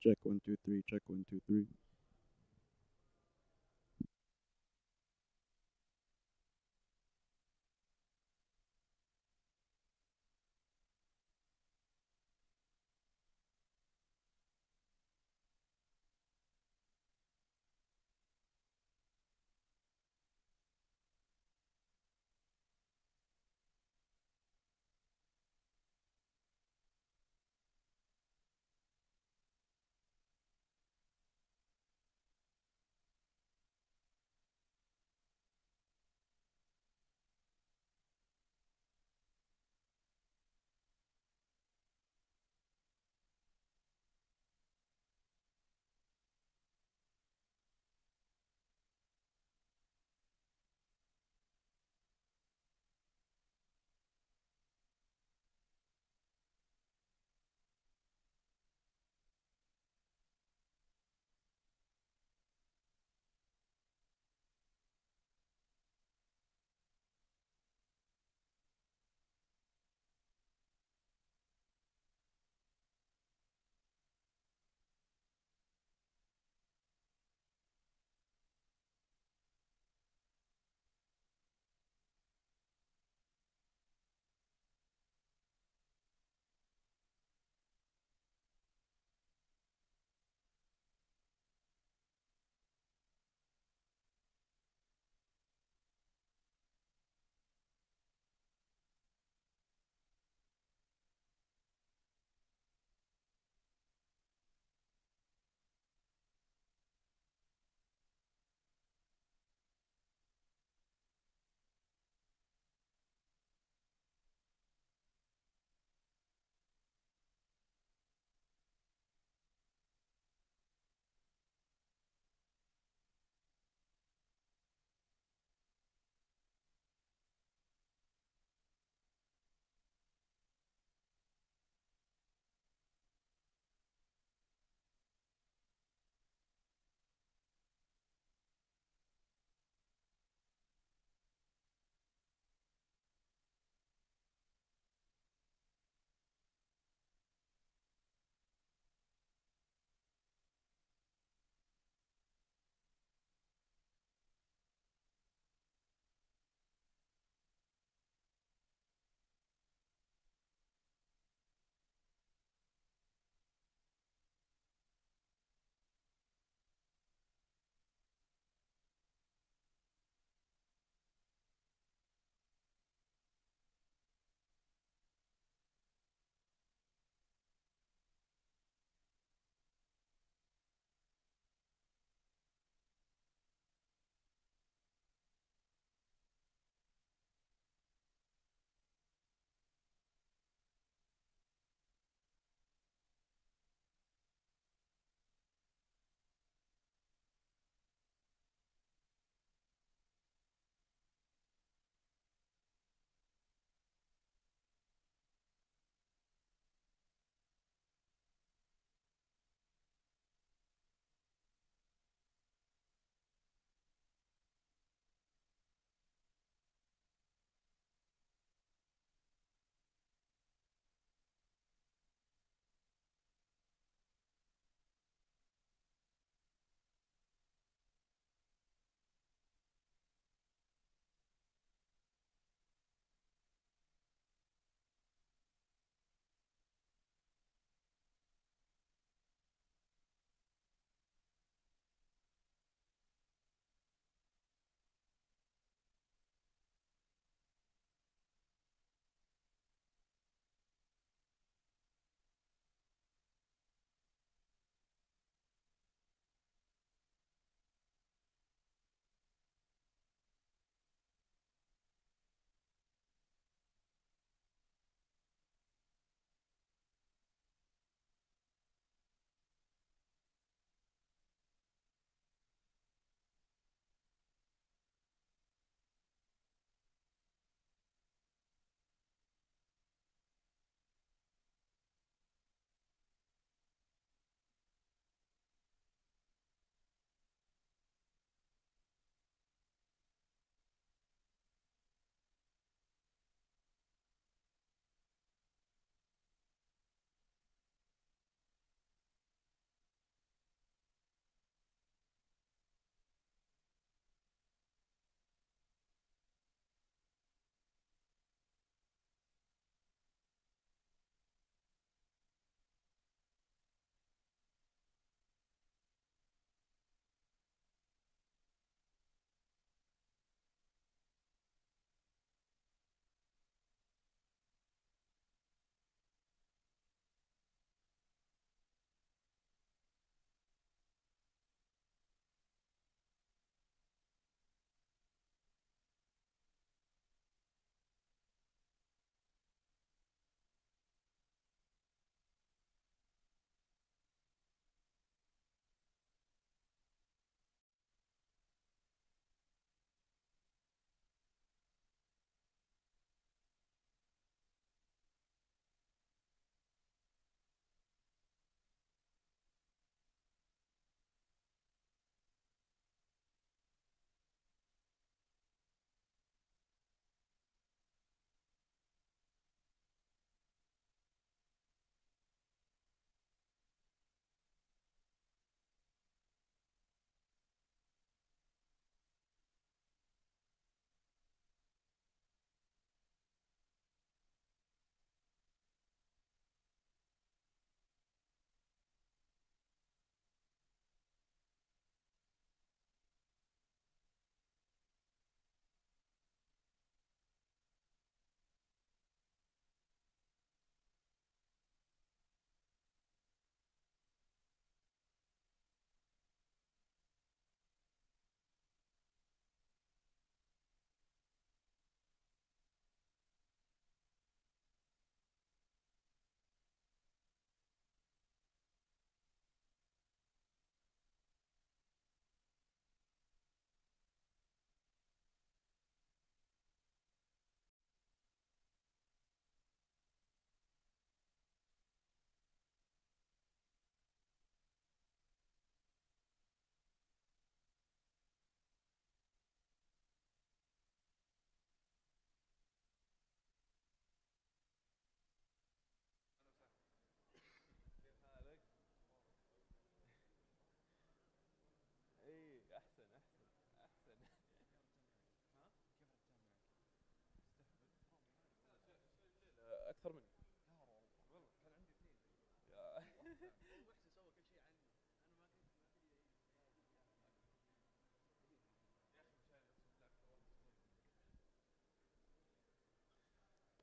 Check 1 2 3. Check 1 2 3.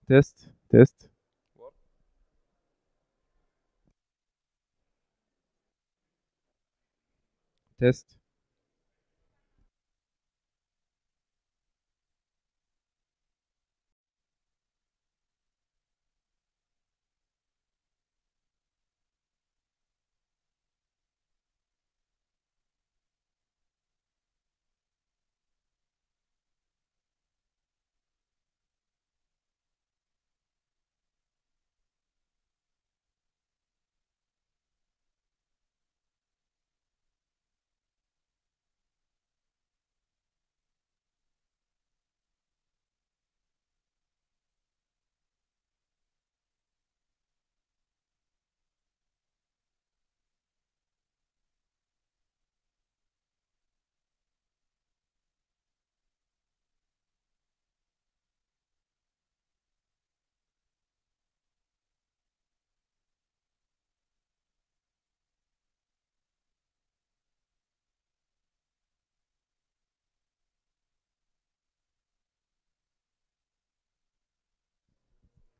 Test, test, What? test.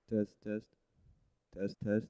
Test, test, test, test.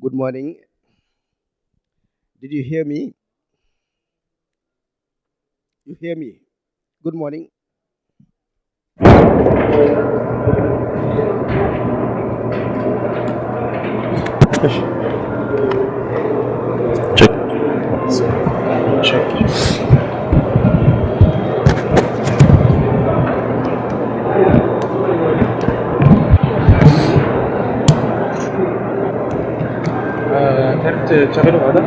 Good morning. Did you hear me? You hear me? Good morning. Check. Check. تعرف تشغله هذا؟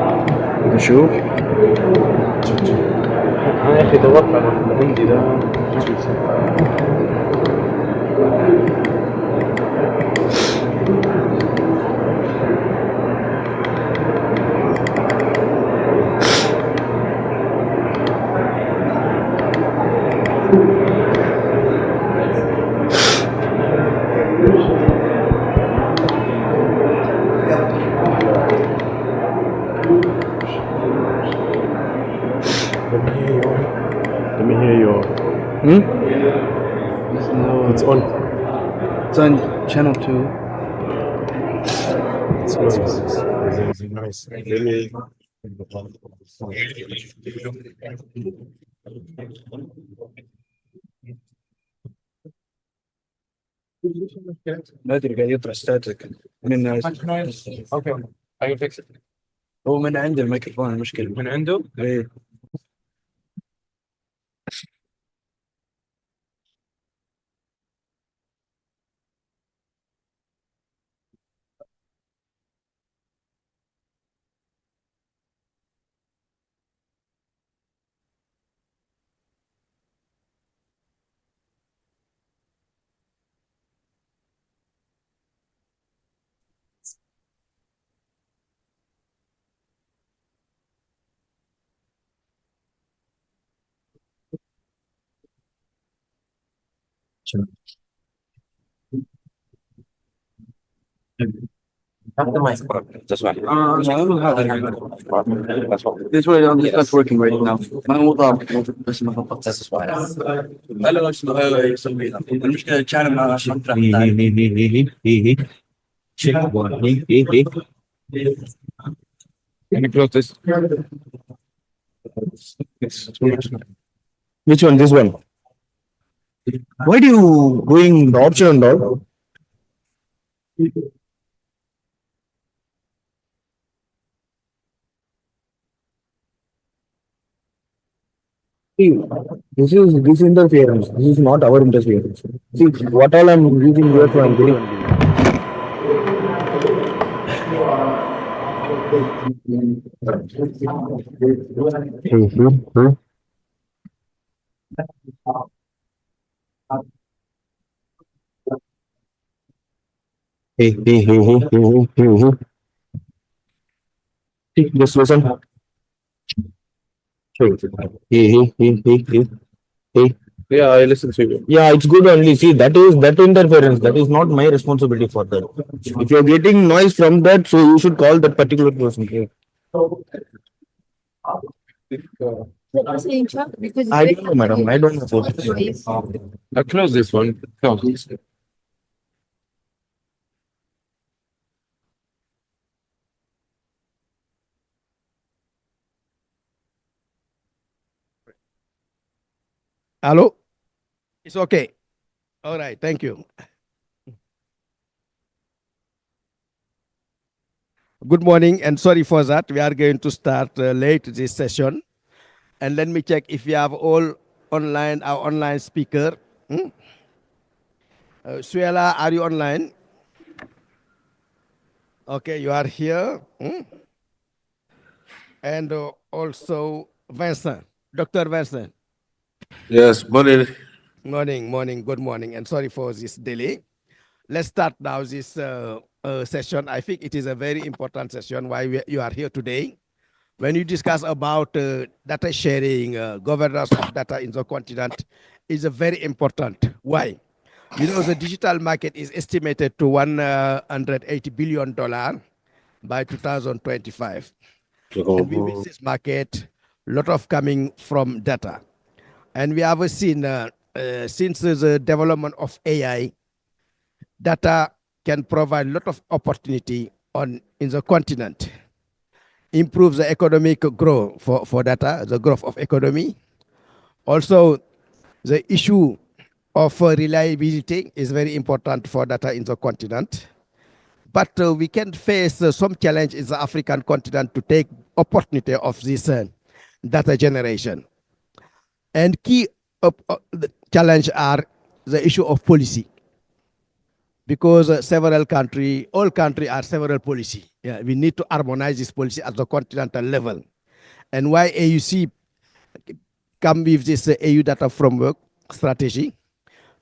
نشوف. أنا يا أخي ضغطت على الهندي ده ما بيصير. Let me hear your. No. It's on. It's on channel 2. It's nice. Let me. ما ادري قاعد يطلع ستاتيك من Okay. I can fix it. هو من عند الميكروفون المشكلة. من عنده؟ ايه That's right. This way it's not working right now. ما هو ضابط بس ما ضبط. That's why. هلا يسويها المشكلة كان مع Check one. Can you close this? Which one? This one. Why do you going the option and all? See, this interference. This is not our interference. See, what all I'm using here, so I'm getting. See, just listen. Hey. Yeah, I listen to you. Yeah, it's good only. See, that is that interference. That is not my responsibility for that. If you're getting noise from that, so you should call that particular person. Okay? I don't know, madam. I don't know. Close this one. Close this. Hello? It's okay. All right. Thank you. Good morning, and sorry for that. We are going to start late this session. And let me check if we have all online, our online speaker. Suela, are you online? Okay, you are here. And also Vincent, Dr. Vincent. Yes, morning. Morning, good morning, and sorry for this delay. Let's start now this session. I think it is a very important session why you are here today. When you discuss about data sharing, governance of data in the continent is a very important. Why? You know, the digital market is estimated to $180 billion by 2025. And within this market, a lot of coming from data. And we have seen since the development of AI, data can provide a lot of opportunity in the continent, improve the economic growth for data, the growth of economy. Also, the issue of reliability is very important for data in the continent. But we can face some challenge in the African continent to take opportunity of this data generation. And key the challenge are the issue of policy, because several country, all country are several policy. Yeah, we need to harmonize this policy at the continental level. And why AUC come with this AU data framework strategy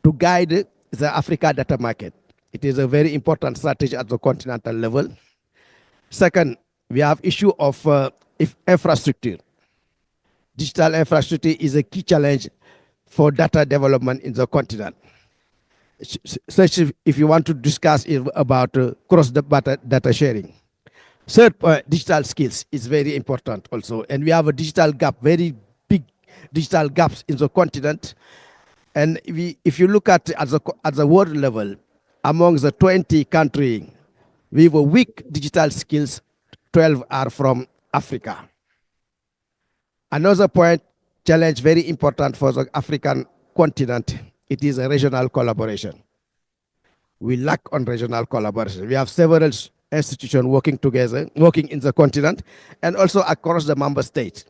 to guide the Africa data market. It is a very important strategy at the continental level. Second, we have issue of infrastructure. Digital infrastructure is a key challenge for data development in the continent. Such if you want to discuss about data sharing. Third, digital skills is very important also. And we have a digital gap, very big digital gaps in the continent. And if you look at the world level, among the 20 countries with weak digital skills, 12 are from Africa. Another point, challenge very important for the African continent, it is a regional collaboration. We lack on regional collaboration. We have several institutions working together, working in the continent, and also across the member states.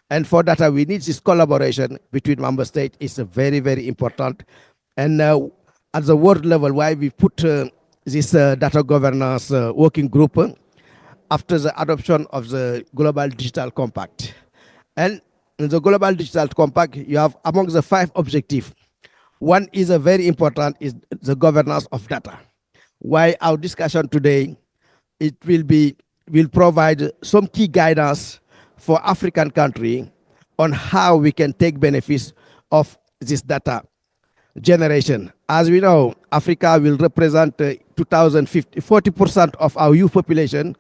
And for that, we need this collaboration between member states. It's very, very important. And at the world level, why we put this data governance working group after the adoption of the Global Digital Compact. And in the Global Digital Compact, you have among the 5 objectives, one is a very important, is the governance of data. Why our discussion today, it will provide some key guidance for African country on how we can take benefits of this data generation. As we know, Africa will represent 2050, 40% of our youth population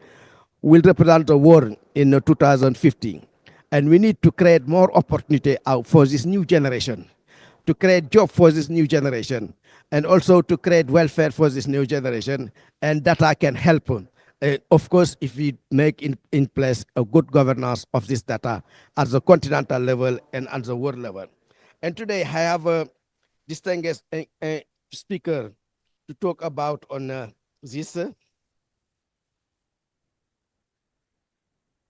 will represent the world in 2050. And we need to create more opportunity for this new generation, to create jobs for this new generation, and also to create welfare for this new generation. And data can help. Of course, if we make in place a good governance of this data at the continental level and at the world level. And today I have a distinguished speaker to talk about on this.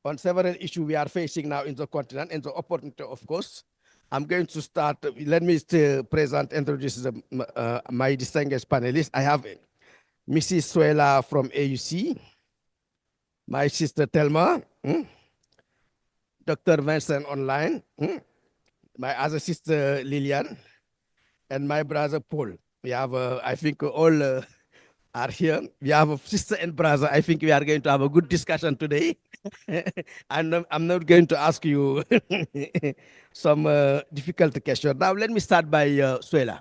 On several issues we are facing now in the continent and the opportunity, of course. I'm going to start, let me introduce my distinguished panelists. I have Mrs. Suela from AUC, my sister Telma, Dr. Vincent online, my other sister Lillian, and my brother Paul. We have, I think all are here. We have a sister and brother. I think we are going to have a good discussion today. I'm not going to ask you some difficult question. Now, let me start by Suela.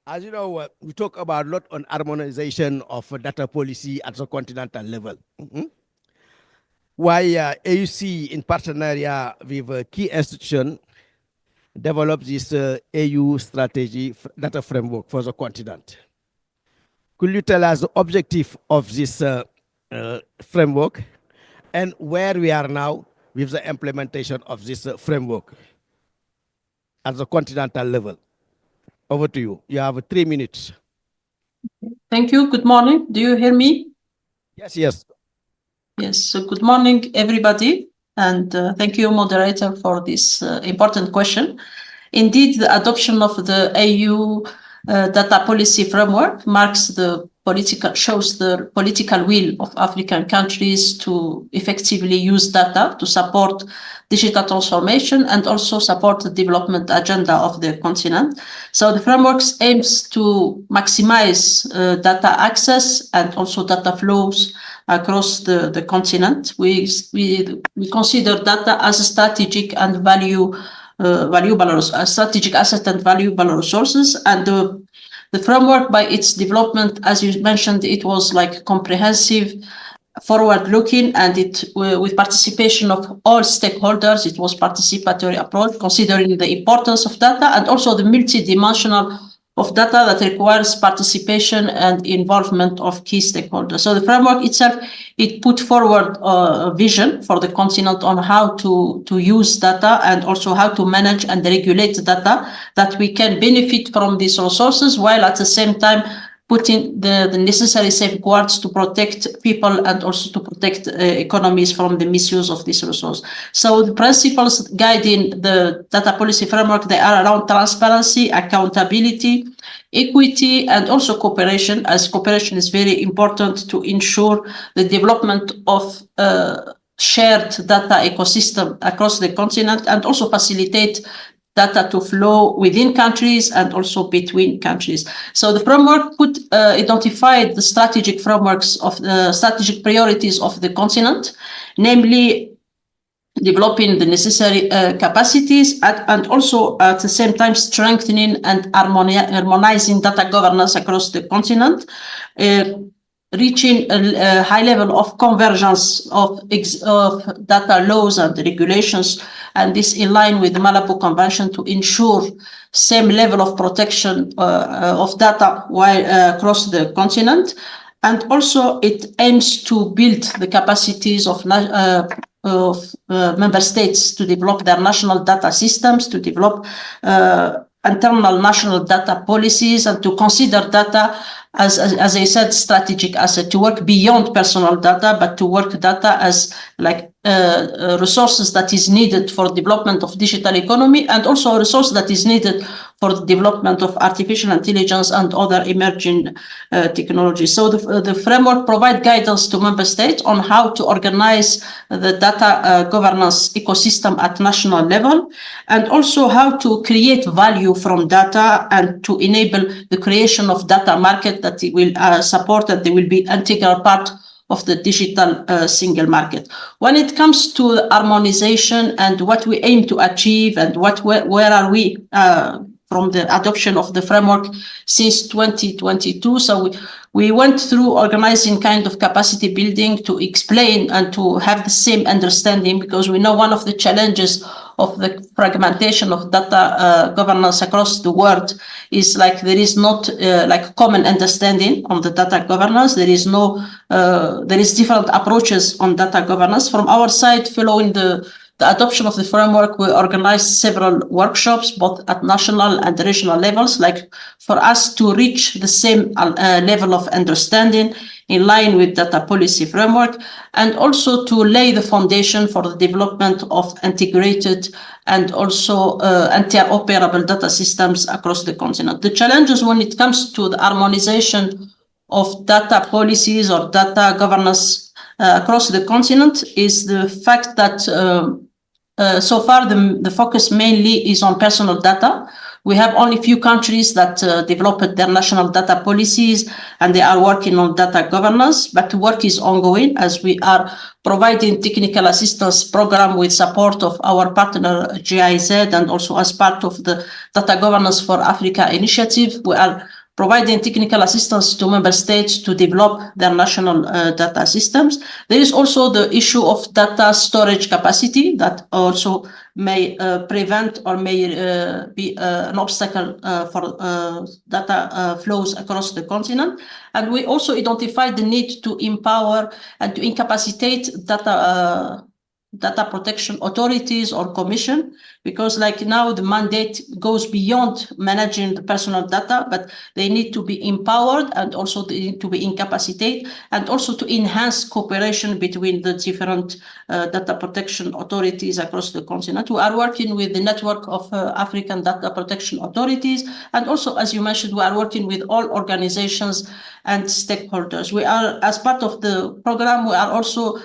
As you know, we talk about a lot on harmonization of data policy at the continental level. Why AUC in partnership with a key institution developed this AU strategy data framework for the continent. Could you tell us the objective of this framework and where we are now with the implementation of this framework at the continental level? Over to you. You have 3 minutes. Thank you. Good morning. Do you hear me? Yes, yes. Yes. So good morning, everybody. And thank you, moderator, for this important question. Indeed, the adoption of the AU data policy framework shows the political will of African countries to effectively use data to support digital transformation and also support the development agenda of the continent. So the framework aims to maximize data access and also data flows across the continent. We consider data as a strategic and strategic asset and valuable resources, and the framework, by its development, as you mentioned, it was like comprehensive, forward-looking, and it with participation of all stakeholders. It was participatory approach, considering the importance of data and also the multidimensional of data that requires participation and involvement of key stakeholders. So the framework itself, it put forward a vision for the continent on how to use data and also how to manage and regulate the data, that we can benefit from these resources while at the same time putting the necessary safeguards to protect people and also to protect economies from the misuse of this resource. So the principles guiding the data policy framework, they are around transparency, accountability, equity, and also cooperation, as cooperation is very important to ensure the development of shared data ecosystem across the continent, and also facilitate data to flow within countries and also between countries. So the framework identified the strategic frameworks of the strategic priorities of the continent, namely developing the necessary capacities and also at the same time strengthening and harmonizing data governance across the continent, reaching a high level of convergence of data laws and regulations, and this in line with the Malabo Convention to ensure same level of protection of data across the continent. And also it aims to build the capacities of member states to develop their national data systems, to develop internal national data policies, and to consider data as I said, strategic asset, to work beyond personal data, but to work data as like resources that is needed for development of digital economy, and also a resource that is needed for the development of artificial intelligence and other emerging technologies. So the framework provides guidance to member states on how to organize the data governance ecosystem at national level, and also how to create value from data and to enable the creation of data market that it will support, that they will be integral part of the digital single market. When it comes to harmonization and what we aim to achieve and where are we from the adoption of the framework since 2022. So we went through organizing kind of capacity building to explain and to have the same understanding, because we know one of the challenges of the fragmentation of data governance across the world is like there is not like common understanding on the data governance. There is different approaches on data governance. From our side, following the adoption of the framework, we organized several workshops, both at national and regional levels, like for us to reach the same level of understanding in line with data policy framework, and also to lay the foundation for the development of integrated and also interoperable data systems across the continent. The challenges when it comes to the harmonization of data policies or data governance across the continent is the fact that so far the focus mainly is on personal data. We have only few countries that developed their national data policies and they are working on data governance, but the work is ongoing as we are providing technical assistance program with support of our partner GIZ, and also as part of the Data Governance for Africa initiative, we are providing technical assistance to member states to develop their national data systems. There is also the issue of data storage capacity that also may prevent or may be an obstacle for data flows across the continent. And we also identified the need to empower and to incapacitate data protection authorities or commission, because like now the mandate goes beyond managing the personal data, but they need to be empowered and also they need to be incapacitated, and also to enhance cooperation between the different data protection authorities across the continent. We are working with the network of African data protection authorities, and also, as you mentioned, we are working with all organizations and stakeholders. We are, as part of the program, we are also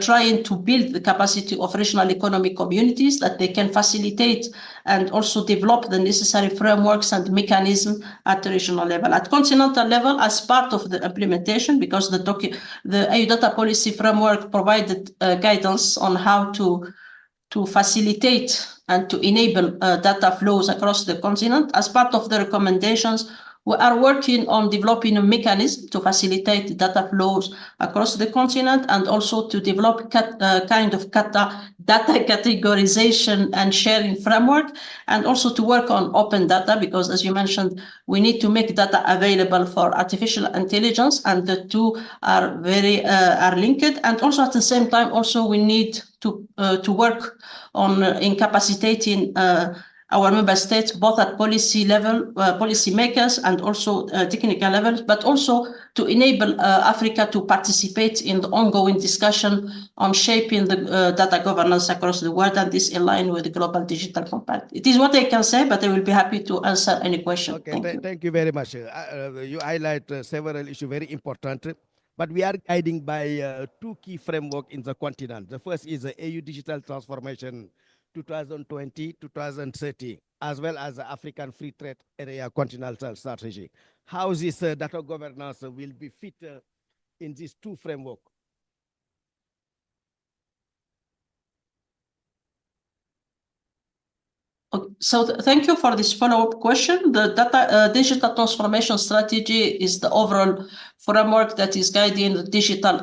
trying to build the capacity of regional economic communities that they can facilitate and also develop the necessary frameworks and mechanisms at the regional level. At continental level, as part of the implementation, because the EU data policy framework provided guidance on how to facilitate and to enable data flows across the continent. As part of the recommendations, We are working on developing a mechanism to facilitate data flows across the continent and also to develop kind of data categorization and sharing framework, and also to work on open data, because as you mentioned, we need to make data available for artificial intelligence, and the two are very are linked. And also at the same time, also we need to work on incapacitating our member states, both at policy level, policy makers, and also technical levels, but also to enable Africa to participate in the ongoing discussion on shaping the data governance across the world, and this in line with the Global Digital Compact. It is what I can say, but I will be happy to answer any question. Okay, thank you very much. You highlight several issues very important, but we are guiding by two key framework in the continent. The first is the AU Digital Transformation 2020-2030, as well as the African Free Trade Area Continental Strategy. How this data governance will be fit in these two framework? So thank you for this follow-up question. The digital transformation strategy is the overall framework that is guiding the digital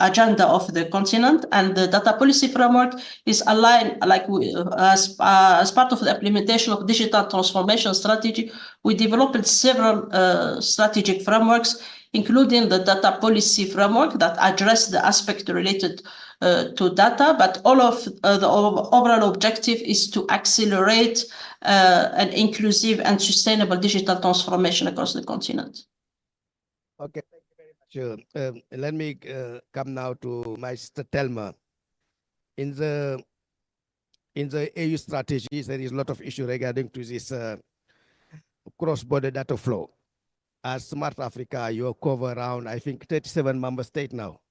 agenda of the continent, and the data policy framework is aligned, like as part of the implementation of digital transformation strategy. We developed several strategic frameworks, including the data policy framework that address the aspect related to data, but all of the overall objective is to accelerate an inclusive and sustainable digital transformation across the continent. Okay, thank you very much. Let me come now to my sister Telma. In the AU strategies, there is a lot of issue regarding to this cross-border data flow. As Smart Africa, you cover around, I think, 37 member states now.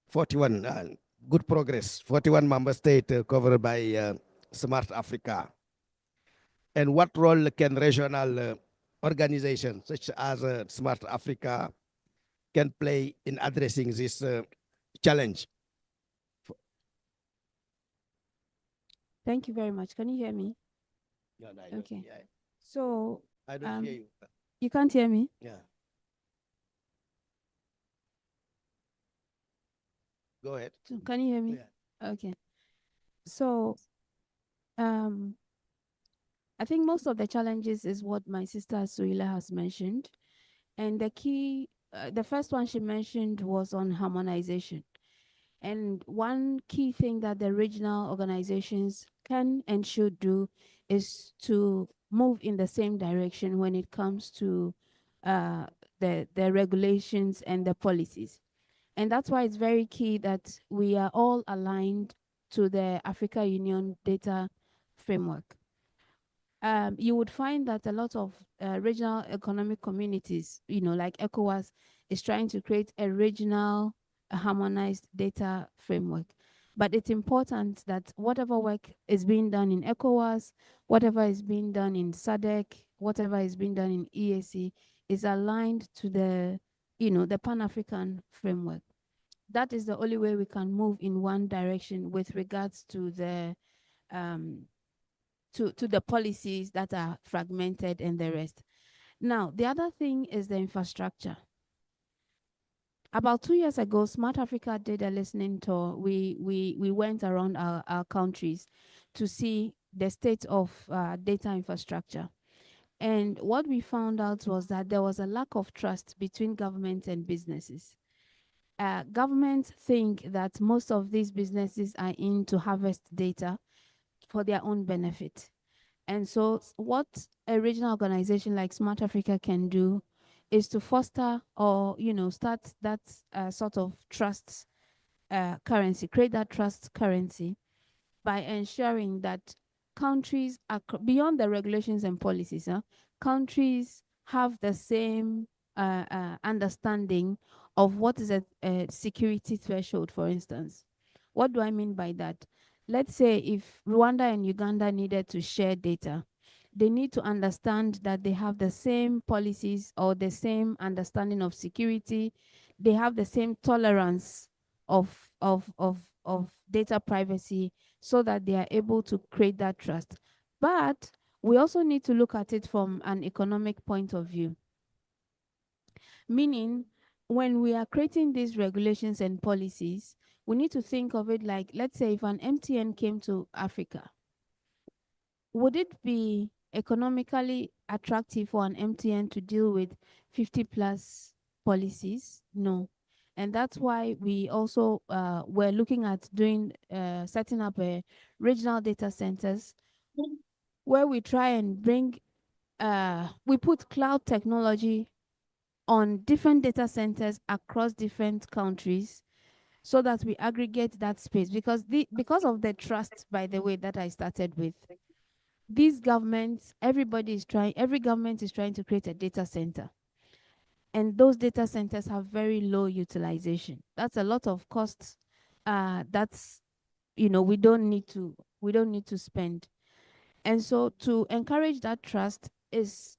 41, good progress. 41 member states covered by Smart Africa. And what role can regional organizations such as Smart Africa can play in addressing this challenge? Thank you very much. Can you hear me? No, okay. So I don't hear you. You can't hear me? Yeah. Go ahead. So can you hear me? Yeah. Okay. So I think most of the challenges is what my sister Suila has mentioned. And the key, the first one she mentioned was on harmonization. And one key thing that the regional organizations can and should do is to move in the same direction when it comes to the regulations and the policies. And that's why it's very key that we are all aligned to the Africa Union data framework. You would find that a lot of regional economic communities, like ECOWAS, is trying to create a regional harmonized data framework. But it's important that whatever work is being done in ECOWAS, whatever is being done in SADC, whatever is being done in EAC is aligned to the, the Pan-African framework. That is the only way we can move in one direction with regards to the to the policies that are fragmented and the rest. Now, the other thing is the infrastructure. About 2 years ago, Smart Africa did a listening tour. We went around our countries to see the state of data infrastructure. And what we found out was that there was a lack of trust between government and businesses. Governments think that most of these businesses are in to harvest data for their own benefit. And so what a regional organization like Smart Africa can do is to foster or, start that sort of trust currency, create that trust currency by ensuring that countries are beyond the regulations and policies. Countries have the same understanding of what is a security threshold, for instance. What do I mean by that? Let's say if Rwanda and Uganda needed to share data, they need to understand that they have the same policies or the same understanding of security. They have the same tolerance of data privacy so that they are able to create that trust. But We also need to look at it from an economic point of view. Meaning, when we are creating these regulations and policies, we need to think of it like, let's say if an MTN came to Africa, would it be economically attractive for an MTN to deal with 50 plus policies? No. And that's why we also were looking at doing setting up a regional data centers where we try and bring we put cloud technology on different data centers across different countries so that we aggregate that space, because of the trust, by the way, that I started with. These governments, every government is trying to create a data center, and those data centers have very low utilization. That's a lot of costs that's we don't need to spend. And so to encourage that trust is,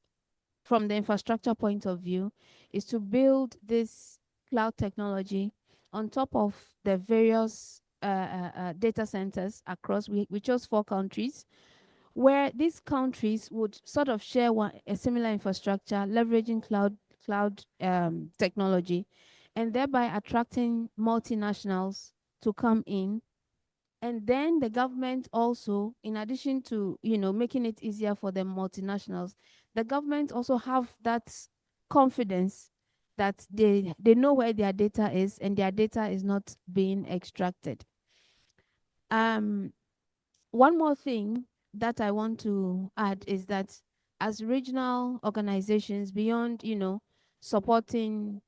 from the infrastructure point of view, is to build this cloud technology on top of the various data centers across. We chose 4 countries where these countries would sort of share a similar infrastructure, leveraging cloud technology, and thereby attracting multinationals to come in. And then the government also, in addition to making it easier for the multinationals, the government also have that confidence that they know where their data is and their data is not being extracted. One more thing that I want to add is that as regional organizations, beyond supporting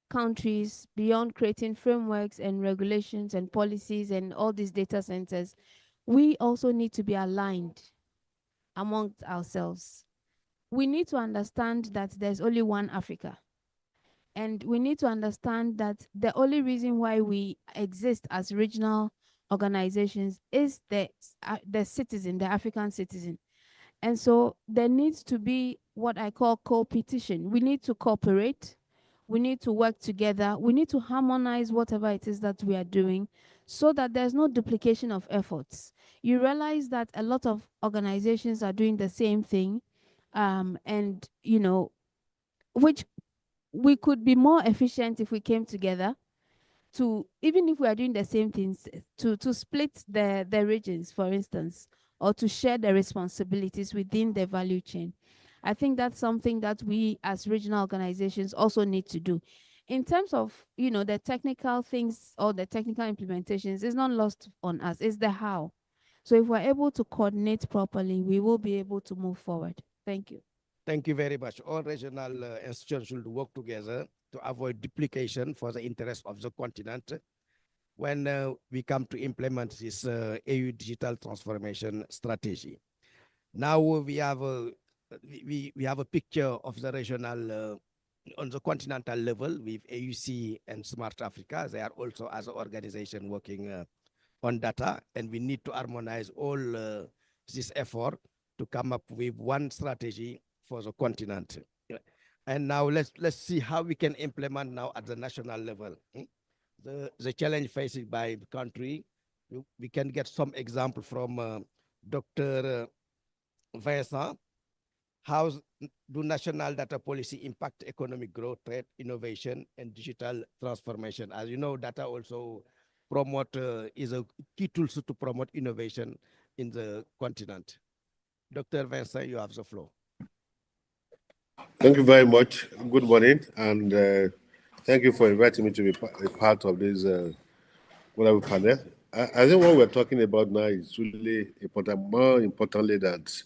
countries, beyond creating frameworks and regulations and policies and all these data centers, we also need to be aligned amongst ourselves. We need to understand that there's only one Africa. And we need to understand that the only reason why we exist as regional organizations is the citizen, the African citizen. And so there needs to be what I call co-petition. We need to cooperate. We need to work together. We need to harmonize whatever it is that we are doing so that there's no duplication of efforts. You realize that a lot of organizations are doing the same thing, and, which we could be more efficient if we came together to, even if we are doing the same things, to split the regions, for instance, or to share the responsibilities within the value chain. I think that's something that we as regional organizations also need to do. In terms of, the technical things or the technical implementations, it's not lost on us, it's the how. So if we're able to coordinate properly, we will be able to move forward. Thank you. Thank you very much. All regional institutions should work together to avoid duplication for the interest of the continent when we come to implement this AU digital transformation strategy. Now we have a picture of the regional on the continental level with AUC and Smart Africa. They are also as an organization working on data, and we need to harmonize all this effort to come up with one strategy for the continent. And now let's see how we can implement now at the national level. The challenge faced by the country. We can get some example from Dr. Vincent. How do national data policy impact economic growth, trade, innovation, and digital transformation? As you know, data also is a key tool to promote innovation in the continent. Dr. Vincent, you have the floor. Thank you very much. Good morning, and thank you for inviting me to be a part of this whatever panel. I think what we're talking about now is really important. More importantly, that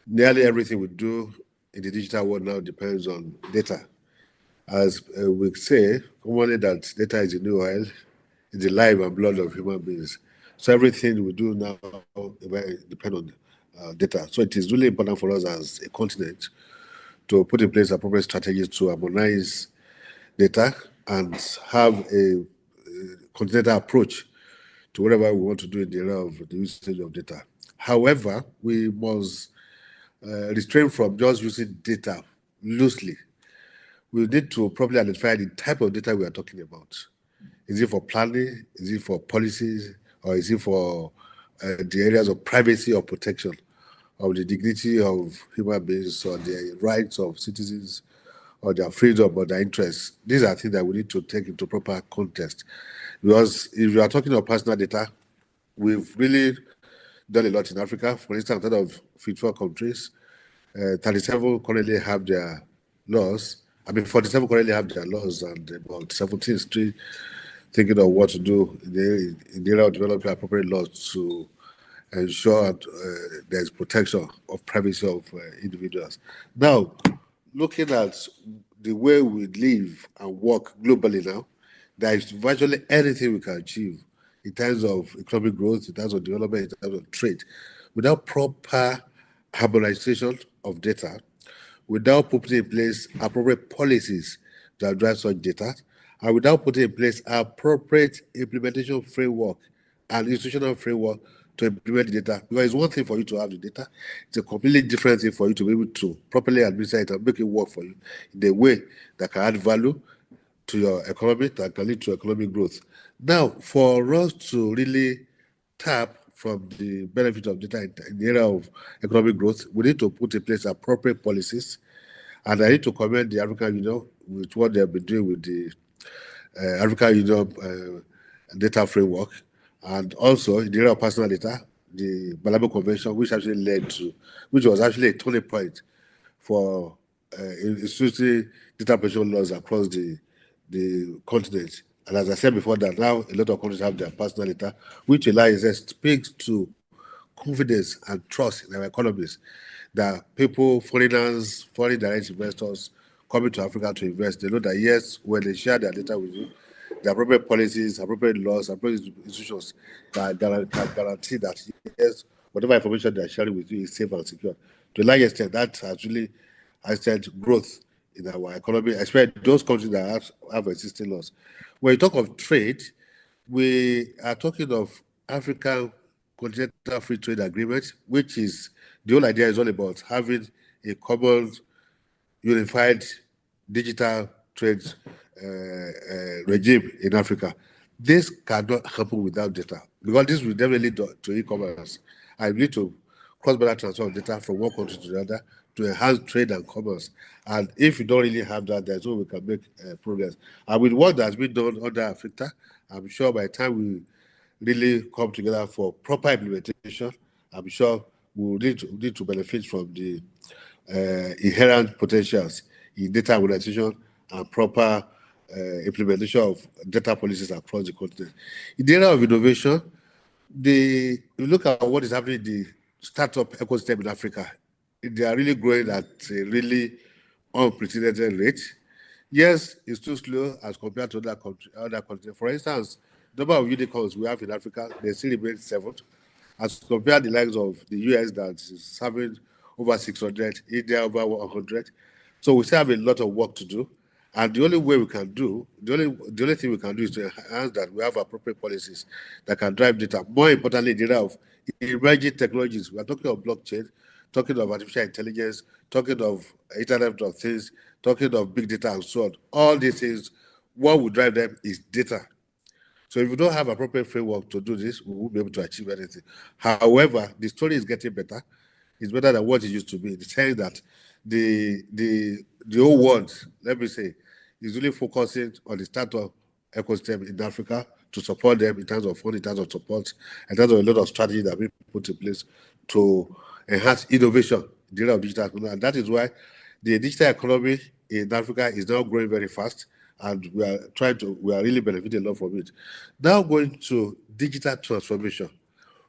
nearly everything we do in the digital world now depends on data. As we say commonly, that data is the new oil, it's the life and blood of human beings. So everything we do now depends on data. So it is really important for us as a continent to put in place appropriate strategies to harmonize data and have a continental approach to whatever we want to do in the area of the usage of data. However, we must restrain from just using data loosely. We need to properly identify the type of data we are talking about. Is it for planning? Is it for policies? Or is it for the areas of privacy or protection of the dignity of human beings or the rights of citizens or their freedom or their interests. These are things that we need to take into proper context. Because if you are talking of personal data, we've really done a lot in Africa. For instance, out of 54 countries, 37 currently have their laws. 47 currently have their laws, and about 17 still thinking of what to do in the area of developing appropriate laws to ensure there's protection of privacy of individuals. Now, looking at the way we live and work globally now, there is virtually anything we can achieve in terms of economic growth, in terms of development, in terms of trade, without proper harmonization of data, without putting in place appropriate policies to address such data, and without putting in place appropriate implementation framework and institutional framework to implement the data. Because it's one thing for you to have the data, it's a completely different thing for you to be able to properly administer it and make it work for you in a way that can add value to your economy, that can lead to economic growth. Now, for us to really tap from the benefit of data in the area of economic growth, we need to put in place appropriate policies. And I need to commend the African Union with what they have been doing with the African Union data framework, and also in the area of personal data, the Malabo Convention, which was actually a turning point for instituting data protection laws across the continent. And as I said before, that now a lot of countries have their personal data, which allows us speaks to confidence and trust in our economies, that people, foreigners, foreign direct investors coming to Africa to invest, they know that yes, when they share their data with you, the appropriate policies, appropriate laws, appropriate institutions can guarantee that yes, whatever information they are sharing with you is safe and secure. To a large extent, that has really growth in our economy, especially those countries that have existing laws. When you talk of trade, we are talking of African Continental Free Trade Agreement, which is the whole idea is all about having a common, unified digital trade regime in Africa. This cannot happen without data, because this will definitely lead to e-commerce. I need to cross-border transfer of data from one country to the other to enhance trade and commerce. And if you don't really have that, there's no way we can make progress. And with what has been done under Africa, I'm sure by the time we really come together for proper implementation, I'm sure we'll need to benefit from the inherent potentials in data organization and proper implementation of data policies across the continent. In the area of innovation, you look at what is happening in the startup ecosystem in Africa. They are really growing at a really unprecedented rate. Yes, it's too slow as compared to other countries. For instance, the number of unicorns we have in Africa, they still remain 7, as compared to the likes of the US that is having over 600, India over 100. So we still have a lot of work to do. And the only way we can do, the only thing we can do is to enhance that we have appropriate policies that can drive data. More importantly, the area of emerging technologies. We are talking of blockchain, talking of artificial intelligence, talking of Internet of Things, talking of big data and so on. All these things, what will drive them is data. So if we don't have appropriate framework to do this, we won't be able to achieve anything. However, the story is getting better. It's better than what it used to be. It's saying that the whole world, let me say, is really focusing on the startup ecosystem in Africa to support them in terms of fund, in terms of support, in terms of a lot of strategy that we put in place to enhance innovation in the area of digital economy. And that is why the digital economy in Africa is now growing very fast, and we are really benefiting a lot from it. Now going to digital transformation.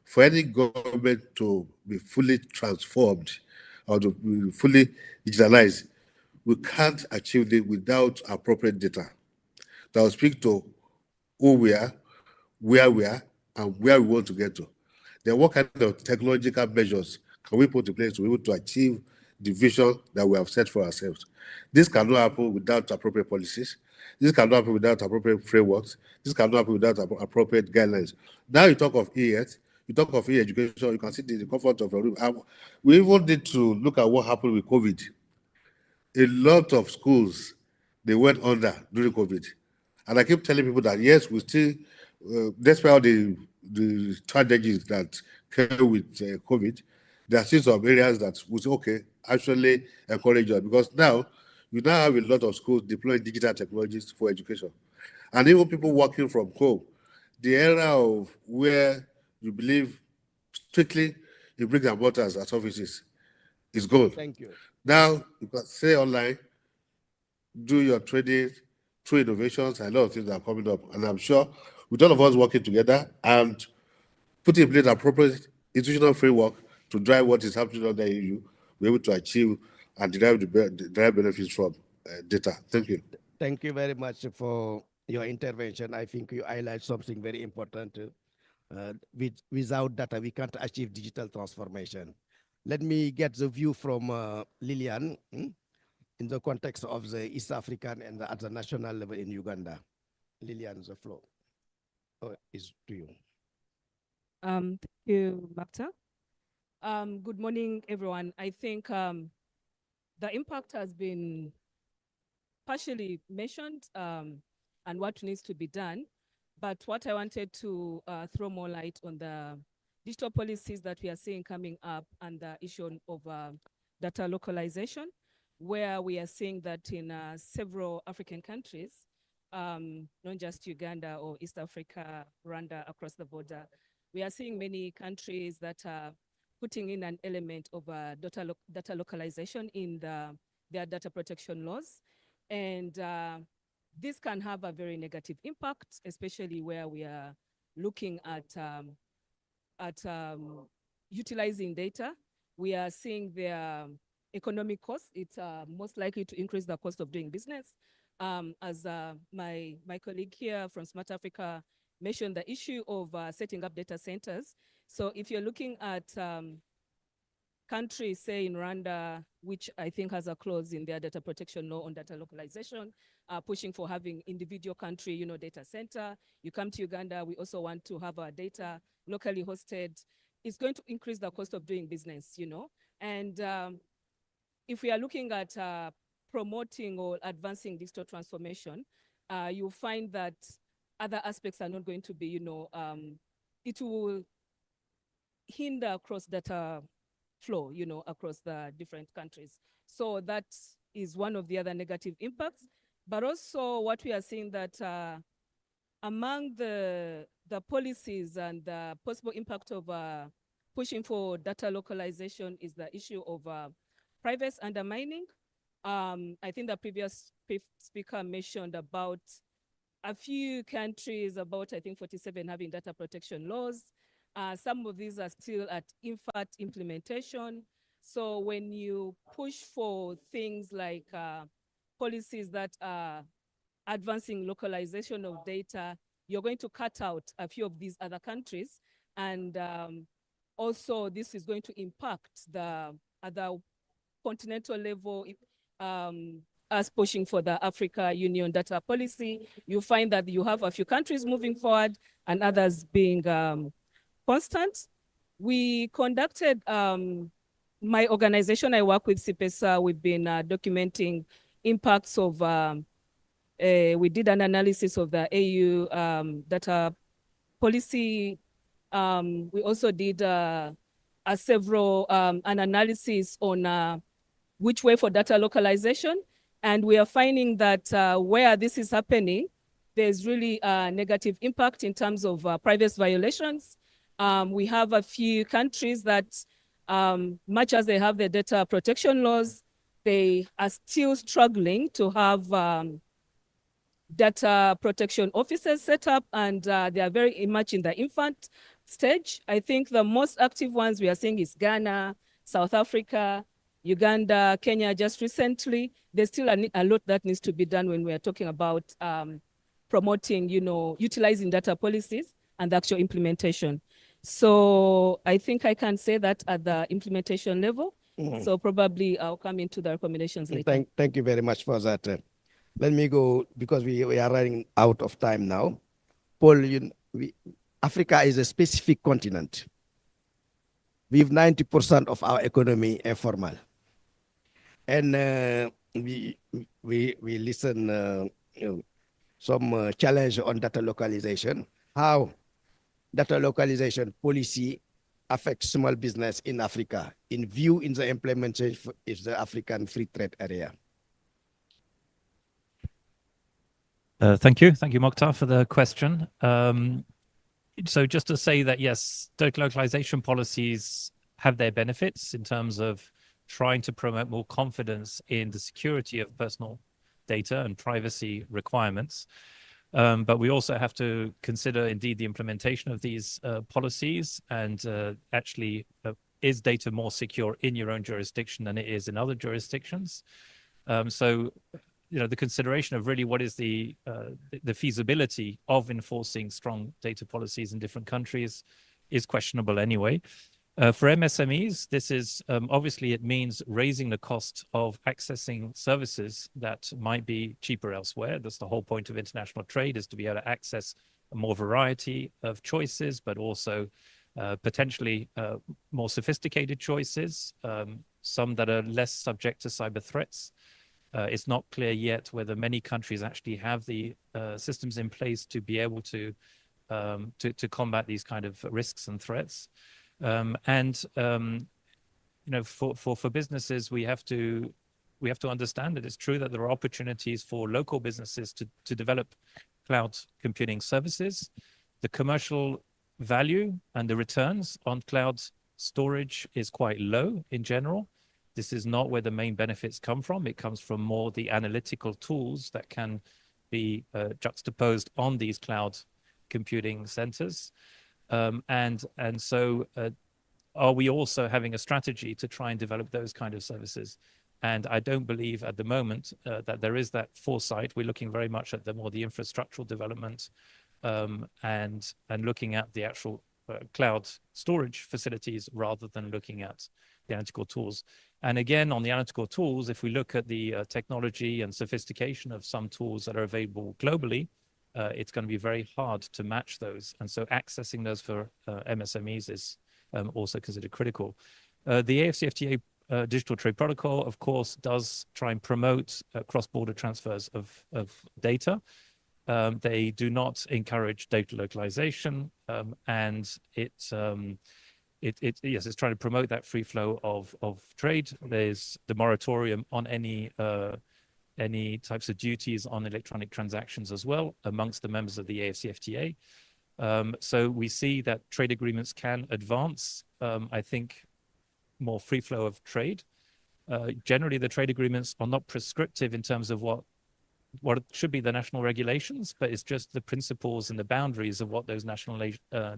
For any government to be fully transformed or to be fully digitalized, we can't achieve it without appropriate data that will speak to who we are, where we are, and where we want to get to. Then what kind of technological measures can we put in place to be able to achieve the vision that we have set for ourselves? This cannot happen without appropriate policies. This cannot happen without appropriate frameworks. This cannot happen without appropriate guidelines. Now you talk of e-health, you talk of e-education, you can sit in the comfort of your room. We even need to look at what happened with COVID. A lot of schools, they went under during COVID. And I keep telling people that, yes, we still, despite all the strategies that came with COVID, there are still some areas that we say, okay, actually encourage us, because now you now have a lot of schools deploying digital technologies for education. And even people working from home, the era of where you believe strictly in bricks and mortars as offices is gone. Thank you. Now you can say online, do your trading through innovations, and a lot of things are coming up. And I'm sure with all of us working together and putting in place appropriate institutional framework to drive what is happening on the EU, we're able to achieve and derive derive benefits from data. Thank you. Thank you very much for your intervention. I think you highlight something very important. Without data, we can't achieve digital transformation. Let me get the view from Lillian in the context of the East African and at the national level in Uganda. Lillian, the floor is to you. Thank you, Makta. Good morning, everyone. I think the impact has been partially mentioned and what needs to be done. But what I wanted to throw more light on the digital policies that we are seeing coming up and the issue of data localization, where we are seeing that in several African countries, not just Uganda or East Africa, Rwanda, across the border, we are seeing many countries that are putting in an element of data localization in their data protection laws. And this can have a very negative impact, especially where we are looking at utilizing data. We are seeing their economic costs. It's most likely to increase the cost of doing business. As my colleague here from Smart Africa mentioned, the issue of setting up data centers. So if you're looking at countries, say in Rwanda, which I think has a clause in their data protection law on data localization, pushing for having individual country, data center. You come to Uganda, we also want to have our data locally hosted. It's going to increase the cost of doing business, And if we are looking at promoting or advancing digital transformation, you'll find that other aspects are not going to be, it will hinder cross-data flow, across the different countries. So that is one of the other negative impacts. But also what we are seeing that among the policies and the possible impact of pushing for data localization is the issue of privacy undermining. I think the previous speaker mentioned about a few countries, about I think 47 having data protection laws. Some of these are still at infant implementation. So when you push for things like policies that are advancing localization of data, you're going to cut out a few of these other countries. And also this is going to impact the other continental level, us pushing for the Africa Union data policy. You find that you have a few countries moving forward and others being constant. We conducted, my organization, I work with CPESA, we've been documenting impacts of, we did an analysis of the AU data policy. We also did an analysis on which way for data localization. And we are finding that where this is happening, there's really a negative impact in terms of privacy violations. We have a few countries that, much as they have their data protection laws, they are still struggling to have data protection officers set up, and they are very much in the infant stage. I think the most active ones we are seeing is Ghana, South Africa, Uganda, Kenya just recently. There's still a lot that needs to be done when we are talking about promoting, utilizing data policies and the actual implementation. So I think I can say that at the implementation level. So probably I'll come into the recommendations later. Thank you very much for that. Let me go, because we are running out of time now. Paul, Africa is a specific continent. We have 90% of our economy informal. And we listen some challenge on data localization, how data localization policy affect small business in Africa in view in the implementation of the African Free Trade Area? Thank you, Mokhtar, for the question. So just to say that, yes, data localization policies have their benefits in terms of trying to promote more confidence in the security of personal data and privacy requirements. But we also have to consider indeed the implementation of these policies and actually is data more secure in your own jurisdiction than it is in other jurisdictions? So, you know, the consideration of really what is the feasibility of enforcing strong data policies in different countries is questionable anyway. For MSMEs, this is obviously it means raising the cost of accessing services that might be cheaper elsewhere. That's the whole point of international trade, is to be able to access a more variety of choices, but also potentially more sophisticated choices, some that are less subject to cyber threats. It's not clear yet whether many countries actually have the systems in place to be able to combat these kind of risks and threats. You know, for businesses, we have to understand that it's true that there are opportunities for local businesses to develop cloud computing services. The commercial value and the returns on cloud storage is quite low in general. This is not where the main benefits come from. It comes from more the analytical tools that can be juxtaposed on these cloud computing centers. So are we also having a strategy to try and develop those kind of services? And I don't believe at the moment that there is that foresight. We're looking very much at the infrastructural development and looking at the actual cloud storage facilities rather than looking at the analytical tools. And again, on the analytical tools, if we look at the technology and sophistication of some tools that are available globally, it's going to be very hard to match those. And so accessing those for MSMEs is also considered critical. The AFCFTA Digital Trade Protocol, of course, does try and promote cross-border transfers of data. They do not encourage data localization, and it's trying to promote that free flow of trade. There's the moratorium on any types of duties on electronic transactions as well amongst the members of the AFCFTA. So we see that trade agreements can advance, I think, more free flow of trade. Generally, the trade agreements are not prescriptive in terms of what should be the national regulations, but it's just the principles and the boundaries of what those national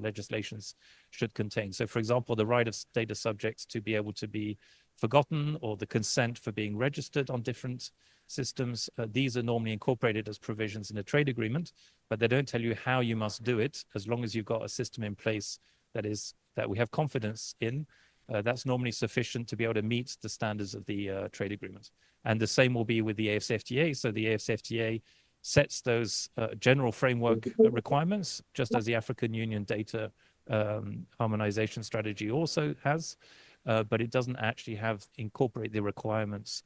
legislations should contain. So, for example, the right of data subjects to be able to be forgotten, or the consent for being registered on different systems, these are normally incorporated as provisions in a trade agreement, but they don't tell you how you must do it. As long as you've got a system in place that we have confidence in, that's normally sufficient to be able to meet the standards of the trade agreement. And the same will be with the AFCFTA. So the AFCFTA sets those general framework requirements, just as the African Union data harmonization strategy also has, but it doesn't actually incorporate the requirements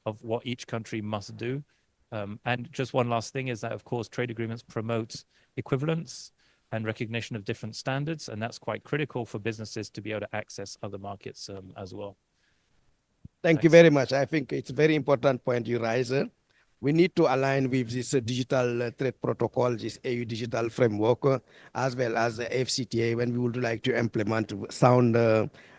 of what each country must do. And just one last thing is that, of course, trade agreements promote equivalence and recognition of different standards, and that's quite critical for businesses to be able to access other markets as well. Thank you very much. I think it's a very important point you raise. We need to align with this digital trade protocol, this AU digital framework, as well as the FCTA, when we would like to implement sound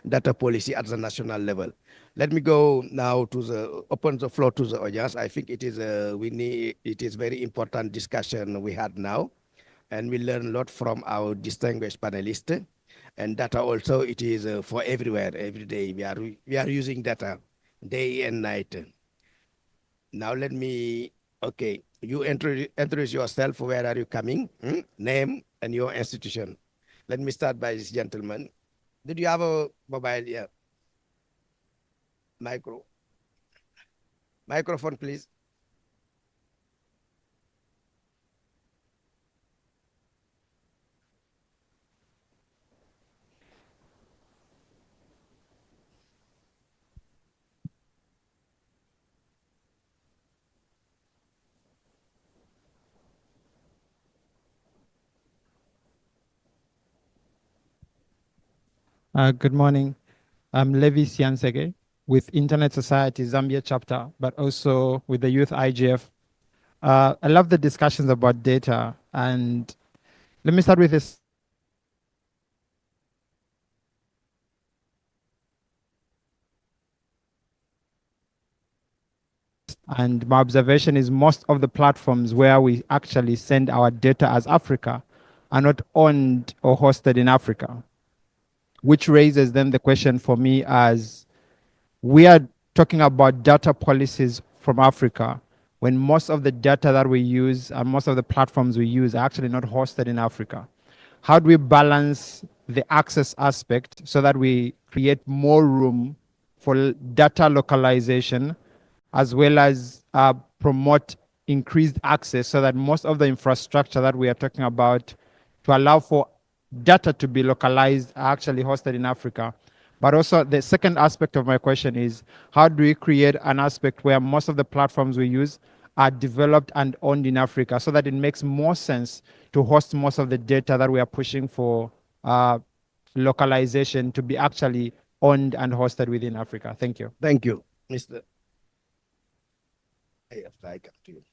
data policy at the national level. Let me go now to open the floor to the audience. I think it is very important discussion we had now, and we learn a lot from our distinguished panelists. And data also, it is for everywhere, every day. We are using data day and night. Now let me, okay, you introduce yourself. Where are you coming? Name and your institution. Let me start by this gentleman. Did you have a mobile? Yeah. Microphone, please. Good morning. I'm Levi Siansege with Internet Society Zambia chapter, but also with the Youth IGF. I love the discussions about data, and let me start with this. And my observation is most of the platforms where we actually send our data as Africa are not owned or hosted in Africa, which raises then the question for me as we are talking about data policies from Africa when most of the data that we use and most of the platforms we use are actually not hosted in Africa. How do we balance the access aspect so that we create more room for data localization as well as promote increased access so that most of the infrastructure that we are talking about to allow for data to be localized are actually hosted in Africa? But also the second aspect of my question is how do we create an aspect where most of the platforms we use are developed and owned in Africa so that it makes more sense to host most of the data that we are pushing for localization to be actually owned and hosted within Africa? Thank you. Thank you, Mr. Yes, I come to you.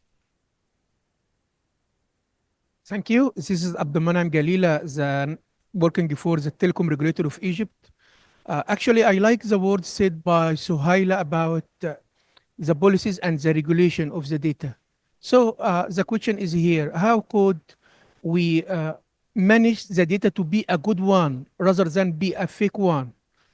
Thank you. This is Abdulmanan Galila, working for the Telecom Regulator of Egypt. Actually, I like the word said by Suhaila about the policies and the regulation of the data. So the question is here, how could we manage the data to be a good one rather than be a fake one?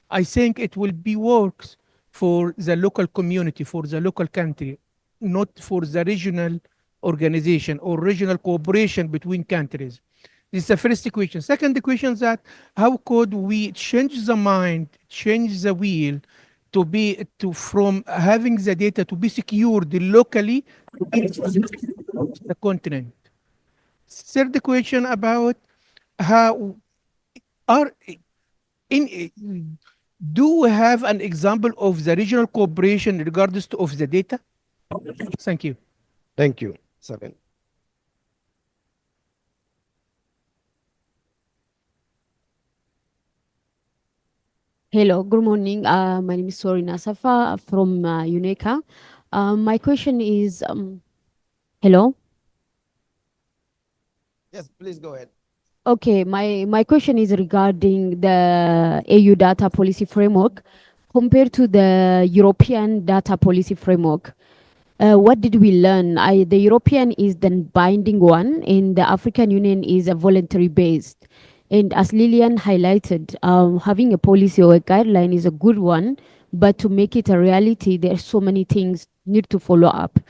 I think it will be works for the local community, for the local country, not for the regional organization or regional cooperation between countries. This is the first question. Second question is that how could we change the mind, change the wheel to be from having the data to be secured locally to the continent. Third question about how are in do we have an example of the regional cooperation regardless of the data? Thank you. Thank you. Seven. Hello, good morning. My name is Sorina Safa from UNECA. My question is, hello? Yes, please go ahead. Okay, my question is regarding the AU data policy framework compared to the European data policy framework. What did we learn? The European is the binding one, and the African Union is a voluntary based. And as Lillian highlighted, having a policy or a guideline is a good one, but to make it a reality, there are so many things need to follow up.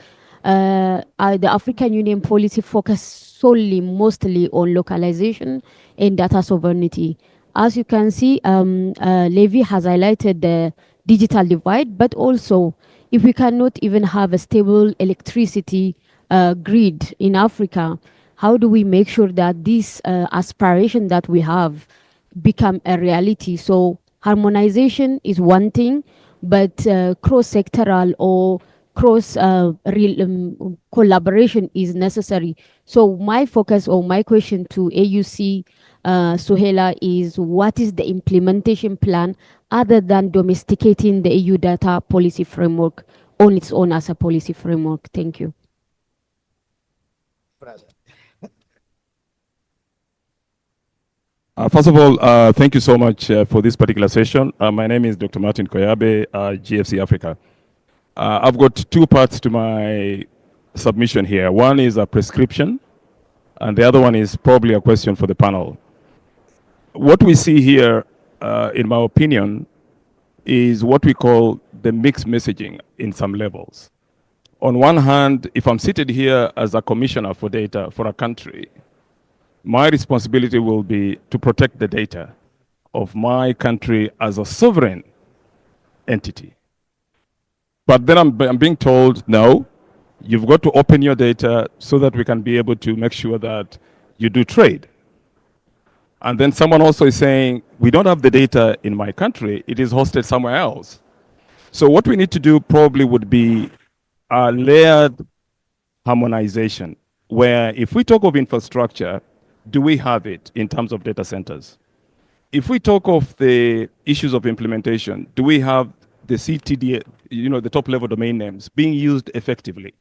The African Union policy focus solely, mostly on localization and data sovereignty. As you can see, Levy has highlighted the digital divide, but also if we cannot even have a stable electricity grid in Africa, how do we make sure that this aspiration that we have become a reality? So harmonization is one thing, but cross-sectoral or cross collaboration is necessary. So my focus or my question to AUC Suhaila is what is the implementation plan other than domesticating the EU data policy framework on its own as a policy framework? Thank you. First of all, thank you so much for this particular session. My name is Dr. Martin Koyabe, GFC Africa. I've got two parts to my submission here. One is a prescription, and the other one is probably a question for the panel. What we see here, in my opinion, is what we call the mixed messaging in some levels. On one hand, if I'm seated here as a commissioner for data for a country, my responsibility will be to protect the data of my country as a sovereign entity. But then I'm being told, no, you've got to open your data so that we can be able to make sure that you do trade. And then someone also is saying, we don't have the data in my country, it is hosted somewhere else. So what we need to do probably would be a layered harmonization, where if we talk of infrastructure, do we have it in terms of data centers? if we talk of the issues of implementation, do we have the CTD, the top level domain names being used effectively?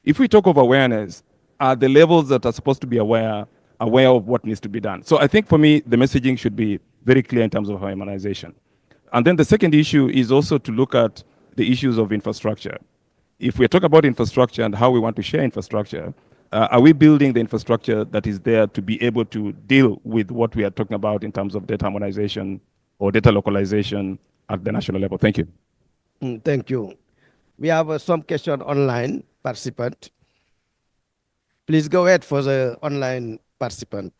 If we talk of awareness, are the levels that are supposed to be aware of what needs to be done? So I think for me, the messaging should be very clear in terms of harmonization. And then the second issue is also to look at the issues of infrastructure. If we talk about infrastructure and how we want to share infrastructure, are we building the infrastructure that is there to be able to deal with what we are talking about in terms of data harmonization or data localization at the national level? Thank you. Thank you. We have some question online participant. Please go ahead for the online participant.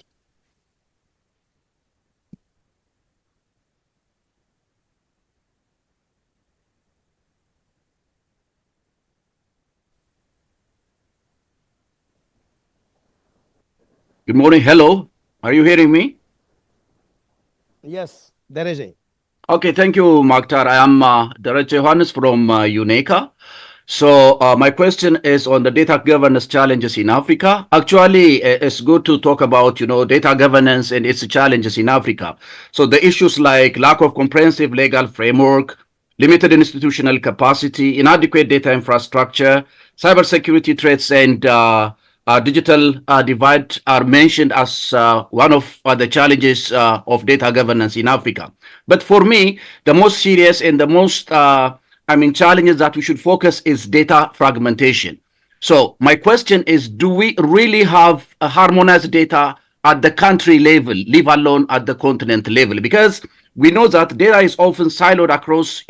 Good morning. Hello. Are you hearing me? Yes, Dereje. Okay, thank you, Maktar. I am Director Johannes from UNECA. So my question is on the data governance challenges in Africa. Actually, it's good to talk about, data governance and its challenges in Africa. So the issues like lack of comprehensive legal framework, limited institutional capacity, inadequate data infrastructure, cybersecurity threats, and digital divide are mentioned as one of the challenges of data governance in Africa. But for me, the most serious and the most challenges that we should focus is data fragmentation. So my question is, do we really have a harmonized data at the country level, leave alone at the continent level? Because we know that data is often siloed across,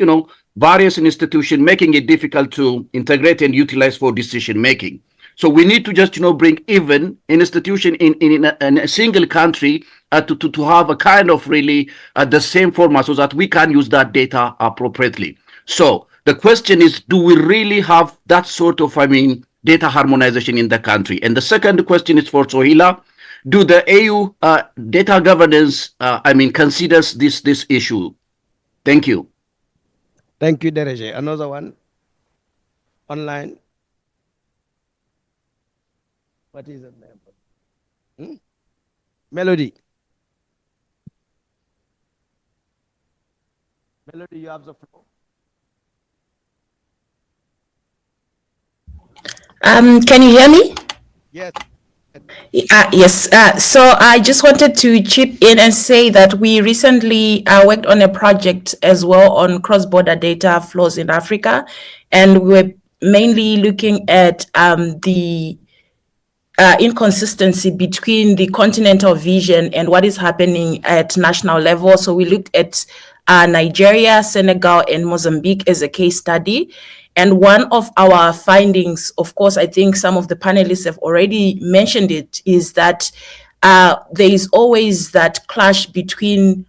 various institutions, making it difficult to integrate and utilize for decision making. So we need to just, bring even an institution in a single country to have a kind of really the same format so that we can use that data appropriately. So the question is, do we really have that sort of, data harmonization in the country? And the second question is for Sohila. Do the AU data governance, considers this issue? Thank you. Thank you, Dereje. Another one online. What is it? Melody. Melody, you have the floor. Can you hear me? Yes. Yes. So I just wanted to chip in and say that we recently worked on a project as well on cross-border data flows in Africa, and we're mainly looking at the inconsistency between the continental vision and what is happening at national level. So we looked at Nigeria, Senegal, and Mozambique as a case study. And one of our findings, of course, I think some of the panelists have already mentioned it, is that there is always that clash between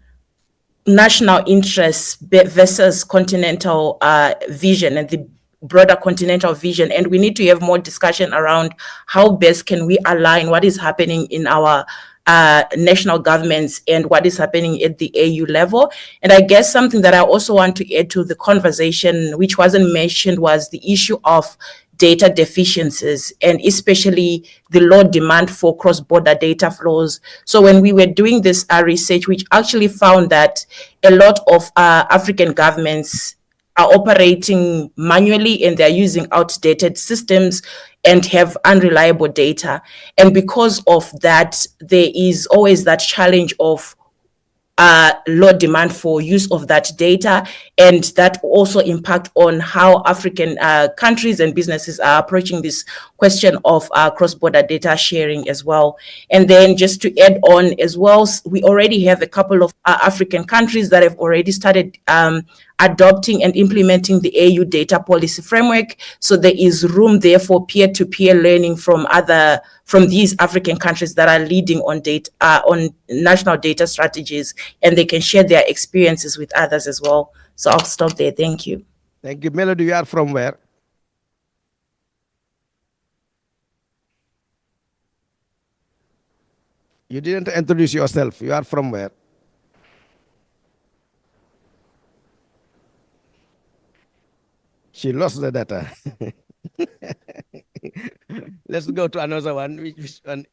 national interests versus continental vision and the broader continental vision. And we need to have more discussion around how best can we align what is happening in our national governments and what is happening at the AU level. And I guess something that I also want to add to the conversation, which wasn't mentioned, was the issue of data deficiencies and especially the low demand for cross-border data flows. So when we were doing this research, which actually found that a lot of African governments are operating manually and they're using outdated systems and have unreliable data. And because of that, there is always that challenge of low demand for use of that data, and that also impact on how African countries and businesses are approaching this question of cross-border data sharing as well. And then just to add on as well, we already have a couple of African countries that have already started adopting and implementing the AU data policy framework. So there is room there for peer-to-peer learning from these African countries that are leading on data, on national data strategies, and they can share their experiences with others as well. So I'll stop there. Thank you. Thank you. Melody, you are from where? You didn't introduce yourself. You are from where? She lost the data. Let's go to another one. Which one?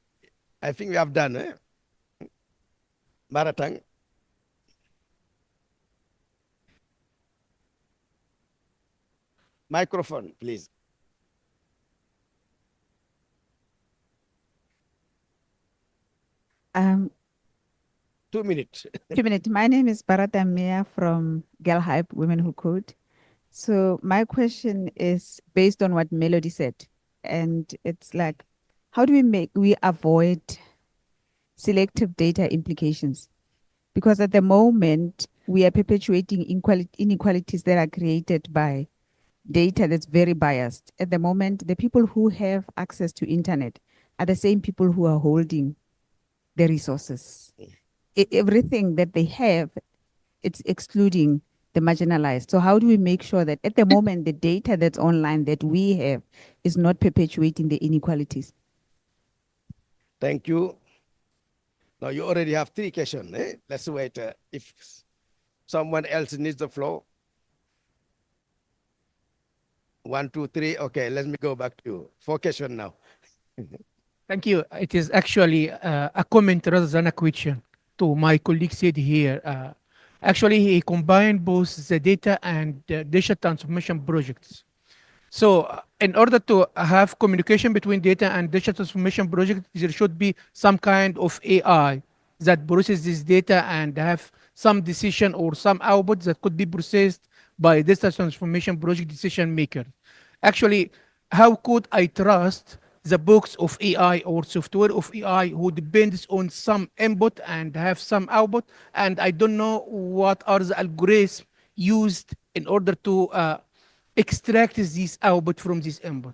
I think we have done. Maratang. Microphone, please. Um, 2 minutes. 2 minutes. My name is Barata Mia from Girl Hype Women Who Code. So my question is based on what Melody said, and it's like, how do we avoid selective data implications? Because at the moment we are perpetuating inequalities that are created by data that's very biased. At the moment, the people who have access to internet are the same people who are holding the resources. Everything that they have, it's excluding the marginalized. So how do we make sure that at the moment the data that's online that we have is not perpetuating the inequalities? Thank you. Now you already have 3 questions. Eh? Let's wait. If someone else needs the floor. 1, 2, 3. Okay, let me go back to you. 4 questions now. Thank you. It is actually a comment rather than a question to my colleague said here. Actually, he combined both the data and digital transformation projects. So in order to have communication between data and digital transformation projects, there should be some kind of AI that processes this data and have some decision or some output that could be processed by digital transformation project decision maker. Actually, how could I trust the books of AI or software of AI who depends on some input and have some output, and I don't know what are the algorithms used in order to extract this output from this input.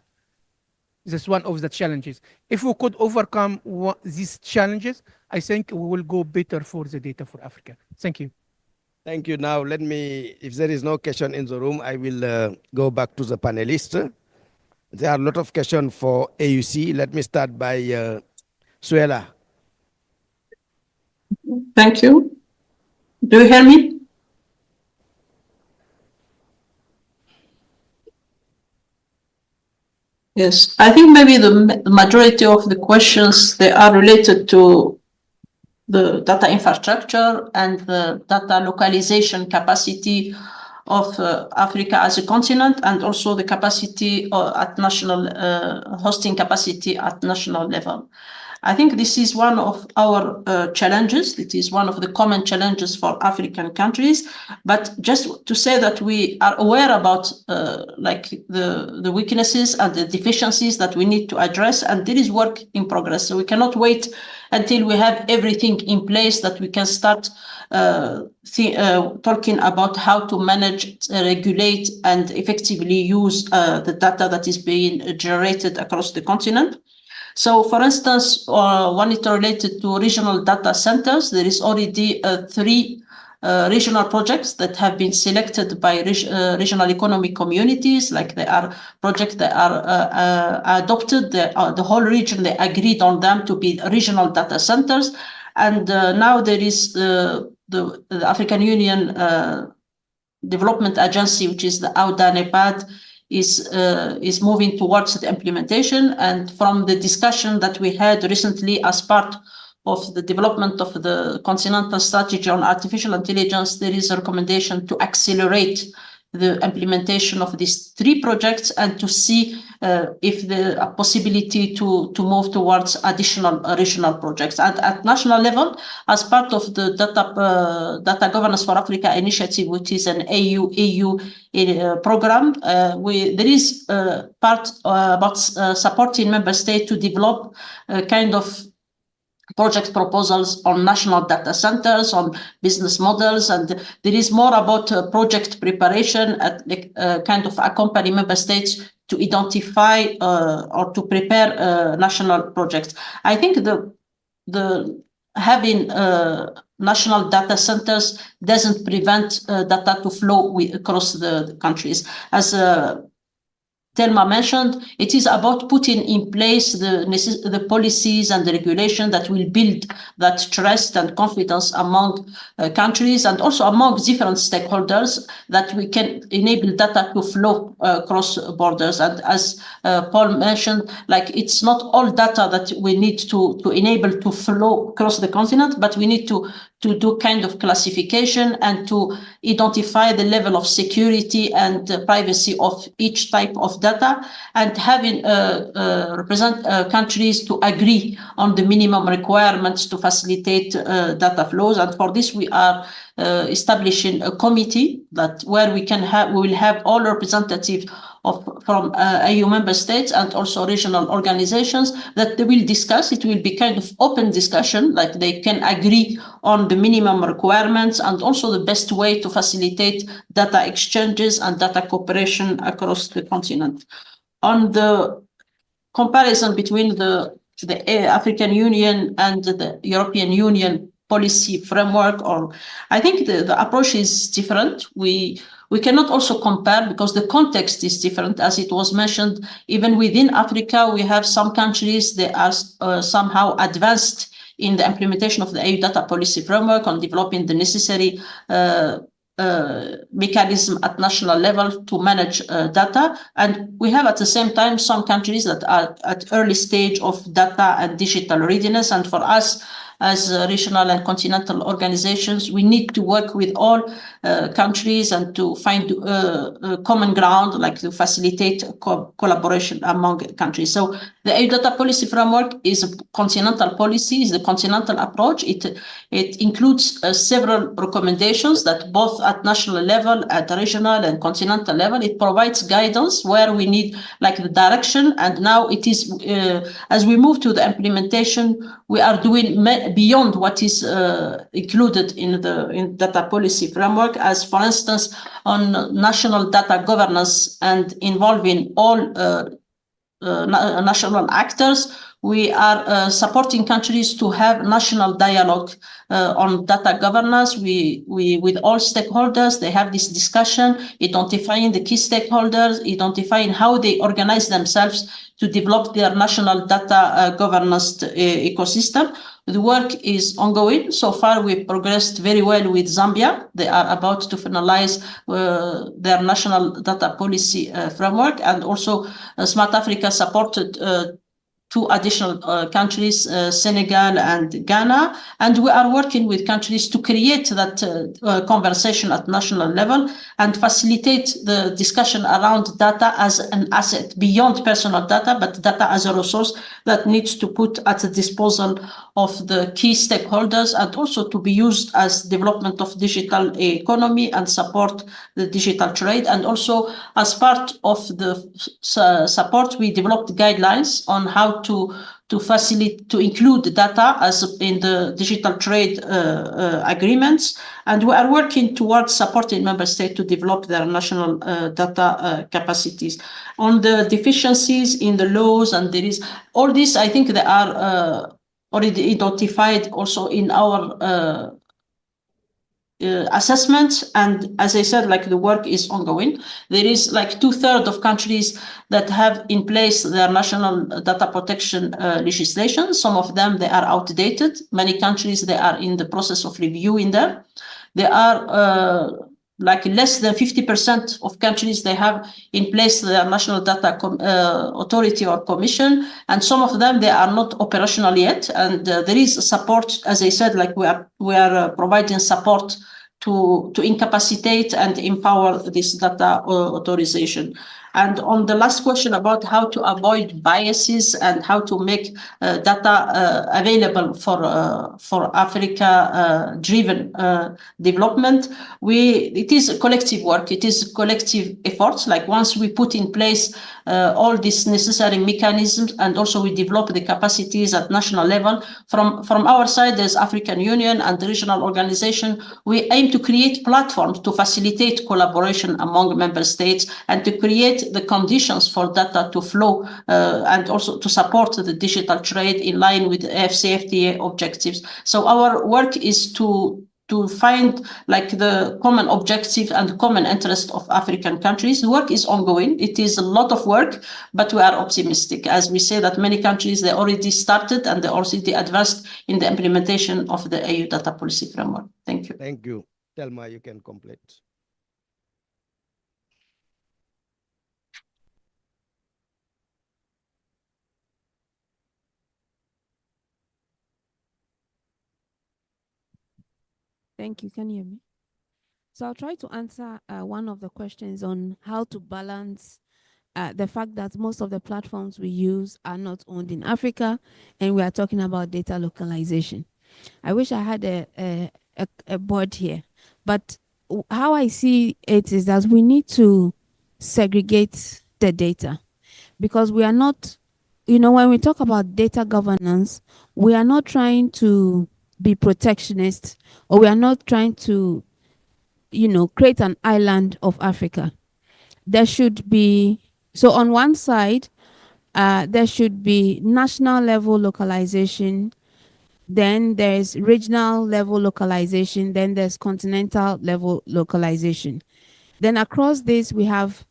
That's one of the challenges. If we could overcome these challenges, I think we will go better for the data for Africa. Thank you. Thank you. Now, let me, if there is no question in the room, I will go back to the panelists. There are a lot of questions for AUC. Let me start by Suela. Thank you. Do you hear me? Yes, I think maybe the majority of the questions, they are related to the data infrastructure and the data localization capacity of Africa as a continent, and also the capacity at national hosting capacity at national level. I think this is one of our challenges. It is one of the common challenges for African countries. But just to say that we are aware about like the weaknesses and the deficiencies that we need to address, and there is work in progress. So we cannot wait until we have everything in place that we can start talking about how to manage, regulate, and effectively use the data that is being generated across the continent. So, for instance, one is related to regional data centers. There is already 3 regional projects that have been selected by regional economic communities. Like they are projects that are adopted. The whole region, they agreed on them to be regional data centers. And now there is the African Union Development Agency, which is the AUDA-NEPAD, is moving towards the implementation. And from the discussion that we had recently as part of the development of the continental strategy on artificial intelligence, there is a recommendation to accelerate the implementation of these 3 projects and to see if the possibility to move towards additional regional projects. And at national level, as part of the Data Governance for Africa initiative, which is an EU program, there is part about supporting member states to develop kind of project proposals on national data centers, on business models, and there is more about project preparation at kind of accompany member states to identify or to prepare national projects. I think the having national data centers doesn't prevent data to flow across the countries. As Thelma mentioned, it is about putting in place the policies and the regulation that will build that trust and confidence among countries and also among different stakeholders, that we can enable data to flow across borders. And as Paul mentioned, like it's not all data that we need to enable to flow across the continent, but we need to to do kind of classification and to identify the level of security and privacy of each type of data, and having represent countries to agree on the minimum requirements to facilitate data flows. And for this, we are establishing a committee that where we will have all representatives from EU member states and also regional organizations that they will discuss. It will be kind of open discussion, like they can agree on the minimum requirements and also the best way to facilitate data exchanges and data cooperation across the continent. On the comparison between the African Union and the European Union policy framework, or I think the approach is different. We cannot also compare because the context is different. As it was mentioned, even within Africa, we have some countries that are somehow advanced in the implementation of the EU data policy framework on developing the necessary mechanism at national level to manage data. And we have at the same time some countries that are at early stage of data and digital readiness. And for us, as regional and continental organizations, we need to work with all countries and to find common ground, like to facilitate collaboration among countries. So the EU data policy framework is a continental policy, is the continental approach. It includes several recommendations that both at national level, at regional and continental level, it provides guidance where we need like the direction. And now it is, as we move to the implementation, we are doing beyond what is included in the data policy framework, as for instance, on national data governance and involving all national actors. We are supporting countries to have national dialogue on data governance. We with all stakeholders, they have this discussion, identifying the key stakeholders, identifying how they organize themselves to develop their national data governance ecosystem. The work is ongoing. So far, we've progressed very well with Zambia. They are about to finalize their national data policy framework, and also Smart Africa supported two additional countries, Senegal and Ghana. And we are working with countries to create that conversation at national level and facilitate the discussion around data as an asset beyond personal data, but data as a resource that needs to put at the disposal of the key stakeholders, and also to be used as development of digital economy and support the digital trade. And also as part of the support, we developed guidelines on how to facilitate, to include data as in the digital trade agreements. And we are working towards supporting member states to develop their national data capacities. On the deficiencies in the laws, and there is all this, I think they are already identified also in our assessments. And as I said, like the work is ongoing. There is like 2/3 of countries that have in place their national data protection legislation. Some of them, they are outdated. Many countries, they are in the process of reviewing them. There are like less than 50% of countries, they have in place their national data authority or commission, and some of them, they are not operational yet. And there is support, as I said, like we are providing support to incapacitate and empower this data authorization. And on the last question about how to avoid biases and how to make data available for Africa-driven development, it is a collective work. It is collective efforts. Like once we put in place all these necessary mechanisms, and also we develop the capacities at national level, from our side, as African Union and the regional organization, we aim to create platforms to facilitate collaboration among member states and to create the conditions for data to flow and also to support the digital trade in line with the AFCFTA objectives. So our work is to find like the common objective and common interest of African countries. The work is ongoing. It is a lot of work, but we are optimistic. As we say that many countries, they already started and they already advanced in the implementation of the EU data policy framework. Thank you. Thank you. Telma, you can complete. Thank you. Can you hear me? So I'll try to answer one of the questions on how to balance the fact that most of the platforms we use are not owned in Africa, and we are talking about data localization. I wish I had a board here, but how I see it is that we need to segregate the data, because we are not, when we talk about data governance, we are not trying to be protectionist, or we are not trying to, create an island of Africa. There should be, so on one side, there should be national level localization, then there's regional level localization, then there's continental level localization. Then across this, we have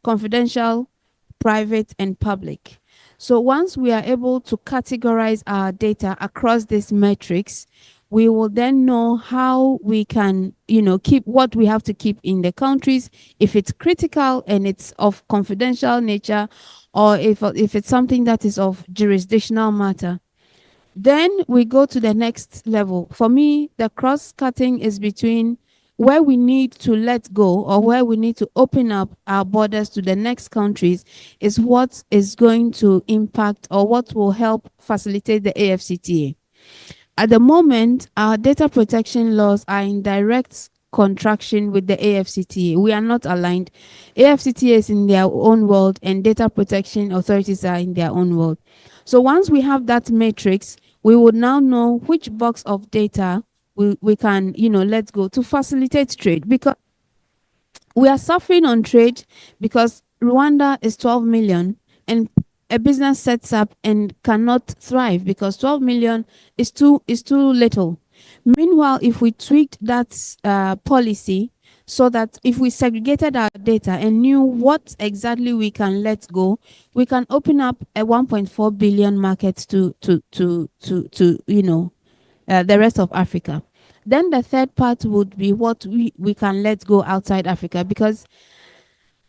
confidential, private, and public. So once we are able to categorize our data across this matrix, we will then know how we can, keep what we have to keep in the countries, if it's critical and it's of confidential nature, or if it's something that is of jurisdictional matter. Then we go to the next level. For me, the cross-cutting is between where we need to let go or where we need to open up our borders to the next countries is what is going to impact or what will help facilitate the AFCTA. At the moment, our data protection laws are in direct contraction with the AFCTA. We are not aligned. AFCTA is in their own world and data protection authorities are in their own world. So once we have that matrix, we would now know which box of data we can, let go to facilitate trade, because we are suffering on trade because Rwanda is 12 million and a business sets up and cannot thrive because 12 million is too little. Meanwhile, if we tweaked that policy so that if we segregated our data and knew what exactly we can let go, we can open up a 1.4 billion market to the rest of Africa. Then the third part would be what we can let go outside Africa, because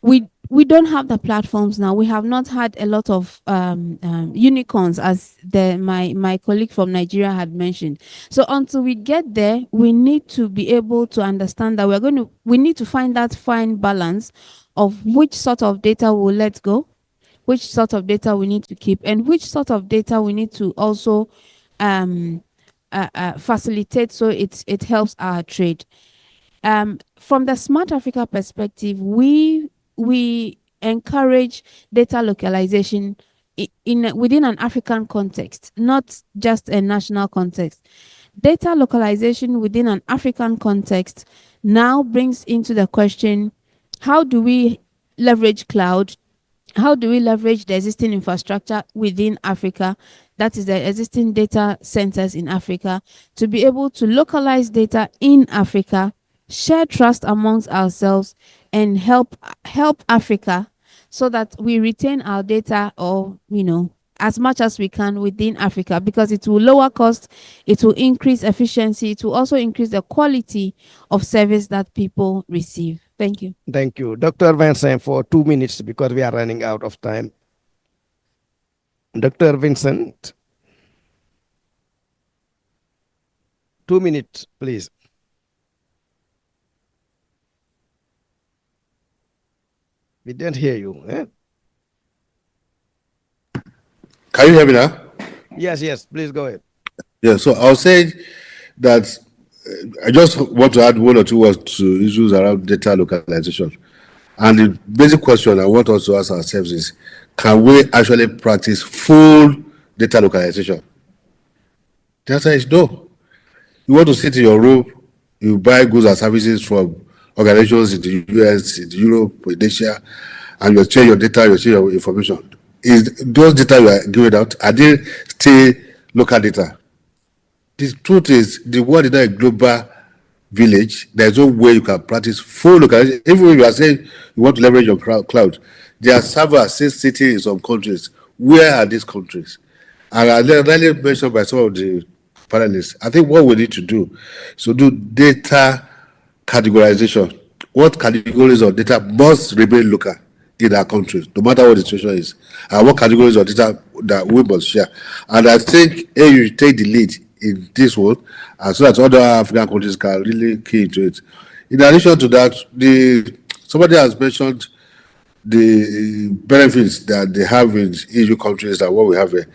we don't have the platforms now. We have not had a lot of unicorns, as my colleague from Nigeria had mentioned. So until we get there, we need to be able to understand that we need to find that fine balance of which sort of data we'll let go, which sort of data we need to keep, and which sort of data we need to also facilitate so it helps our trade. From the Smart Africa perspective, we encourage data localization within an African context, not just a national context. Data localization within an African context now brings into the question, how do we leverage cloud? How do we leverage the existing infrastructure within Africa, that is the existing data centers in Africa, to be able to localize data in Africa, share trust amongst ourselves, and help Africa so that we retain our data, or as much as we can within Africa, because it will lower cost, it will increase efficiency, it will also increase the quality of service that people receive. Thank you. Thank you. Dr. Vincent, for 2 minutes, because we are running out of time. Dr. Vincent, 2 minutes, please. We didn't hear you. Eh? Can you hear me now? Yes, please go ahead. Yeah, so I'll say that I just want to add one or two words to issues around data localization. And the basic question I want us to ask ourselves is, can we actually practice full data localization? The answer is no. You want to sit in your room, you buy goods and services from organizations in the US, in Europe, in Asia, and you share your data, you share your information. Is those data you are giving out, are they still local data? The truth is, the world is not a global village. There's no way you can practice full localization. Even if you are saying you want to leverage your cloud, there are servers still sitting in some countries. Where are these countries? And I really mentioned by some of the panelists, I think what we need to do is to do data categorization. What categories of data must remain local in our countries, no matter what the situation is, and what categories of data that we must share. And I think AU take the lead in this one, and so that other African countries can really key into it. In addition to that, somebody has mentioned the benefits that they have in EU countries and what we have here.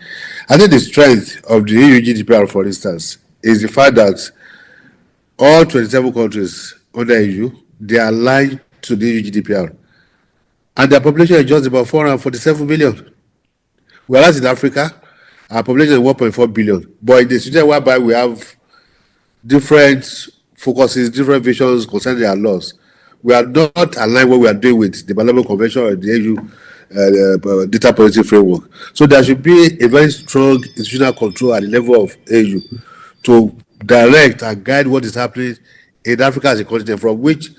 I think the strength of the EU GDPR, for instance, is the fact that all 27 countries under EU, they are aligned to the EU GDPR. And their population is just about 447 million. Whereas in Africa, our population is 1.4 billion. But in the situation whereby we have different focuses, different visions concerning their laws, we are not aligned what we are doing with the Development Convention or the EU data policy framework. So there should be a very strong institutional control at the level of EU to direct and guide what is happening in Africa as a continent, from which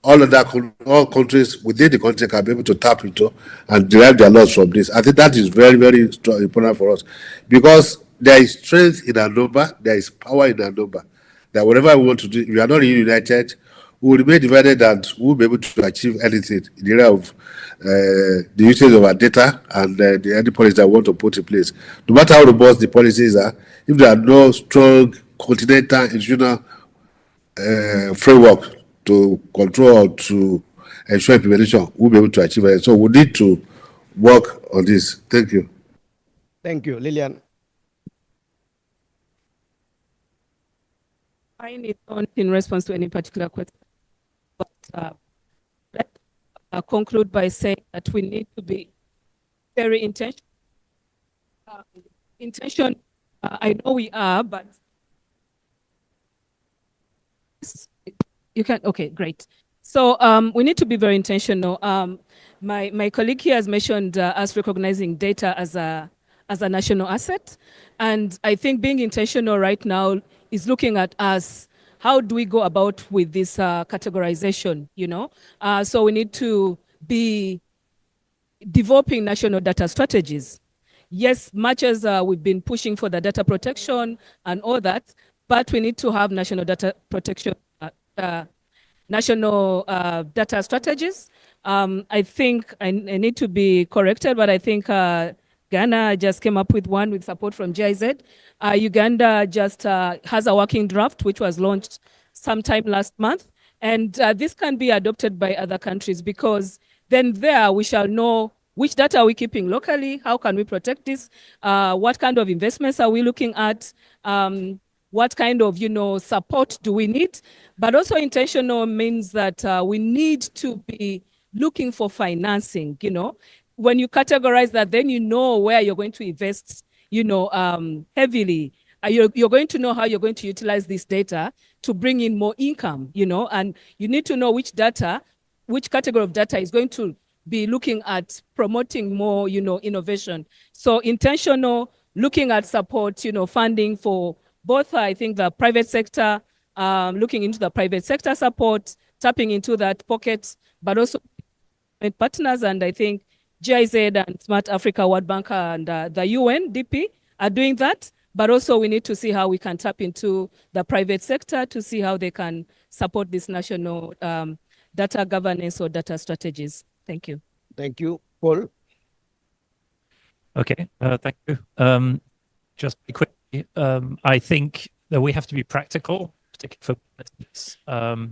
all countries within the continent can be able to tap into and derive their laws from this. I think that is very, very strong, important for us, because there is strength in our number, there is power in our number. That whatever we want to do, if we are not united, we will remain divided and we will be able to achieve anything in the area of the usage of our data and the any policies that we want to put in place. No matter how robust the policies are, if there are no strong continental institutional framework to control or to ensure implementation, we'll be able to achieve it. So we need to work on this. Thank you. Thank you. Lillian. I need not in response to any particular question, but let's conclude by saying that we need to be very intentional. I know we are, but you can. Okay, great. So we need to be very intentional. My colleague here has mentioned us recognizing data as a national asset, and I think being intentional right now is looking at us. How do we go about with this categorization? So we need to be developing national data strategies. Yes, much as we've been pushing for the data protection and all that, but we need to have national data protection, national data strategies. I think I need to be corrected, but I think Ghana just came up with one with support from GIZ. Uganda just has a working draft, which was launched sometime last month. And this can be adopted by other countries, because then there we shall know which data are we keeping locally, how can we protect this, what kind of investments are we looking at, what kind of support do we need. But also intentional means that we need to be looking for financing. When you categorize that, then you know where you're going to invest heavily. You're going to know how you're going to utilize this data to bring in more income, and you need to know which category of data is going to be looking at promoting more, innovation. So intentional, looking at support, funding for both, I think, the private sector, looking into the private sector support, tapping into that pocket, but also partners. And I think GIZ and Smart Africa, World Bank, and the UNDP are doing that. But also we need to see how we can tap into the private sector to see how they can support this national data governance or data strategies. Thank you. Thank you. Paul? Okay, thank you. Just quickly, I think that we have to be practical, particularly for businesses.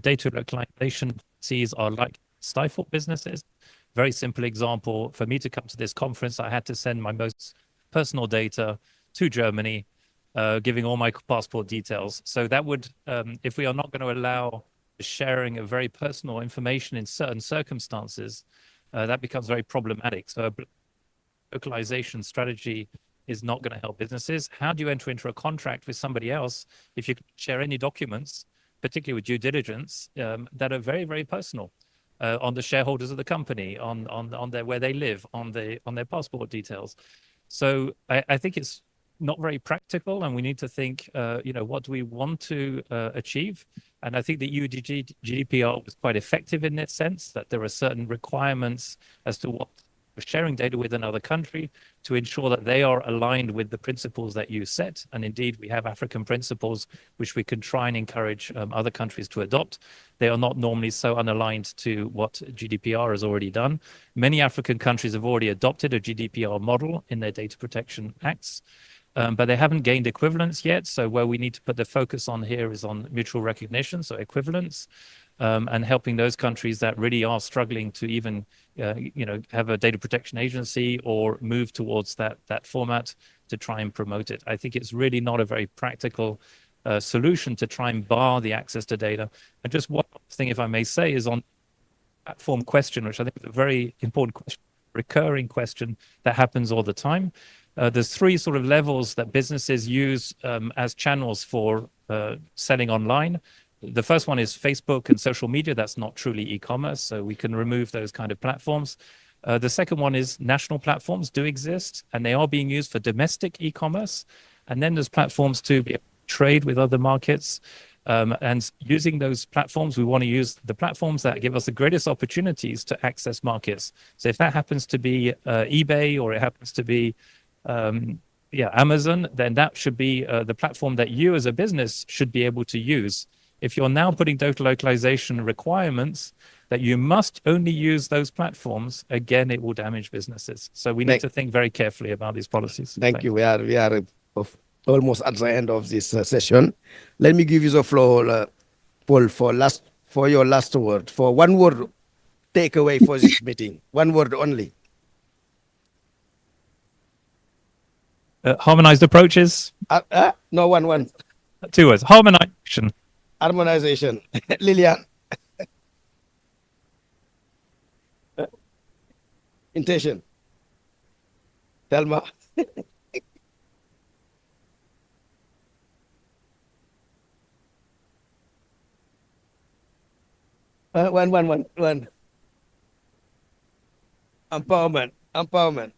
Data localization policies are like stifle businesses. Very simple example, for me to come to this conference, I had to send my most personal data to Germany, giving all my passport details. So that would, if we are not going to allow the sharing of very personal information in certain circumstances, that becomes very problematic. So a localization strategy is not going to help businesses. How do you enter into a contract with somebody else if you share any documents, particularly with due diligence, that are very, very personal on the shareholders of the company, on their where they live, on their passport details? So I think it's not very practical, and we need to think, what do we want to achieve? And I think the EU GDPR was quite effective in that sense, that there are certain requirements as to what sharing data with another country to ensure that they are aligned with the principles that you set. And indeed, we have African principles which we can try and encourage other countries to adopt. They are not normally so unaligned to what GDPR has already done. Many African countries have already adopted a GDPR model in their data protection acts. but they haven't gained equivalence yet. So where we need to put the focus on here is on mutual recognition, so equivalence, and helping those countries that really are struggling to even, have a data protection agency or move towards that format to try and promote it. I think it's really not a very practical solution to try and bar the access to data. And just one thing, if I may say, is on platform question, which I think is a very important question, recurring question that happens all the time. There's three sort of levels that businesses use as channels for selling online. The first one is Facebook and social media. That's not truly e-commerce, so we can remove those kind of platforms. The second one is national platforms do exist, and they are being used for domestic e-commerce. And then there's platforms to be able to trade with other markets. And using those platforms, we want to use the platforms that give us the greatest opportunities to access markets. So if that happens to be eBay, or it happens to be Amazon, then that should be the platform that you as a business should be able to use. If you're now putting data localization requirements that you must only use those platforms, again, it will damage businesses. So we need to think very carefully about these policies. Thank you. We are almost at the end of this session. Let me give you the floor, Paul, for your last word, for one word takeaway for this meeting. One word only. Harmonized approaches? No, one. 2 words. Harmonization. Harmonization. Lilian. Intention. Thelma. One. Empowerment.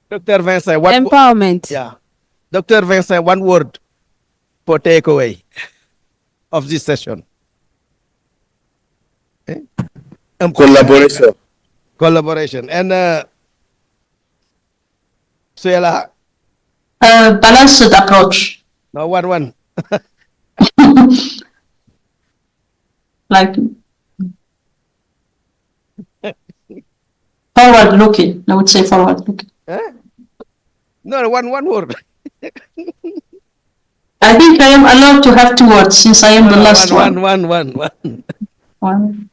Dr. Vincent, what? Empowerment. Yeah. Dr. Vincent, one word for takeaway of this session. Collaboration. And Suela? Balanced approach. No, one. Like forward looking. I would say forward looking. No, one word. I think I am allowed to have 2 words since I am the last one. One.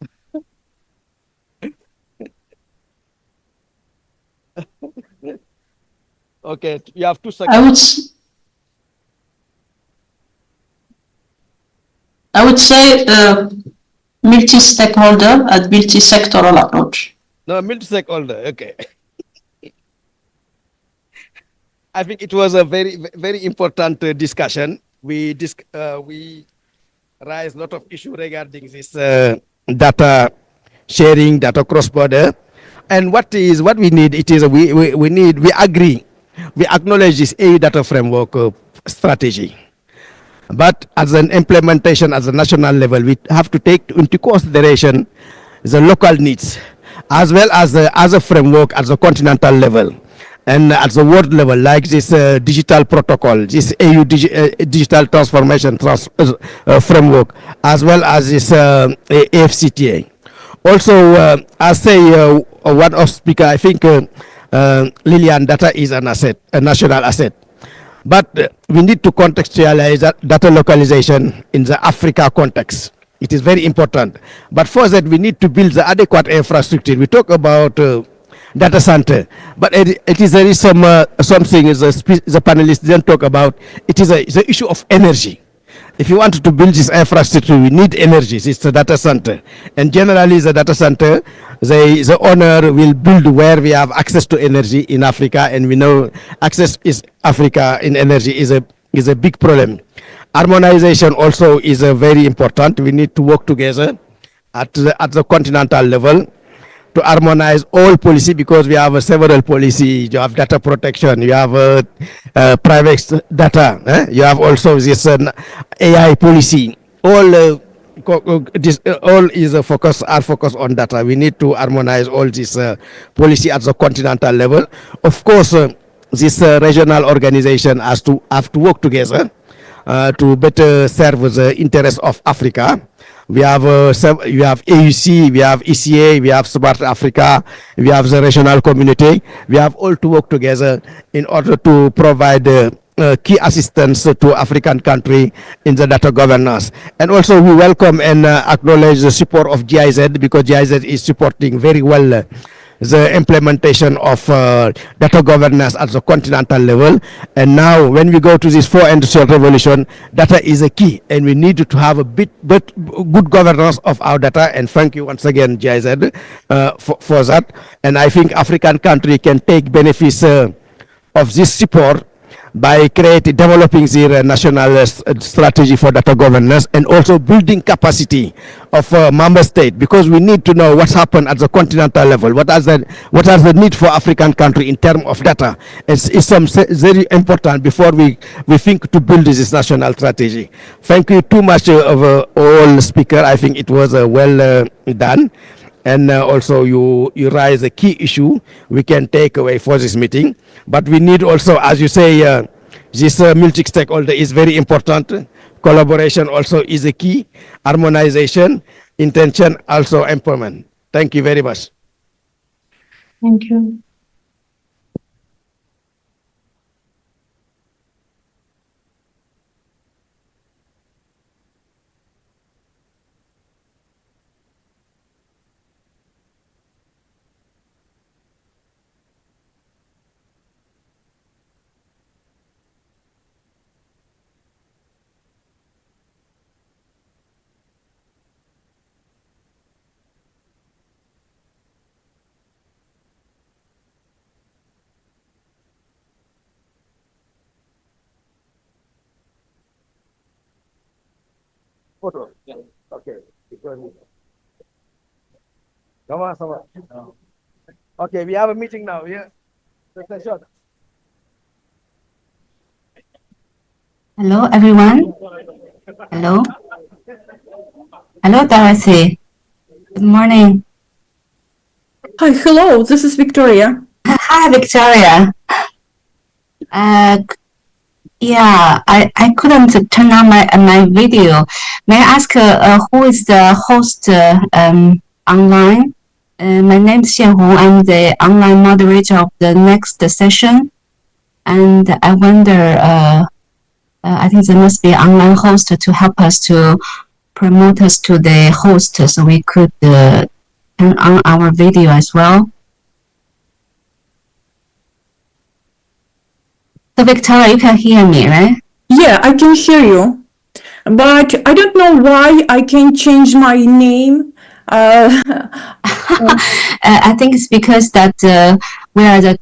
Okay, you have 2 seconds. I would say multi-stakeholder and multi-sectoral approach. No, multi-stakeholder. Okay. I think it was a very, very important discussion. We raised a lot of issues regarding this data sharing, data cross-border, and what we need. It is we agree, we acknowledge this EU data framework strategy, but as an implementation at the national level, we have to take into consideration the local needs as well as a framework at the continental level. And at the world level, like this digital protocol, this EU digital transformation framework, as well as this AFCTA. Also, I say one of speaker, I think Lilian, data is an asset, a national asset. But we need to contextualize that data localization in the Africa context. It is very important. But for that, we need to build the adequate infrastructure. We talk about data center, but it is there is something the panelists didn't talk about. It is the issue of energy. If you want to build this infrastructure, we need energy. It's the data center, and generally the data center, the owner will build where we have access to energy in Africa, and we know access is Africa in energy is a big problem. Harmonization also is very important. We need to work together at the continental level to harmonize all policy, because we have several policy. You have data protection, you have private data, you have also this AI policy. All is a focus on data. We need to harmonize all this policy at the continental level. Of course, this regional organization have to work together. to better serve the interests of Africa. We have AUC, we have ECA, we have Smart Africa, we have the regional community. We have all to work together in order to provide key assistance to African country in the data governance. And also we welcome and acknowledge the support of GIZ, because GIZ is supporting very well the implementation of data governance at the continental level. And now when we go to this fourth industrial revolution, data is a key, and we need to have a but good governance of our data. And thank you once again, GIZ, for that. And I think African country can take benefits of this support by developing their national strategy for data governance, and also building capacity of member state, because we need to know what's happened at the continental level. What are the need for African country in terms of data? It's very important before we think to build this national strategy. Thank you too much of all speaker. I think it was well done. And also you raise a key issue we can take away for this meeting. But we need also, as you say, this multi-stakeholder is very important. Collaboration also is a key. Harmonization, intention, also empowerment. Thank you very much. Thank you. Photo. Yeah. Okay. Come on. Okay, we have a meeting now. Yeah. Take a shot. Hello, everyone. Hello. Hello, Dorothy. Good morning. Hi, hello. This is Victoria. Hi, Victoria. Yeah, I couldn't turn on my video. May I ask who is the host online? My name is Xian Hong. I'm the online moderator of the next session. And I wonder, I think there must be an online host to help us to promote us to the host so we could turn on our video as well. So Victoria, you can hear me, right? Yeah, I can hear you. But I don't know why I can't change my name. I think it's because that we are the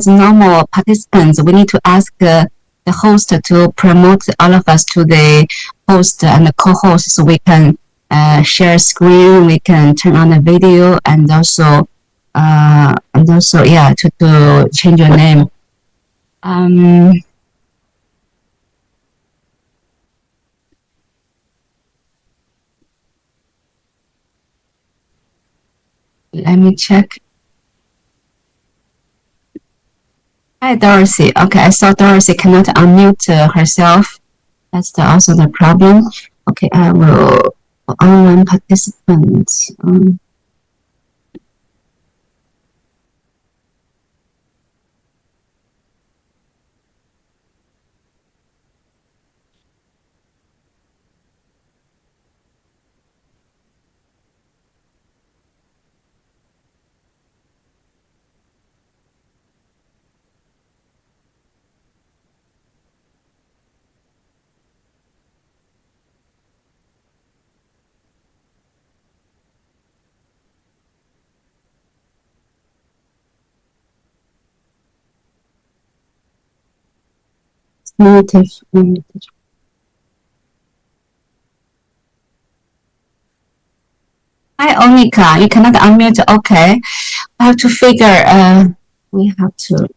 normal participants. We need to ask the host to promote all of us to the host and the co-host, so we can share screen, we can turn on the video, and also yeah, to change your name. Let me check. Hi, Dorothy. Okay, I saw Dorothy cannot unmute herself. That's also the problem. Okay, I will online participants. Native. Hi, Onika. You cannot unmute. Okay. I have to figure, we have to.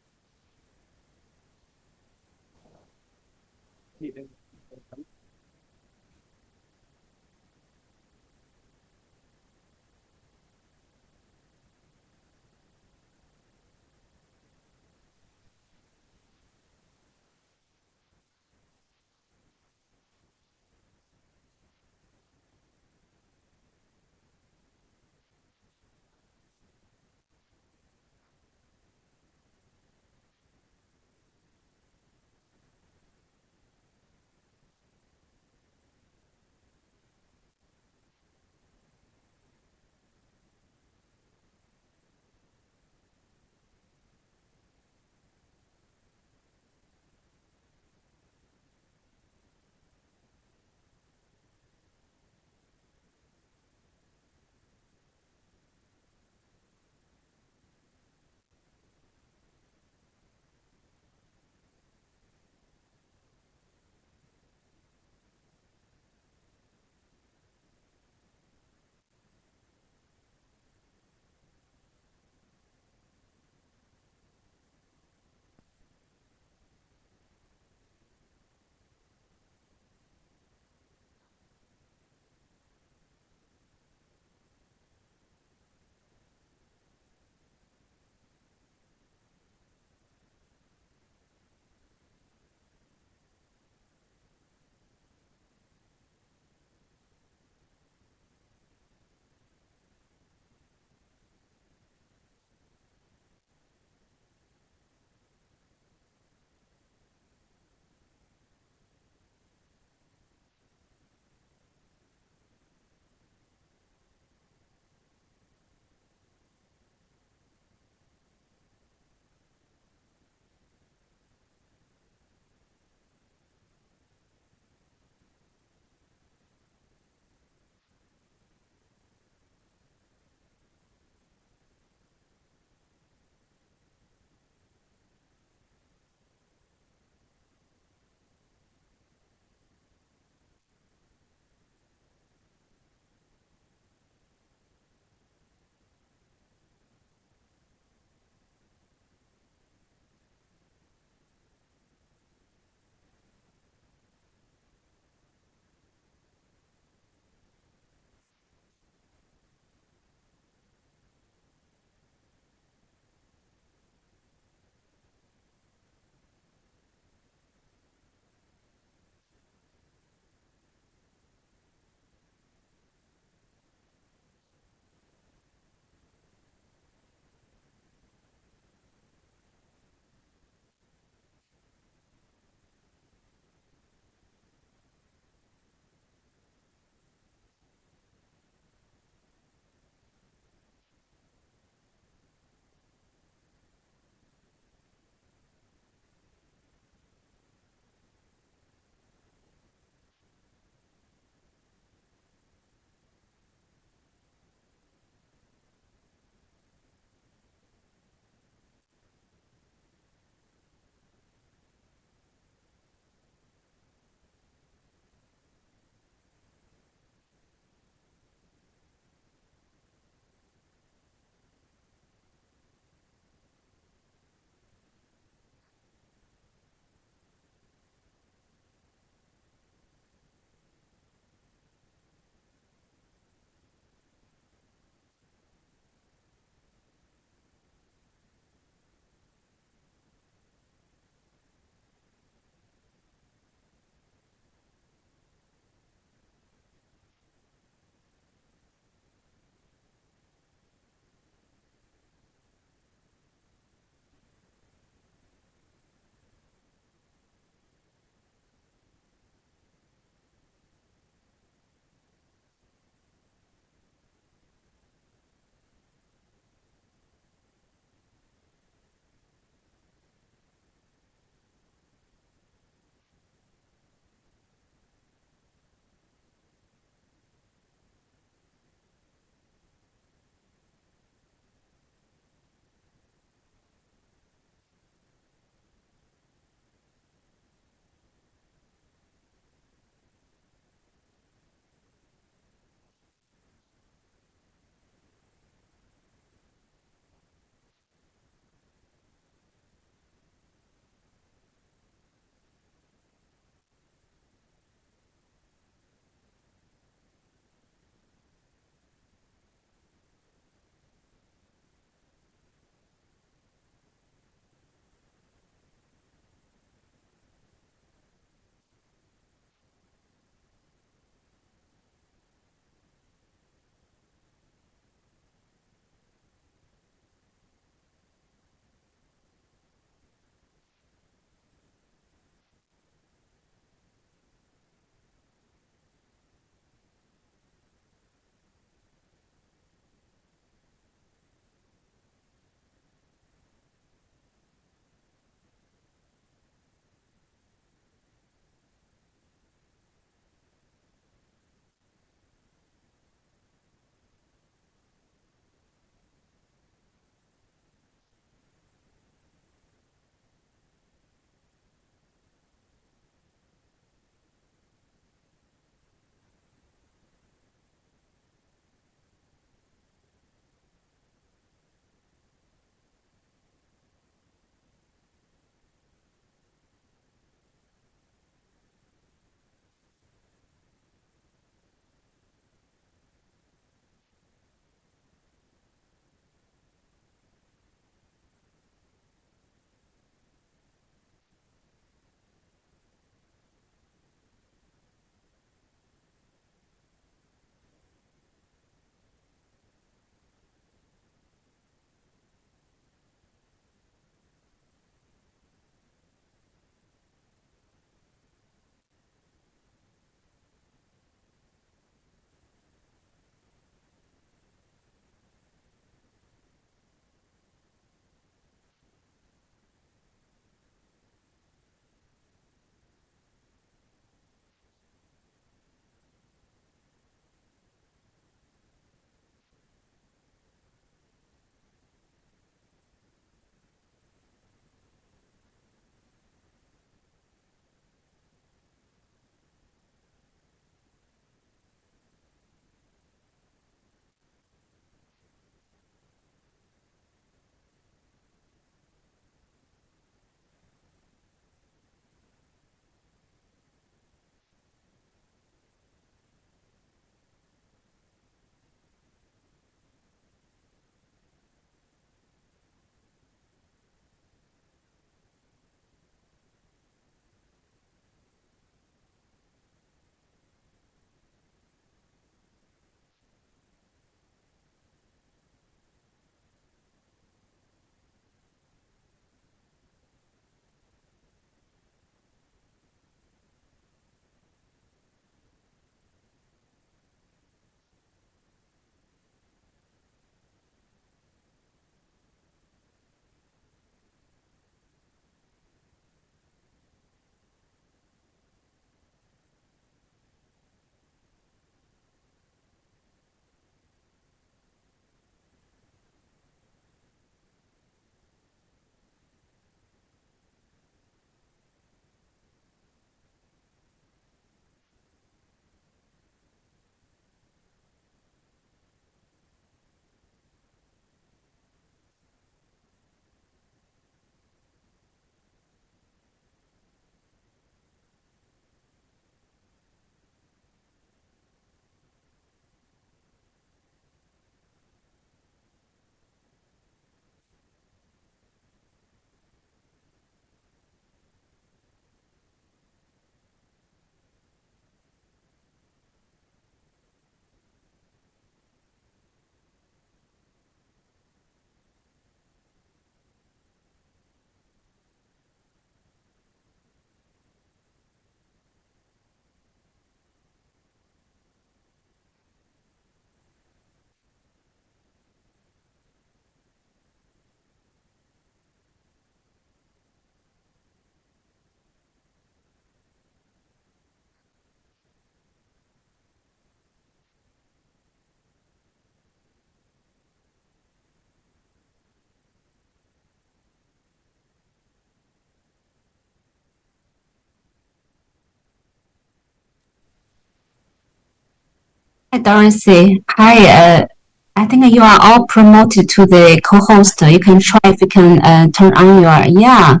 Hi, Dorothy. Hi, I think you are all promoted to the co-host. You can try if you can turn on your, yeah.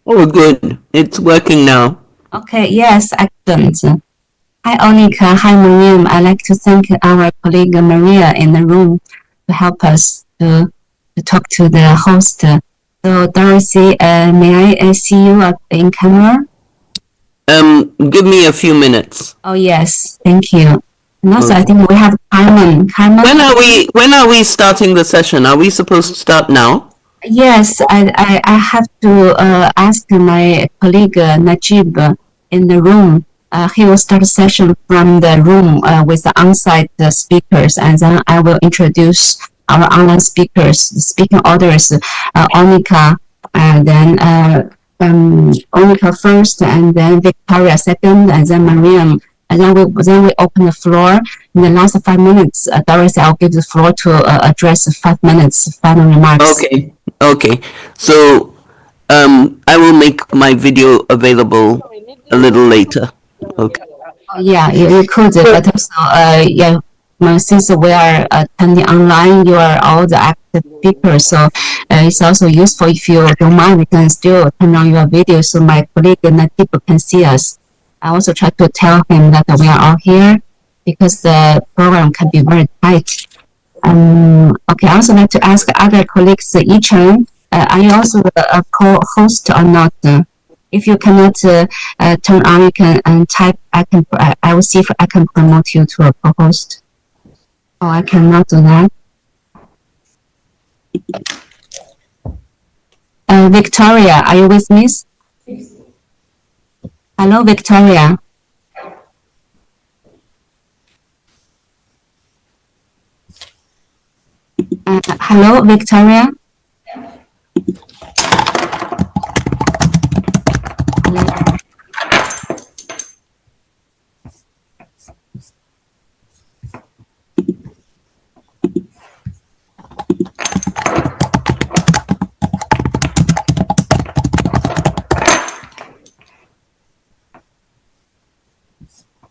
Oh, good. It's working now. Okay, yes, excellent. Hi, Onika. Hi, Miriam. I'd like to thank our colleague Maria in the room to help us to talk to the host. So, Dorothy, may I see you in camera? Give me a few minutes. Oh, yes. Thank you. And also, I Okay. think we have Carmen. Carmen? When are we starting the session? Are we supposed to start now? Yes, I have to ask my colleague Najib in the room. He will start a session from the room with the on-site speakers, and then I will introduce our online speakers, the speaking orders, Onika, and then Onika first, and then Victoria second, and then Mariam. And then we open the floor. In the last 5 minutes, Dorothy, I'll give the floor to address 5 minutes final remarks. Okay. Okay. So, I will make my video available a little later. Okay. Oh, yeah, you could, but also, yeah, since we are attending online, you are all the active speakers, so it's also useful if you don't mind, we can still turn on your video so my colleague Natip can see us. I also try to tell him that we are all here because the program can be very tight. Okay, I also like to ask other colleagues, Yichen, are you also a co-host or not? If you cannot turn on, you can type. I will see if I can promote you to a co-host. Oh, I cannot do that. Victoria, are you with me? Hello, Victoria. Hello, Victoria.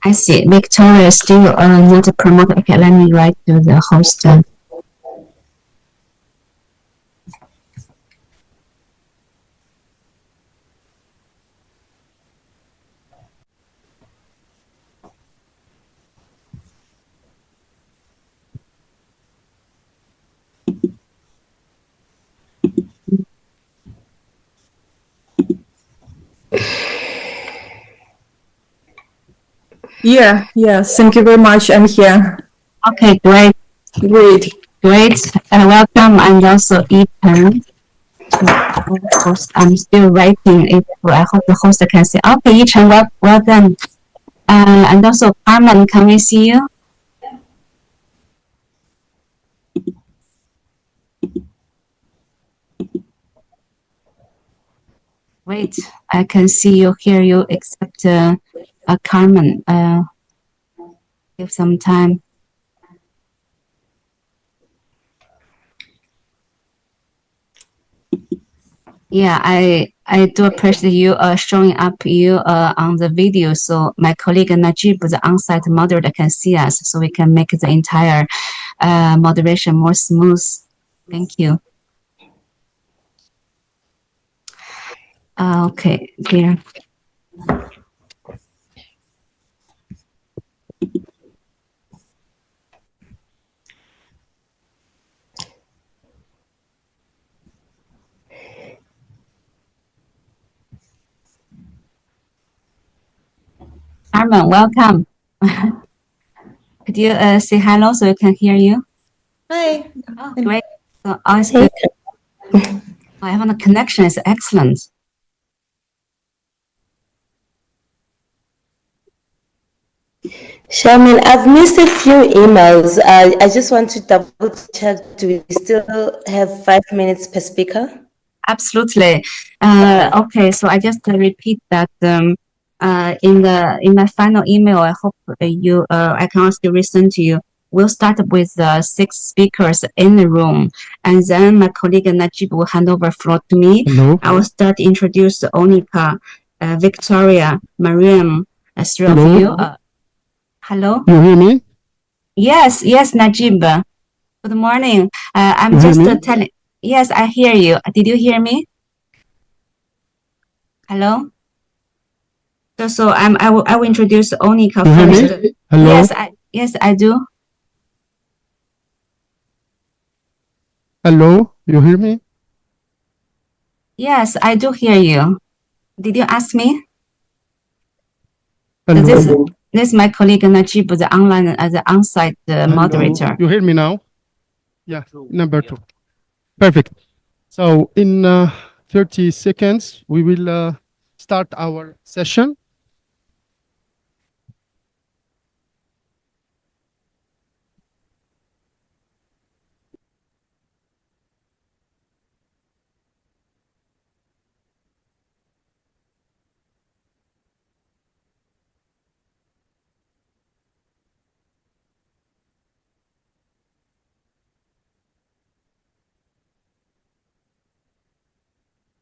I see. Victoria is still not a promoter. Okay, let me write to the host. Yeah, thank you very much. I'm here. Okay, great. Great. Welcome, and also Ethan. I'm still writing. I hope the host can see. Okay, Ethan, well done. And also Carmen, can we see you? Wait, I can see you, hear you, except Carmen. Give some time. Yeah, I do appreciate you showing up on the video, so my colleague Najib, the on-site moderator, can see us, so we can make the entire moderation more smooth. Thank you. Okay, dear. Carmen, welcome. Could you say hello so we can hear you? Hi. Oh, great. So all is good. I have a connection is excellent. Sherman, I've missed a few emails. I just want to double check. Do we still have 5 minutes per speaker? Absolutely. Okay, so I just repeat that in my final email, I hope I can also resend to you. We'll start with 6 speakers in the room, and then my colleague Najib will hand over floor to me. Hello. I will start to introduce Onika, Victoria, Mariam, 3 of Hello. you. Hello. You hear me? Yes, yes, Najib. Good morning. I'm You hear just me? telling. Yes, I hear you. Did you hear me? Hello? So I will introduce Onika You hear me? first. Hello? Yes, I do. Hello? You hear me? Yes, I do hear you. Did you ask me? Hello? This is my colleague Najib, the online the on-site Hello? moderator. You hear me now? Yeah, number 2. Perfect. So in 30 seconds, we will start our session.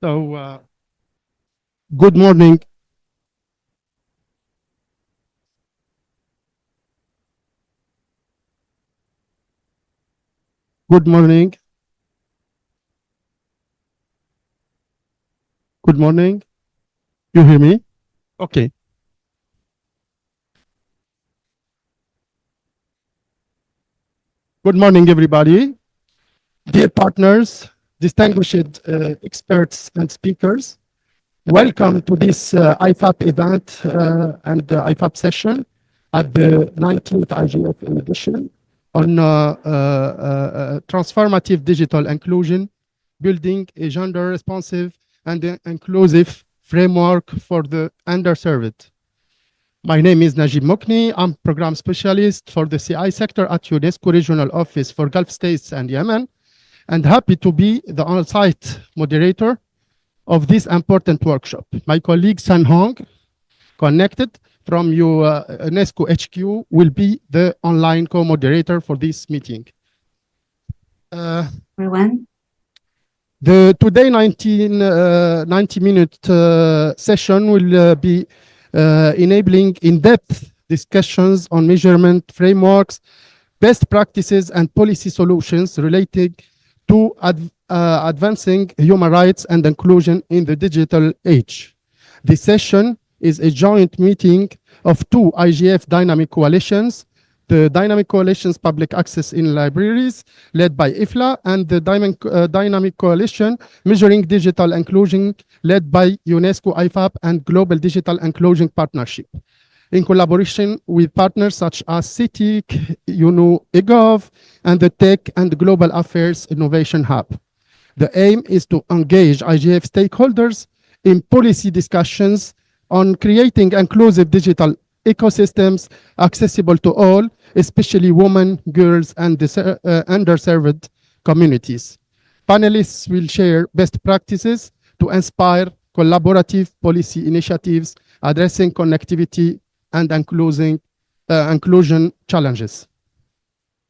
So good morning. Good morning. Good morning. You hear me? Okay. Good morning, everybody. Dear partners, distinguished experts and speakers, welcome to this IFAP event and IFAP session at the 19th IGF edition on transformative digital inclusion, building a gender-responsive and inclusive framework for the underserved. My name is Najib Mokni. I'm program specialist for the CI sector at UNESCO Regional Office for Gulf States and Yemen, and happy to be the on-site moderator of this important workshop. My colleague San Hong, connected from UNESCO HQ, will be the online co-moderator for this meeting. Everyone. The today 90-minute session will be enabling in-depth discussions on measurement frameworks, best practices, and policy solutions related to advancing human rights and inclusion in the digital age. This session is a joint meeting of 2 IGF dynamic coalitions, the Dynamic Coalitions Public Access in Libraries, led by IFLA, and the Dynamic Coalition Measuring Digital Inclusion, led by UNESCO IFAP and Global Digital Inclusion Partnership, in collaboration with partners such as CITIC, IGOV, and the Tech and Global Affairs Innovation Hub. The aim is to engage IGF stakeholders in policy discussions on creating inclusive digital ecosystems accessible to all, especially women, girls, and underserved communities. Panelists will share best practices to inspire collaborative policy initiatives addressing connectivity and inclusion challenges.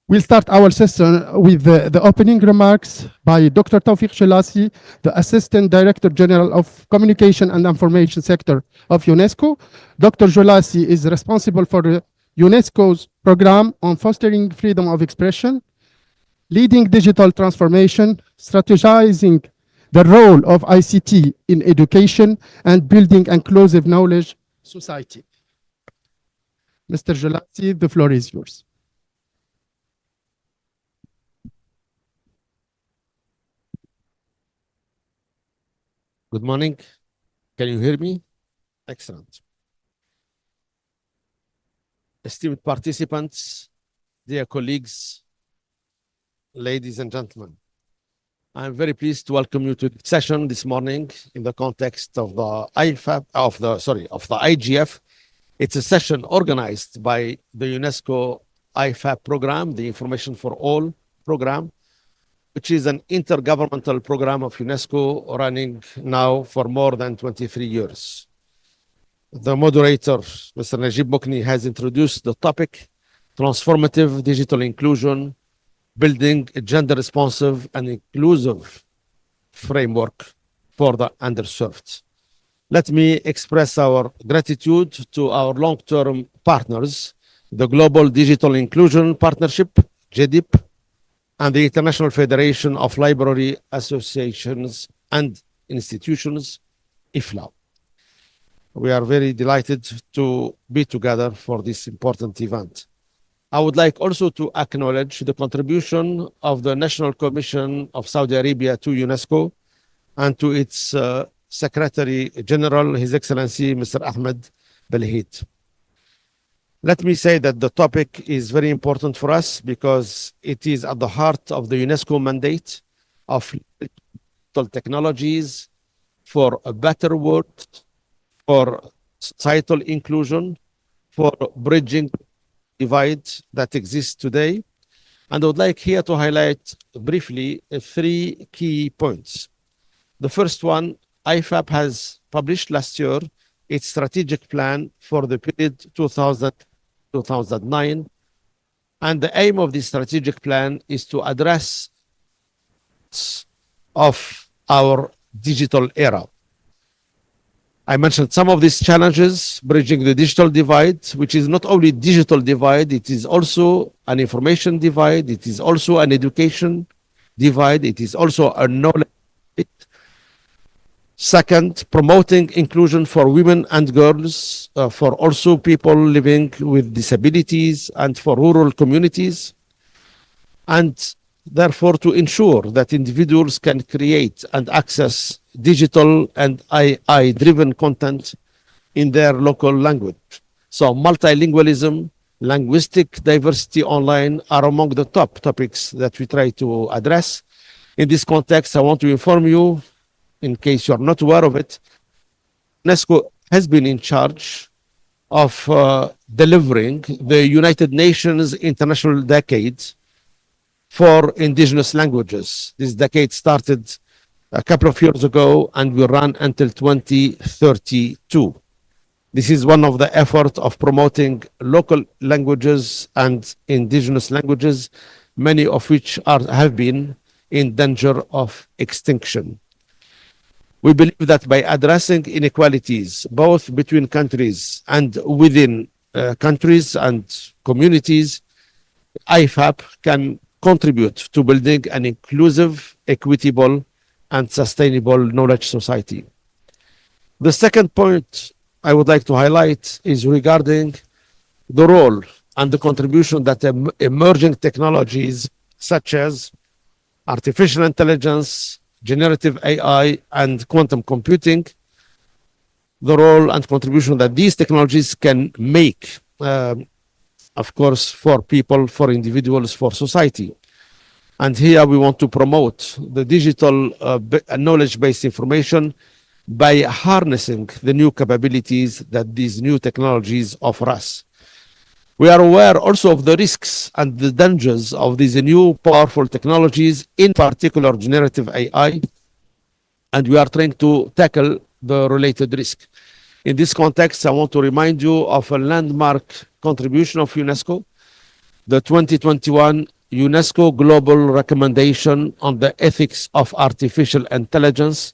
We'll start our session with the opening remarks by Dr. Tawfiq Shelasi, the Assistant Director General of Communication and Information Sector of UNESCO. Dr. Shelasi is responsible for UNESCO's program on fostering freedom of expression, leading digital transformation, strategizing the role of ICT in education, and building inclusive knowledge society. Mr. Shelasi, the floor is yours. Good morning. Can you hear me? Excellent. Esteemed participants, dear colleagues, ladies and gentlemen, I'm very pleased to welcome you to the session this morning in the context of the IGF. It's a session organized by the UNESCO IFAP program, the Information for All program, which is an intergovernmental program of UNESCO running now for more than 23 years. The moderator, Mr. Najib Mokni, has introduced the topic, transformative digital inclusion, building a gender-responsive and inclusive framework for the underserved. Let me express our gratitude to our long-term partners the Global Digital Inclusion Partnership, GDIP, and the International Federation of Library Associations and Institutions, IFLA. We are very delighted to be together for this important event. I would like also to acknowledge the contribution of the National Commission of Saudi Arabia to UNESCO and to its Secretary General, His Excellency Mr. Ahmed Belhit. Let me say that the topic is very important for us because it is at the heart of the UNESCO mandate of digital technologies for a better world, for societal inclusion, for bridging divide that exists today. And I would like here to highlight briefly three key points. The first one, IFAP has published last year its strategic plan for the period 2000-2009. And the aim of this strategic plan is to address of our digital era. I mentioned some of these challenges, bridging the digital divide, which is not only digital divide, it is also an information divide, it is also an education divide, it is also a knowledge. Second, promoting inclusion for women and girls, for also people living with disabilities and for rural communities. And therefore to ensure that individuals can create and access digital and AI-driven content in their local language. So multilingualism, linguistic diversity online are among the top topics that we try to address. In this context, I want to inform you, in case you're not aware of it, UNESCO has been in charge of delivering the United Nations International Decade for indigenous languages. This decade started a couple of years ago and will run until 2032. This is one of the efforts of promoting local languages and indigenous languages, many of which have been in danger of extinction. We believe that by addressing inequalities, both between countries and within countries and communities, IFAP can contribute to building an inclusive, equitable, and sustainable knowledge society. The second point I would like to highlight is regarding the role and the contribution that emerging technologies such as artificial intelligence, generative AI, and quantum computing, the role and contribution that these technologies can make, of course, for people, for individuals, for society. And here we want to promote the digital knowledge-based information by harnessing the new capabilities that these new technologies offer us. We are aware also of the risks and the dangers of these new powerful technologies, in particular generative AI, and we are trying to tackle the related risk. In this context, I want to remind you of a landmark contribution of UNESCO, the 2021 UNESCO Global Recommendation on the Ethics of Artificial Intelligence.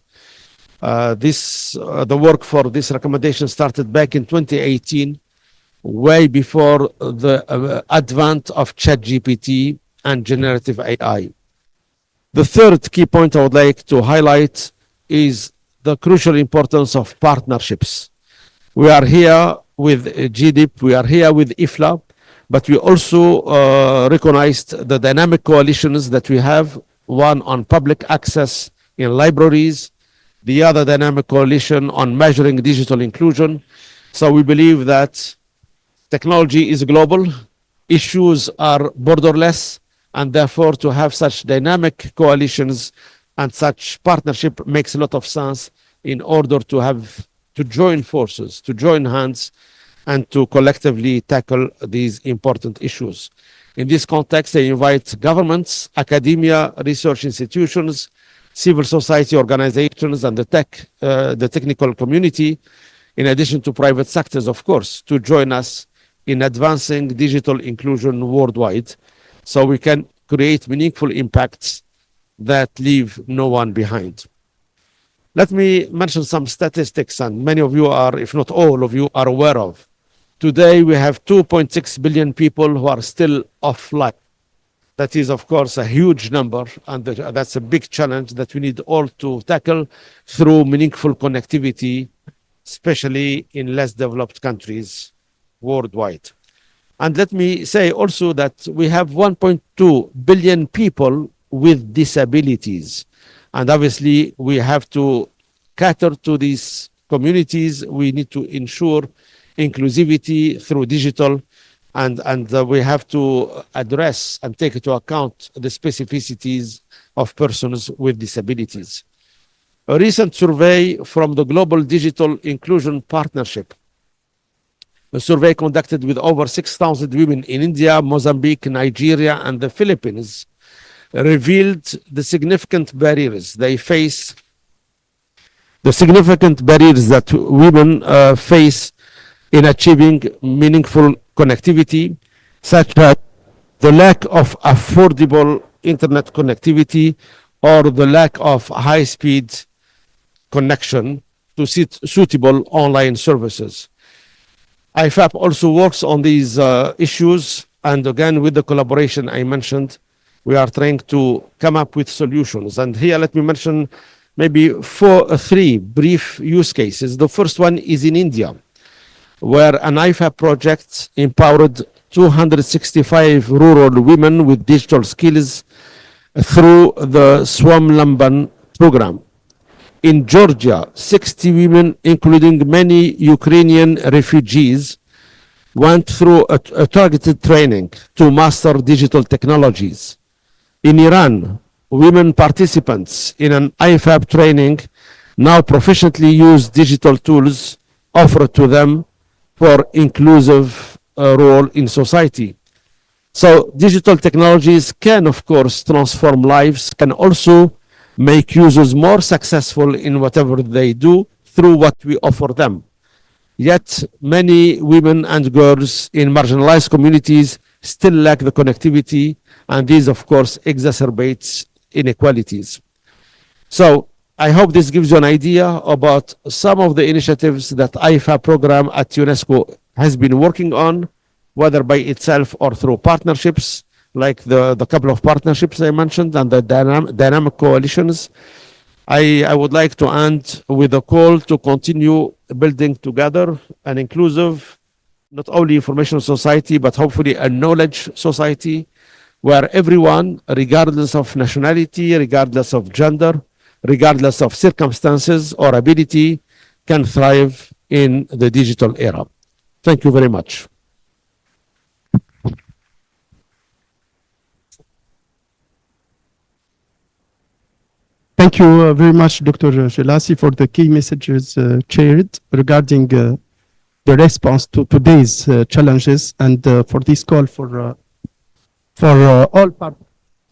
The work for this recommendation started back in 2018, way before the advent of ChatGPT and generative AI. The third key point I would like to highlight is the crucial importance of partnerships. We are here with GDIP, we are here with IFLA, but we also recognized the dynamic coalitions that we have, one on public access in libraries, the other dynamic coalition on measuring digital inclusion. So we believe that technology is global, issues are borderless, and therefore to have such dynamic coalitions and such partnership makes a lot of sense in order to join forces, to join hands, and to collectively tackle these important issues. In this context, I invite governments, academia, research institutions, civil society organizations, and the technical community, in addition to private sectors, of course, to join us in advancing digital inclusion worldwide so we can create meaningful impacts that leave no one behind. Let me mention some statistics, and many of you are, if not all of you, are aware of. Today, we have 2.6 billion people who are still offline. That is, of course, a huge number, and that's a big challenge that we need all to tackle through meaningful connectivity, especially in less developed countries worldwide. And let me say also that we have 1.2 billion people with disabilities. And obviously, we have to cater to these communities. We need to ensure inclusivity through digital, and we have to address and take into account the specificities of persons with disabilities. A recent survey from the Global Digital Inclusion Partnership, a survey conducted with over 6,000 women in India, Mozambique, Nigeria, and the Philippines, revealed the significant barriers they face, the significant barriers that women face in achieving meaningful connectivity, such as the lack of affordable internet connectivity or the lack of high-speed connection to suitable online services. IFAP also works on these issues, and again, with the collaboration I mentioned, we are trying to come up with solutions. And here, let me mention maybe three brief use cases. The first one is in India, where an IFAP project empowered 265 rural women with digital skills through the Swamlamban program. In Georgia, 60 women, including many Ukrainian refugees, went through a targeted training to master digital technologies. In Iran, women participants in an IFAP training now proficiently use digital tools offered to them for inclusive role in society. So digital technologies can, of course, transform lives, can also make users more successful in whatever they do through what we offer them. Yet many women and girls in marginalized communities still lack the connectivity, and this, of course, exacerbates inequalities. So I hope this gives you an idea about some of the initiatives that IFA program at UNESCO has been working on, whether by itself or through partnerships, like the couple of partnerships I mentioned and the dynamic coalitions. I would like to end with a call to continue building together an inclusive, not only information society, but hopefully a knowledge society where everyone, regardless of nationality, regardless of gender, regardless of circumstances or ability, can thrive in the digital era. Thank you very much. Thank you very much, Dr. Jelassi, for the key messages shared regarding the response to today's challenges, and for this call for all parties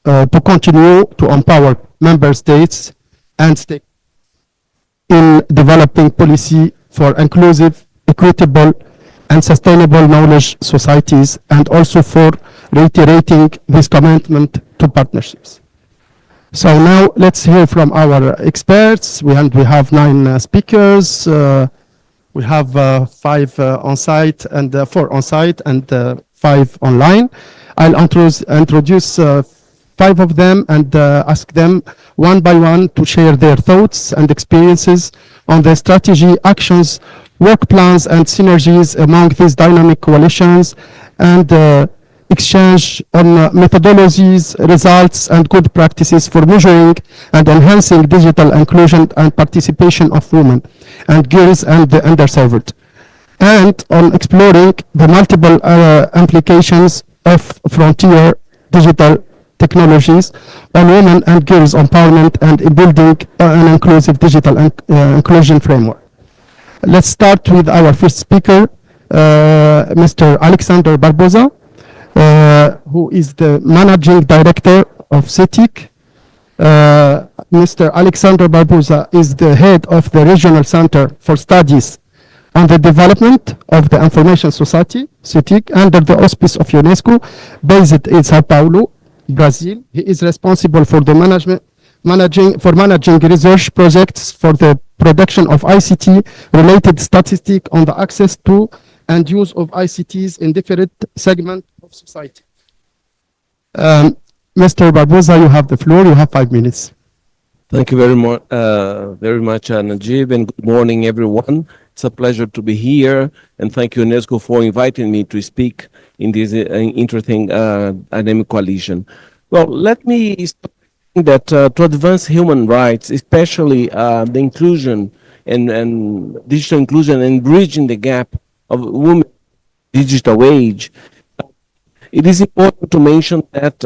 to continue to empower member states and state in developing policy for inclusive, equitable, and sustainable knowledge societies, and also for reiterating this commitment to partnerships. So now let's hear from our experts. We have 9 speakers. We have 5 on site and 4 on site and 5 online. I'll introduce 5 of them and ask them one by one to share their thoughts and experiences on the strategy, actions, work plans, and synergies among these dynamic coalitions, and exchange on methodologies, results, and good practices for measuring and enhancing digital inclusion and participation of women and girls and the underserved, and on exploring the multiple implications of frontier digital technologies on women and girls empowerment and in building an inclusive digital inclusion framework. Let's start with our first speaker, Mr. Alexander Barbosa, who is the Managing Director of CETIC. Mr. Alexander Barbosa is the head of the Regional Center for Studies on the Development of the Information Society, CETIC, under the auspice of UNESCO, based in Sao Paulo, Brazil. He is responsible for the managing research projects for the production of ICT-related statistics on the access to and use of ICTs in different segments of society. Mr. Barbosa, you have the floor. You have 5 minutes. Thank you very much, Najib, and good morning, everyone. It's a pleasure to be here, and thank you, UNESCO, for inviting me to speak in this interesting dynamic coalition. Well, let me start that to advance human rights, especially the inclusion and digital inclusion and bridging the gap of women digital age, it is important to mention that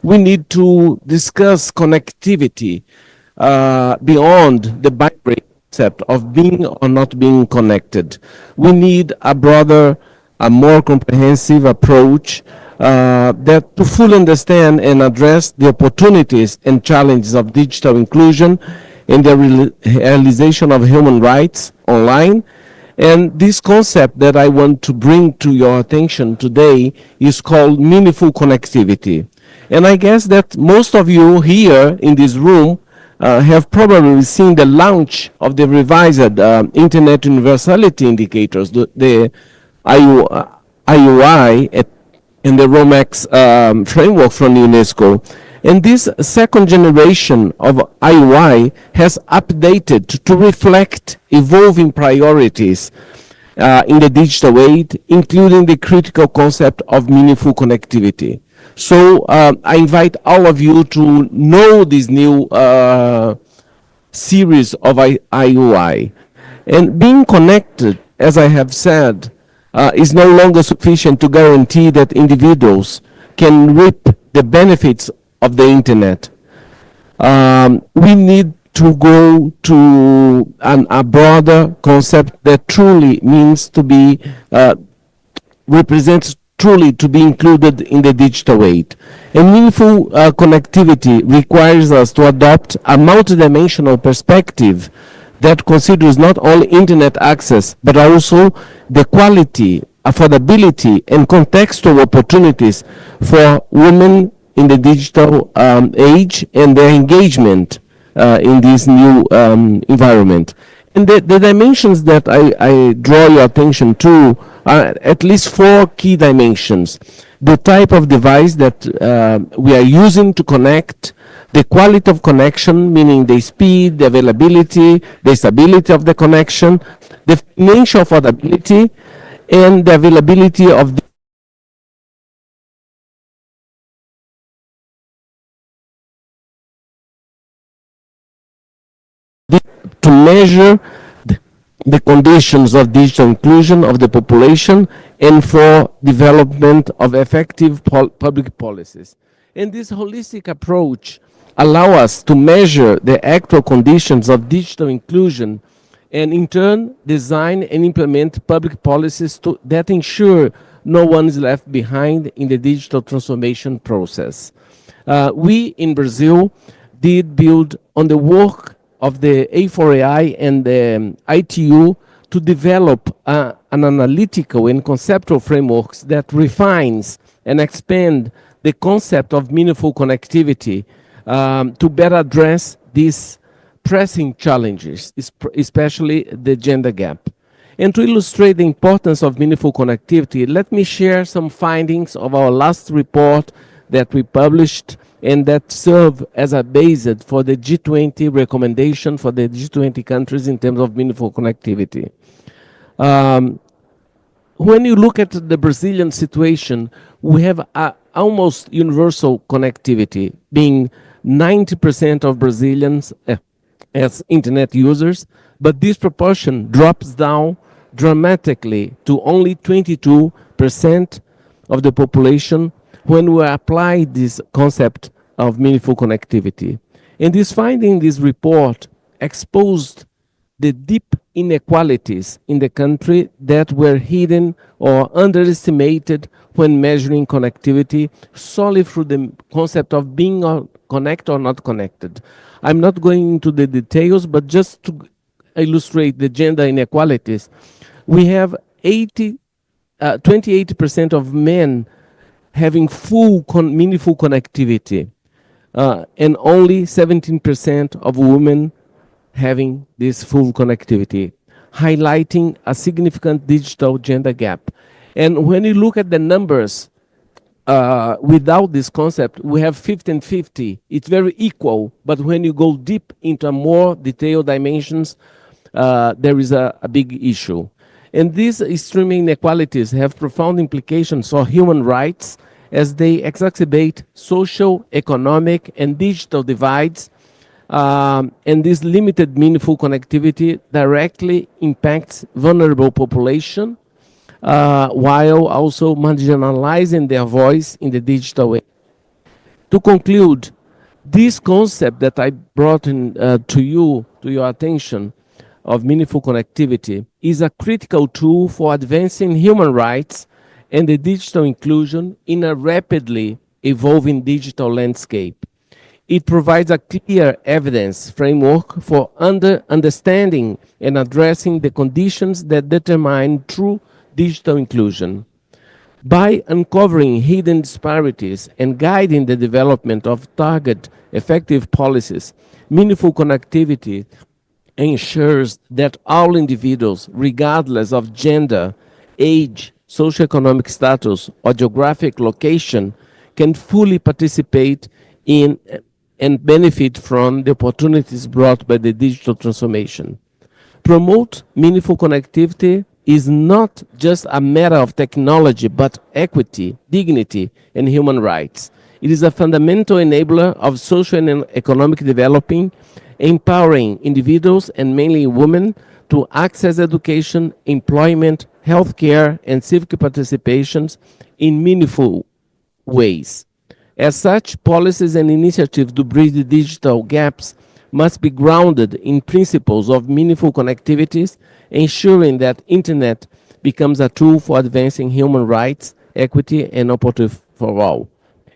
we need to discuss connectivity beyond the binary concept of being or not being connected. We need a broader, a more comprehensive approach that to fully understand and address the opportunities and challenges of digital inclusion and the realization of human rights online. And this concept that I want to bring to your attention today is called meaningful connectivity. And I guess that most of you here in this room have probably seen the launch of the revised Internet Universality Indicators, the IUI, and the ROMAX framework from UNESCO. And this second generation of IUI has updated to reflect evolving priorities in the digital age, including the critical concept of meaningful connectivity. So I invite all of you to know this new series of IUI. And being connected, as I have said, is no longer sufficient to guarantee that individuals can reap the benefits of the internet. We need to go to a broader concept that truly means to be, represents truly to be included in the digital age. And meaningful connectivity requires us to adopt a multidimensional perspective that considers not only internet access, but also the quality, affordability, and contextual opportunities for women in the digital age and their engagement in this new environment. And the dimensions that I draw your attention to are at least 4 key dimensions. The type of device that we are using to connect, the quality of connection, meaning the speed, the availability, the stability of the connection, the financial affordability, and the availability of the to measure the conditions of digital inclusion of the population and for development of effective public policies. And this holistic approach allows us to measure the actual conditions of digital inclusion and in turn design and implement public policies that ensure no one is left behind in the digital transformation process. We in Brazil did build on the work of the A4AI and the ITU to develop an analytical and conceptual frameworks that refines and expand the concept of meaningful connectivity to better address these pressing challenges, especially the gender gap. And to illustrate the importance of meaningful connectivity, let me share some findings of our last report that we published and that serve as a basis for the G20 recommendation for the G20 countries in terms of meaningful connectivity. When you look at the Brazilian situation, we have almost universal connectivity, being 90% of Brazilians as internet users, but this proportion drops down dramatically to only 22% of the population when we apply this concept of meaningful connectivity. And this finding, this report, exposed the deep inequalities in the country that were hidden or underestimated when measuring connectivity solely through the concept of being connected or not connected. I'm not going into the details, but just to illustrate the gender inequalities, we have 28% of men having full meaningful connectivity, and only 17% of women having this full connectivity. highlighting a significant digital gender gap. And when you look at the numbers, without this concept, we have 50 and 50. It's very equal, but when you go deep into more detailed dimensions, there is a big issue. And these extreme inequalities have profound implications for human rights as they exacerbate social, economic, and digital divides. And this limited meaningful connectivity directly impacts vulnerable population, while also marginalizing their voice in the digital way. To conclude, this concept that I brought in to your attention of meaningful connectivity is a critical tool for advancing human rights and the digital inclusion in a rapidly evolving digital landscape. It provides a clear evidence framework for understanding and addressing the conditions that determine true digital inclusion. By uncovering hidden disparities and guiding the development of target effective policies, meaningful connectivity ensures that all individuals, regardless of gender, age, socioeconomic status, or geographic location, can fully participate in and benefit from the opportunities brought by the digital transformation. Promote meaningful connectivity is not just a matter of technology, but equity, dignity, and human rights. It is a fundamental enabler of social and economic development, empowering individuals and mainly women to access education, employment, healthcare, and civic participations in meaningful ways. As such, policies and initiatives to bridge the digital gaps must be grounded in principles of meaningful connectivities, ensuring that internet becomes a tool for advancing human rights, equity, and opportunity for all.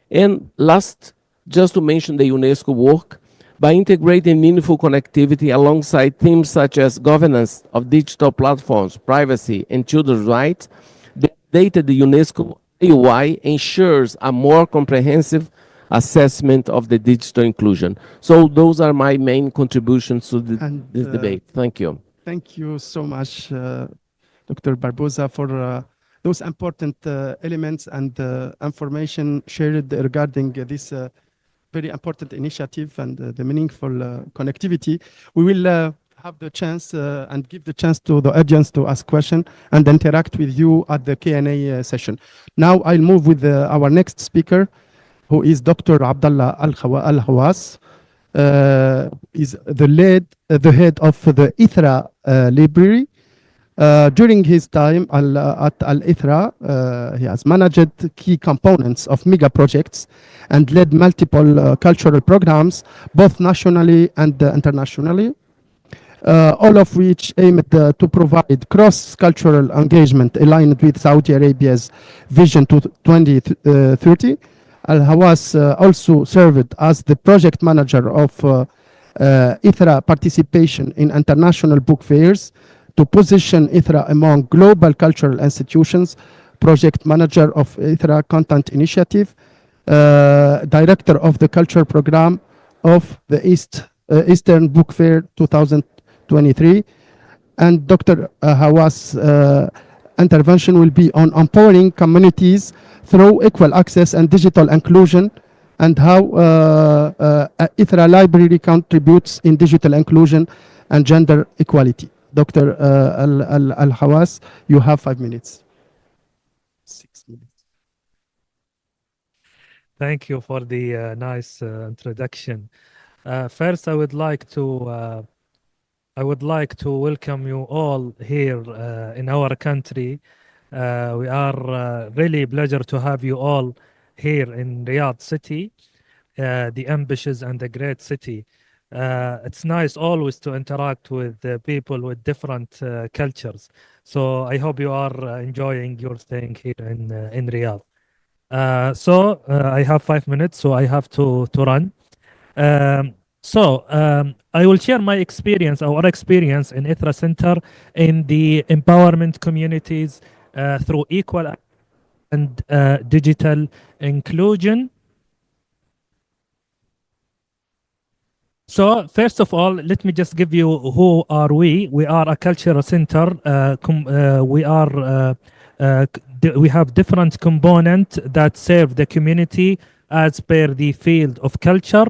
And last, just to mention the UNESCO work, by integrating meaningful connectivity alongside themes such as governance of digital platforms, privacy, and children's rights, the UNESCO UI ensures a more comprehensive assessment of the digital inclusion. So those are my main contributions to this debate. Thank you. Thank you so much, Dr. Barbosa, for those important elements and information shared regarding this very important initiative and the meaningful connectivity. We will have the chance and give the chance to the audience to ask questions and interact with you at the Q&A session. Now I'll move with our next speaker, who is Dr. Abdallah Al-Hawas. Is the head of the ITHRA library. During his time at Al-ITHRA, he has managed key components of mega projects and led multiple cultural programs, both nationally and internationally, all of which aimed to provide cross-cultural engagement aligned with Saudi Arabia's vision to 2030. Al-Hawas also served as the project manager of ITHRA participation in international book fairs to position ITHRA among global cultural institutions, project manager of ITHRA Content Initiative, director of the culture program of the Eastern Book Fair 2023. And Dr. Hawas' intervention will be on empowering communities through equal access and digital inclusion, and how ITHRA library contributes in digital inclusion and gender equality. Dr. Al-Hawas, you have 5 minutes. 6 minutes. Thank you for the nice introduction. First, I would like to welcome you all here in our country. We are really pleasure to have you all here in Riyadh city, the ambitious and the great city. It's nice always to interact with people with different cultures. So I hope you are enjoying your staying here in Riyadh. I have 5 minutes, so I have to run. I will share my experience, our experience in ITHRA Center in the empowerment communities through equal and digital inclusion. So first of all, let me just give you who are we. We are a cultural center. We have different components that serve the community as per the field of culture.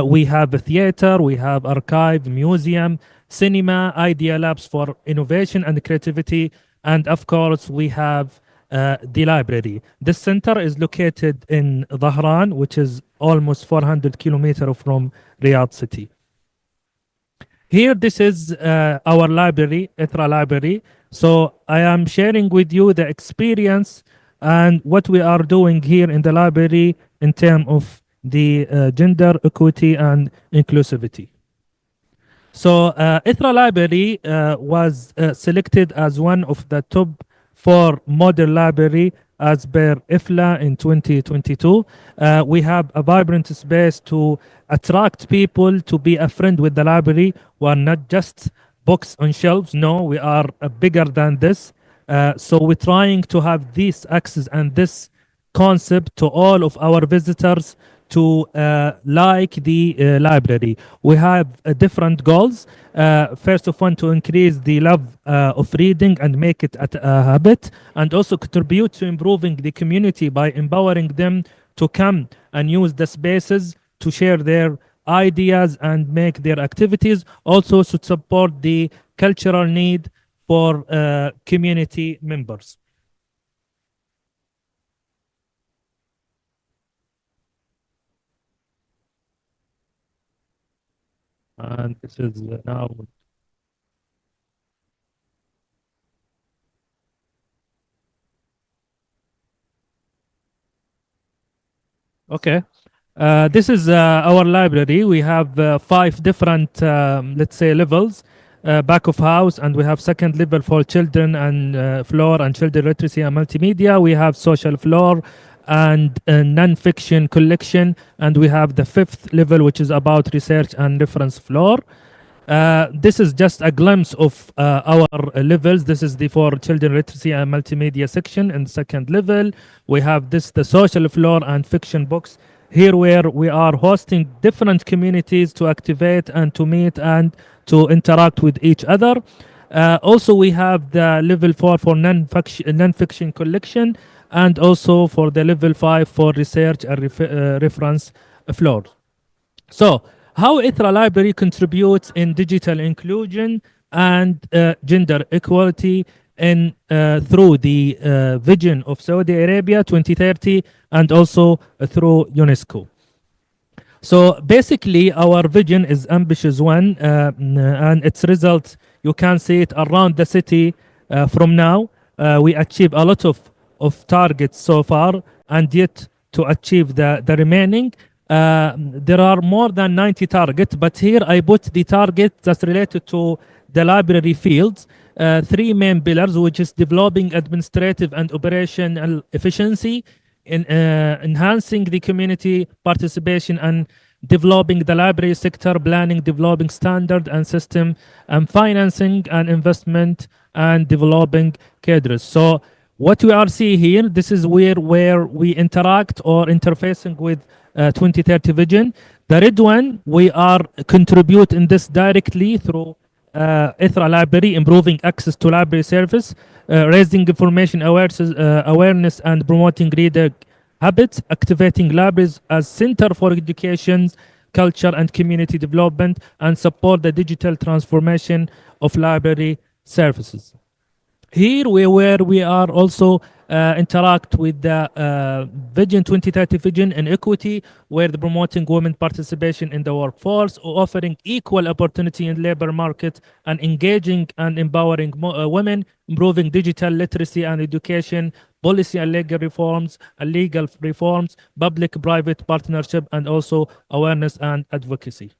We have a theater, we have archive, museum, cinema, idea labs for innovation and creativity, and of course we have the library. This center is located in Dhahran, which is almost 400 kilometers from Riyadh city. Here, this is our library, ITRA library. So I am sharing with you the experience and what we are doing here in the library in terms of the gender equity and inclusivity. So ITRA library was selected as one of the top 4 model library as per IFLA in 2022. We have a vibrant space to attract people to be a friend with the library. We are not just books on shelves. No, we are bigger than this. So we're trying to have this access and this concept to all of our visitors to like the library. We have different goals. First of all, to increase the love of reading and make it a habit, and also contribute to improving the community by empowering them to come and use the spaces to share their ideas and make their activities. Also to support the cultural need for community members. And this is now. Okay. This is our library. We have 5 different, let's say, levels. Back of house, and we have second level for children and floor and children literacy and multimedia. We have social floor and non-fiction collection, and we have the 5th level, which is about research and reference floor. This is just a glimpse of our levels. This is the for children literacy and multimedia section in second level. We have this, the social floor and fiction books. Here where we are hosting different communities to activate and to meet and to interact with each other. Also, we have the level 4 for non-fiction collection, and also for the level 5 for research and reference floor. So, how ITRA Library contributes in digital inclusion and gender equality in through the vision of Saudi Arabia 2030 and also through UNESCO. So basically, our vision is ambitious one, and its results, you can see it around the city from now. We achieve a lot of targets so far, and yet to achieve the remaining. There are more than 90 targets, but here I put the target that's related to the library fields. 3 main pillars, which is developing administrative and operational efficiency, in enhancing the community participation, and developing the library sector, planning, developing standard and system, and financing and investment, and developing cadres. So what we are seeing here, this is where we interact or interfacing with 2030 vision. The red one, we are contributing this directly through ITRA library, improving access to library service, raising information awareness and promoting reader habits, activating libraries as center for education, culture and community development, and support the digital transformation of library services. Here where we are also interact with the Vision 2030 vision and equity, where the promoting women participation in the workforce, offering equal opportunity in labor market, and engaging and empowering women, improving digital literacy and education, policy and legal reforms, public-private partnership, and also awareness and advocacy.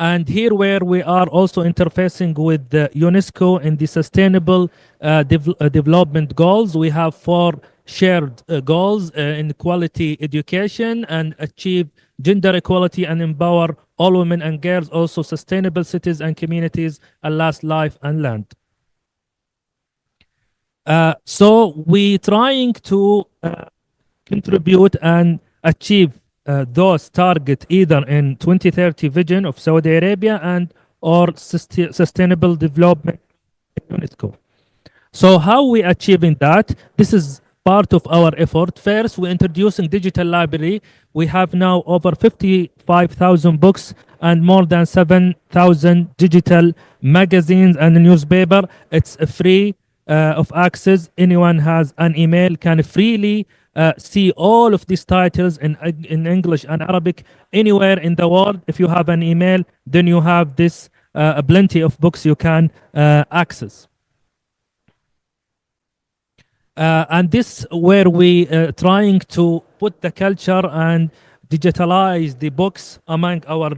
And here where we are also interfacing with the UNESCO in the sustainable development goals. We have 4 shared goals in quality education and achieve gender equality and empower all women and girls, also sustainable cities and communities, and last life and land. So we trying to contribute and achieve those target either in 2030 vision of Saudi Arabia and or sustainable development UNESCO. So how we achieving that? This is part of our effort. First, we're introducing digital library. We have now over 55,000 books and more than 7,000 digital magazines and newspaper. It's free of access. Anyone has an email can freely see all of these titles in English and Arabic anywhere in the world. If you have an email, then you have this plenty of books you can access. And this where we trying to put the culture and digitalize the books among our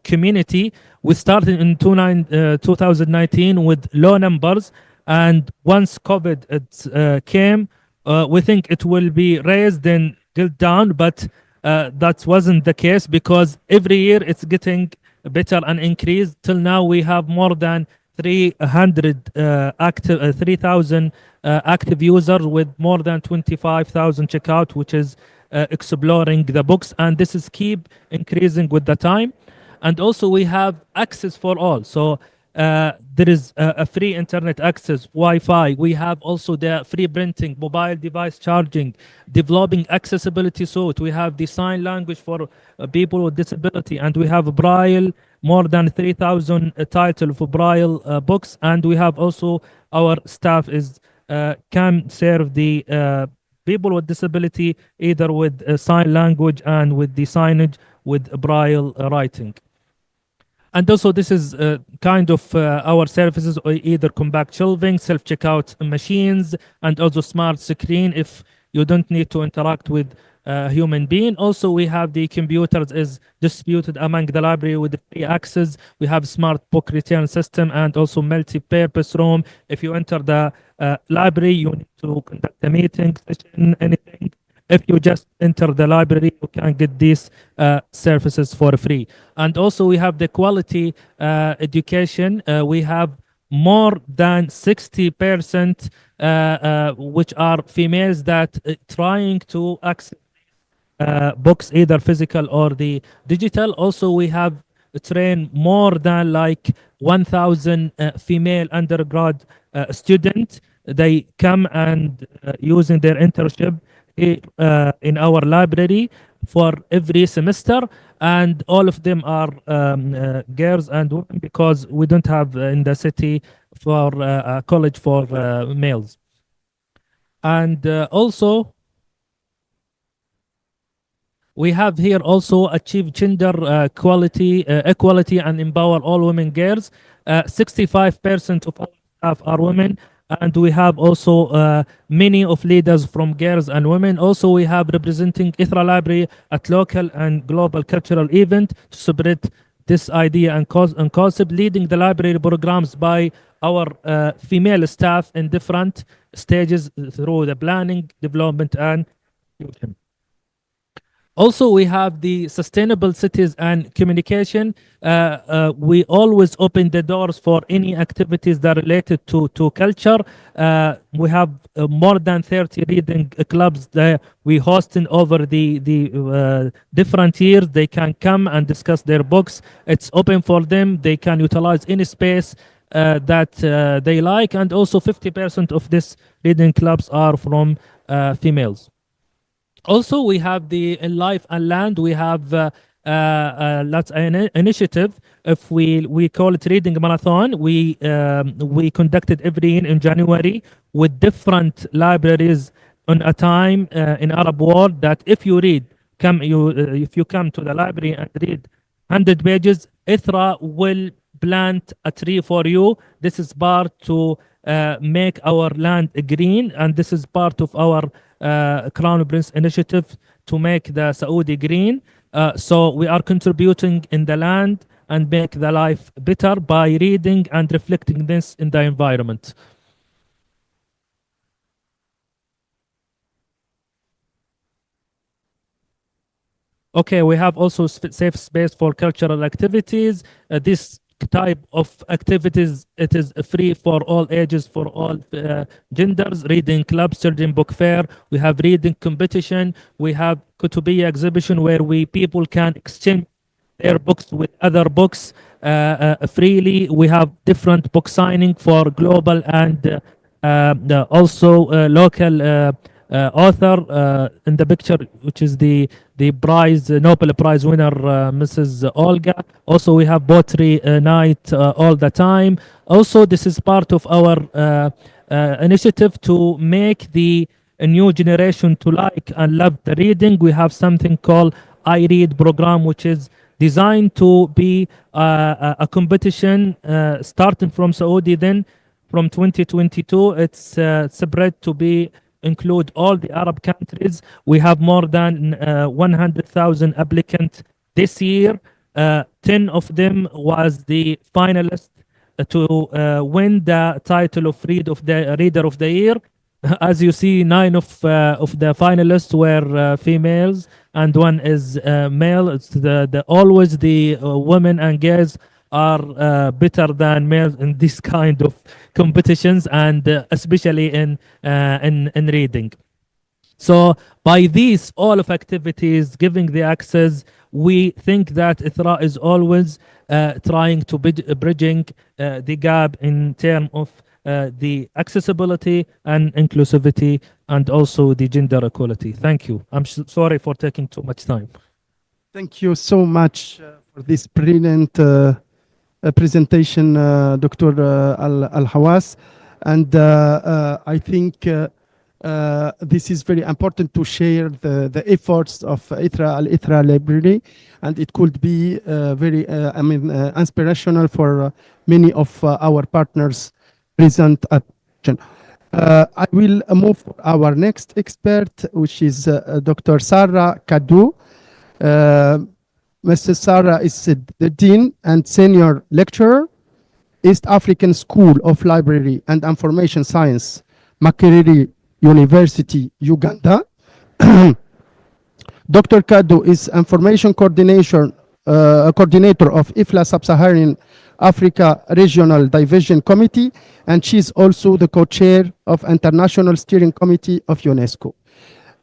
community. We started in 2019 with low numbers, and once COVID came, we think it will be raised and go down, but that wasn't the case because every year it's getting better and increased. Till now we have more than 300 active 3,000 active users with more than 25,000 checkout, which is exploring the books, and this is keep increasing with the time. And also we have access for all. So there is a free internet access, Wi-Fi. We have also the free printing, mobile device charging, developing accessibility suite. We have the sign language for people with disability, and we have Braille, more than 3,000 title for Braille books. And we have also our staff is can serve the people with disability either with sign language and with the signage with Braille writing. And also this is kind of our services, either compact shelving, self-checkout machines, and also smart screen if you don't need to interact with a human being. Also, we have the computers is distributed among the library with free access. We have smart book return system and also multi-purpose room. If you enter the library, you need to conduct a meeting, session, anything. If you just enter the library, you can get these services for free. And also we have the quality education. We have more than 60% which are females that trying to access books, either physical or the digital. Also, we have trained more than like 1,000 female undergrad students. They come and using their internship in our library for every semester, and all of them are girls and women because we don't have in the city for a college for males. And also we have here also achieve gender equality and empower all women girls. 65% of our staff are women, and we have also many of leaders from girls and women. Also, we have representing ITHRA Library at local and global cultural event to spread this idea and concept, leading the library programs by our female staff in different stages through the planning, development, and execution. Also, we have the sustainable cities and communication. We always open the doors for any activities that are related to culture. We have more than 30 reading clubs that we host in over the different years. They can come and discuss their books. It's open for them. They can utilize any space that they like. And also 50% of these reading clubs are from females. Also, we have the Life and Land. We have that's an initiative. If we call it Reading Marathon, we conducted every year in January with different libraries on a time in Arab world. That if you read, if you come to the library and read 100 pages, ITHRA will plant a tree for you. This is part to make our land green, and this is part of our Crown Prince initiative to make the Saudi green. So we are contributing in the land and make the life better by reading and reflecting this in the environment. Okay, we have also safe space for cultural activities. This type of activities. It is free for all ages, for all genders. Reading clubs, children book fair. We have reading competition. We have Kutubiya exhibition where people can exchange their books with other books freely. We have different book signing for global and also local author in the picture, which is the prize Nobel Prize winner, Mrs. Olga. Also, we have poetry night all the time. Also, this is part of our initiative to make the new generation to like and love the reading. We have something called I Read program, which is designed to be a competition starting from Saudi. Then from 2022, it's spread to be include all the Arab countries. We have more than 100,000 applicants this year. 10 of them was the finalist to win the title of Reader of the Year. As you see, 9 of the finalists were females and 1 is male. It's always the women and girls are better than males in this kind of competitions, and especially in reading. So by these all of activities, giving the access, we think that ITRA is always trying to bridging the gap in terms of the accessibility and inclusivity, and also the gender equality. Thank you. I'm sorry for taking too much time. Thank you so much for this brilliant presentation, Dr. Al-Hawass. And I think this is very important to share the efforts of Al-ITRA Library, and it could be very, inspirational for many of our partners present at. I will move to our next expert, which is Dr. Sarah Kadu. Mrs. Sarah is the Dean and Senior Lecturer, East African School of Library and Information Science, Makerere University, Uganda. Dr. Kadu is Information Coordinator of IFLA Sub-Saharan Africa Regional Division Committee, and she's also the co-chair of International Steering Committee of UNESCO.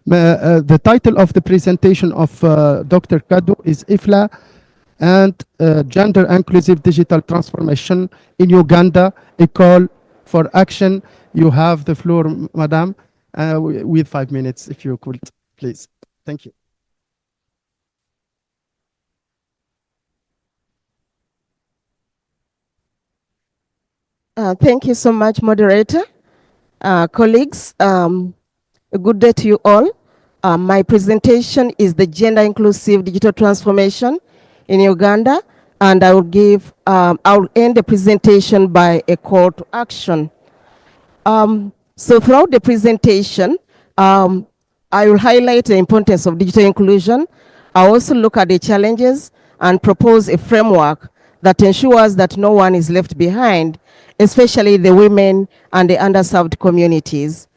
The title of the presentation of Dr. Kadu is IFLA and Gender Inclusive Digital Transformation in Uganda, a call for action. You have the floor, Madam, with 5 minutes, if you could, please. Thank you. Thank you so much, moderator. Colleagues, a good day to you all. My presentation is the Gender Inclusive Digital Transformation in Uganda, and I will end the presentation by a call to action. So throughout the presentation, I will highlight the importance of digital inclusion. I also look at the challenges and propose a framework that ensures that no one is left behind, especially the women and the underserved communities.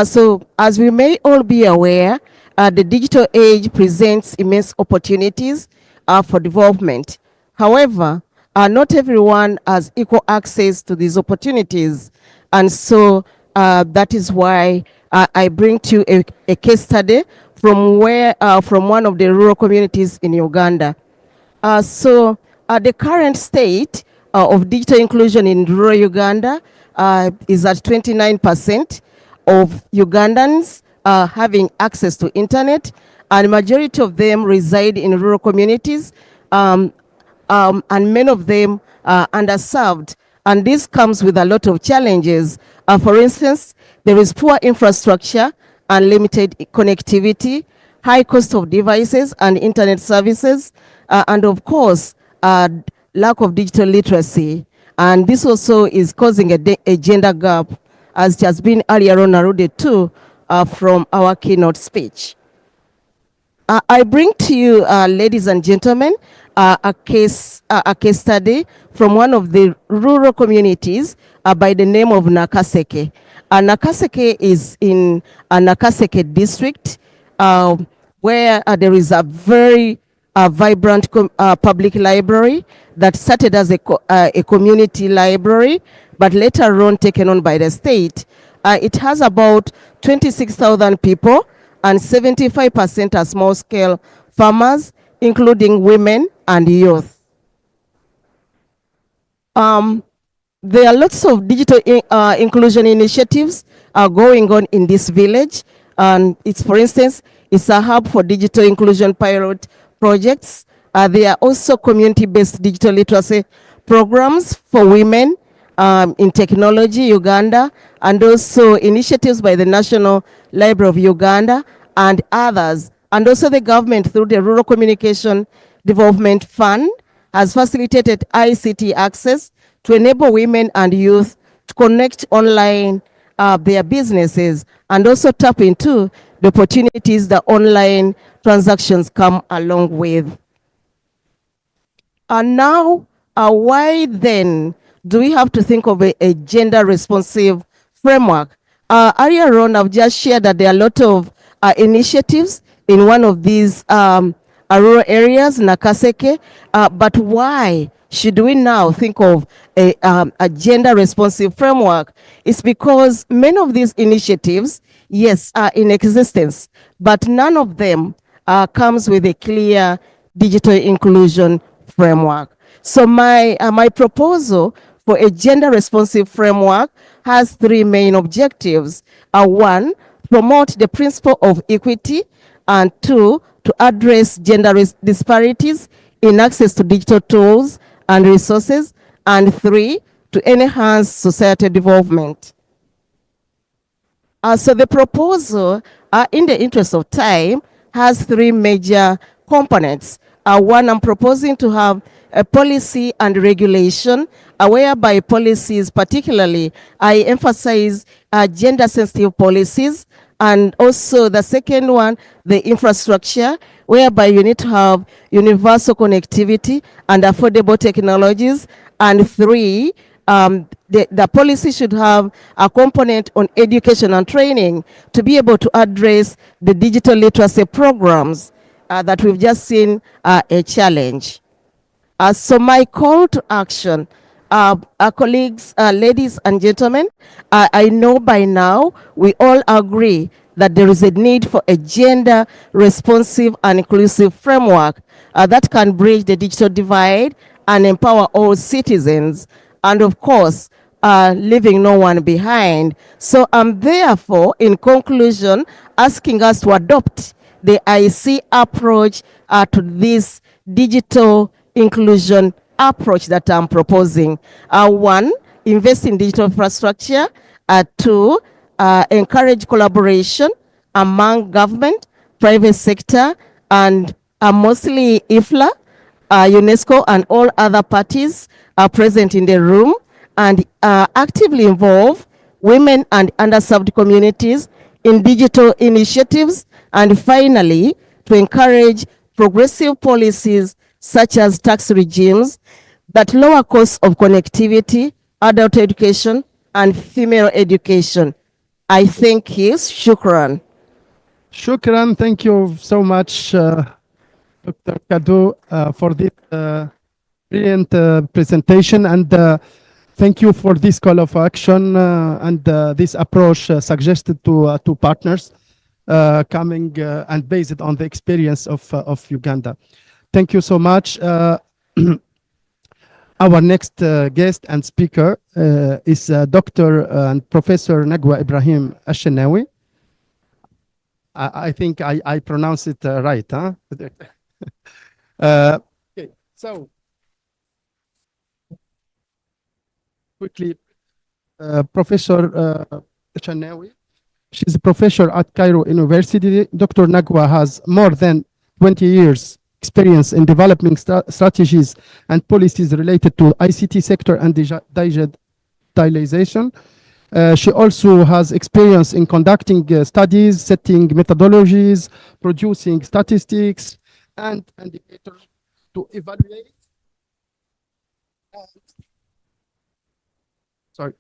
So as we may all be aware, the digital age presents immense opportunities for development. However, not everyone has equal access to these opportunities. And so that is why I bring to you a case study from one of the rural communities in Uganda. So the current state of digital inclusion in rural Uganda is at 29% of Ugandans having access to internet, and majority of them reside in rural communities, and many of them are underserved. And this comes with a lot of challenges. For instance, there is poor infrastructure and limited connectivity, high cost of devices and internet services, and of course, lack of digital literacy. And this also is causing a gender gap, as it has been earlier on alluded to from our keynote speech. I bring to you, ladies and gentlemen, a case study from one of the rural communities by the name of Nakaseke. Nakaseke is in Nakaseke district, where there is a very a vibrant public library that started as a community library, but later on taken on by the state. It has about 26,000 people, and 75% are small-scale farmers, including women and youth. There are lots of digital inclusion initiatives going on in this village. And it's, for instance, it's a hub for digital inclusion pilot projects. There are also community-based digital literacy programs for women in technology, Uganda, and also initiatives by the National Library of Uganda and others. And also the government, through the Rural Communication Development Fund, has facilitated ICT access to enable women and youth to connect online their businesses and also tap into the opportunities that online transactions come along with. And now, why then do we have to think of a gender responsive framework? Earlier on, I've just shared that there are a lot of initiatives in one of these rural areas, Nakaseke, but why should we now think of a gender responsive framework? It's because many of these initiatives, yes, are in existence, but none of them comes with a clear digital inclusion framework. So my proposal for a gender responsive framework has three main objectives. One, promote the principle of equity, and two, to address gender disparities in access to digital tools and resources, and three, to enhance societal development. So the proposal, in the interest of time, has three major components. One, I'm proposing to have a policy and regulation, whereby policies, particularly, I emphasize gender-sensitive policies, and also the second one, the infrastructure, whereby you need to have universal connectivity and affordable technologies, and three, the policy should have a component on education and training to be able to address the digital literacy programs that we've just seen a challenge. So my call to action, colleagues, ladies and gentlemen, I know by now we all agree that there is a need for a gender responsive and inclusive framework that can bridge the digital divide and empower all citizens, and of course, leaving no one behind. So I'm therefore, in conclusion, asking us to adopt the IC approach to this digital inclusion approach that I'm proposing. One, invest in digital infrastructure. Two, encourage collaboration among government, private sector, and mostly IFLA, UNESCO, and all other parties are present in the room, and actively involve women and underserved communities in digital initiatives, and finally, to encourage progressive policies such as tax regimes that lower costs of connectivity, adult education, and female education. I thank you. Shukran. Shukran. Thank you so much, Dr. Kadu, for this brilliant presentation, and thank you for this call of action and this approach suggested to partners coming and based on the experience of Uganda. Thank you so much. Our next guest and speaker is Dr. and Professor Nagwa Ibrahim Ashenawi. I think I pronounce it right, huh? Okay, so quickly, Professor Ashenawi. She's a professor at Cairo University. Dr. Nagwa has more than 20 years experience in developing strategies and policies related to ICT sector and digitalization. She also has experience in conducting studies, setting methodologies, producing statistics and indicators to evaluate. Sorry.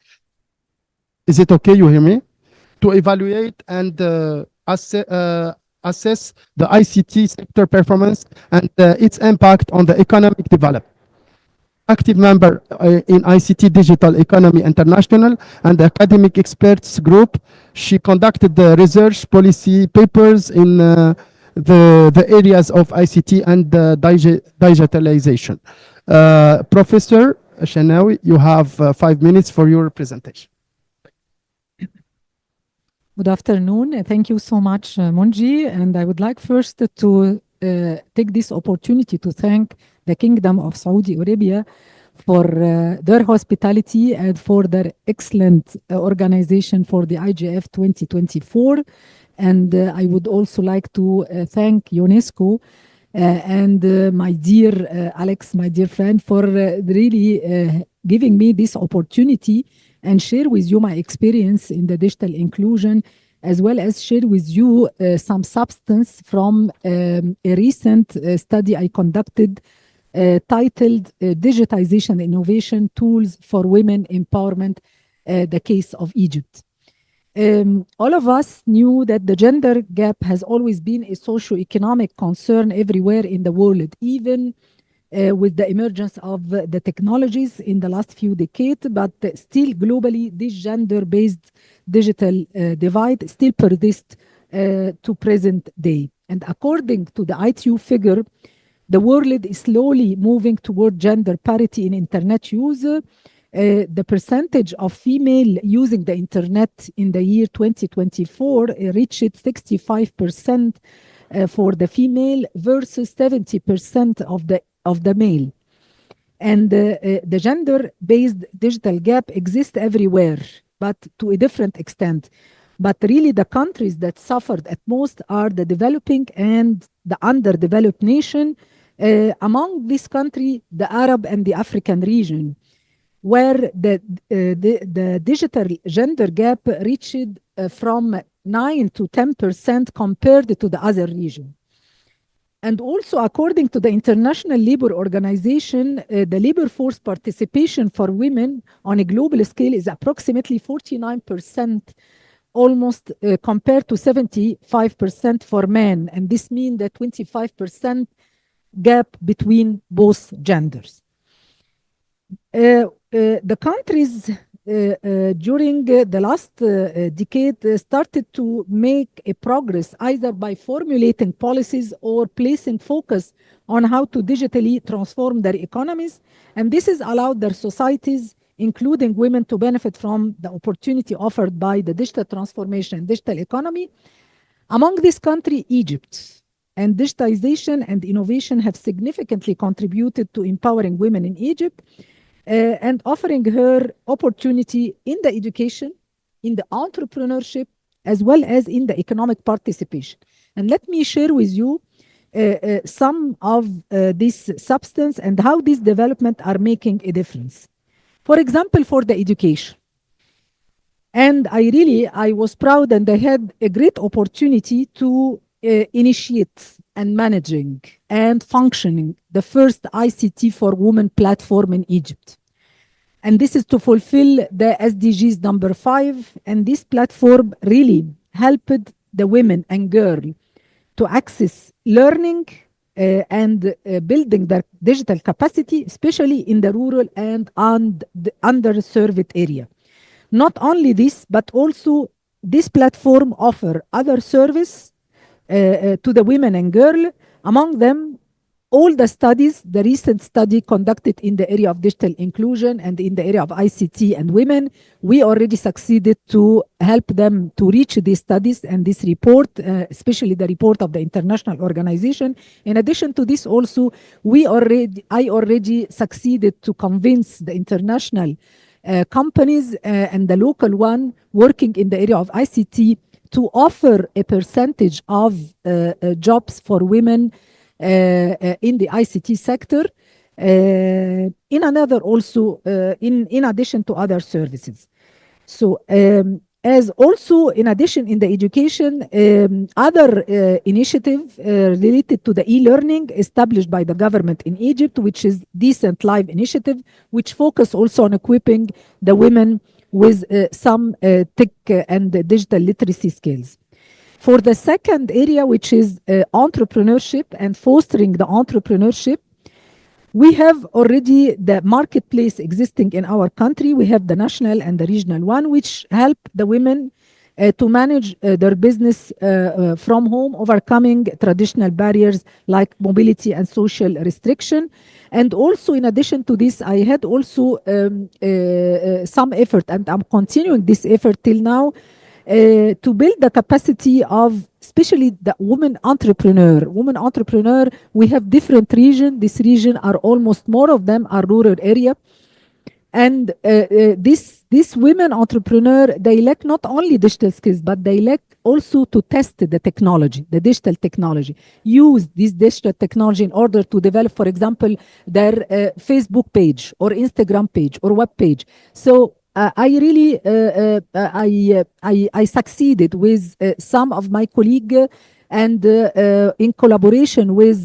Is it okay? You hear me? To evaluate and assess the ICT sector performance and its impact on the economic development. Active member in ICT Digital Economy International and the Academic Experts Group. She conducted the research policy papers in the areas of ICT and digitalization. Professor Shanawi, you have 5 minutes for your presentation. Good afternoon. Thank you so much, Monji. And I would like first to take this opportunity to thank the Kingdom of Saudi Arabia for their hospitality and for their excellent organization for the IGF 2024. And I would also like to thank UNESCO and my dear Alex, my dear friend, for really giving me this opportunity and share with you my experience in the digital inclusion, as well as share with you some substance from a recent study I conducted titled Digitization Innovation Tools for Women Empowerment, the Case of Egypt. All of us knew that the gender gap has always been a socio-economic concern everywhere in the world, even with the emergence of the technologies in the last few decades, but still globally, this gender-based digital divide still persists to present day. And according to the ITU figure, the world is slowly moving toward gender parity in internet use. The percentage of female using the internet in the year 2024 reached 65% for the female versus 70% of the male. And the gender-based digital gap exists everywhere, but to a different extent. But really the countries that suffered at most are the developing and the underdeveloped nation. Among this country, the Arab and the African region, where the digital gender gap reached from 9 to 10% compared to the other region. And also, according to the International Labour Organization, the labor force participation for women on a global scale is approximately 49%, almost compared to 75% for men. And this means that 25% gap between both genders. The countries during the last decade started to make a progress either by formulating policies or placing focus on how to digitally transform their economies. And this has allowed their societies, including women, to benefit from the opportunity offered by the digital transformation and digital economy. Among this country, Egypt, and digitization and innovation have significantly contributed to empowering women in Egypt and offering her opportunity in the education, in the entrepreneurship, as well as in the economic participation. And let me share with you some of this substance and how these developments are making a difference. For example, for the education. And I was proud and I had a great opportunity to initiate and managing and functioning the first ICT for Women platform in Egypt. And this is to fulfill the SDGs number 5. And this platform really helped the women and girls to access learning and building their digital capacity, especially in the rural and underserved area. Not only this, but also this platform offers other service to the women and girls. Among them, all the studies, the recent study conducted in the area of digital inclusion and in the area of ICT and women, we already succeeded to help them to reach these studies and this report, especially the report of the international organization. In addition to this also, I already succeeded to convince the international companies and the local one working in the area of ICT to offer a percentage of jobs for women in the ICT sector, in another also, in addition to other services. So as also in addition in the education, other initiative related to the e-learning established by the government in Egypt, which is Decent Life Initiative, which focus also on equipping the women with some tech and digital literacy skills. For the second area, which is entrepreneurship and fostering the entrepreneurship, we have already the marketplace existing in our country. We have the national and the regional one, which help the women to manage their business from home, overcoming traditional barriers like mobility and social restriction. And also, in addition to this, I had also some effort, and I'm continuing this effort till now, to build the capacity of especially the women entrepreneur. Women entrepreneur, we have different region. This region are almost more of them are rural area. And this women entrepreneur, they lack not only digital skills, but they lack also to test the technology, the digital technology. Use this digital technology in order to develop, for example, their Facebook page or Instagram page or web page. So I really I succeeded with some of my colleagues and in collaboration with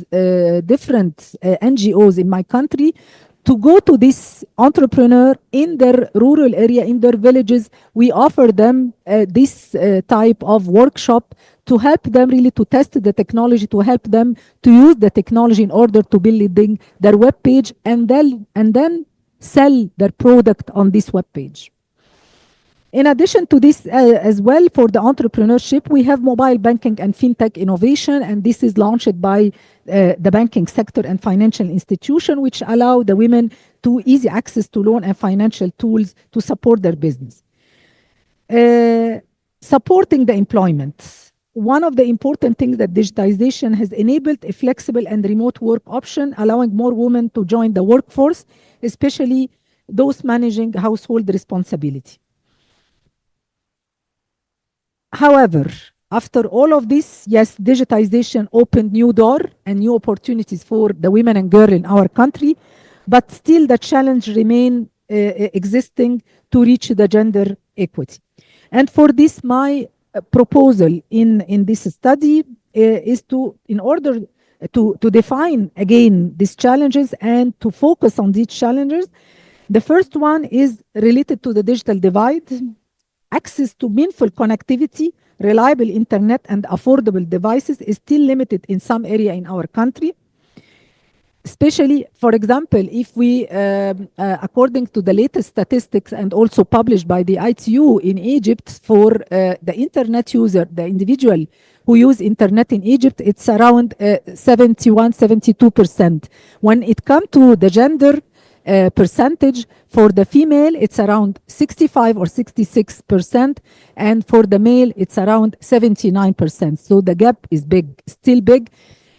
different NGOs in my country to go to this entrepreneur in their rural area, in their villages. We offer them this type of workshop to help them really to test the technology, to help them to use the technology in order to building their web page and then sell their product on this web page. In addition to this as well, for the entrepreneurship, we have mobile banking and fintech innovation, and this is launched by the banking sector and financial institution, which allow the women to easy access to loan and financial tools to support their business. Supporting the employment. One of the important things that digitization has enabled a flexible and remote work option, allowing more women to join the workforce, especially those managing household responsibility. However, after all of this, yes, digitization opened new door and new opportunities for the women and girls in our country, but still the challenge remain existing to reach the gender equity. And for this, my proposal in this study is to, in order to define again these challenges and to focus on these challenges, the first one is related to the digital divide. Access to meaningful connectivity, reliable internet, and affordable devices is still limited in some area in our country. Especially, for example, if we, according to the latest statistics and also published by the ITU in Egypt for the internet user, the individual who use internet in Egypt, it's around 71, 72%. When it comes to the gender percentage, for the female, it's around 65 or 66%, and for the male, it's around 79%. So the gap is big, still big.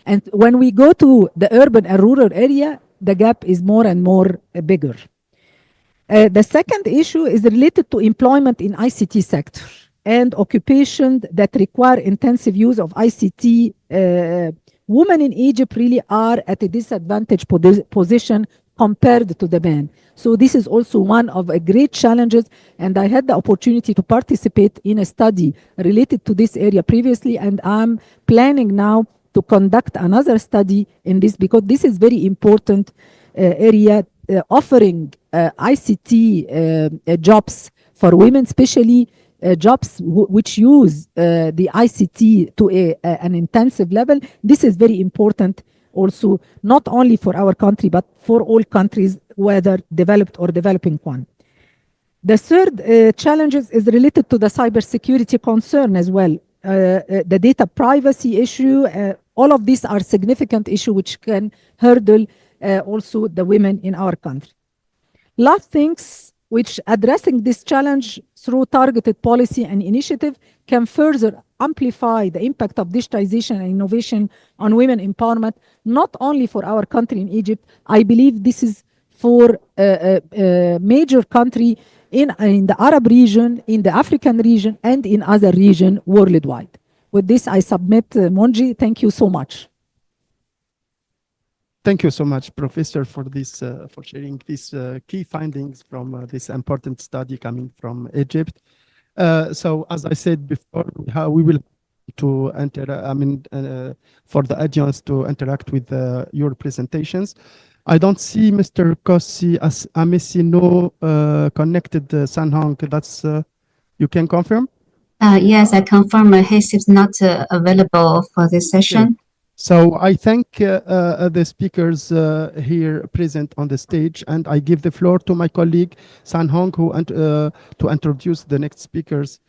And when we go to the urban and rural area, the gap is more and more bigger. The second issue is related to employment in ICT sector and occupations that require intensive use of ICT. Women in Egypt really are at a disadvantaged position compared to the men. So this is also one of a great challenges, and I had the opportunity to participate in a study related to this area previously, and I'm planning now to conduct another study in this because this is very important area, offering ICT jobs for women, especially jobs which use the ICT to an intensive level. This is very important also, not only for our country, but for all countries, whether developed or developing one. The third challenges is related to the cybersecurity concern as well. The data privacy issue, all of these are significant issues which can hurdle also the women in our country. Last things which addressing this challenge through targeted policy and initiative can further amplify the impact of digitization and innovation on women empowerment, not only for our country in Egypt. I believe this is for a major country in the Arab region, in the African region, and in other regions worldwide. With this, I submit, Monji. Thank you so much. Thank you so much, Professor, for this for sharing these key findings from this important study coming from Egypt. So, as I said before, we will to enter. For the audience to interact with your presentations. I don't see Mr. Kossi as Amesino connected. Sanhong, that's you can confirm. Yes, I confirm his is not available for this session. So I thank the speakers here present on the stage, and I give the floor to my colleague San Hong, who to introduce the next speakers.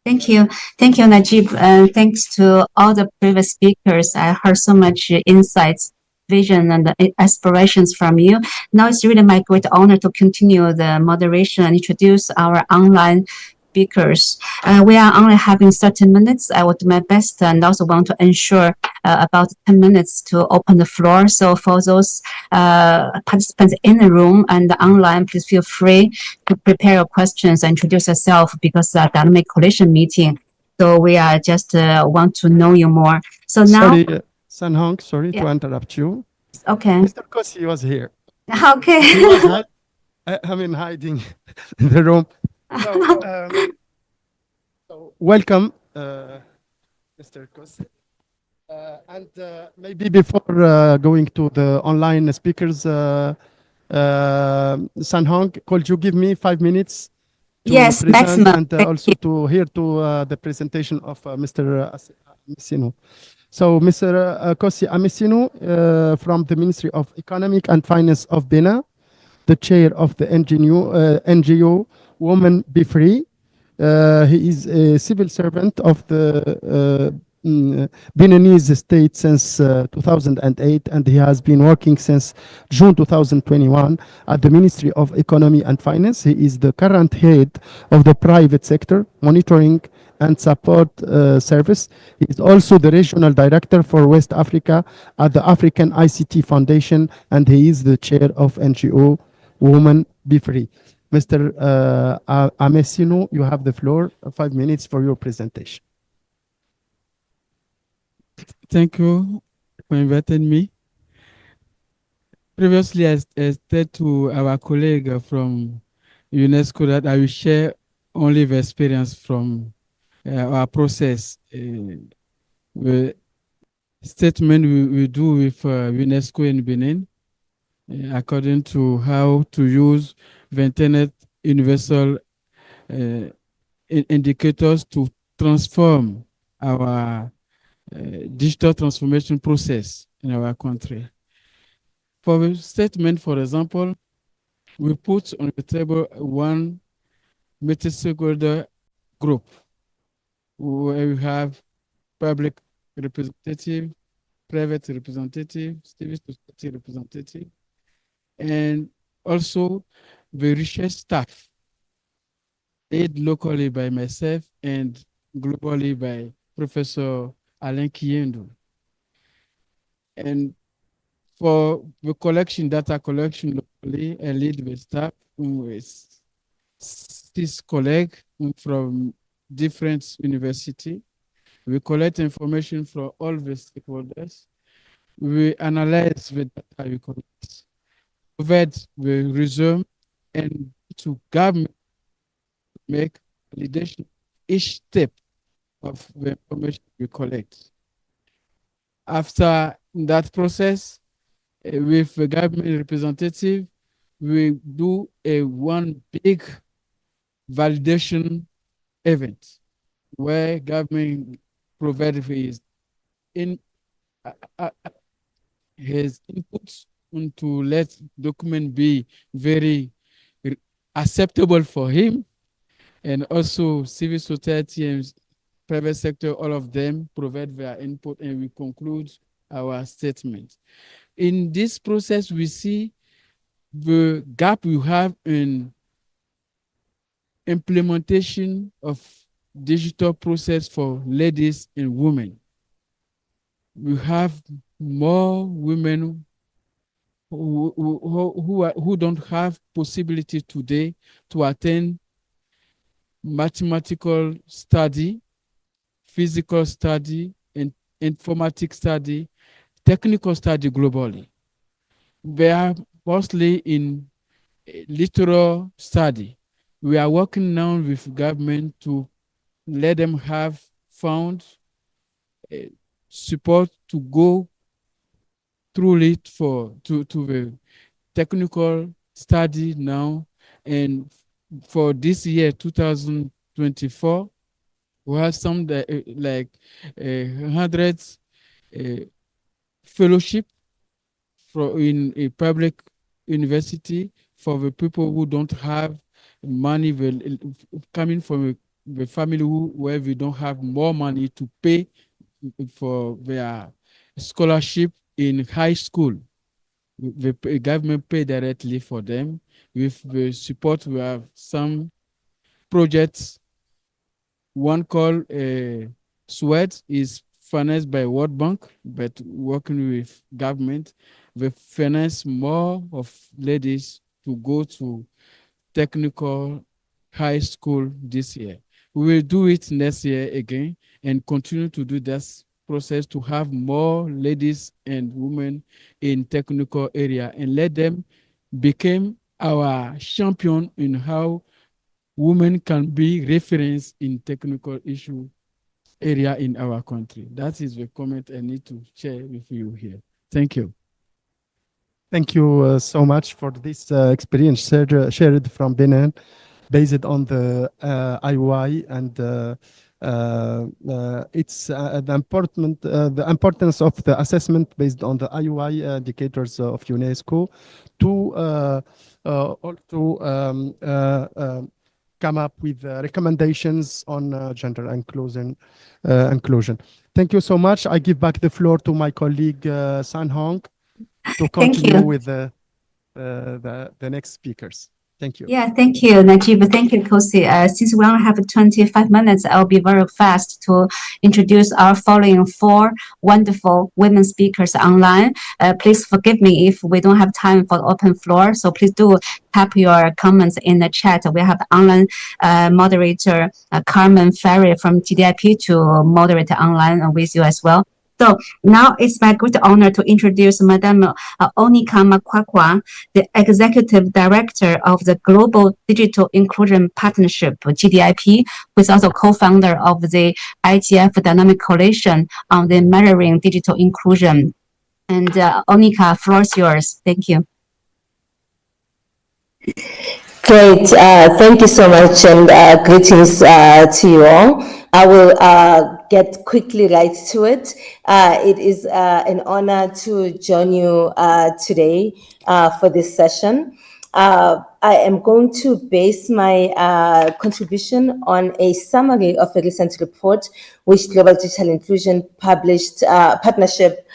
Thank you. Thank you, Najib. Thanks to all the previous speakers. I heard so much insights, vision, and aspirations from you. Now it's really my great honor to continue the moderation and introduce our online speakers. We are only having 30 minutes. I will do my best and also want to ensure about 10 minutes to open the floor. So for those participants in the room and online, please feel free to prepare your questions and introduce yourself because dynamic coalition meeting. So we are just want to know you more. So now, sorry, San Hong, sorry to interrupt you. Okay. Mr. Kosi was here. Okay. He was hiding in the room. So welcome, Mr. Kosi. And maybe before going to the online speakers, San Hong, could you give me 5 minutes to Yes, present maximum. and also to hear to the presentation of Mr. Amessino. So Mr. Kosi Amessino from the Ministry of Economic and Finance of Benin, the chair of the NGO Women Be Free. He is a civil servant of the Beninese state since 2008, and he has been working since June 2021 at the Ministry of Economy and Finance. He is the current head of the private sector monitoring and support service. He is also the regional director for West Africa at the African ICT Foundation, and he is the chair of NGO Women Be Free. Mr. Amessino, you have the floor. 5 minutes for your presentation. Thank you for inviting me. Previously, I said to our colleague from UNESCO that I will share only the experience from our process. The statement we do with UNESCO in Benin, according to how to use the Internet Universal indicators to transform our digital transformation process in our country. For the statement, for example, we put on the table one multi-stakeholder group where we have public representative, private representative, civil society representative, and also the research staff, led locally by myself and globally by Professor Alain Kiendu. And for the data collection locally, I lead the staff with 6 colleagues from different universities. We collect information from all the stakeholders. We analyze the data we collect, provide the resume, and to government make validation each step of the information we collect. After that process, with the government representative, we do one big validation event where government provides his inputs to let document be very acceptable for him, and also civil society and private sector, all of them provide their input, and we conclude our statement. In this process, we see the gap we have in implementation of digital process for ladies and women. We have more women who don't have possibility today to attend mathematical study, physical study, and informatics study, technical study globally. They are mostly in literal study. We are working now with government to let them have found support to go through it to the technical study now. And for this year, 2024, We have some that, like hundreds fellowship in a public university for the people who don't have money, coming from the family where we don't have more money to pay for their scholarship in high school. The government pay directly for them. With the support, we have some projects. One called Sweat is financed by World Bank, but working with government. We finance more of ladies to go to technical high school this year. We will do it next year again and continue to do this process to have more ladies and women in technical area and let them become our champion in how women can be reference in technical issue area in our country. That is the comment I need to share with you here. Thank you. Thank you so much for this experience shared from Benin, based on the IOI and it's the importance of the assessment based on the IOI indicators of UNESCO to come up with recommendations on gender inclusion. Thank you so much. I give back the floor to my colleague San Hong to continue with the next speakers. Thank you. Yeah, thank you, Najib. Thank you, Kosi. Since we only have 25 minutes, I'll be very fast to introduce our following 4 wonderful women speakers online. Please forgive me if we don't have time for the open floor. So please do type your comments in the chat. We have online moderator Carmen Ferry from GDIP to moderate online with you as well. So now it's my great honor to introduce Madame Onika Makwakwa, the Executive Director of the Global Digital Inclusion Partnership, GDIP, who is also co-founder of the IGF Dynamic Coalition on the Measuring Digital Inclusion. And Onika, floor is yours. Thank you. Great. Thank you so much, and greetings to you all. I will get quickly right to it. It is an honor to join you today for this session. I am going to base my contribution on a summary of a recent report which Global Digital Inclusion Partnership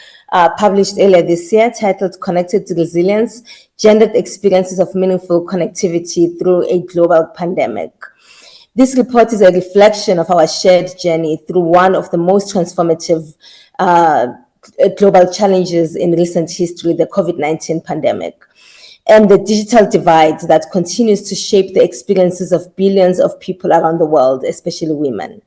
published earlier this year, titled Connected Resilience, Gendered Experiences of Meaningful Connectivity Through a Global Pandemic. This report is a reflection of our shared journey through one of the most transformative global challenges in recent history, the COVID-19 pandemic, and the digital divide that continues to shape the experiences of billions of people around the world, especially women.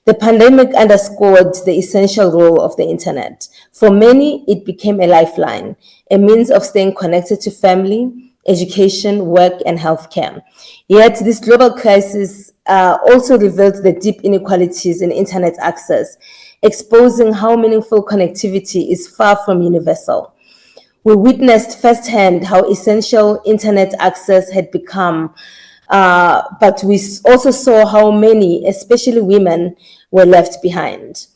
The pandemic underscored the essential role of the internet. For many, it became a lifeline, a means of staying connected to family, education, work, and healthcare. Yet this global crisis also revealed the deep inequalities in internet access, exposing how meaningful connectivity is far from universal. We witnessed firsthand how essential internet access had become, but we also saw how many, especially women, were left behind.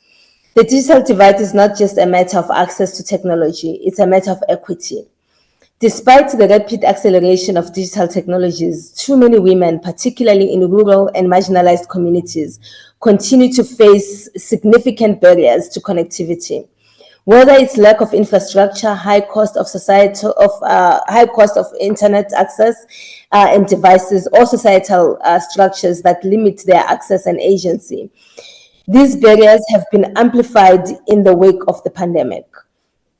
The digital divide is not just a matter of access to technology, it's a matter of equity. Despite the rapid acceleration of digital technologies, too many women, particularly in rural and marginalized communities, continue to face significant barriers to connectivity. Whether it's lack of infrastructure, high cost of internet access and devices, or societal structures that limit their access and agency, these barriers have been amplified in the wake of the pandemic.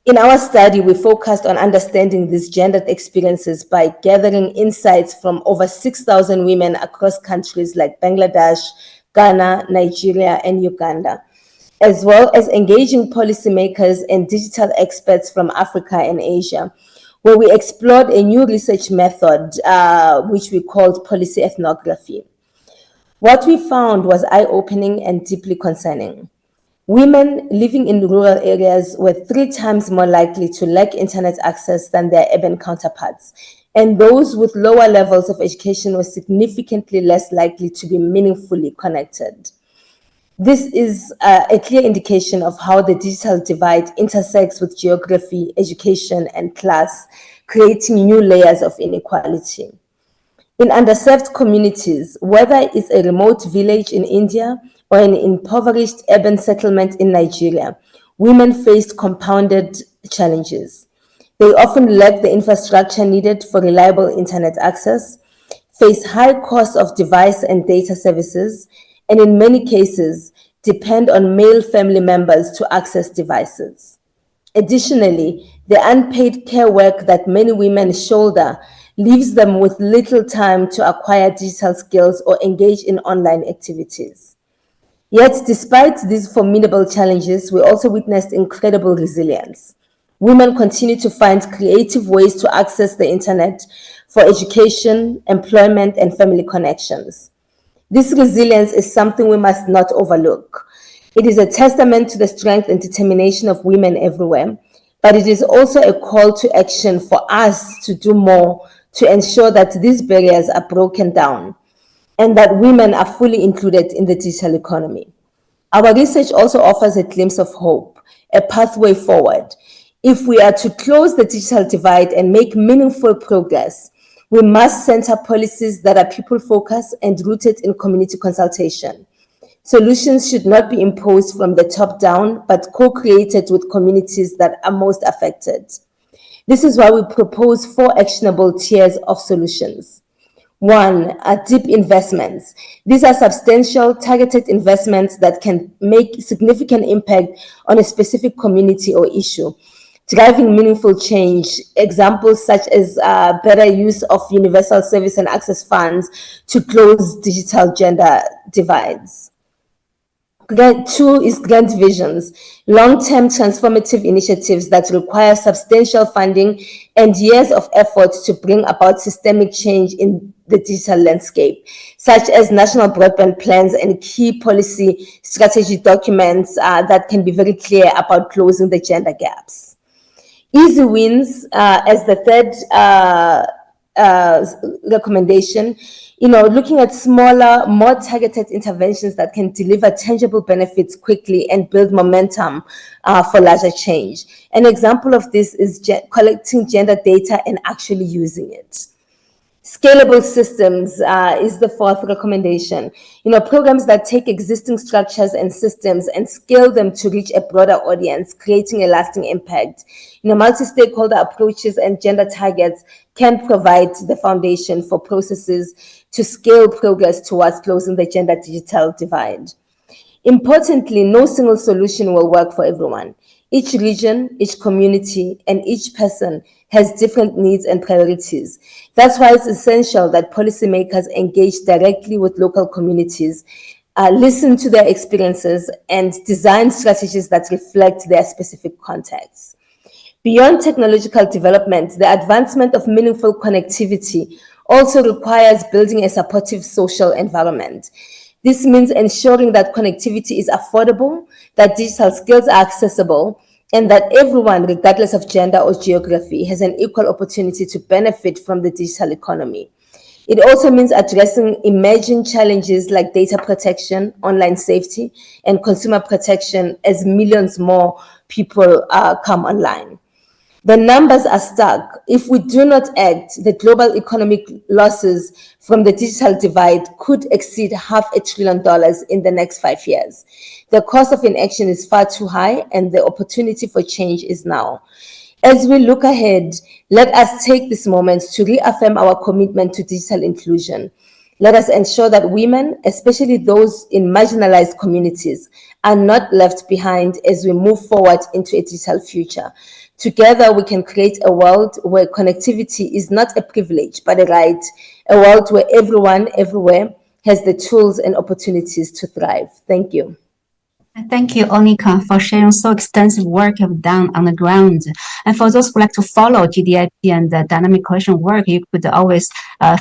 In our study, we focused on understanding these gendered experiences by gathering insights from over 6,000 women across countries like Bangladesh, Ghana, Nigeria, and Uganda, as well as engaging policymakers and digital experts from Africa and Asia, where we explored a new research method, which we called policy ethnography. What we found was eye-opening and deeply concerning. Women living in rural areas were 3 times more likely to lack internet access than their urban counterparts, and those with lower levels of education were significantly less likely to be meaningfully connected. This is a clear indication of how the digital divide intersects with geography, education, and class, creating new layers of inequality. In underserved communities, whether it's a remote village in India or an impoverished urban settlement in Nigeria, women faced compounded challenges. They often lack the infrastructure needed for reliable internet access, face high costs of device and data services, and in many cases, depend on male family members to access devices. Additionally, the unpaid care work that many women shoulder leaves them with little time to acquire digital skills or engage in online activities. Yet, despite these formidable challenges, we also witnessed incredible resilience. Women continue to find creative ways to access the internet for education, employment, and family connections. This resilience is something we must not overlook. It is a testament to the strength and determination of women everywhere, but it is also a call to action for us to do more to ensure that these barriers are broken down and that women are fully included in the digital economy. Our research also offers a glimpse of hope, a pathway forward. If we are to close the digital divide and make meaningful progress, we must center policies that are people-focused and rooted in community consultation. Solutions should not be imposed from the top down, but co-created with communities that are most affected. This is why we propose 4 actionable tiers of solutions. 1 are deep investments. These are substantial, targeted investments that can make significant impact on a specific community or issue, driving meaningful change. Examples such as better use of universal service and access funds to close digital gender divides. 2 is grand visions, long-term transformative initiatives that require substantial funding and years of effort to bring about systemic change in the digital landscape, such as national broadband plans and key policy strategy documents that can be very clear about closing the gender gaps. Easy wins as the third recommendation, looking at smaller, more targeted interventions that can deliver tangible benefits quickly and build momentum for larger change. An example of this is collecting gender data and actually using it. Scalable systems is the 4th recommendation. Programs that take existing structures and systems and scale them to reach a broader audience, creating a lasting impact. Multi-stakeholder approaches and gender targets can provide the foundation for processes to scale progress towards closing the gender digital divide. Importantly, no single solution will work for everyone. Each region, each community, and each person has different needs and priorities. That's why it's essential that policymakers engage directly with local communities, listen to their experiences, and design strategies that reflect their specific contexts. Beyond technological development, the advancement of meaningful connectivity also requires building a supportive social environment. This means ensuring that connectivity is affordable, that digital skills are accessible, and that everyone, regardless of gender or geography, has an equal opportunity to benefit from the digital economy. It also means addressing emerging challenges like data protection, online safety, and consumer protection as millions more people come online. The numbers are stark. If we do not act, the global economic losses from the digital divide could exceed $500 billion in the next 5 years. The cost of inaction is far too high, and the opportunity for change is now. As we look ahead, let us take this moment to reaffirm our commitment to digital inclusion. Let us ensure that women, especially those in marginalized communities, are not left behind as we move forward into a digital future. Together, we can create a world where connectivity is not a privilege, but a right, a world where everyone, everywhere, has the tools and opportunities to thrive. Thank you. Thank you, Onika, for sharing so extensive work you've done on the ground. And for those who like to follow GDIP and the dynamic question work, you could always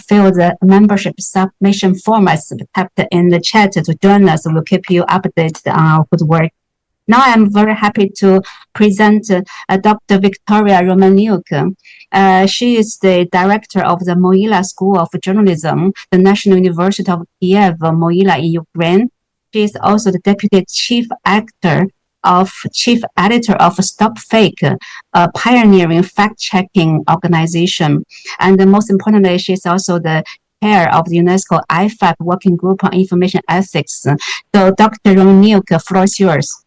fill the membership submission formats typed in the chat to join us. We'll keep you updated on our good work. Now I'm very happy to present Dr. Victoria Romaniuk. She is the director of the Mohyla School of Journalism, the National University of Kiev, Mohyla in Ukraine. She is also the deputy chief editor of Stop Fake, a pioneering fact-checking organization. And most importantly, she's also the chair of the UNESCO IFAC Working Group on Information Ethics. So Dr. Roniuk, floor is yours.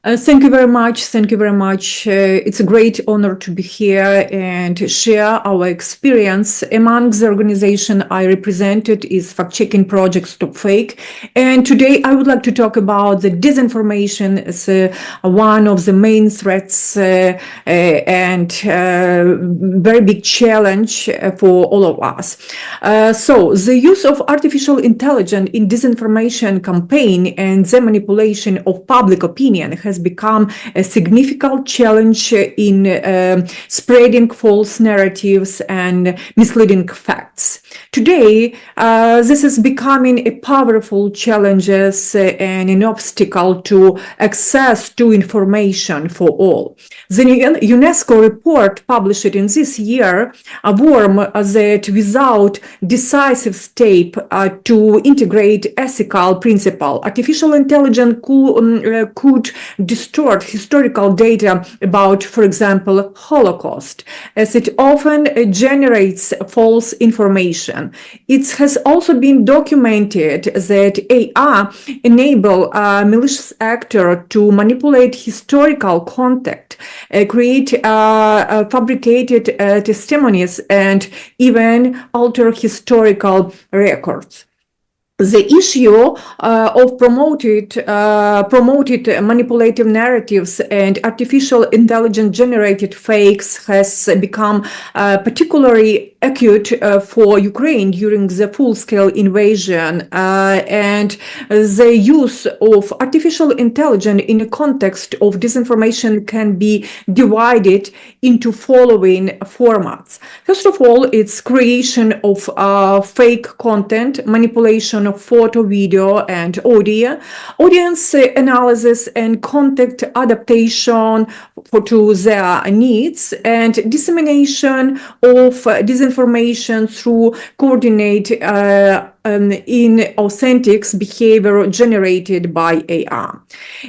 Thank you very much. Thank you very much. It's a great honor to be here and share our experience. Among the organization I represented is Fact-Checking Project Stop Fake. And today I would like to talk about the disinformation as one of the main threats and very big challenge for all of us. So the use of artificial intelligence in disinformation campaign and the manipulation of public opinion has become a significant challenge in spreading false narratives and misleading facts. Today, this is becoming a powerful challenge and an obstacle to access to information for all. The UNESCO report published in this year warned that without decisive step to integrate ethical principle, artificial intelligence could distort historical data about, for example, Holocaust, as it often generates false information. It has also been documented that AI enable malicious actor to manipulate historical context, create fabricated testimonies, and even alter historical records. The issue of promoted manipulative narratives and artificial intelligence generated fakes has become particularly acute for Ukraine during the full-scale invasion, and the use of artificial intelligence in the context of disinformation can be divided into following formats. First of all, it's creation of fake content, manipulation of photo, video, and audio, audience analysis and content adaptation to their needs, and dissemination of disinformation through coordinate inauthentic behavior generated by AI.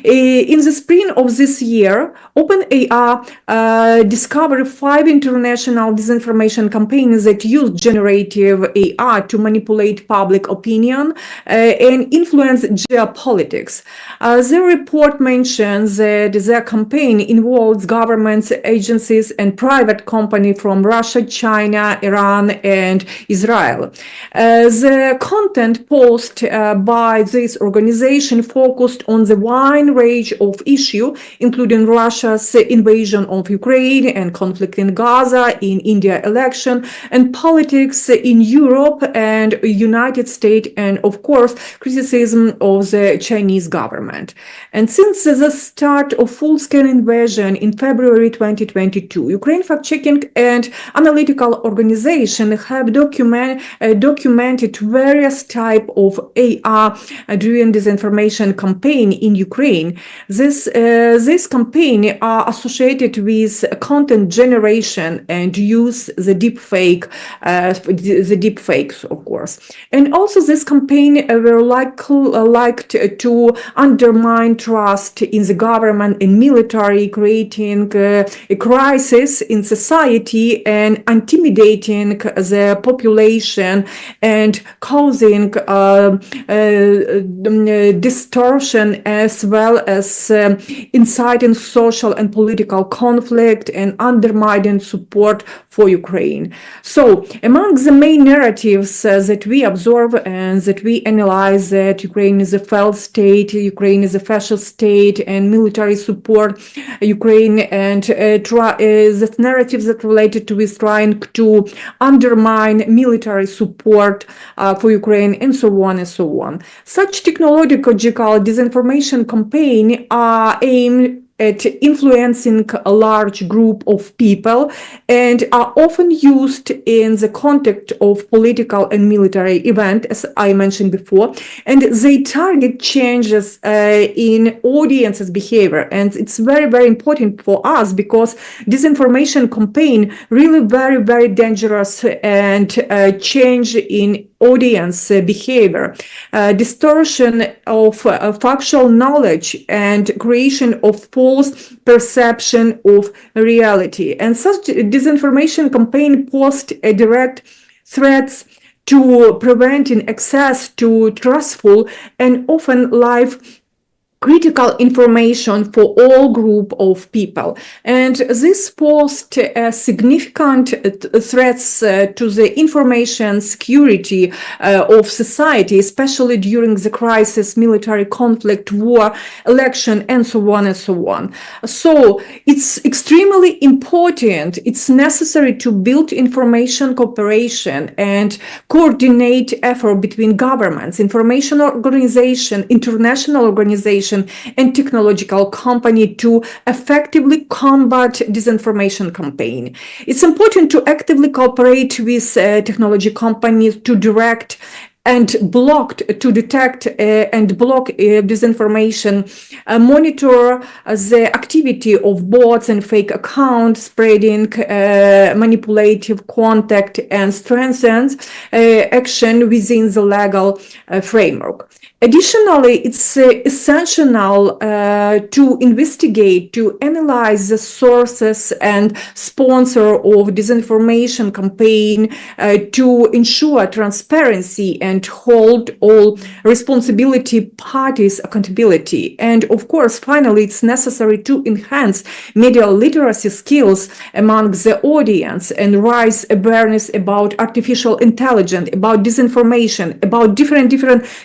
In the spring of this year, OpenAI discovered 5 international disinformation campaigns that use generative AI to manipulate public opinion and influence geopolitics. The report mentions that their campaign involves governments, agencies, and private companies from Russia, China, Iran, and Israel. The content posted by this organization focused on the wide range of issues, including Russia's invasion of Ukraine and conflict in Gaza, in India election, and politics in Europe and United States, and of course, criticism of the Chinese government. And since the start of full-scale invasion in February 2022, Ukraine fact-checking and analytical organizations have documented various types of AI-driven disinformation campaign in Ukraine. This campaign are associated with content generation and use the deepfakes, of course. And also, this campaign were liked to undermine trust in the government and military, creating a crisis in society and intimidating the population and causing distortion, as well as inciting social and political conflict and undermining support for Ukraine. So, among the main narratives that we observe and that we analyze, that Ukraine is a failed state, Ukraine is a fascist state, and military support Ukraine, and the narratives that related to is trying to undermine military support for Ukraine, and so on and so on. Such technological disinformation campaign are aimed at influencing a large group of people and are often used in the context of political and military event, as I mentioned before, and they target changes in audiences' behavior. And it's very, very important for us because disinformation campaign really very, very dangerous and change in audience behavior, distortion of factual knowledge and creation of false perception of reality. And such disinformation campaign post a direct threats to preventing access to trustful and often live critical information for all group of people. And this posed significant threats to the information security of society, especially during the crisis, military conflict, war, election, and so on and so on. So it's extremely important, it's necessary to build information cooperation and coordinate effort between governments, information organization, international organization, and technological company to effectively combat disinformation campaign. It's important to actively cooperate with technology companies to direct and to detect and block disinformation, monitor the activity of bots and fake accounts, spreading manipulative content, and strengthens action within the legal framework. Additionally, it's essential to investigate, to analyze the sources and sponsor of disinformation campaign to ensure transparency and hold all responsibility parties accountability. And of course, finally, it's necessary to enhance media literacy skills among the audience and raise awareness about artificial intelligence, about disinformation, about different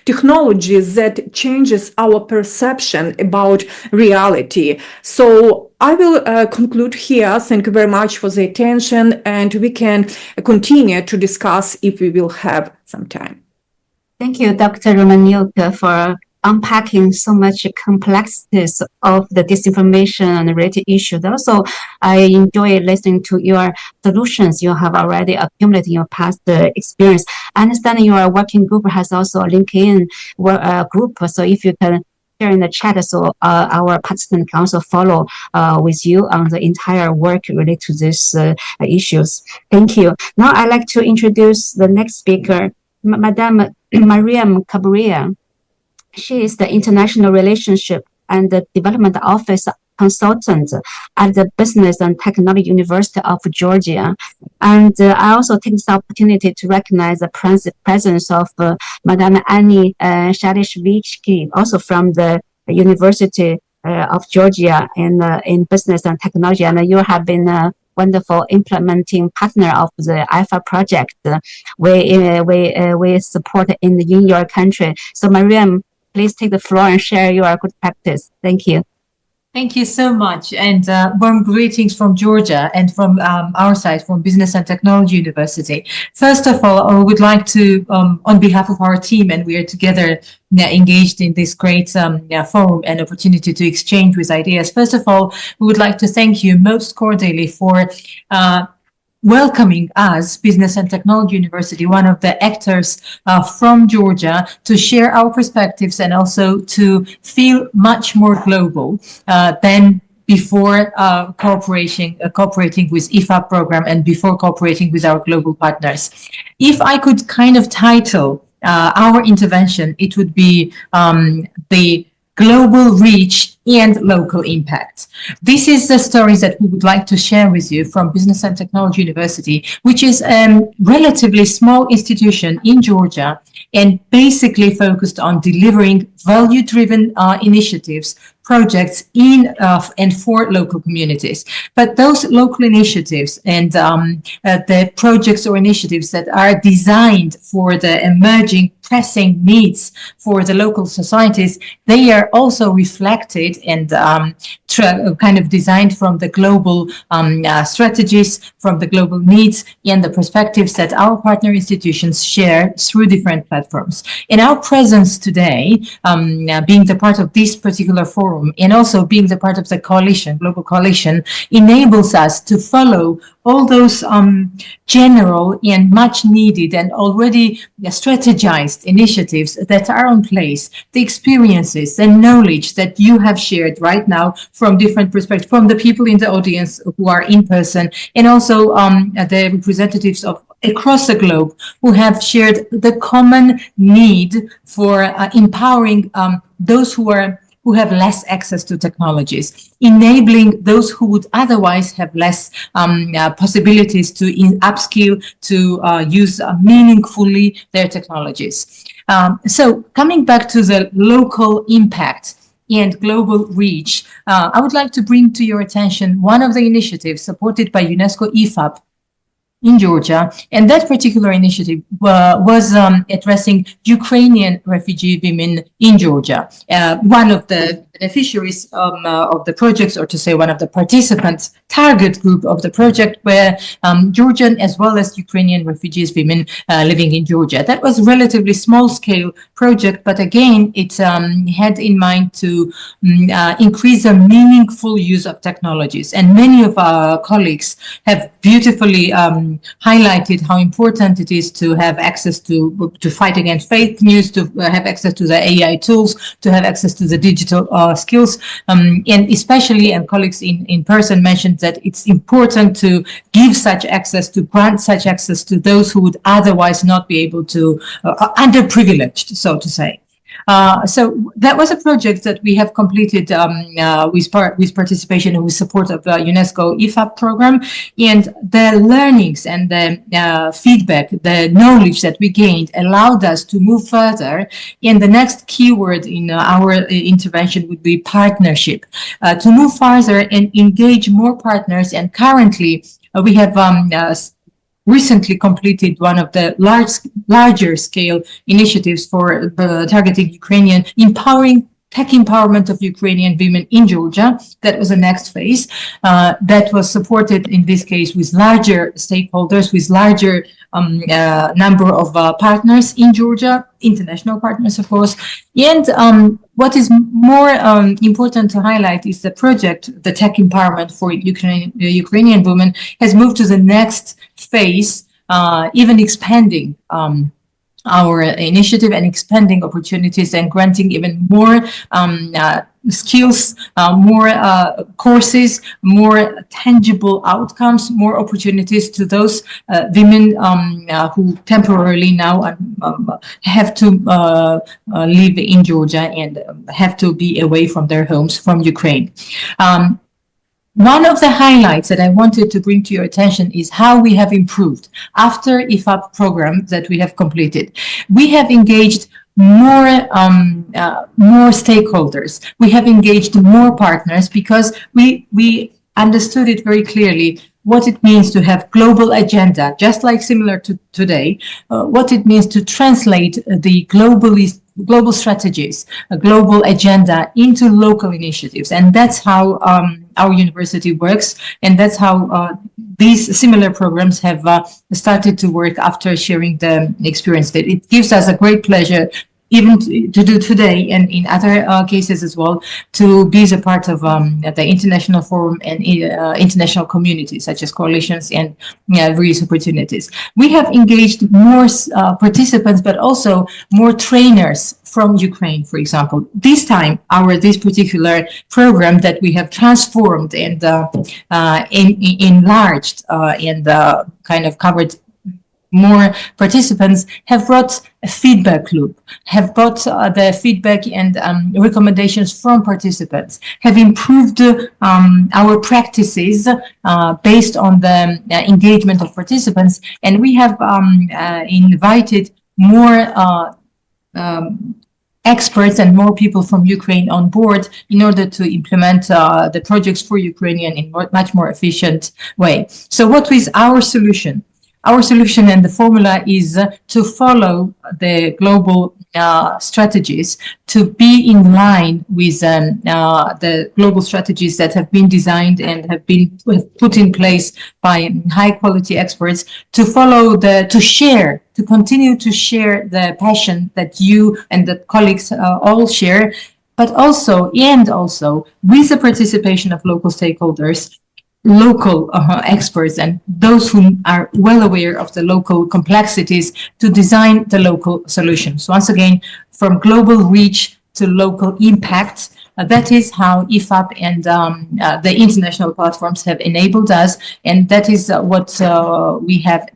technologies that changes our perception about reality. So I will conclude here. Thank you very much for the attention, and we can continue to discuss if we will have some time. Thank you, Dr. Romaniuk, for unpacking so much complexities of the disinformation and related issues. Also, I enjoy listening to your solutions you have already accumulated in your past experience. I understand your working group has also a LinkedIn group, so if you can share in the chat so our participants can also follow with you on the entire work related to these issues. Thank you. Now I'd like to introduce the next speaker, Madame Mariam Cabrera. She is the International Relationship and the Development Office Consultant at the Business and Technology University of Georgia. And I also take this opportunity to recognize the presence of Madame Annie Sharishvili, also from the University of Georgia in Business and Technology. And you have been a wonderful implementing partner of the IFA project. We support in your country. So Mariam, please take the floor and share your good practice. Thank you. Thank you so much, and warm greetings from Georgia and from our side, from Business and Technology University. First of all, I would like to, on behalf of our team, and we are together engaged in this great forum and opportunity to exchange with ideas. First of all, we would like to thank you most cordially for welcoming us, Business and Technology University, one of the actors from Georgia, to share our perspectives and also to feel much more global than before cooperating with IFA program and before cooperating with our global partners. If I could kind of title our intervention, it would be the global reach and local impact. This is the stories that we would like to share with you from Business and Technology University, which is a relatively small institution in Georgia and basically focused on delivering value-driven initiatives, projects in and for local communities. But those local initiatives and the projects or initiatives that are designed for the emerging pressing needs for the local societies, they are also reflected and kind of designed from the global strategies, from the global needs and the perspectives that our partner institutions share through different platforms. And our presence today, being the part of this particular forum and also being the part of the coalition, global coalition, enables us to follow all those general and much needed and already strategized initiatives that are in place, the experiences and knowledge that you have shared right now from different perspectives, from the people in the audience who are in person, and also the representatives of across the globe who have shared the common need for empowering those who have less access to technologies, enabling those who would otherwise have less possibilities to upskill, to use meaningfully their technologies. So coming back to the local impact and global reach, I would like to bring to your attention one of the initiatives supported by UNESCO IFAP in Georgia, and that particular initiative was addressing Ukrainian refugee women in Georgia. One of the beneficiaries of the projects, or to say one of the participants, target group of the project, were Georgian as well as Ukrainian refugees women living in Georgia. That was a relatively small-scale project, but again, it had in mind to increase the meaningful use of technologies. And many of our colleagues have beautifully highlighted how important it is to have access to fight against fake news, to have access to the AI tools, to have access to the digital skills, and especially, and colleagues in person mentioned that it's important to give such access, to grant such access to those who would otherwise not be able to, underprivileged, so to say. So that was a project that we have completed with participation and with support of the UNESCO IFAP program, and the learnings and the feedback, the knowledge that we gained allowed us to move further. And the next keyword in our intervention would be partnership, to move further and engage more partners. And currently we have recently completed one of the larger scale initiatives for targeting Ukrainian tech empowerment of Ukrainian women in Georgia. That was the next phase that was supported in this case with larger stakeholders, with larger number of partners in Georgia, international partners, of course. And what is more important to highlight is the project, the tech empowerment for Ukrainian women, has moved to the next phase, even expanding our initiative and expanding opportunities and granting even more skills, more courses, more tangible outcomes, more opportunities to those women who temporarily now have to live in Georgia and have to be away from their homes from Ukraine. One of the highlights that I wanted to bring to your attention is how we have improved after IFAP program that we have completed. We have engaged more stakeholders. We have engaged more partners because we understood it very clearly what it means to have global agenda, just like similar to today, what it means to translate the global strategies, a global agenda into local initiatives. And that's how our university works. And that's how these similar programs have started to work after sharing the experience. That it gives us a great pleasure even to do today and in other cases as well, to be a part of the international forum and international communities such as coalitions and various opportunities. We have engaged more participants, but also more trainers from Ukraine, for example. This time, this particular program that we have transformed and enlarged and kind of covered more participants, have brought a feedback loop, have brought the feedback and recommendations from participants, have improved our practices based on the engagement of participants, and we have invited more experts and more people from Ukraine on board in order to implement the projects for Ukrainian in a much more efficient way. So what is our solution? Our solution and the formula is to follow the global strategies to be in line with the global strategies that have been designed and have been put in place by high quality experts, to follow to continue to share the passion that you and the colleagues all share, but also with the participation of local stakeholders, local experts, and those who are well aware of the local complexities, to design the local solutions. Once again, from global reach to local impact. That is how IFAP and the international platforms have enabled us, and that is what we have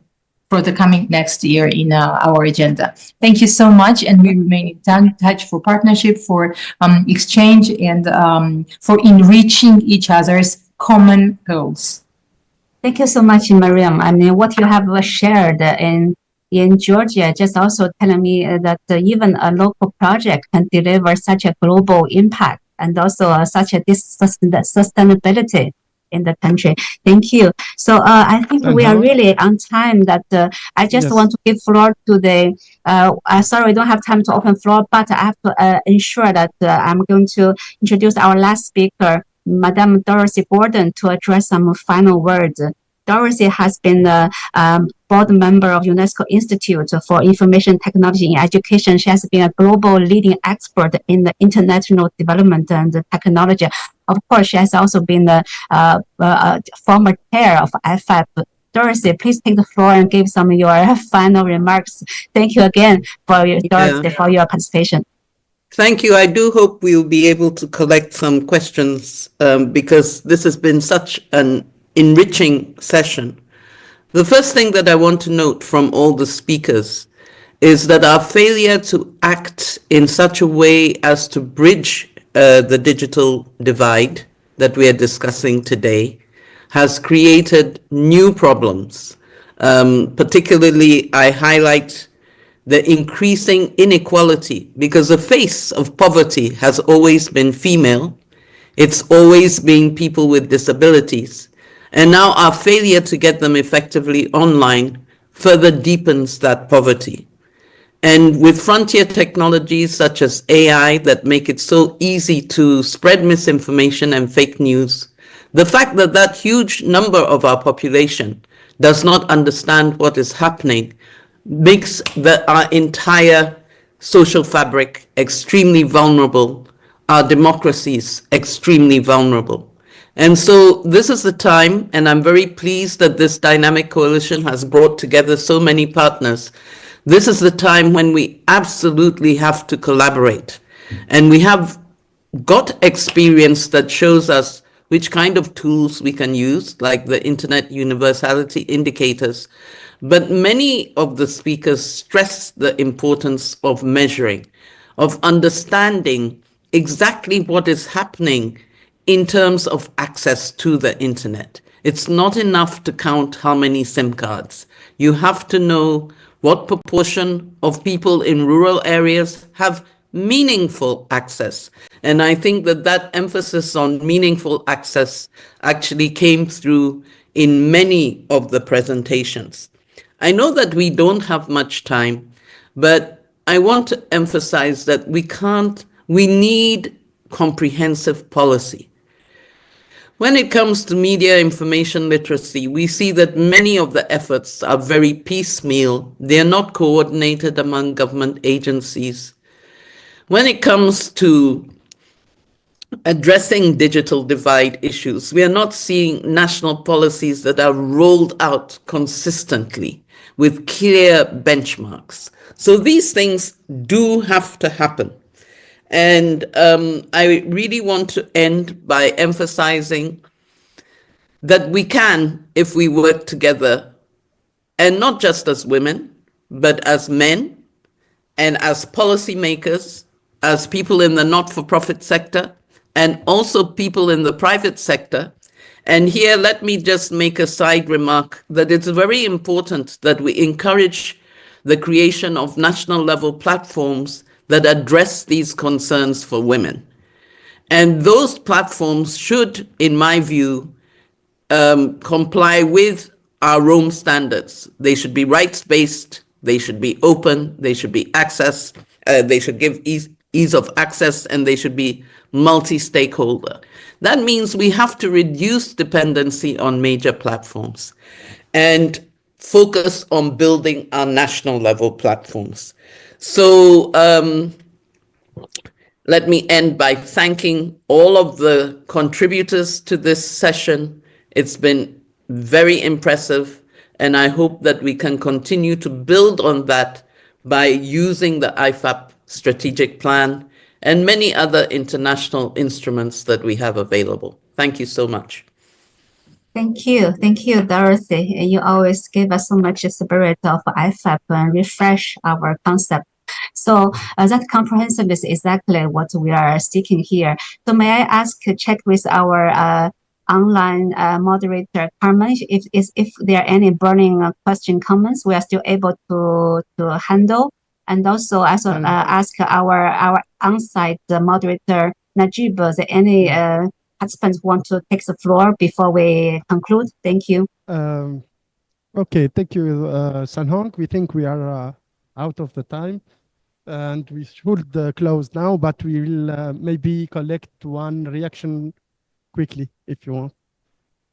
for the coming next year in our agenda. Thank you so much, and we remain in touch for partnership, for exchange, and for enriching each other's common goals. Thank you so much, Mariam. I mean, what you have shared in Georgia just also telling me that even a local project can deliver such a global impact and also such a sustainability in the country. Thank you. So I think we are really on time. That I just want to give floor to the. Sorry, we don't have time to open floor, but I have to ensure that I'm going to introduce our last speaker, Madame Dorothy Gordon, to address some final words. Dorothy has been a board member of UNESCO Institute for Information Technology in Education. She has been a global leading expert in the international development and technology. Of course, she has also been the former chair of IFAP. Dorothy, please take the floor and give some of your final remarks. Thank you again for your participation. Thank you. I do hope we'll be able to collect some questions because this has been such an enriching session. The first thing that I want to note from all the speakers is that our failure to act in such a way as to bridge the digital divide that we are discussing today has created new problems. Particularly, I highlight the increasing inequality, because the face of poverty has always been female. It's always been people with disabilities. And now our failure to get them effectively online further deepens that poverty. And with frontier technologies such as AI that make it so easy to spread misinformation and fake news, the fact that that huge number of our population does not understand what is happening makes our entire social fabric extremely vulnerable, our democracies extremely vulnerable. And so this is the time, and I'm very pleased that this dynamic coalition has brought together so many partners. This is the time when we absolutely have to collaborate. And we have got experience that shows us which kind of tools we can use, like the Internet Universality Indicators. But many of the speakers stress the importance of measuring, of understanding exactly what is happening in terms of access to the internet. It's not enough to count how many SIM cards. You have to know what proportion of people in rural areas have meaningful access. And I think that that emphasis on meaningful access actually came through in many of the presentations. I know that we don't have much time, but I want to emphasize that we need comprehensive policy. When it comes to media information literacy, we see that many of the efforts are very piecemeal. They are not coordinated among government agencies. When it comes to addressing digital divide issues, we are not seeing national policies that are rolled out consistently with clear benchmarks. So these things do have to happen. And I really want to end by emphasizing that we can, if we work together, and not just as women, but as men and as policymakers, as people in the not-for-profit sector, and also people in the private sector. And here, let me just make a side remark that it's very important that we encourage the creation of national level platforms that address these concerns for women. And those platforms should, in my view, comply with our Rome standards. They should be rights-based, they should be open, they should be access, they should give ease of access, and they should be multi-stakeholder. That means we have to reduce dependency on major platforms and focus on building our national level platforms. So let me end by thanking all of the contributors to this session. It's been very impressive, and I hope that we can continue to build on that by using the IFAP strategic plan and many other international instruments that we have available. Thank you so much. Thank you, Dorothy. You always give us so much spirit of IFAP and refresh our concept. So that comprehensiveness is exactly what we are seeking here. So may I ask, check with our online moderator, Carmen, if there are any burning question comments, we are still able to handle. And also ask our on-site moderator, Najib, is there any participants want to take the floor before we conclude? Thank you. Okay, thank you, Sanhong. We think we are out of the time, and we should close now, but we will maybe collect one reaction quickly if you want.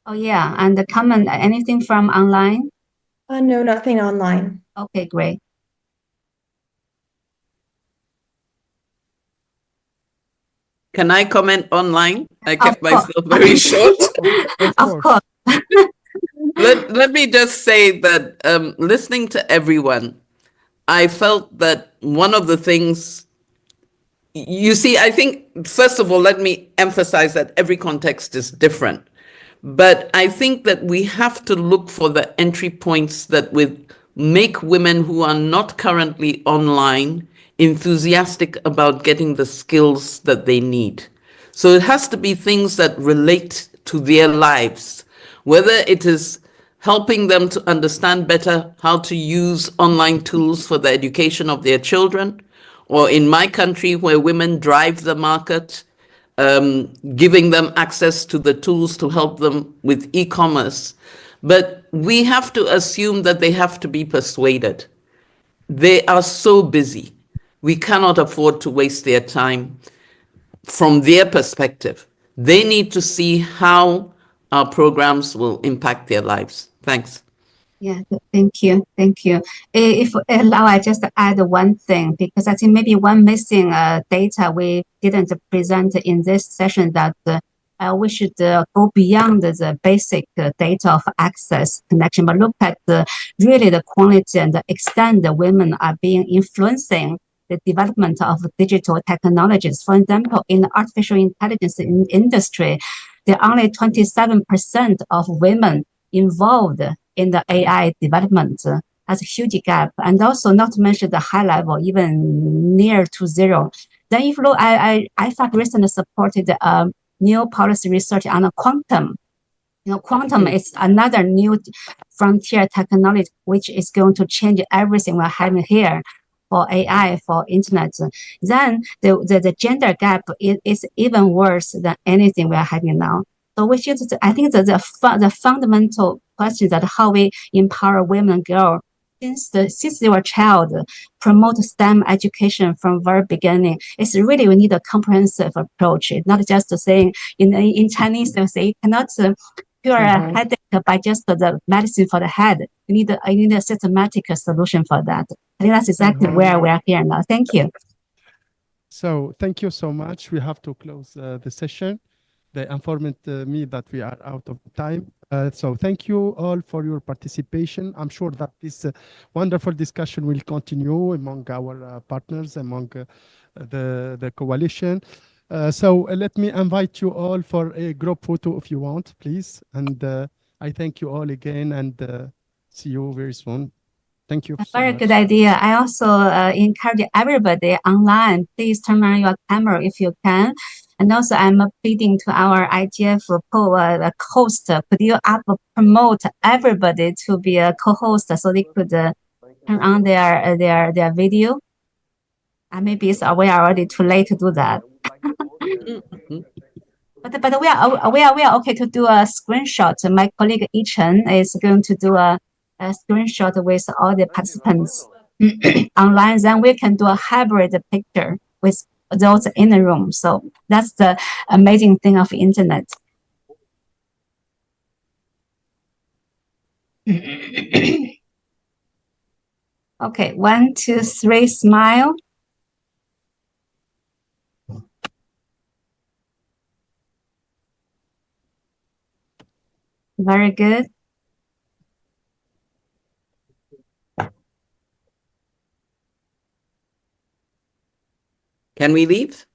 Oh yeah, and the comment, anything from online? No, nothing online. Okay, great. Can I comment online? I kept myself very short. Of course. Let me just say that listening to everyone, I felt that one of the things, you see, I think, first of all, let me emphasize that every context is different. But I think that we have to look for the entry points that would make women who are not currently online enthusiastic about getting the skills that they need. So it has to be things that relate to their lives, whether it is helping them to understand better how to use online tools for the education of their children, or in my country where women drive the market, giving them access to the tools to help them with e-commerce. But we have to assume that they have to be persuaded. They are so busy. We cannot afford to waste their time. From their perspective, they need to see how our programs will impact their lives. Thanks. Yeah, thank you. If allow, I just add one thing, because I think maybe one missing data we didn't present in this session, that we should go beyond the basic data of access connection, but look at really the quality and the extent that women are being influencing the development of digital technologies. For example, in the artificial intelligence industry, there are only 27% of women involved in the AI development. That's a huge gap. And also not to mention the high level, even near to zero. Then if you look, IFAC recently supported new policy research on quantum. Quantum is another new frontier technology which is going to change everything we're having here for AI, for internet. Then the gender gap is even worse than anything we are having now. So we should, I think that the fundamental question that how we empower women and girls since they were a child, promote STEM education from very beginning. It's really, we need a comprehensive approach. It's not just saying in Chinese, they say you cannot cure a headache by just the medicine for the head. You need a systematic solution for that. I think that's exactly where we are here now. Thank you. So thank you so much. We have to close the session. They informed me that we are out of time. So thank you all for your participation. I'm sure that this wonderful discussion will continue among our partners, among the coalition. So let me invite you all for a group photo if you want, please. And I thank you all again, and see you very soon. Thank you so Very much. good idea. I also encourage everybody online, please turn on your camera if you can. And also, I'm pleading to our IGF host. Could you promote everybody to be a co-host so they could turn on their video? And maybe we are already too late to do that. But we are okay to do a screenshot. My colleague Yichen is going to do a screenshot with all the participants. online, then we can do a hybrid picture with those in the room. So that's the amazing thing of internet. Okay, 1, 2, 3, smile. Very good. Can we leave?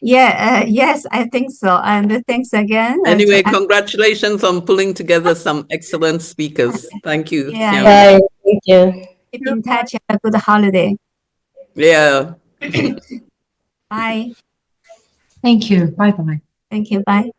Yeah, yes, I think so. And thanks again. Anyway, congratulations on pulling together some excellent speakers. Thank you. Yeah, Xiang. Thank you. keep in touch. Have a good holiday. Yeah. Bye. Thank you. Bye-bye. Thank you. Bye.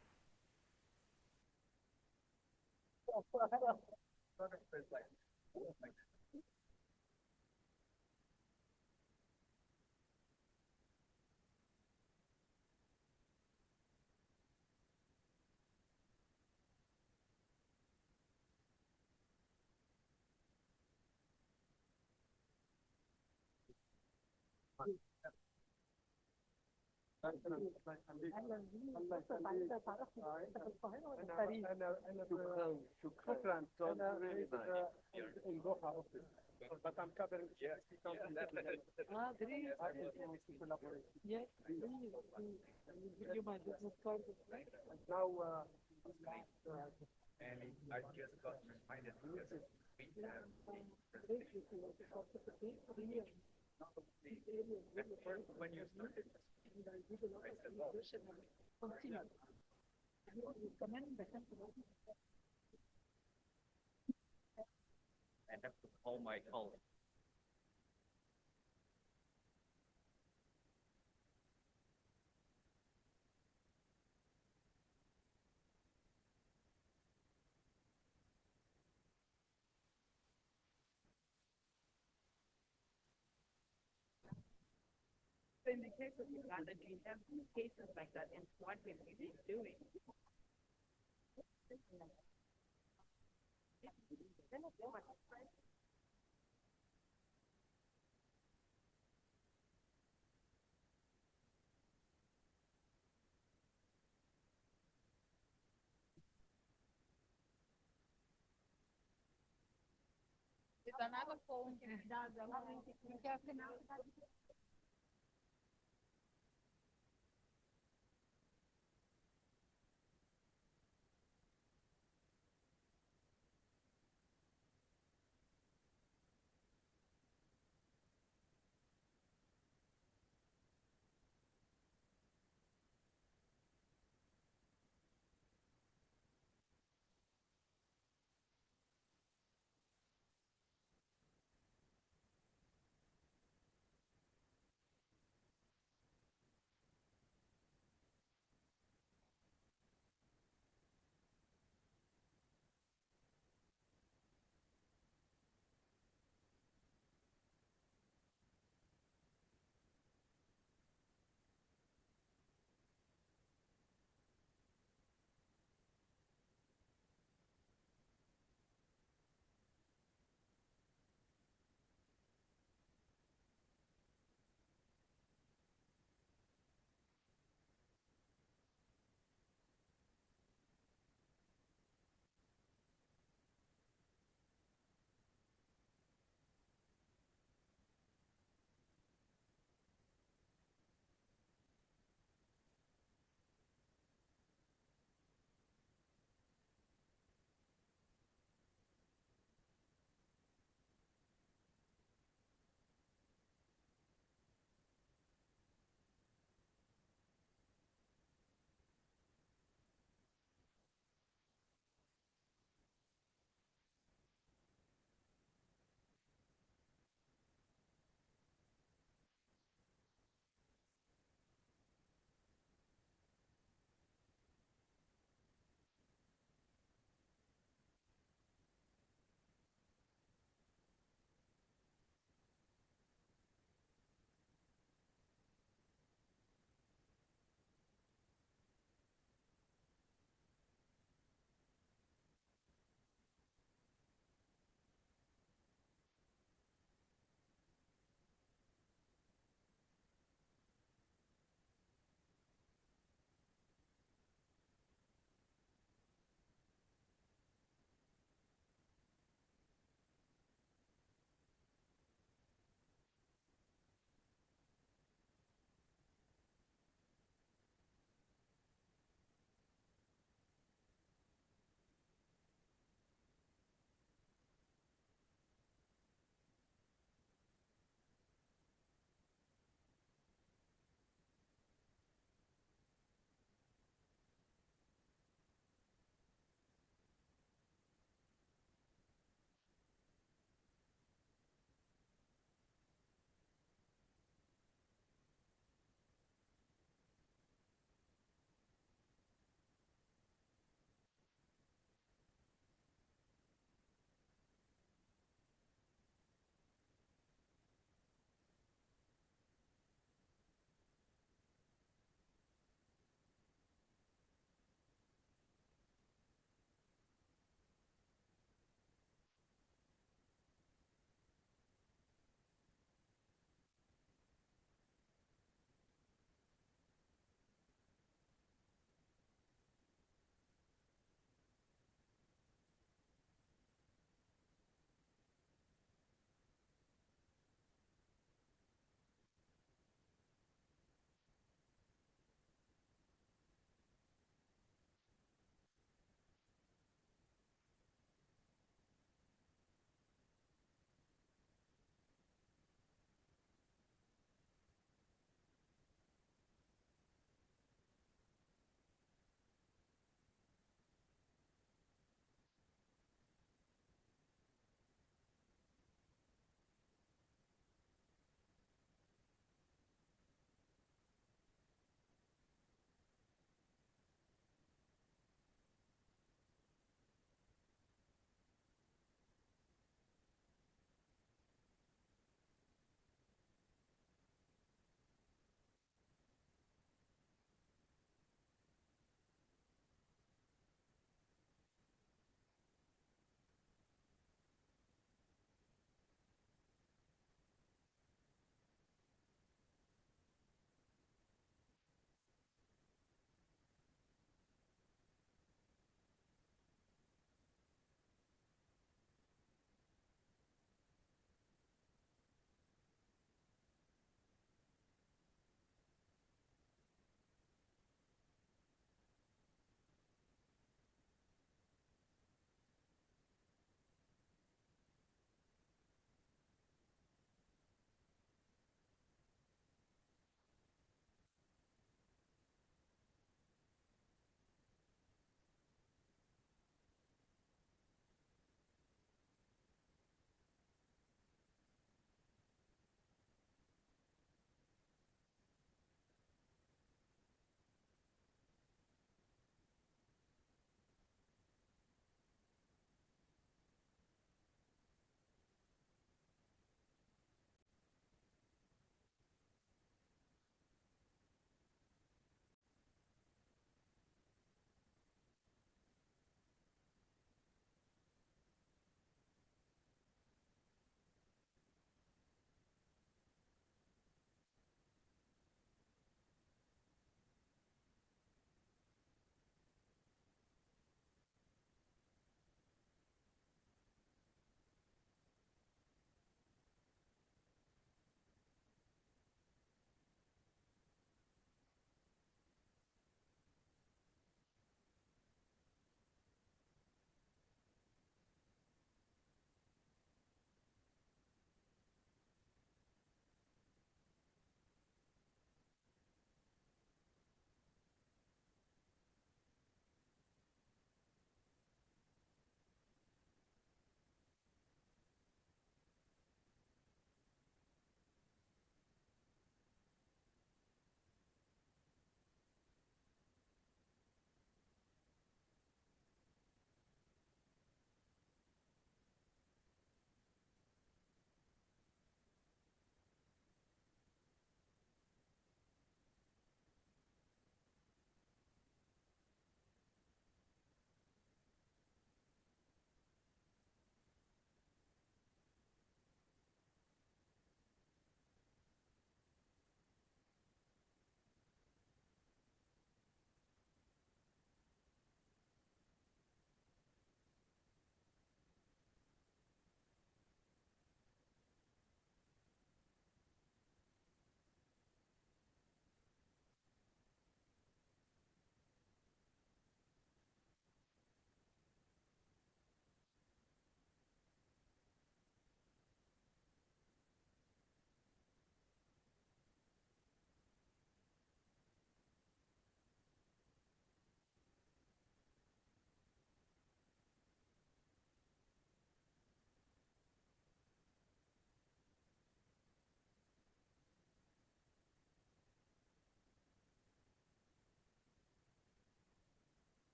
In the case of Uganda, do you have cases like that, and what will you be doing? It's another phone.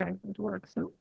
Okay, it works. No?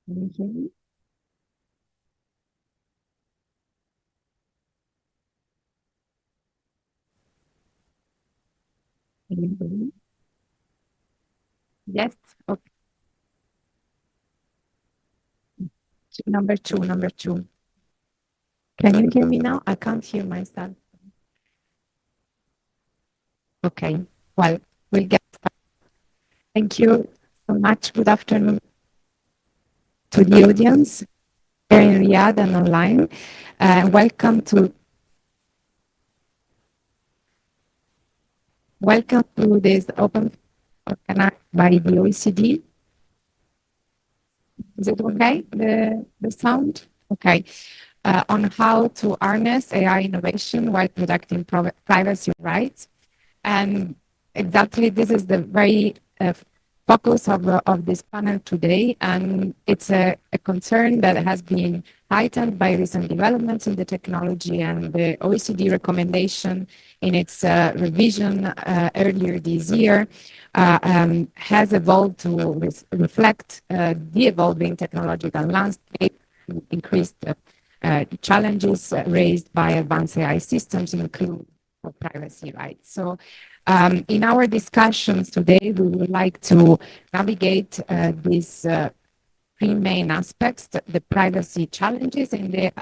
Can you hear me? Can you hear me? Yes. Okay. Number two. Can you hear me now? I can't hear myself. Okay. Well, we'll get started. Thank you so much. Good afternoon to the audience. here in Riyadh and online. Welcome to this open organized by the OECD. Is it okay, the sound? Okay. On how to harness AI innovation while protecting privacy rights. And exactly this is the very focus of this panel today. And it's a concern that has been heightened by recent developments in the technology, and the OECD recommendation in its revision earlier this year has evolved to reflect the evolving technological landscape, increased challenges raised by advanced AI systems, include privacy rights. So in our discussions today, we would like to navigate these three main aspects: the privacy challenges in the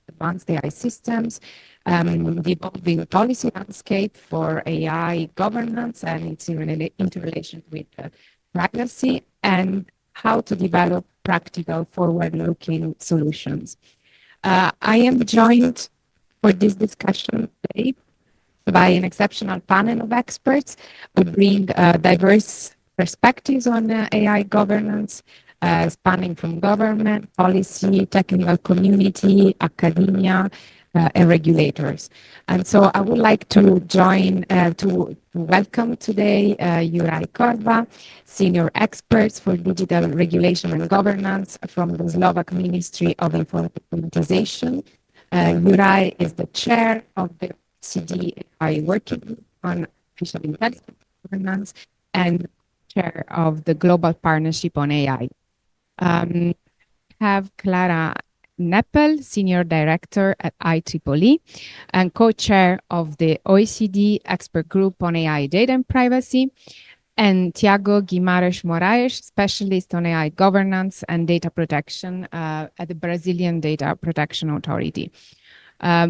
advanced AI systems, the evolving policy landscape for AI governance and its interrelation with privacy, and how to develop practical forward-looking solutions. I am joined for this discussion today by an exceptional panel of experts who bring diverse perspectives on AI governance, spanning from government, policy, technical community, academia, and regulators. And so I would like to join to welcome today Juraj Korva, senior expert for digital regulation and governance from the Slovak Ministry of Informatization. Juraj is the chair of the OECD AI Working Group on Artificial Intelligence Governance and chair of the Global Partnership on AI. Have Clara Neppel, Senior Director at IEEE and co-chair of the OECD Expert Group on AI Data and Privacy, and Tiago Guimarães Moraes, Specialist on AI Governance and Data Protection at the Brazilian Data Protection Authority.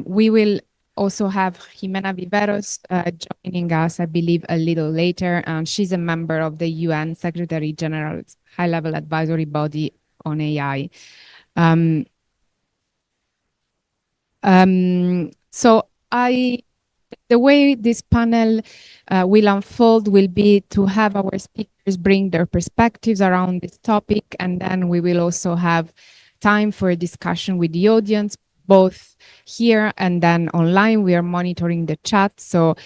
We will also have Jimena Viveros joining us, I believe, a little later. She's a member of the UN Secretary General's high-level advisory body on AI. The way this panel will unfold will be to have our speakers bring their perspectives around this topic, and then we will also have time for a discussion with the audience, both here and then online. We are monitoring the chat, so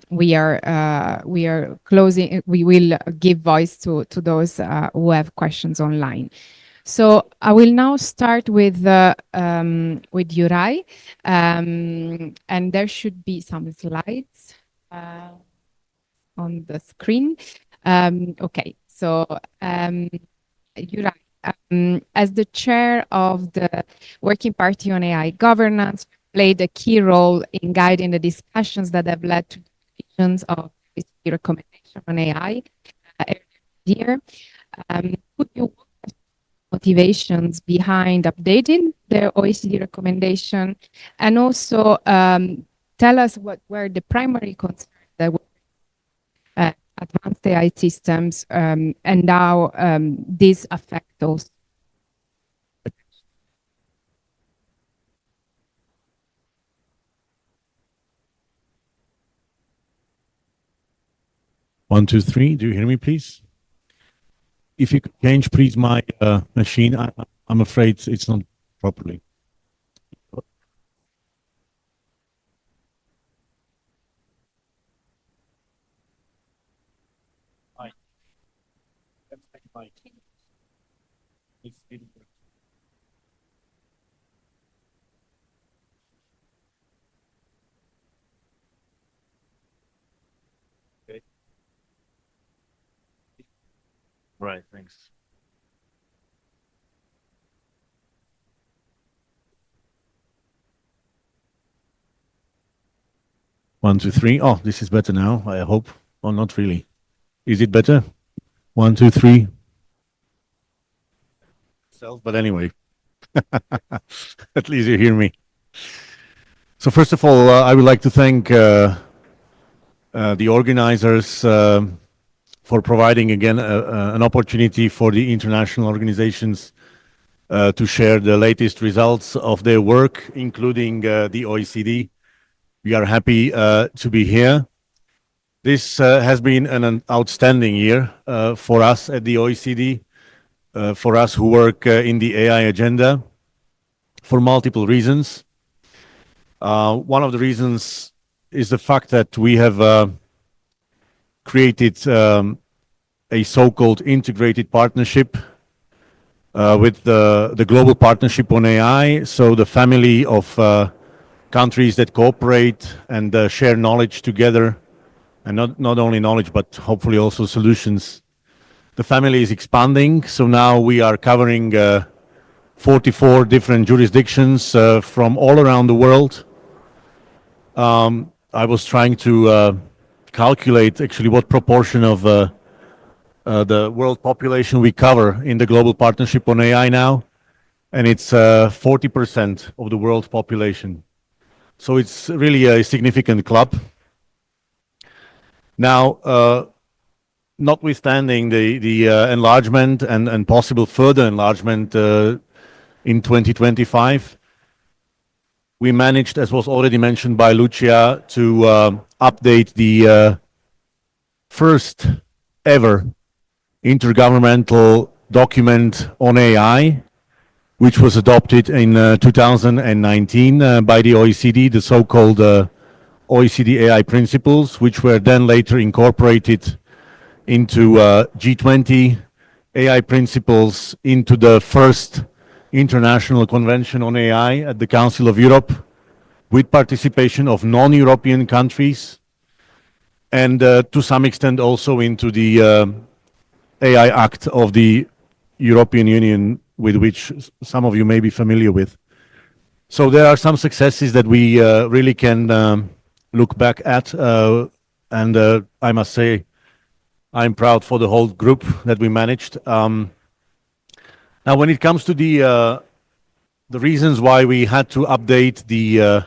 we are closing. We will give voice to those who have questions online. So I will now start with Juraj, and there should be some slides on the screen. Okay, so Juraj, as the chair of the Working Party on AI Governance, played a key role in guiding the discussions that have led to the decisions of this recommendation on AI earlier this year. Could you motivations behind updating the OECD recommendation, and also tell us what were the primary concerns that were advanced AI systems and how these affect those? One, two, three. Do you hear me, please? If you could change, please, my machine. I'm afraid it's not properly. Right, thanks. One, two, three. Oh, this is better now, I hope. Or not really. Is it better? One, two, three. But anyway, at least you hear me. So first of all, I would like to thank the organizers for providing again an opportunity for the international organizations to share the latest results of their work, including the OECD. We are happy to be here. This has been an outstanding year for us at the OECD, for us who work in the AI agenda, for multiple reasons. One of the reasons is the fact that we have created a so-called integrated partnership with the Global Partnership on AI, so the family of countries that cooperate and share knowledge together, and not only knowledge, but hopefully also solutions. The family is expanding, so now we are covering 44 different jurisdictions from all around the world. I was trying to calculate actually what proportion of the world population we cover in the Global Partnership on AI now, and it's 40% of the world population. So it's really a significant club. Now, notwithstanding the enlargement and possible further enlargement in 2025, we managed, as was already mentioned by Lucia, to update the first ever intergovernmental document on AI, which was adopted in 2019 by the OECD, the so-called OECD AI principles, which were then later incorporated into G20 AI principles, into the first International Convention on AI at the Council of Europe, with participation of non-European countries, and to some extent also into the AI Act of the European Union, with which some of you may be familiar with. So there are some successes that we really can look back at, and I must say I'm proud for the whole group that we managed. Now, when it comes to the reasons why we had to update the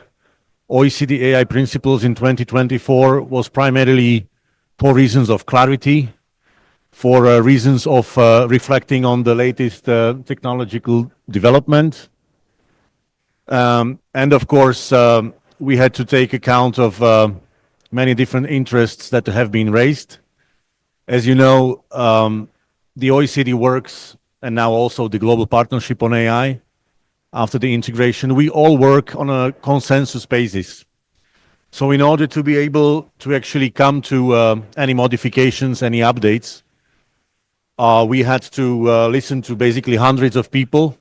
OECD AI principles in 2024 was primarily for reasons of clarity, for reasons of reflecting on the latest technological development. And of course, we had to take account of many different interests that have been raised. As you know, the OECD works, and now also the Global Partnership on AI, after the integration, we all work on a consensus basis. So in order to be able to actually come to any modifications, any updates, we had to listen to basically hundreds of people,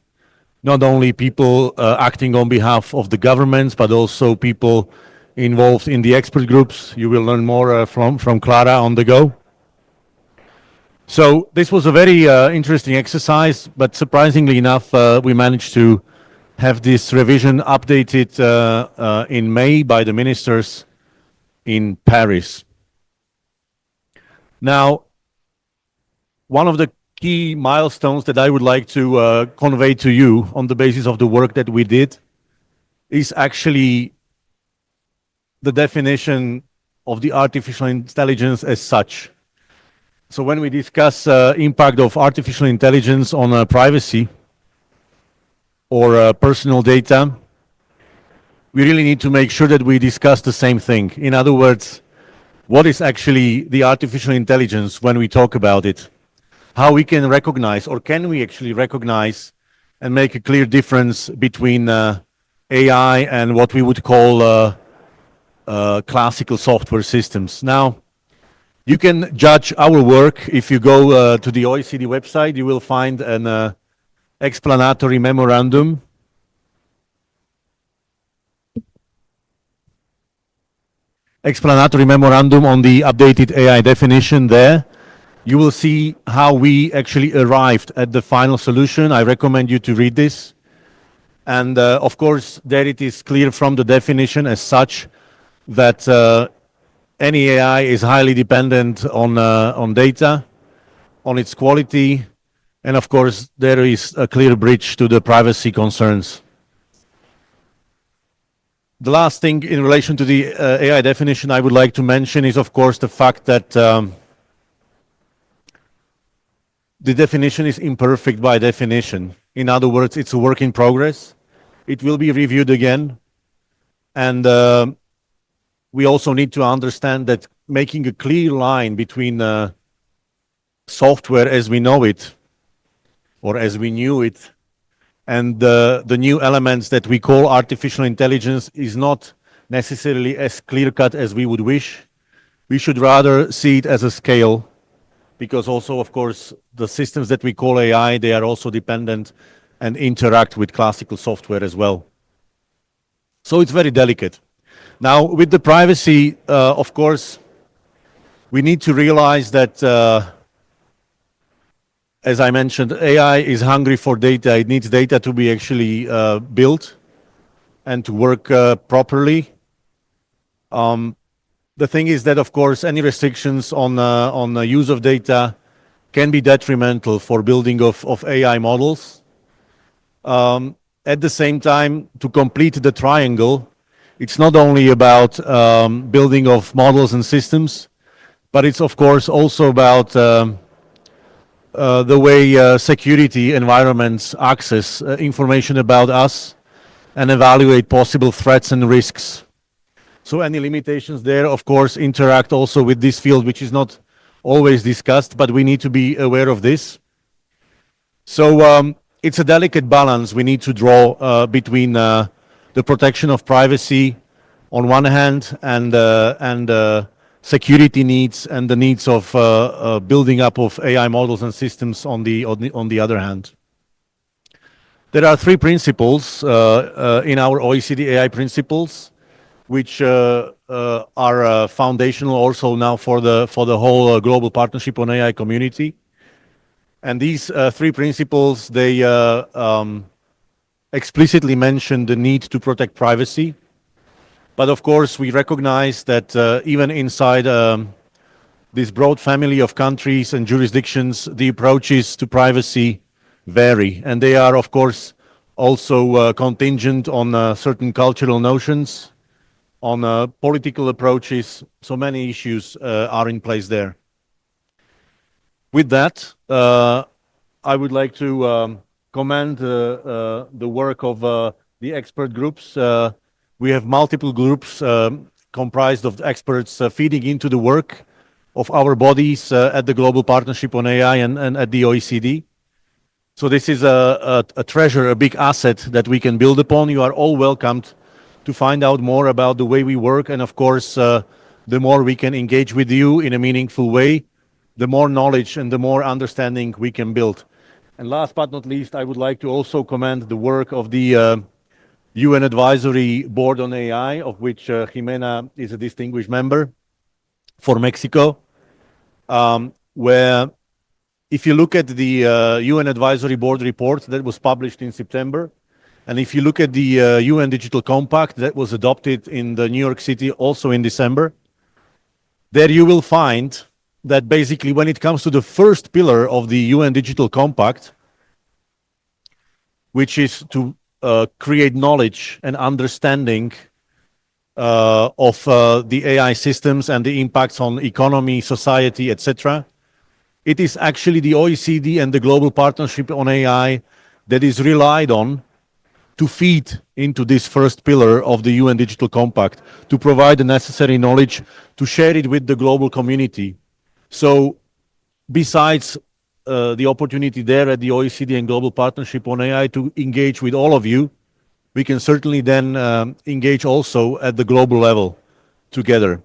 not only people acting on behalf of the governments, but also people involved in the expert groups. You will learn more from Clara on the go. So this was a very interesting exercise, but surprisingly enough, we managed to have this revision updated in May by the ministers in Paris. Now, one of the key milestones that I would like to convey to you on the basis of the work that we did is actually the definition of the artificial intelligence as such. So when we discuss impact of artificial intelligence on privacy or personal data, we really need to make sure that we discuss the same thing. In other words, what is actually the artificial intelligence when we talk about it? How we can recognize, or can we actually recognize and make a clear difference between AI and what we would call classical software systems. Now, you can judge our work. If you go to the OECD website, you will find an explanatory memorandum. Explanatory memorandum on the updated AI definition there. You will see how we actually arrived at the final solution. I recommend you to read this. And of course, there it is clear from the definition as such that any AI is highly dependent on data, on its quality, and of course, there is a clear breach to the privacy concerns. The last thing in relation to the AI definition I would like to mention is, of course, the fact that the definition is imperfect by definition. In other words, it's a work in progress. It will be reviewed again. And we also need to understand that making a clear line between software as we know it, or as we knew it, and the new elements that we call artificial intelligence is not necessarily as clear-cut as we would wish. We should rather see it as a scale, because also, of course, the systems that we call AI, they are also dependent and interact with classical software as well. So it's very delicate. Now, with the privacy, of course, we need to realize that, as I mentioned, AI is hungry for data. It needs data to be actually built and to work properly. The thing is that, of course, any restrictions on the use of data can be detrimental for building of AI models. At the same time, to complete the triangle, it's not only about building of models and systems, but it's, of course, also about the way security environments access information about us and evaluate possible threats and risks. So any limitations there, of course, interact also with this field, which is not always discussed, but we need to be aware of this. So it's a delicate balance we need to draw between the protection of privacy on one hand and security needs and the needs of building up of AI models and systems on the other hand. There are three principles in our OECD AI principles, which are foundational also now for the whole global partnership on AI community. And these three principles, they explicitly mention the need to protect privacy. But of course, we recognize that even inside this broad family of countries and jurisdictions, the approaches to privacy vary. And they are, of course, also contingent on certain cultural notions, on political approaches. So many issues are in place there. With that, I would like to commend the work of the expert groups. We have multiple groups comprised of experts feeding into the work of our bodies at the Global Partnership on AI and at the OECD. So this is a treasure, a big asset that we can build upon. You are all welcomed to find out more about the way we work. And of course, the more we can engage with you in a meaningful way, the more knowledge and the more understanding we can build. And last but not least, I would like to also commend the work of the UN Advisory Board on AI, of which Jimena is a distinguished member for Mexico, where if you look at the UN Advisory Board report that was published in September, and if you look at the UN Digital Compact that was adopted in the New York City also in December, there you will find that basically when it comes to the first pillar of the UN Digital Compact, which is to create knowledge and understanding of the AI systems and the impacts on economy, society, etc., it is actually the OECD and the Global Partnership on AI that is relied on to feed into this first pillar of the UN Digital Compact, to provide the necessary knowledge, to share it with the global community. So besides the opportunity there at the OECD and Global Partnership on AI to engage with all of you, we can certainly then engage also at the global level together.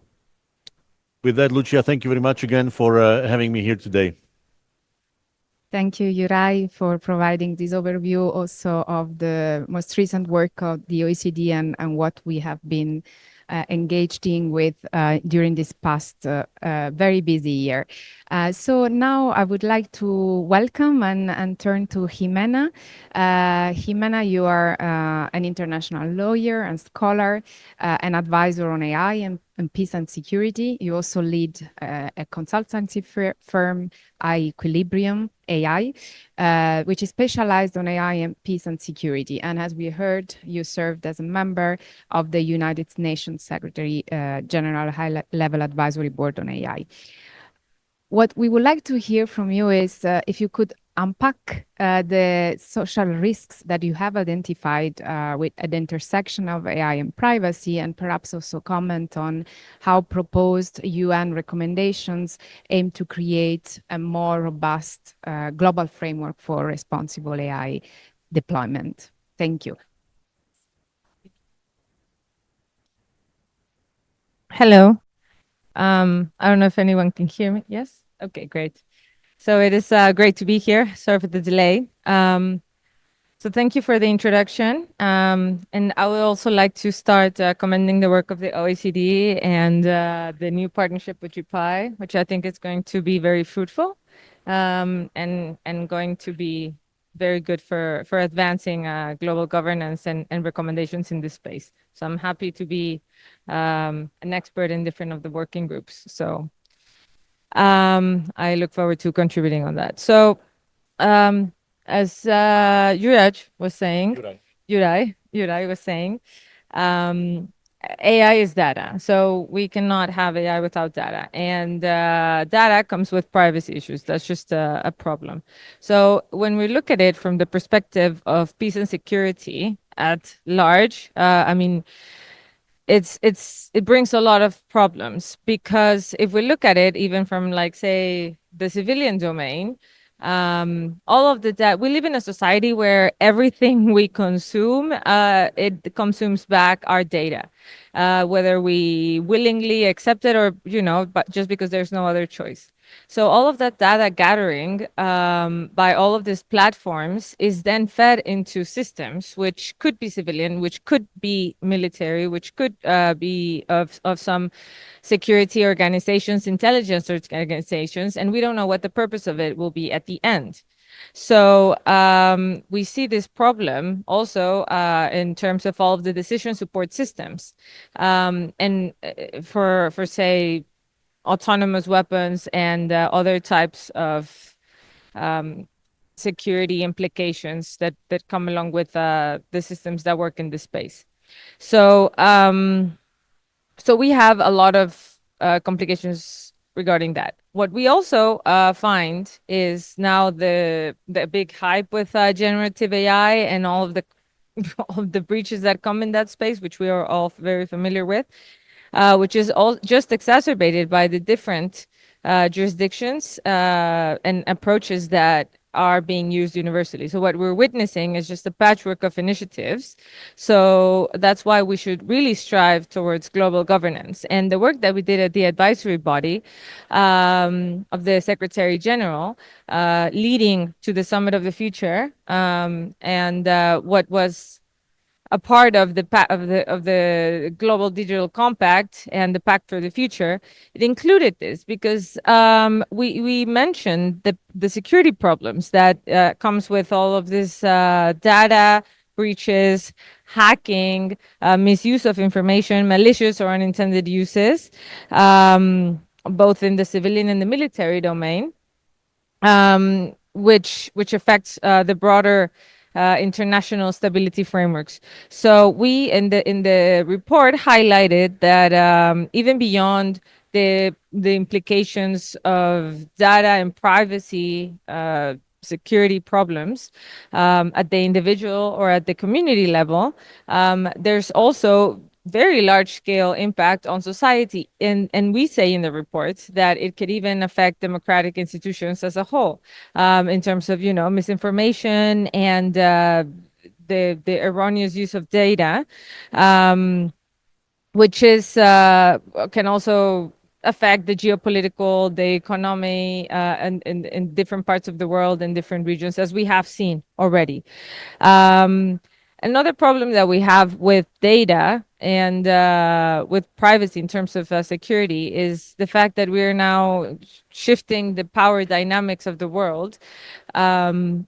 With that, Lucia, thank you very much again for having me here today. Thank you, Juraj, for providing this overview also of the most recent work of the OECD and what we have been engaged in with during this past very busy year. So now I would like to welcome and turn to Jimena. Jimena, you are an international lawyer and scholar, an advisor on AI and peace and security. You also lead a consultancy firm, Equilibrium AI, which is specialized on AI and peace and security. And as we heard, you served as a member of the United Nations Secretary General High-Level Advisory Board on AI. what we would like to hear from you is if you could unpack the social risks that you have identified with at the intersection of AI and privacy, and perhaps also comment on how proposed UN recommendations aim to create a more robust global framework for responsible AI deployment. Thank you. Hello. I don't know if anyone can hear me. Yes? Okay, great. So it is great to be here. Sorry for the delay. So thank you for the introduction. And I would also like to start commending the work of the OECD and the new partnership with GPI, which I think is going to be very fruitful and going to be very good for advancing global governance and recommendations in this space. So I'm happy to be an expert in different of the working groups. So I look forward to contributing on that. So as Juraj was saying, Juraj was saying, AI is data. So we cannot have AI without data. And data comes with privacy issues. That's just a problem. So when we look at it from the perspective of peace and security at large, I mean, it brings a lot of problems, because if we look at it even from, like, say, the civilian domain, all of the data, we live in a society where everything we consume, it consumes back our data, whether we willingly accept it or, but just because there's no other choice. So all of that data gathering by all of these platforms is then fed into systems, which could be civilian, which could be military, which could be of some security organizations, intelligence organizations, and we don't know what the purpose of it will be at the end. So we see this problem also in terms of all of the decision support systems, and for say autonomous weapons and other types of security implications that come along with the systems that work in this space. So so we have a lot of complications regarding that. What we also find is now the big hype with generative AI and all of the all of the breaches that come in that space, which we are all very familiar with, which is all just exacerbated by the different jurisdictions and approaches that are being used universally. So what we're witnessing is just a patchwork of initiatives. So that's why we should really strive towards global governance. And the work that we did at the advisory body of the Secretary General, leading to the Summit of the Future, and what was a part of the Global Digital Compact and the Pact for the Future, it included this because we mentioned the security problems that comes with all of this data breaches, hacking, misuse of information, malicious or unintended uses, both in the civilian and the military domain, which affects the broader international stability frameworks. So we in the report highlighted that even beyond the implications of data and privacy security problems at the individual or at the community level, there's also very large scale impact on society. And we say in the report that it could even affect democratic institutions as a whole, in terms of, misinformation and the erroneous use of data, which is can also affect the geopolitical, the economy, and in different parts of the world and different regions, as we have seen already. Another problem that we have with data and with privacy in terms of security is the fact that we are now shifting the power dynamics of the world in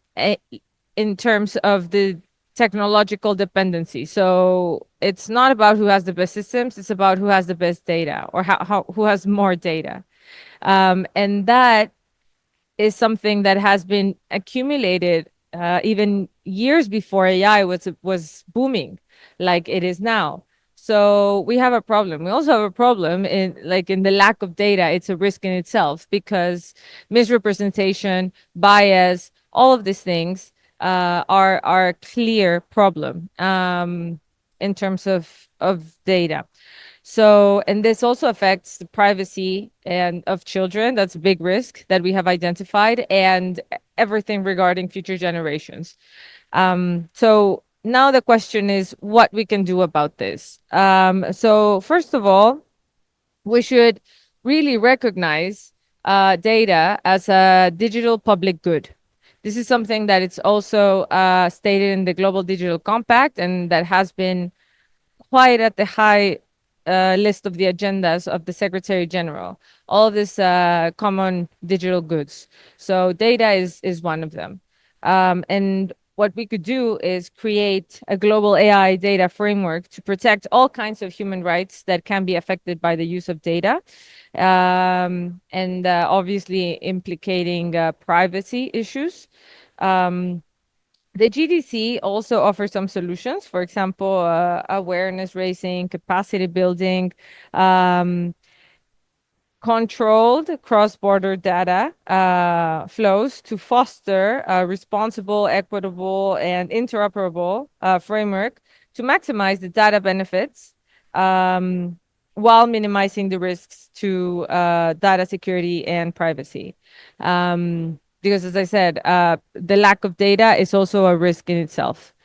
terms of the technological dependency. So it's not about who has the best systems, it's about who has the best data or who has more data. And that is something that has been accumulated even years before AI was booming like it is now. So we have a problem. We also have a problem in the lack of data. It's a risk in itself because misrepresentation, bias, all of these things are a clear problem in terms of data. So, and this also affects the privacy and of children. That's a big risk that we have identified, and everything regarding future generations. So now the question is what we can do about this. So first of all, we should really recognize data as a digital public good. This is something that it's also stated in the Global Digital Compact, and that has been quite at the high list of the agendas of the Secretary General. All of this common digital goods. So data is one of them. And what we could do is create a global AI data framework to protect all kinds of human rights that can be affected by the use of data, and obviously implicating privacy issues. The GDC also offers some solutions, for example, awareness raising, capacity building, controlled cross-border data flows to foster a responsible, equitable, and interoperable framework to maximize the data benefits while minimizing the risks to data security and privacy. Because as I said, the lack of data is also a risk in itself.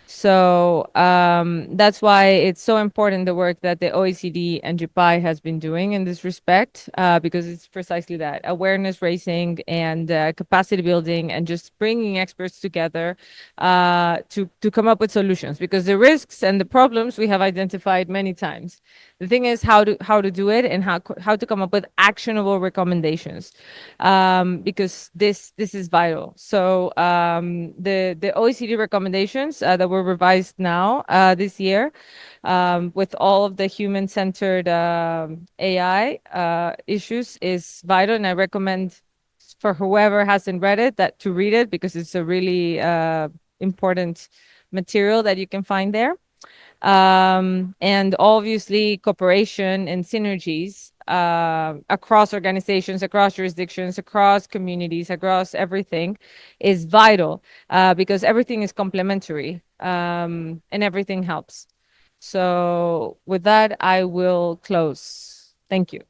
So that's why it's so important the work that the OECD and JPI has been doing in this respect, because it's precisely that awareness raising and capacity building and just bringing experts together to come up with solutions. Because the risks and the problems we have identified many times. The thing is how to do it and how to come up with actionable recommendations, because this is vital. So the OECD recommendations that were revised now this year, with all of the human-centered AI issues is vital, and I recommend for whoever hasn't read it that to read it because it's a really important material that you can find there. And obviously cooperation and synergies across organizations, across jurisdictions, across communities, across everything is vital because everything is complementary and everything helps. So with that, I will close. Thank you.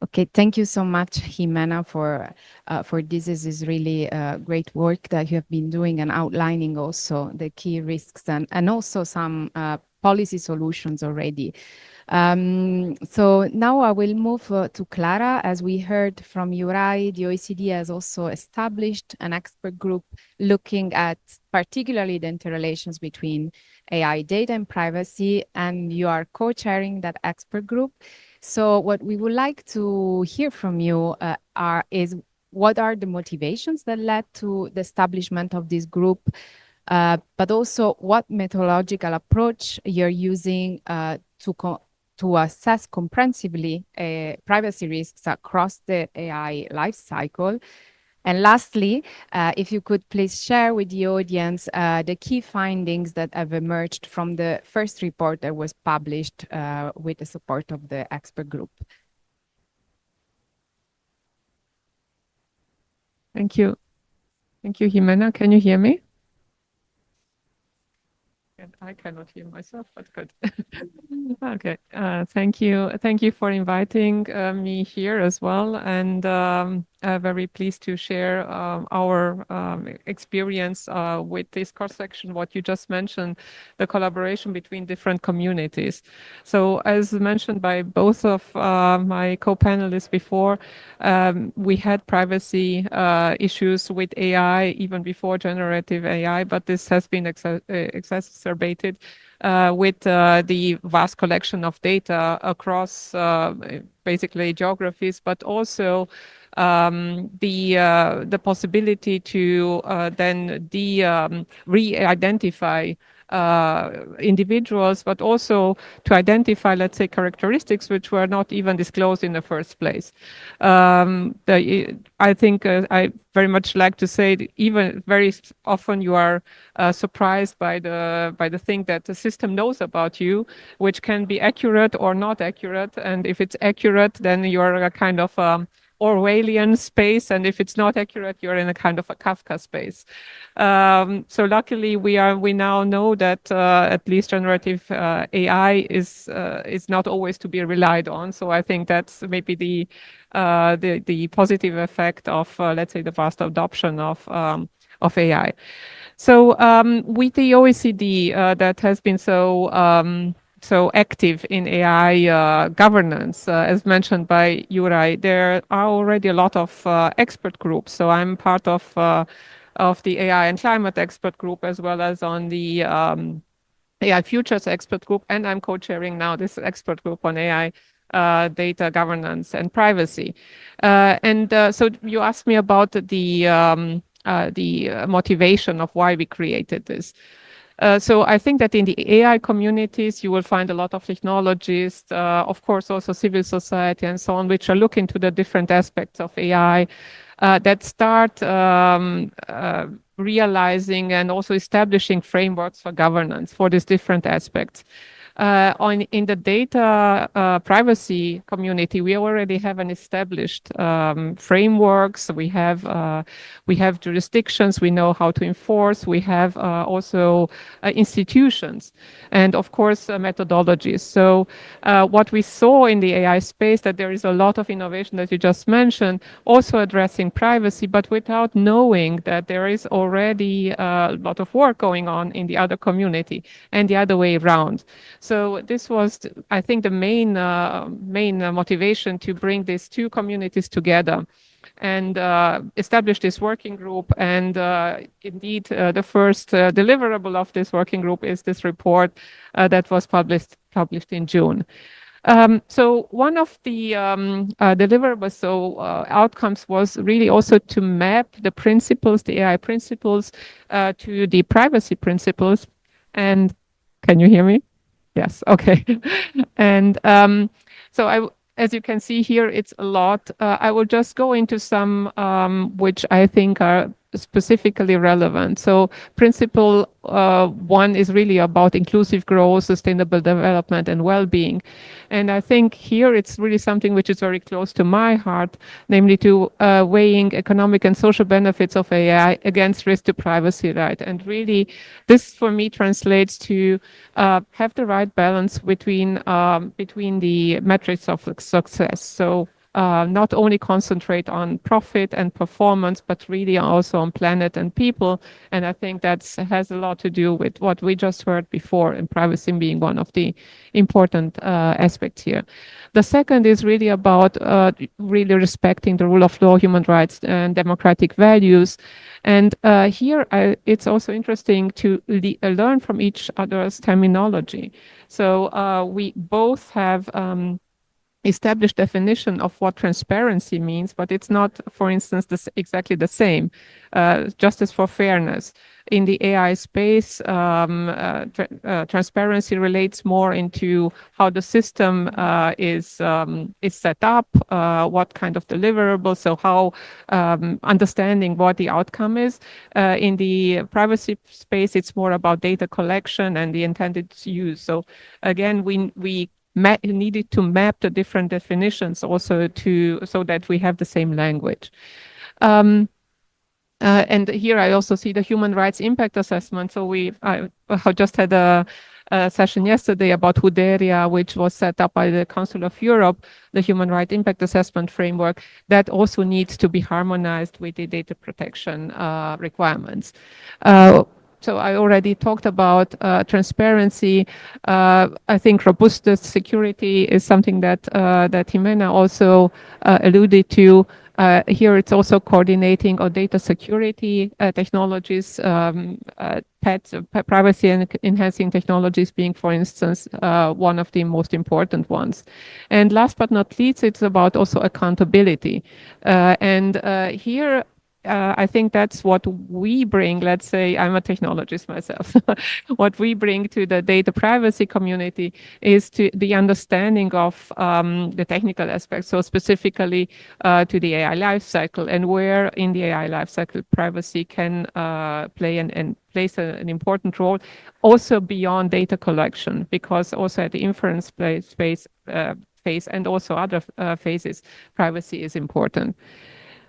Okay, thank you so much, Jimena, for this. This is really great work that you have been doing and outlining also the key risks and also some policy solutions already. So now I will move to Clara. As we heard from Uri, the OECD has also established an expert group looking at particularly the interrelations between AI data and privacy, and you are co-chairing that expert group. So what we would like to hear from you is what are the motivations that led to the establishment of this group, but also what methodological approach you're using to assess comprehensively privacy risks across the AI life cycle. And lastly, if you could please share with the audience the key findings that have emerged from the first report that was published with the support of the expert group. Thank you. Thank you, Jimena. Can you hear me? I cannot hear myself, but good. Okay. Thank you. Thank you for inviting me here as well. And very pleased to share our experience with this cross-section, what you just mentioned, the collaboration between different communities. So as mentioned by both of my co-panelists before, we had privacy issues with AI even before generative AI, but this has been exacerbated with the vast collection of data across basically geographies, but also the possibility to then re-identify individuals, but also to identify, let's say, characteristics which were not even disclosed in the first place. I think I very much like to say that even very often you are surprised by the thing that the system knows about you, which can be accurate or not accurate. And if it's accurate, then you're a kind of Orwellian space, and if it's not accurate, you're in a kind of a Kafka space. So luckily, we now know that at least generative AI is not always to be relied on. So I think that's maybe the positive effect of let's say the vast adoption of AI. So with the OECD that has been so active in AI governance, as mentioned by Juraj, there are already a lot of expert groups. So I'm part of the AI and climate expert group, as well as on the AI futures expert group, and I'm co-chairing now this expert group on AI data governance and privacy. So you asked me about the motivation of why we created this. So I think that in the AI communities, you will find a lot of technologists, of course, also civil society and so on, which are looking to the different aspects of AI that start realizing and also establishing frameworks for governance for these different aspects. In the data privacy community, we already have an established frameworks. We have jurisdictions. We know how to enforce. We have also institutions, and of course methodologies. So what we saw in the AI space, that there is a lot of innovation that you just mentioned, also addressing privacy, but without knowing that there is already a lot of work going on in the other community and the other way around. So this was, I think, the main motivation to bring these two communities together and establish this working group. And indeed, the first deliverable of this working group is this report that was published in June. So one of the deliverables, outcomes, was really also to map the principles, the AI principles, to the privacy principles. And can you hear me? Yes. Okay. And as you can see here, it's a lot. I will just go into some which I think are specifically relevant. So principle one is really about inclusive growth, sustainable development, and well-being. And I think here it's really something which is very close to my heart, namely to weighing economic and social benefits of AI against risk to privacy, right? And really, this for me translates to have the right balance between the metrics of success. So not only concentrate on profit and performance, but really also on planet and people. And I think that has a lot to do with what we just heard before, and privacy being one of the important aspects here. The second is really about really respecting the rule of law, human rights, and democratic values. And here it's also interesting to learn from each other's terminology. So we both have established definition of what transparency means, but it's not, for instance, exactly the same. Justice for fairness. In the AI space, transparency relates more into how the system is set up, what kind of deliverables, so how understanding what the outcome is. In the privacy space, it's more about data collection and the intended use. So again, we needed to map the different definitions also so that we have the same language. And here I also see the human rights impact assessment. So I just had a session yesterday about Huderia, which was set up by the Council of Europe, the human rights impact assessment framework, that also needs to be harmonized with the data protection requirements. So I already talked about transparency. I think robust security is something that Jimena also alluded to. Here it's also coordinating on data security technologies, privacy and enhancing technologies being, for instance, one of the most important ones. And last but not least, it's about also accountability. And here I think that's what we bring. Let's say I'm a technologist myself. What we bring to the data privacy community is to the understanding of the technical aspects. So specifically to the AI lifecycle, and where in the AI lifecycle privacy can play and plays an important role, also beyond data collection, because also at the inference phase and also other phases, privacy is important.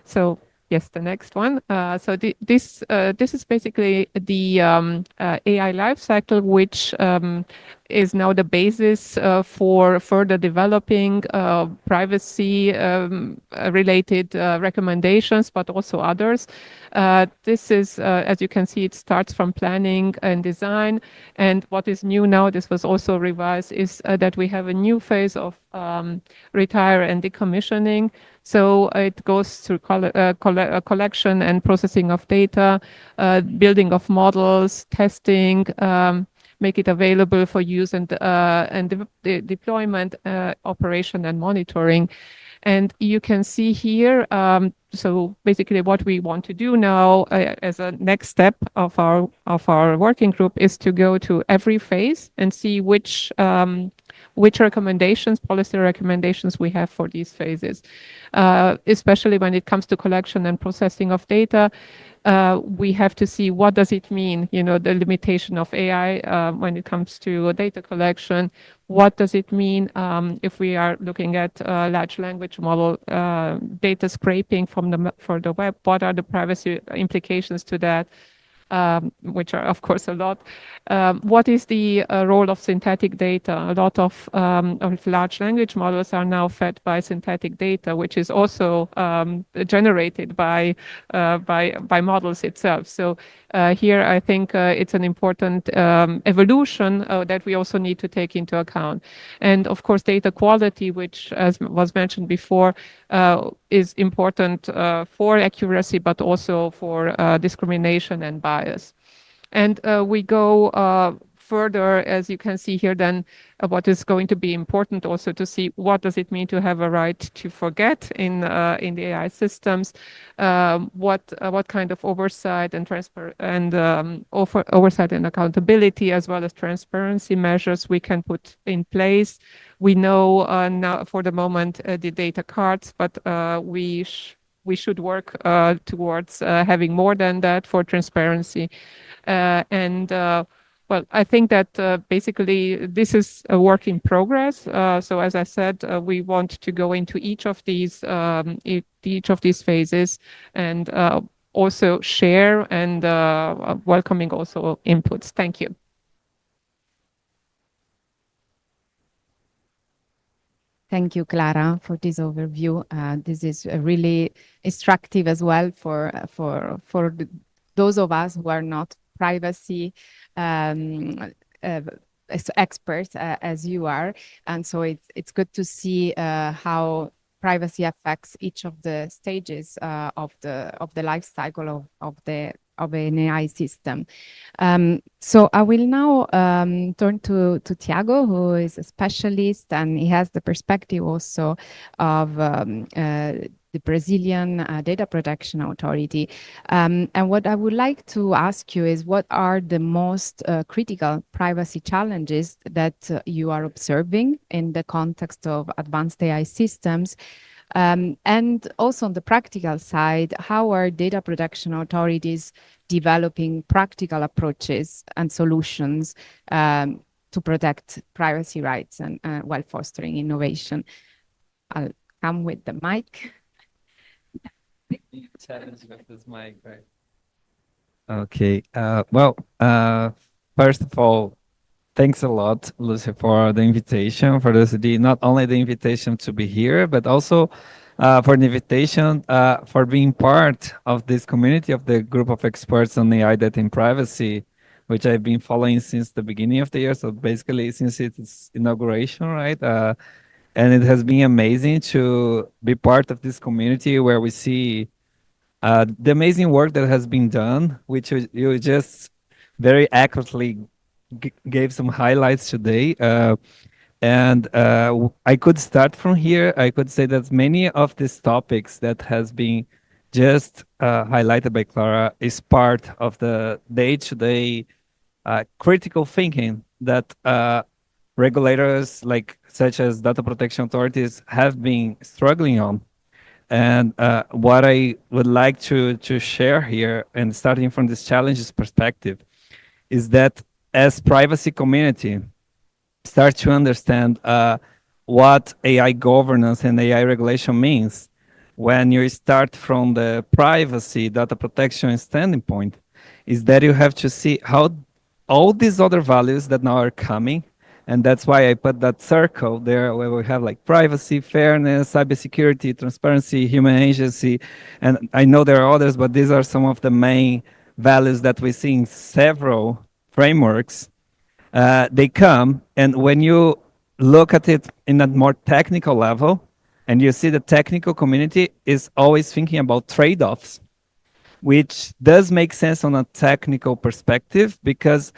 So yes, the next one. So this is basically the AI lifecycle, which is now the basis for further developing privacy related recommendations, but also others. This is, as you can see, it starts from planning and design. And what is new now, this was also revised, is that we have a new phase of retire and decommissioning. So it goes through collection and processing of data, building of models, testing, make it available for use and deployment, operation and monitoring. And you can see here, so basically what we want to do now as a next step of our working group is to go to every phase and see which recommendations, policy recommendations we have for these phases, especially when it comes to collection and processing of data. We have to see what does it mean, the limitation of AI when it comes to data collection. What does it mean if we are looking at large language model data scraping for the web? What are the privacy implications to that? Which are, of course, a lot. What is the role of synthetic data? A lot of large language models are now fed by synthetic data, which is also generated by models itself. So here, I think it's an important evolution that we also need to take into account. And of course, data quality, which, as was mentioned before, is important for accuracy, but also for discrimination and bias. And we go further, as you can see here, then what is going to be important also to see what does it mean to have a right to forget in the AI systems, what kind of oversight and oversight and accountability, as well as transparency measures we can put in place. We know now for the moment the data cards, but we should work towards having more than that for transparency. Well, I think that basically this is a work in progress. So as I said, we want to go into each of these phases and also share and welcoming also inputs. Thank you. Thank you, Clara, for this overview. This is really instructive as well for those of us who are not privacy experts as you are. And so it's good to see how privacy affects each of the stages of the life cycle of an AI system. So I will now turn to Tiago, who is a specialist, and he has the perspective also of the Brazilian Data Protection Authority. And what I would like to ask you is, what are the most critical privacy challenges that you are observing in the context of advanced AI systems? And also on the practical side, how are data protection authorities developing practical approaches and solutions to protect privacy rights and while fostering innovation? I'll come with the mic. Challenge with this mic, right? Okay. Well, first of all, thanks a lot, Lucy, for the invitation, not only the invitation to be here, but also for the invitation for being part of this community of the group of experts on AI data and privacy, which I've been following since the beginning of the year. So basically, since its inauguration, right? And it has been amazing to be part of this community where we see the amazing work that has been done, which you just very accurately gave some highlights today. And I could start from here. I could say that many of these topics that has been just highlighted by Clara, is part of the day-to-day critical thinking that regulators like such as data protection authorities have been struggling on. And what I would like to share here, and starting from this challenges perspective, is that as privacy community start to understand what AI governance and AI regulation means, when you start from the privacy data protection standing point, is that you have to see how all these other values that now are coming, and that's why I put that circle there where we have like privacy, fairness, cybersecurity, transparency, human agency, and I know there are others, but these are some of the main values that we see in several frameworks. They come, and when you look at it in a more technical level, and you see the technical community is always thinking about trade-offs, which does make sense on a technical perspective, because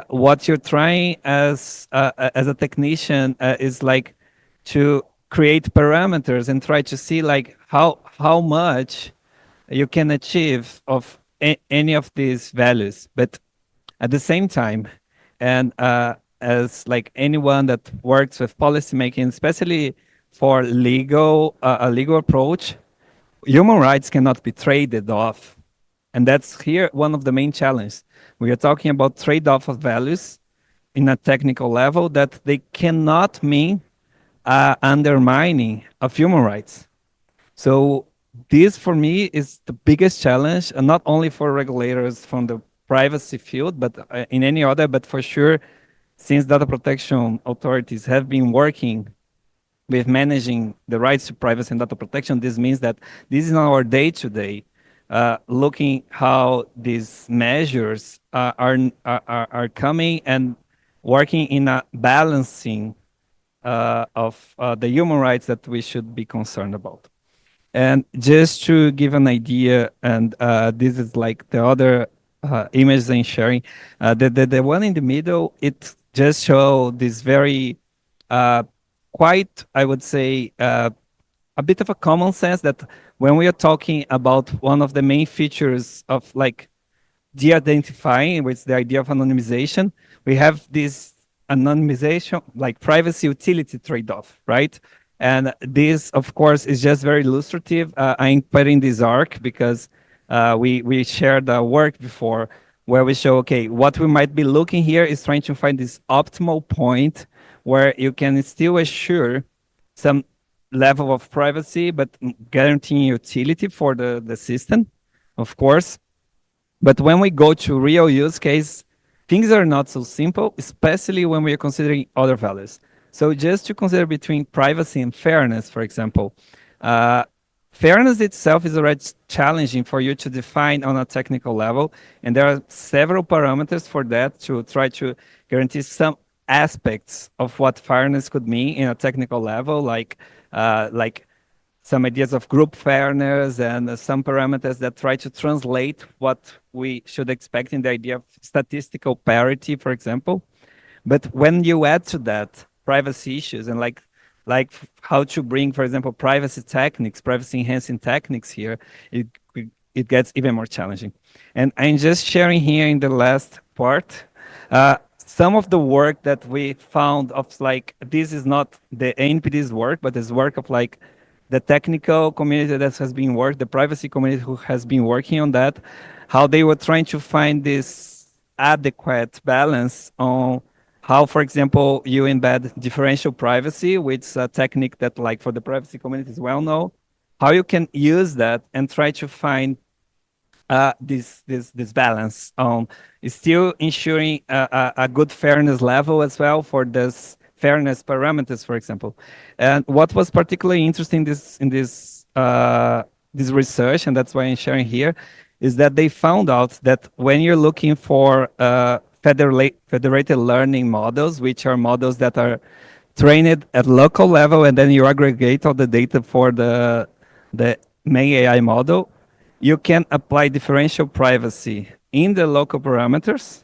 what you're trying as a technician is like to create parameters and try to see like how much you can achieve of any of these values. But at the same time, and as like anyone that works with policymaking, especially for legal a legal approach, human rights cannot be traded off. And that's here one of the main challenges. We are talking about trade-off of values in a technical level that they cannot mean undermining of human rights. So this for me is the biggest challenge, and not only for regulators from the privacy field, but in any other, but for sure, since data protection authorities have been working with managing the rights to privacy and data protection, this means that this is our day-to-day, looking how these measures are coming and working in a balancing of the human rights that we should be concerned about. And just to give an idea, and this is like the other images I'm sharing, the one in the middle, it just show this very quite, I would say, a bit of a common sense that when we are talking about one of the main features of like de-identifying, which is the idea of anonymization, we have this anonymization, like privacy utility trade-off, right? And this, of course, is just very illustrative. I'm putting this arc because we shared the work before where we show, okay, what we might be looking here is trying to find this optimal point where you can still assure some level of privacy, but guaranteeing utility for the system, of course. But when we go to real use case, things are not so simple, especially when we are considering other values. So just to consider between privacy and fairness, for example, fairness itself is already challenging for you to define on a technical level. And there are several parameters for that to try to guarantee some aspects of what fairness could mean in a technical level, like some ideas of group fairness and some parameters that try to translate what we should expect in the idea of statistical parity, for example. But when you add to that privacy issues and like how to bring, for example, privacy techniques, privacy enhancing techniques here, it gets even more challenging. And I'm just sharing here in the last part, some of the work that we found of like, this is not the ANPD's work, but this work of like the technical community that has been working, the privacy community who has been working on that, how they were trying to find this adequate balance on how, for example, you embed differential privacy, which is a technique that like for the privacy community is well known, how you can use that and try to find this balance on still ensuring a good fairness level as well for this fairness parameters, for example. And what was particularly interesting in this research, and that's why I'm sharing here, is that they found out that when you're looking for federated learning models, which are models that are trained at local level, and then you aggregate all the data for the main AI model, you can apply differential privacy in the local parameters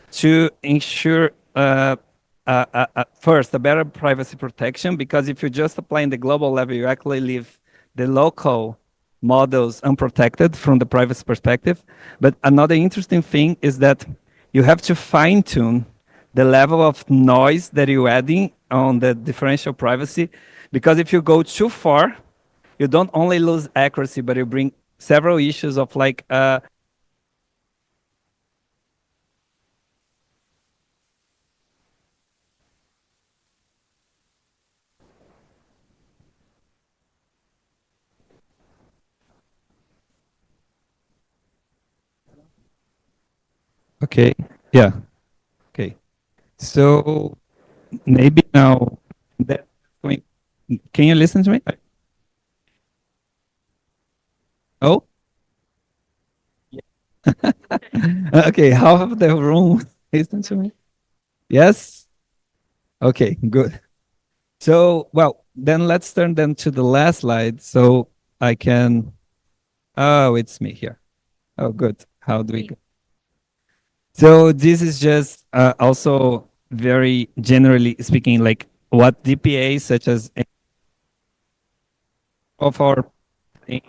to ensure first a better privacy protection, because if you just apply in the global level, you actually leave the local models unprotected from the privacy perspective. But another interesting thing is that you have to fine tune the level of noise that you're adding on the differential privacy, because if you go too far, you don't only lose accuracy, but you bring several issues of like okay, yeah, okay. So maybe now that going, can you listen to me? Oh, okay. How have the room listened to me? Yes. Okay, good. So, well, then let's turn then to the last slide so I can. Oh, it's me here. Oh, good. How do we go? So this is just also very generally speaking, like what DPAs such as of our I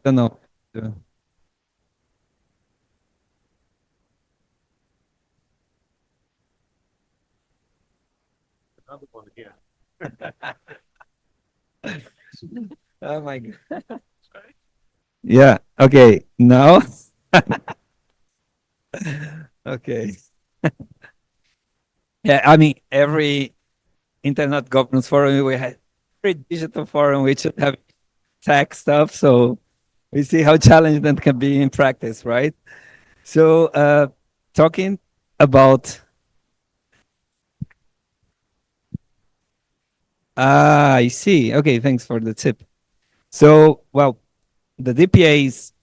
don't know. Another one here. Oh my god. Yeah. Okay. Now. Okay. Yeah. I mean, every internet governance forum we had, every digital forum we should have tech stuff. So we see how challenging that can be in practice, right? So talking about I see. Okay, thanks for the tip. So, well, the DPA's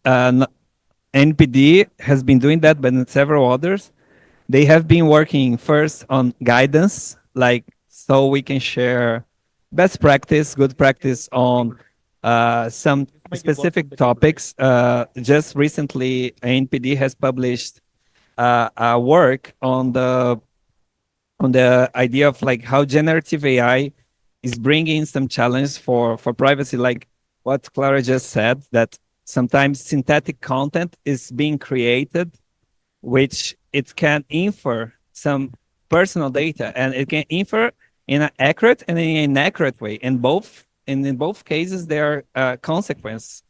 NPD has been doing that, but in several others, they have been working first on guidance, like so we can share best practice, good practice on some specific topics. Just recently, NPD has published a work on the idea of like how generative AI is bringing some challenge for privacy, like what Clara just said, that sometimes synthetic content is being created, which it can infer some personal data, and it can infer in an accurate and in an inaccurate way. In both cases, there are consequences.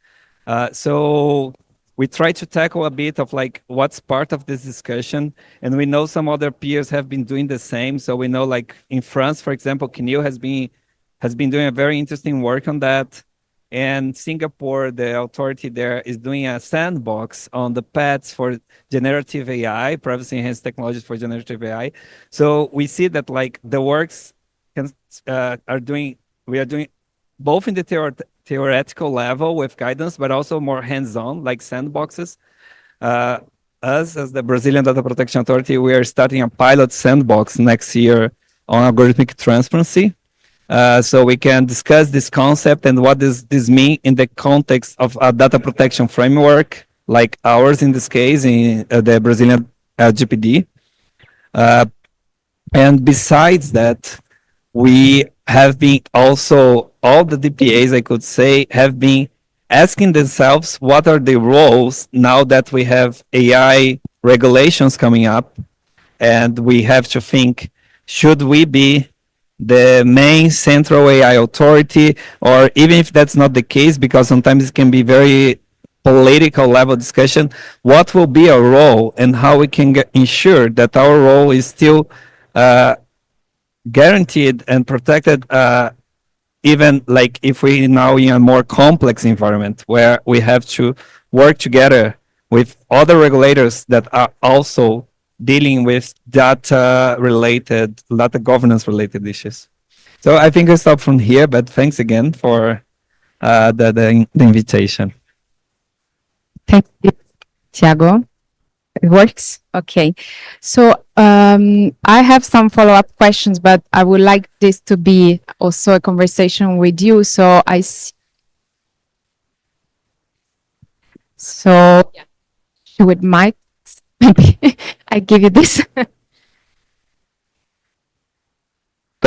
So we try to tackle a bit of like what's part of this discussion, and we know some other peers have been doing the same. So we know like in France, for example, CNIL has been doing a very interesting work on that. And Singapore, the authority there is doing a sandbox on the paths for generative AI, privacy enhanced technologies for generative AI. So we see that like the works can, we are doing both in the theoretical level with guidance, but also more hands-on, like sandboxes. Us, as the Brazilian Data Protection Authority, we are starting a pilot sandbox next year on algorithmic transparency. So we can discuss this concept and what does this mean in the context of a data protection framework, like ours in this case, in the Brazilian GPD. And besides that, we have been also, all the DPAs, I could say, have been asking themselves what are the roles now that we have AI regulations coming up, and we have to think, should we be the main central AI authority, or even if that's not the case, because sometimes it can be very political level discussion, what will be our role and how we can ensure that our role is still guaranteed and protected, even like if we now in a more complex environment where we have to work together with other regulators that are also dealing with data governance related issues. So I think I stop from here, but thanks again for the invitation. Thank you, Tiago. It works? Okay. So I have some follow-up questions, but I would like this to be also a conversation with you. So with mics, maybe I give you this.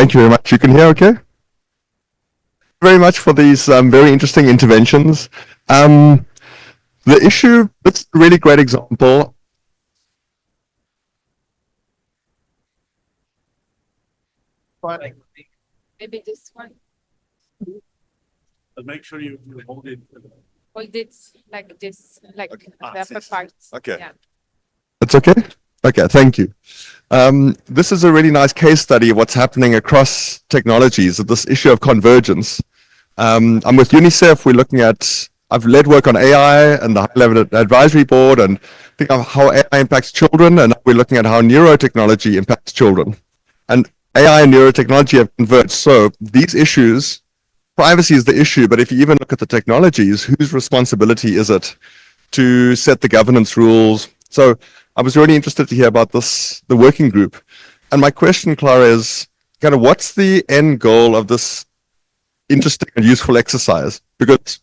Thank you very much. You can hear okay? Very much for these very interesting interventions. The issue, that's a really great example. Maybe this one. Make sure you hold it. Hold it like this, like the upper part. Okay. Yeah. That's okay? Okay, thank you. This is a really nice case study of what's happening across technologies, this issue of convergence. I'm with UNICEF. We're looking at, I've led work on AI and the high-level advisory board and think of how AI impacts children, and we're looking at how neurotechnology impacts children. And AI and neurotechnology have converged. So these issues, privacy is the issue, but if you even look at the technologies, whose responsibility is it to set the governance rules? So I was really interested to hear about this, the working group. And my question, Clara, is kind of what's the end goal of this interesting and useful exercise? Because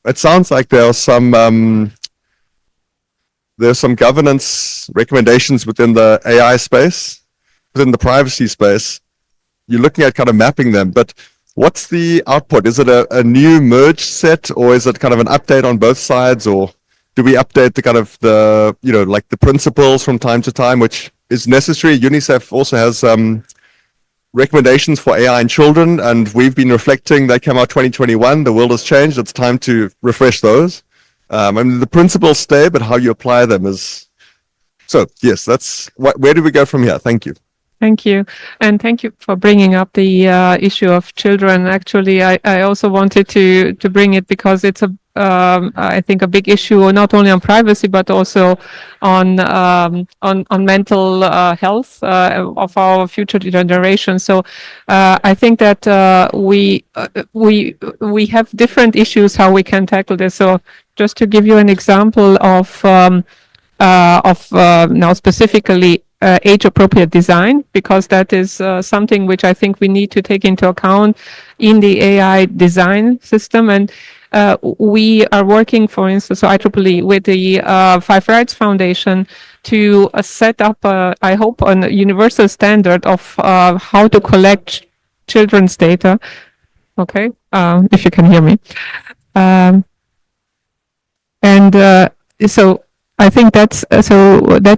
it sounds like there's some governance recommendations within the AI space, within the privacy space. You're looking at kind of mapping them, but what's the output? Is it a new merge set, or is it kind of an update on both sides, or do we update the kind of the, you know, like the principles from time to time, which is necessary? UNICEF also has recommendations for AI in children, and we've been reflecting, they came out 2021, the world has changed, it's time to refresh those. I mean, the principles stay, but how you apply them is, so yes, that's, where do we go from here? Thank you. Thank you. And thank you for bringing up the issue of children. Actually, I also wanted to bring it because it's I think a big issue, not only on privacy, but also on mental health of our future generation. So I think that we have different issues how we can tackle this. So just to give you an example of now specifically age-appropriate design, because that is something which I think we need to take into account in the AI design system. And we are working, for instance, so IEEE with the Five Rights Foundation to set up, I hope, a universal standard of how to collect children's data. Okay, if you can hear me. So I think that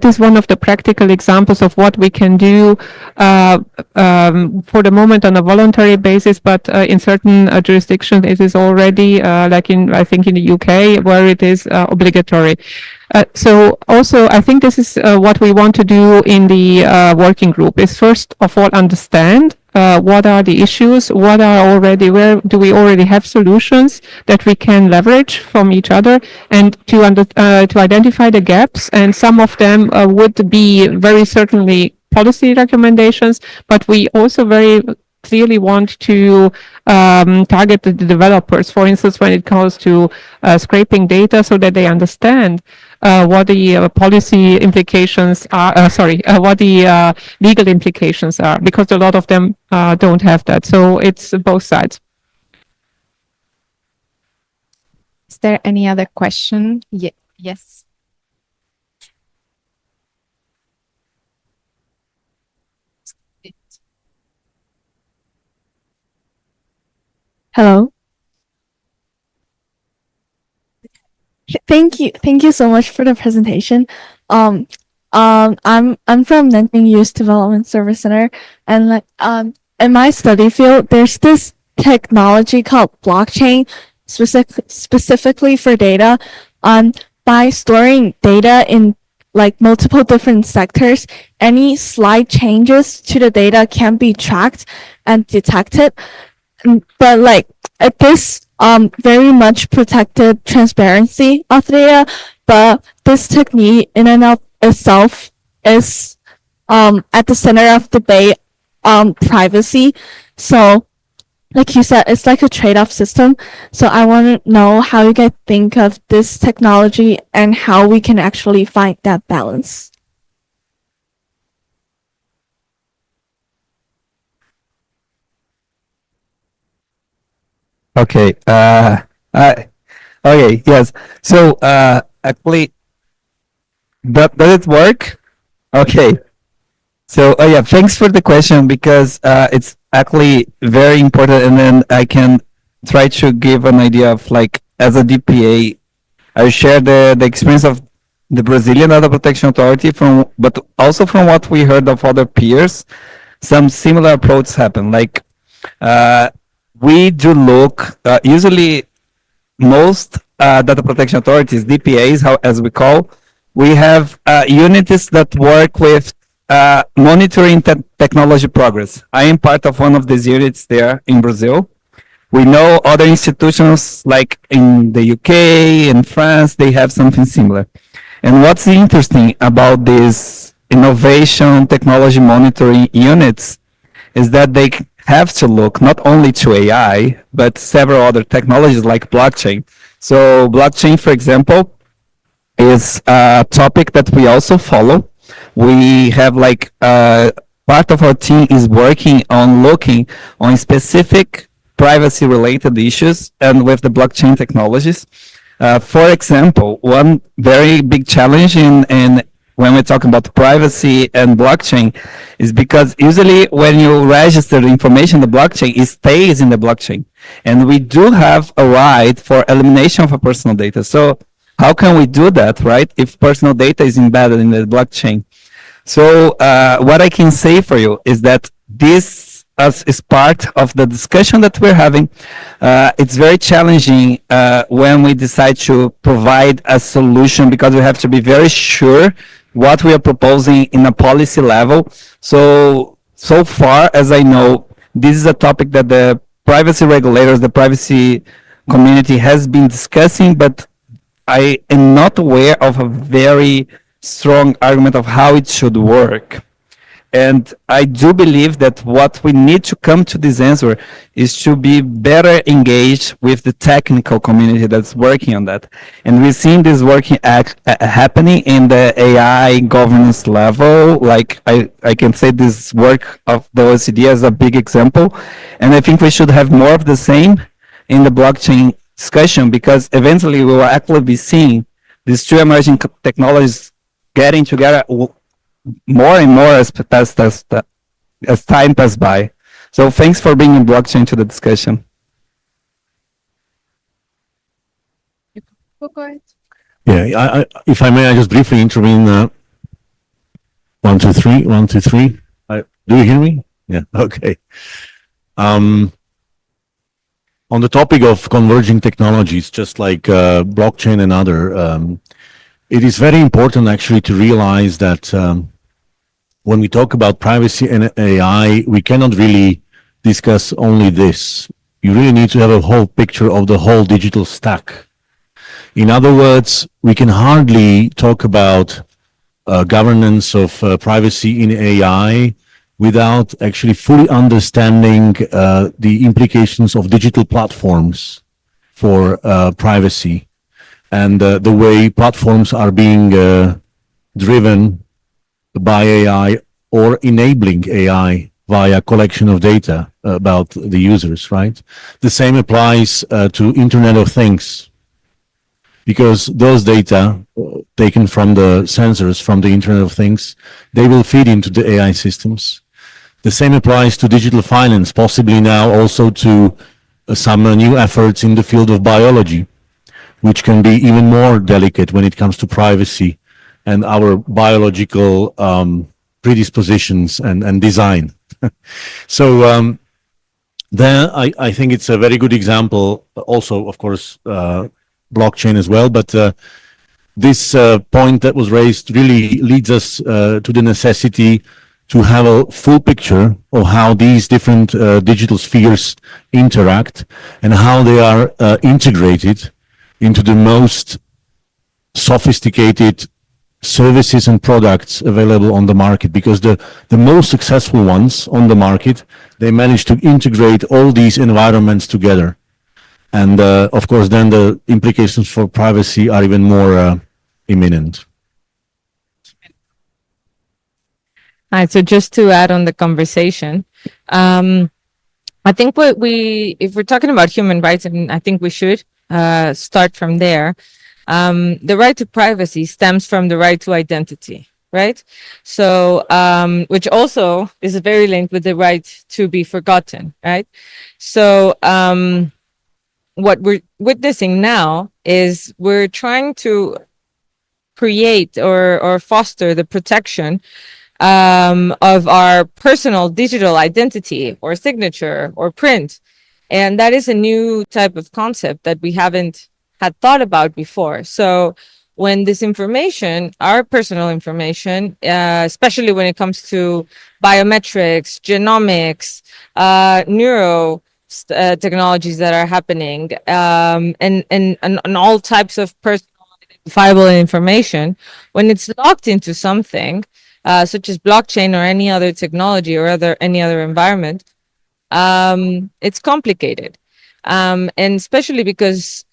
is one of the practical examples of what we can do for the moment on a voluntary basis, but in certain jurisdictions it is already like I think in the UK, where it is obligatory. So also I think this is what we want to do in the working group, is first of all understand what are the issues, where do we already have solutions that we can leverage from each other, and to identify the gaps. And some of them would be very certainly policy recommendations, but we also very clearly want to target the developers, for instance, when it comes to scraping data, so that they understand what the policy implications are, what the legal implications are, because a lot of them don't have that. So it's both sides. Is there any other question? Yes. Hello. Thank you so much for the presentation. I'm from Nanjing Youth Development Service Center, and like in my study field, there's this technology called blockchain, specifically for data. By storing data in like multiple different sectors, any slight changes to the data can be tracked and detected. But like this very much protected transparency of data, but this technique in and of itself is at the center of debate on privacy. So like you said, it's like a trade-off system. So I want to know how you guys think of this technology and how we can actually find that balance. Okay. Okay. Yes. So, actually, does it work? Okay. So, oh yeah, thanks for the question, because it's actually very important, and then I can try to give an idea of like as a DPA, I share the experience of the Brazilian Data Protection Authority but also from what we heard of other peers, some similar approaches happen. Like we do look usually most data protection authorities, DPAs, as we call, we have units that work with monitoring technology progress. I am part of one of these units there in Brazil. We know other institutions like in the UK, in France, they have something similar. And what's interesting about these innovation technology monitoring units is that they have to look not only to AI, but several other technologies like blockchain. So blockchain, for example, is a topic that we also follow. We have like part of our team is working on looking on specific privacy related issues and with the blockchain technologies. For example, one very big challenge in when we talk about privacy and blockchain is because usually when you register the information in the blockchain, it stays in the blockchain. And we do have a right for elimination of a personal data. So how can we do that, right? If personal data is embedded in the blockchain. So what I can say for you is that this is part of the discussion that we're having. It's very challenging when we decide to provide a solution because we have to be very sure what we are proposing in a policy level. So far as I know, this is a topic that the privacy regulators, the privacy community has been discussing, but I am not aware of a very strong argument of how it should work. And I do believe that what we need to come to this answer is to be better engaged with the technical community that's working on that. And we've seen this working happening in the AI governance level. Like I can say this work of the OECD as a big example. And I think we should have more of the same in the blockchain discussion, because eventually we will actually be seeing these two emerging technologies getting together more and more as time passes by. So thanks for bringing blockchain to the discussion. Go ahead. Yeah, if I may, I just briefly intervene. 1, 2, 3, 1, 2, 3. Do you hear me? Yeah, okay. On the topic of converging technologies, just like blockchain and other, it is very important actually to realize that when we talk about privacy and AI, we cannot really discuss only this. You really need to have a whole picture of the whole digital stack. In other words, we can hardly talk about governance of privacy in AI without actually fully understanding the implications of digital platforms for privacy and the way platforms are being driven by AI or enabling AI via collection of data about the users, right? The same applies to Internet of Things, because those data taken from the sensors from the Internet of Things, they will feed into the AI systems. The same applies to digital finance, possibly now also to some new efforts in the field of biology, which can be even more delicate when it comes to privacy and our biological predispositions and design. So there, I think it's a very good example. Also, of course, blockchain as well. But this point that was raised really leads us to the necessity to have a full picture of how these different digital spheres interact and how they are integrated into the most sophisticated services and products available on the market, because the most successful ones on the market, they manage to integrate all these environments together. And of course, then the implications for privacy are even more imminent. All right, so just to add on the conversation, I think if we're talking about human rights, and I think we should start from there, the right to privacy stems from the right to identity, right? So, which also is very linked with the right to be forgotten, right? So, what we're witnessing now is we're trying to create or foster the protection of our personal digital identity or signature or print. And that is a new type of concept that we haven't had thought about before. So when this information, our personal information, especially when it comes to biometrics, genomics, neuro technologies that are happening, and all types of personal identifiable information, when it's locked into something, such as blockchain or any other technology or any other environment, it's complicated, and especially because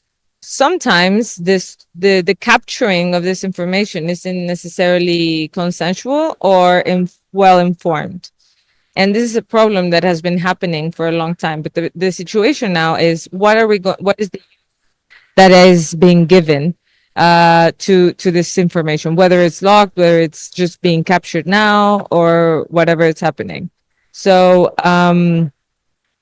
sometimes the capturing of this information isn't necessarily consensual or well informed. And this is a problem that has been happening for a long time. But the situation now is, what is the that is being given to this information, whether it's locked, whether it's just being captured now, or whatever is happening. So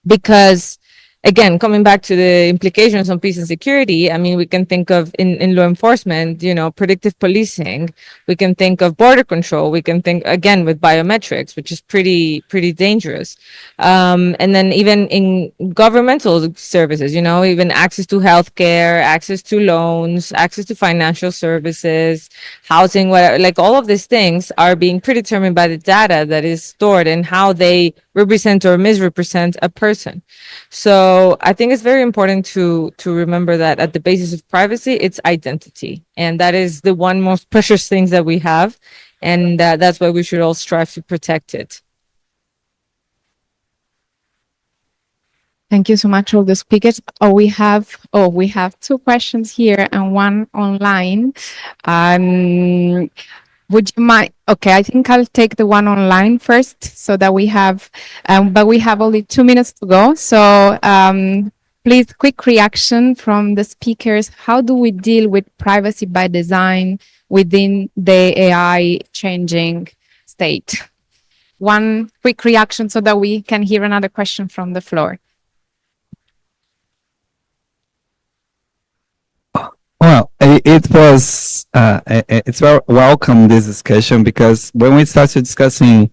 because, again, coming back to the implications on peace and security, I mean, we can think of in law enforcement, predictive policing. We can think of border control. We can think, again, with biometrics, which is pretty dangerous. And then even in governmental services, even access to healthcare, access to loans, access to financial services, housing, whatever, like all of these things are being predetermined by the data that is stored and how they represent or misrepresent a person. So I think it's very important to remember that at the basis of privacy, it's identity. And that is the one most precious things that we have. And that's why we should all strive to protect it. Thank you so much, all the speakers. We have 2 questions here and 1 online. Would you mind? Okay, I think I'll take the one online first, so that we have, but we have only 2 minutes to go. So please, quick reaction from the speakers. How do we deal with privacy by design within the AI changing state? One quick reaction so that we can hear another question from the floor. Well, it's very welcome, this discussion, because when we started discussing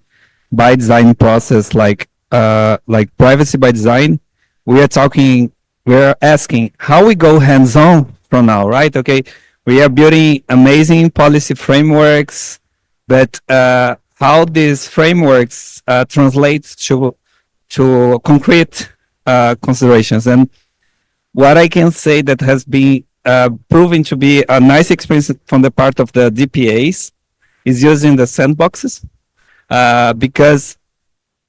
by design process, like privacy by design, we're asking how we go hands-on from now, right? Okay, we are building amazing policy frameworks, but how these frameworks translate to concrete considerations. And what I can say that has been proven to be a nice experience from the part of the DPAs is using the sandboxes, because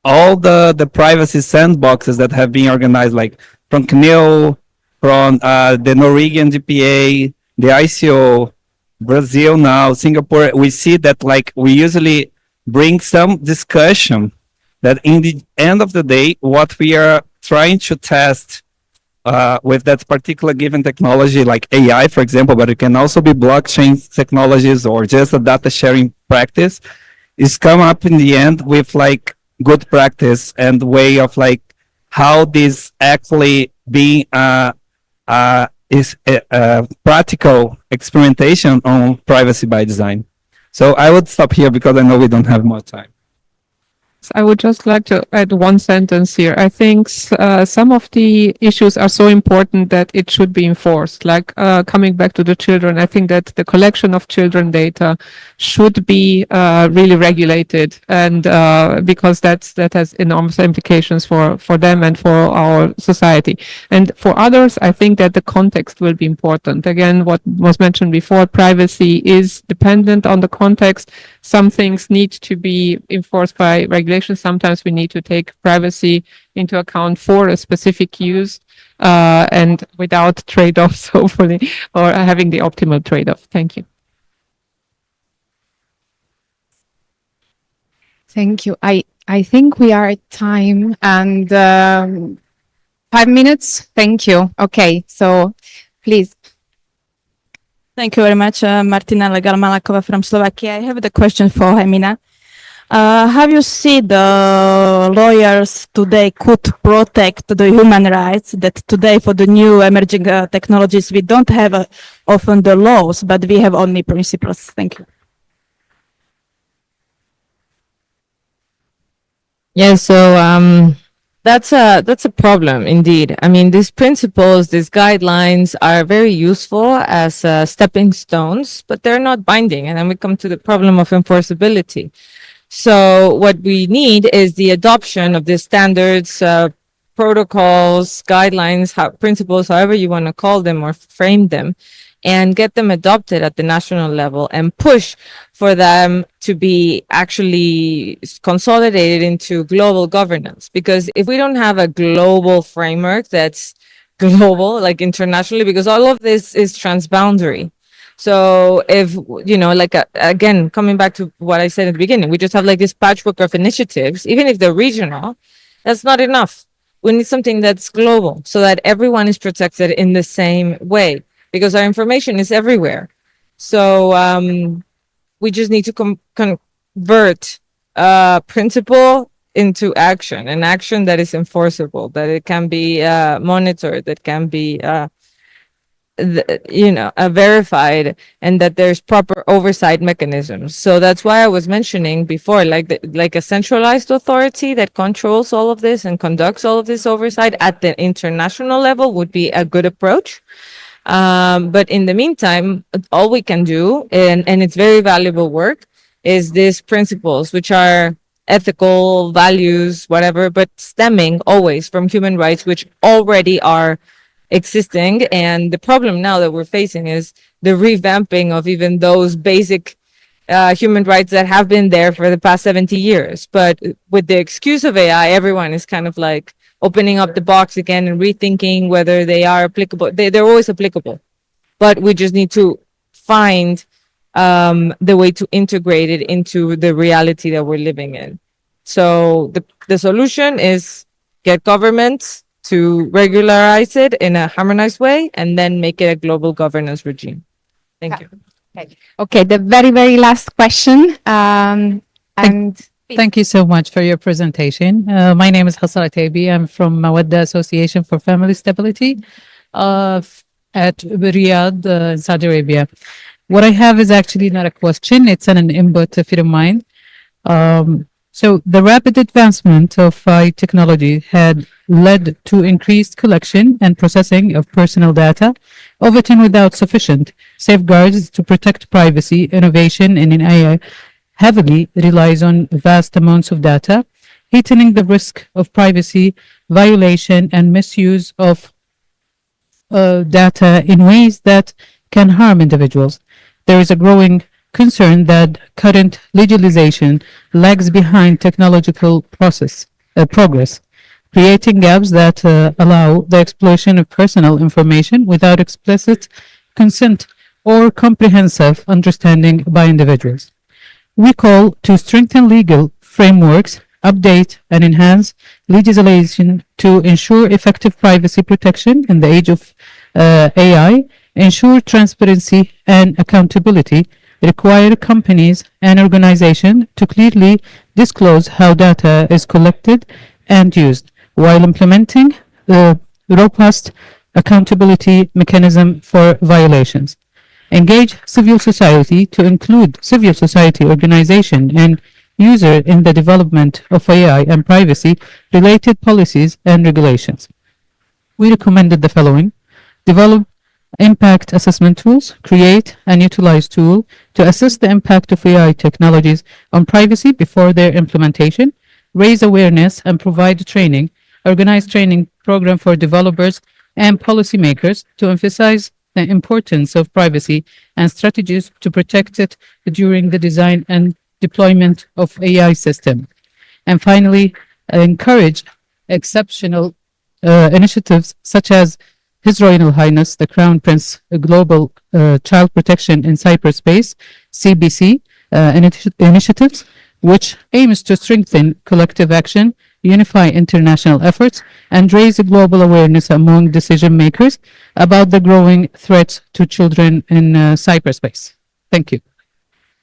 all the privacy sandboxes that have been organized, like from CNIL, from the Norwegian DPA, the ICO, Brazil now, Singapore, we see that like we usually bring some discussion that in the end of the day, what we are trying to test with that particular given technology, like AI, for example, but it can also be blockchain technologies or just a data sharing practice, is come up in the end with like good practice and way of like how this actually being is a practical experimentation on privacy by design. So I would stop here because I know we don't have more time. I would just like to add 1 sentence here. I think some of the issues are so important that it should be enforced. Like coming back to the children, I think that the collection of children data should be really regulated, and because that has enormous implications for them and for our society. And for others, I think that the context will be important. Again, what was mentioned before, privacy is dependent on the context. Some things need to be enforced by regulation. Sometimes we need to take privacy into account for a specific use, and without trade-offs, hopefully, or having the optimal trade-off. Thank you. Thank you. I think we are at time, and 5 minutes. Thank you. Okay, so please. Thank you very much, Martina Legal-Malakova from Slovakia. I have the question for Hemina. Have you seen the lawyers today could protect the human rights that today for the new emerging technologies, we don't have often the laws, but we have only principles. Thank you. Yeah, so that's a problem indeed. I mean, these principles, these guidelines are very useful as stepping stones, but they're not binding. And then we come to the problem of enforceability. So what we need is the adoption of the standards, protocols, guidelines, principles, however you want to call them or frame them, and get them adopted at the national level and push for them to be actually consolidated into global governance. Because if we don't have a global framework that's global, like internationally, because all of this is transboundary. So if, you know, like, again, coming back to what I said at the beginning, we just have like this patchwork of initiatives, even if they're regional, that's not enough. We need something that's global so that everyone is protected in the same way, because our information is everywhere. So we just need to convert principle into action, an action that is enforceable, that it can be monitored, that can be verified, and that there's proper oversight mechanisms. So that's why I was mentioning before, like a centralized authority that controls all of this and conducts all of this oversight at the international level would be a good approach. But in the meantime, all we can do, and it's very valuable work, is these principles, which are ethical values, whatever, but stemming always from human rights, which already are existing. And the problem now that we're facing is the revamping of even those basic human rights that have been there for the past 70 years. But with the excuse of AI, everyone is kind of like opening up the box again and rethinking whether they are applicable. They're always applicable, but we just need to find the way to integrate it into the reality that we're living in. So the solution is get governments to regularize it in a harmonized way and then make it a global governance regime. Thank you. Okay, the very, very last question. Thank you so much for your presentation. My name is Hassan Ataibi. I'm from Mawadda Association for Family Stability at Riyadh, Saudi Arabia. What I have is actually not a question, it's an input, if you don't mind. So the rapid advancement of AI technology had led to increased collection and processing of personal data, often without sufficient safeguards to protect privacy. Innovation in AI heavily relies on vast amounts of data, heightening the risk of privacy violation and misuse of data in ways that can harm individuals. There is a growing concern that current legalization lags behind technological progress, creating gaps that allow the exploitation of personal information without explicit consent or comprehensive understanding by individuals. We call to strengthen legal frameworks, update and enhance legislation to ensure effective privacy protection in the age of AI, ensure transparency and accountability, require companies and organizations to clearly disclose how data is collected and used, while implementing a robust accountability mechanism for violations. Engage civil society to include civil society organization and user in the development of AI and privacy related policies and regulations. We recommended the following: develop impact assessment tools, create and utilize tools to assess the impact of AI technologies on privacy before their implementation, raise awareness and provide training, organize training program for developers and policymakers to emphasize the importance of privacy and strategies to protect it during the design and deployment of AI system. And finally, encourage exceptional initiatives such as His Royal Highness the Crown Prince Global Child Protection in Cyberspace, CBC initiatives, which aims to strengthen collective action unify international efforts, and raise global awareness among decision makers about the growing threats to children in cyberspace. Thank you.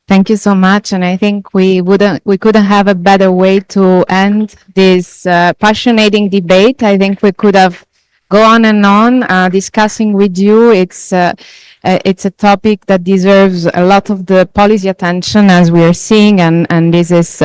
Thank you so much, and I think we couldn't have a better way to end this passionate debate. I think we could have go on and on discussing with you. It's a topic that deserves a lot of the policy attention as we are seeing, and this is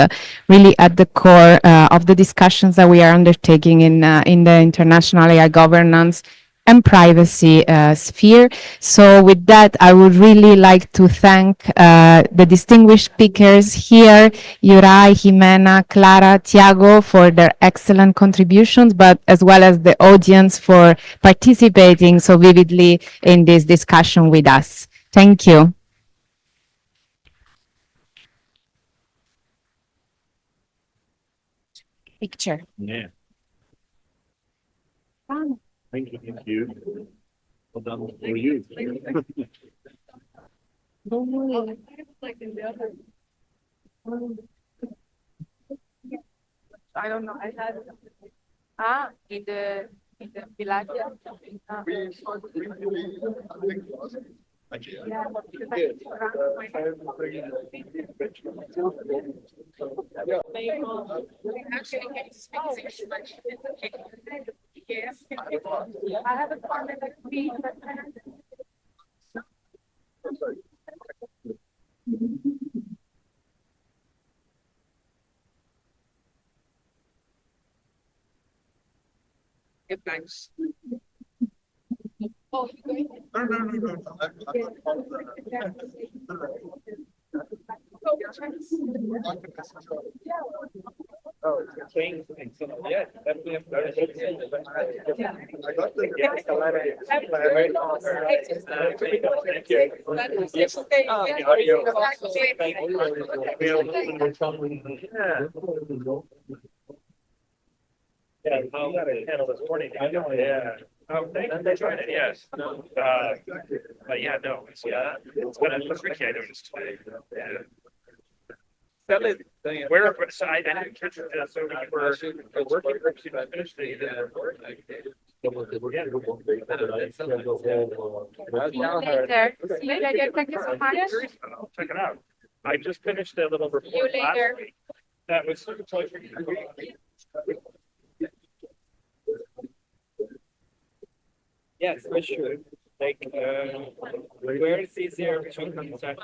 really at the core of the discussions that we are undertaking in the international AI governance and privacy sphere. So with that, I would really like to thank the distinguished speakers here, Yurai, Jimena, Clara, Tiago, for their excellent contributions, but as well as the audience for participating so vividly in this discussion with us. Thank you. Picture. Yeah. Thank you. Thank you. Well done for you. I don't know. I had in the Pilates. Yeah, I have a comment that we thanks. Oh, Yeah, yeah, how to handle this morning. I know. Yeah. Oh, thank you for trying it. Yes. But yeah, no, it's been tricky. I noticed today. Yeah. Where, so I didn't catch it. So we were working groups. I finished the report. Later. Thank you so much. Check it out. I just finished a little report last week. That was such a pleasure. Yes, for sure. Like, where is easier to concept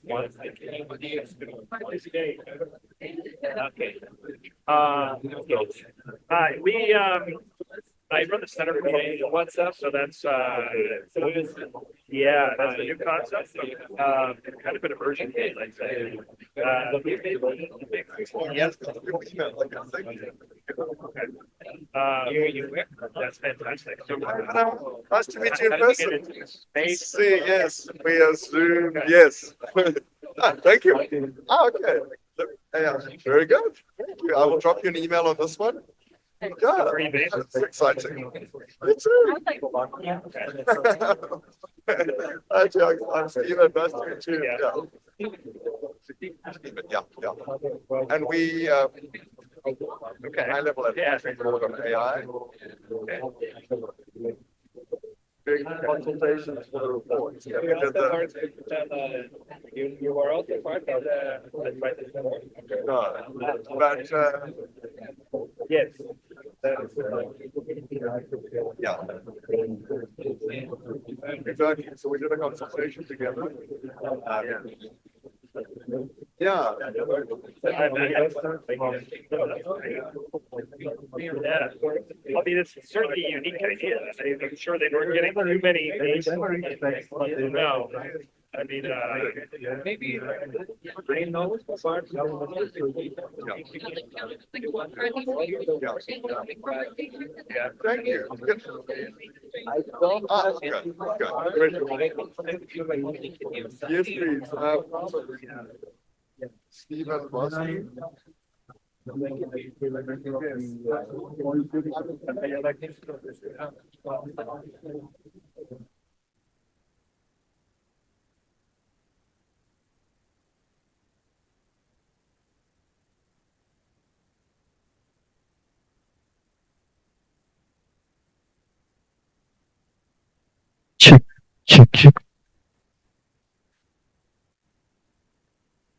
once okay. I run the Center for WhatsApp, so that's yeah, that's the new concept. Kind of an emerging case, I'd say. Yes. That's fantastic. So, nice to meet you in person. See, yes, we are Zoom. Yes. Thank you. Okay. Yeah, very good. Thank you. I will drop you an email on this one. Yeah, it's exciting. Me too. Hi, Jack. I'm Stephen. Nice to meet you. Yeah. And we, high level advisory board on AI. Big consultations for the reports. You are also part of the advisory board. But yes. Yeah. Exactly. So we did a consultation together. Yeah. I mean, it's certainly a unique idea. I'm sure they weren't getting too many. No. I mean, maybe brain knows. Yeah, thank you. Good. Yes, please. Stephen Boston. Check, check.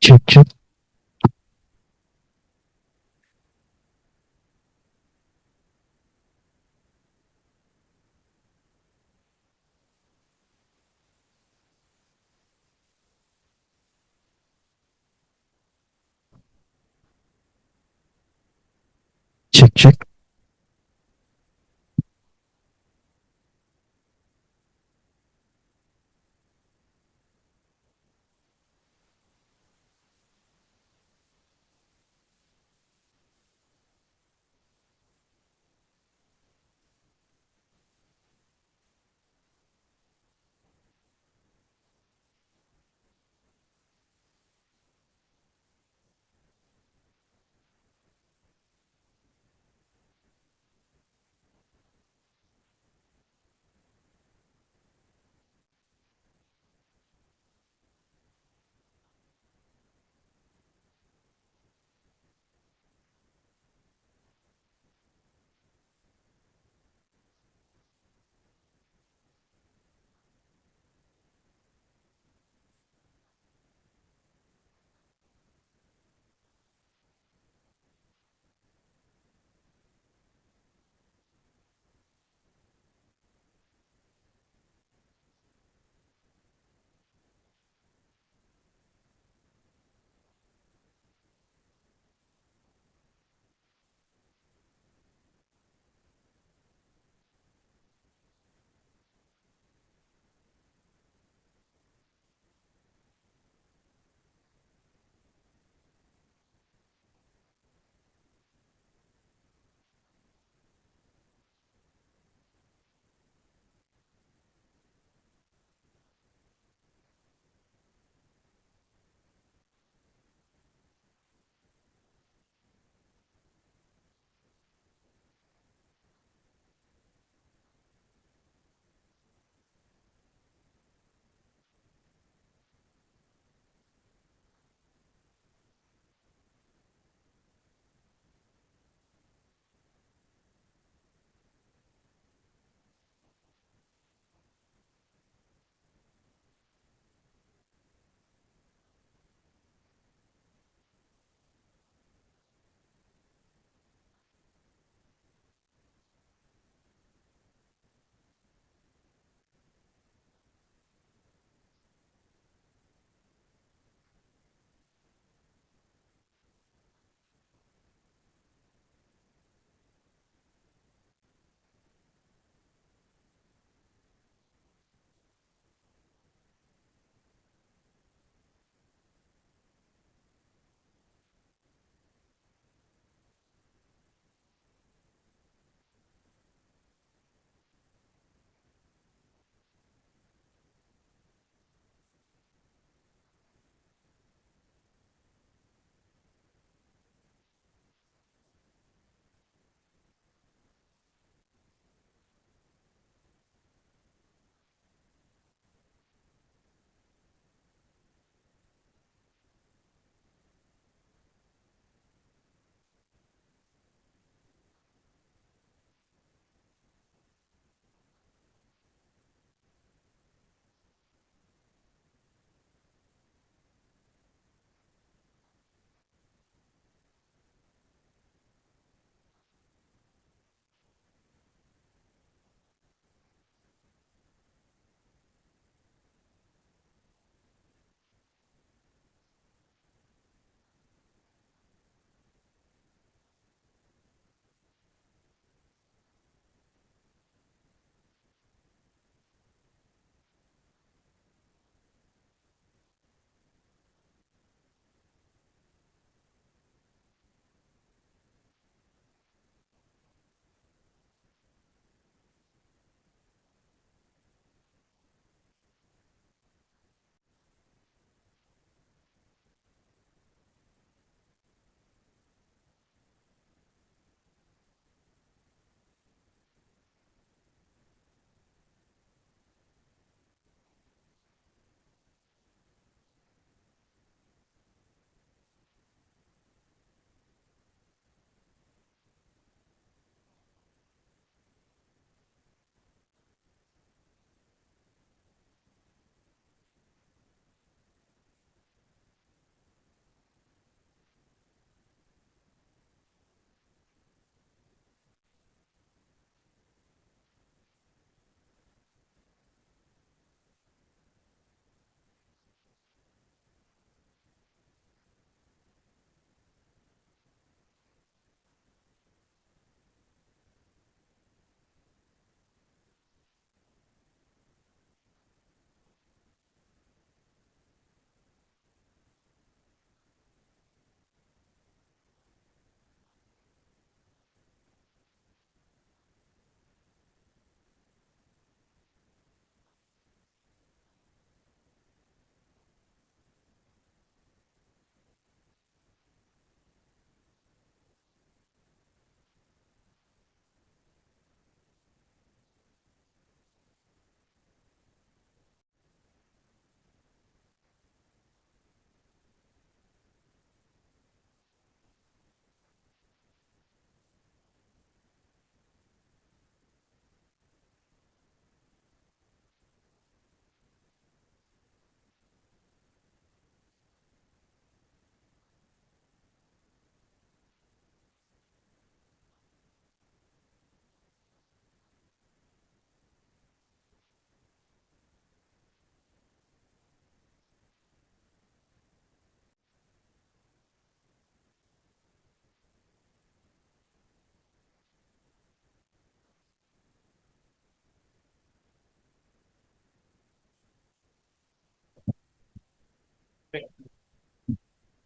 Check, check. Check, check.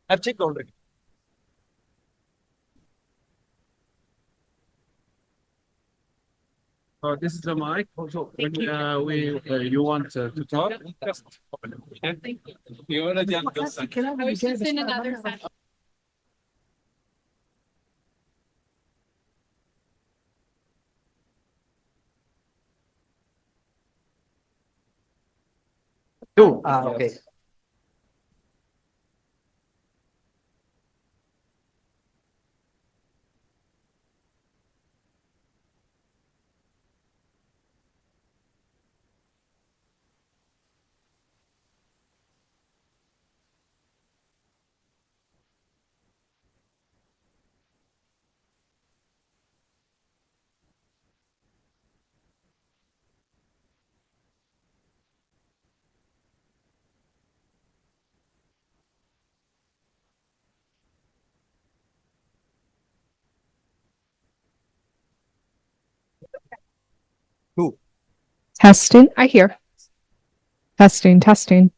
I've checked already. This is the mic. Also, when you want to talk, just open it. Okay? You already understand. in another session. Two. Okay. Two. Testing. I hear. Testing, testing.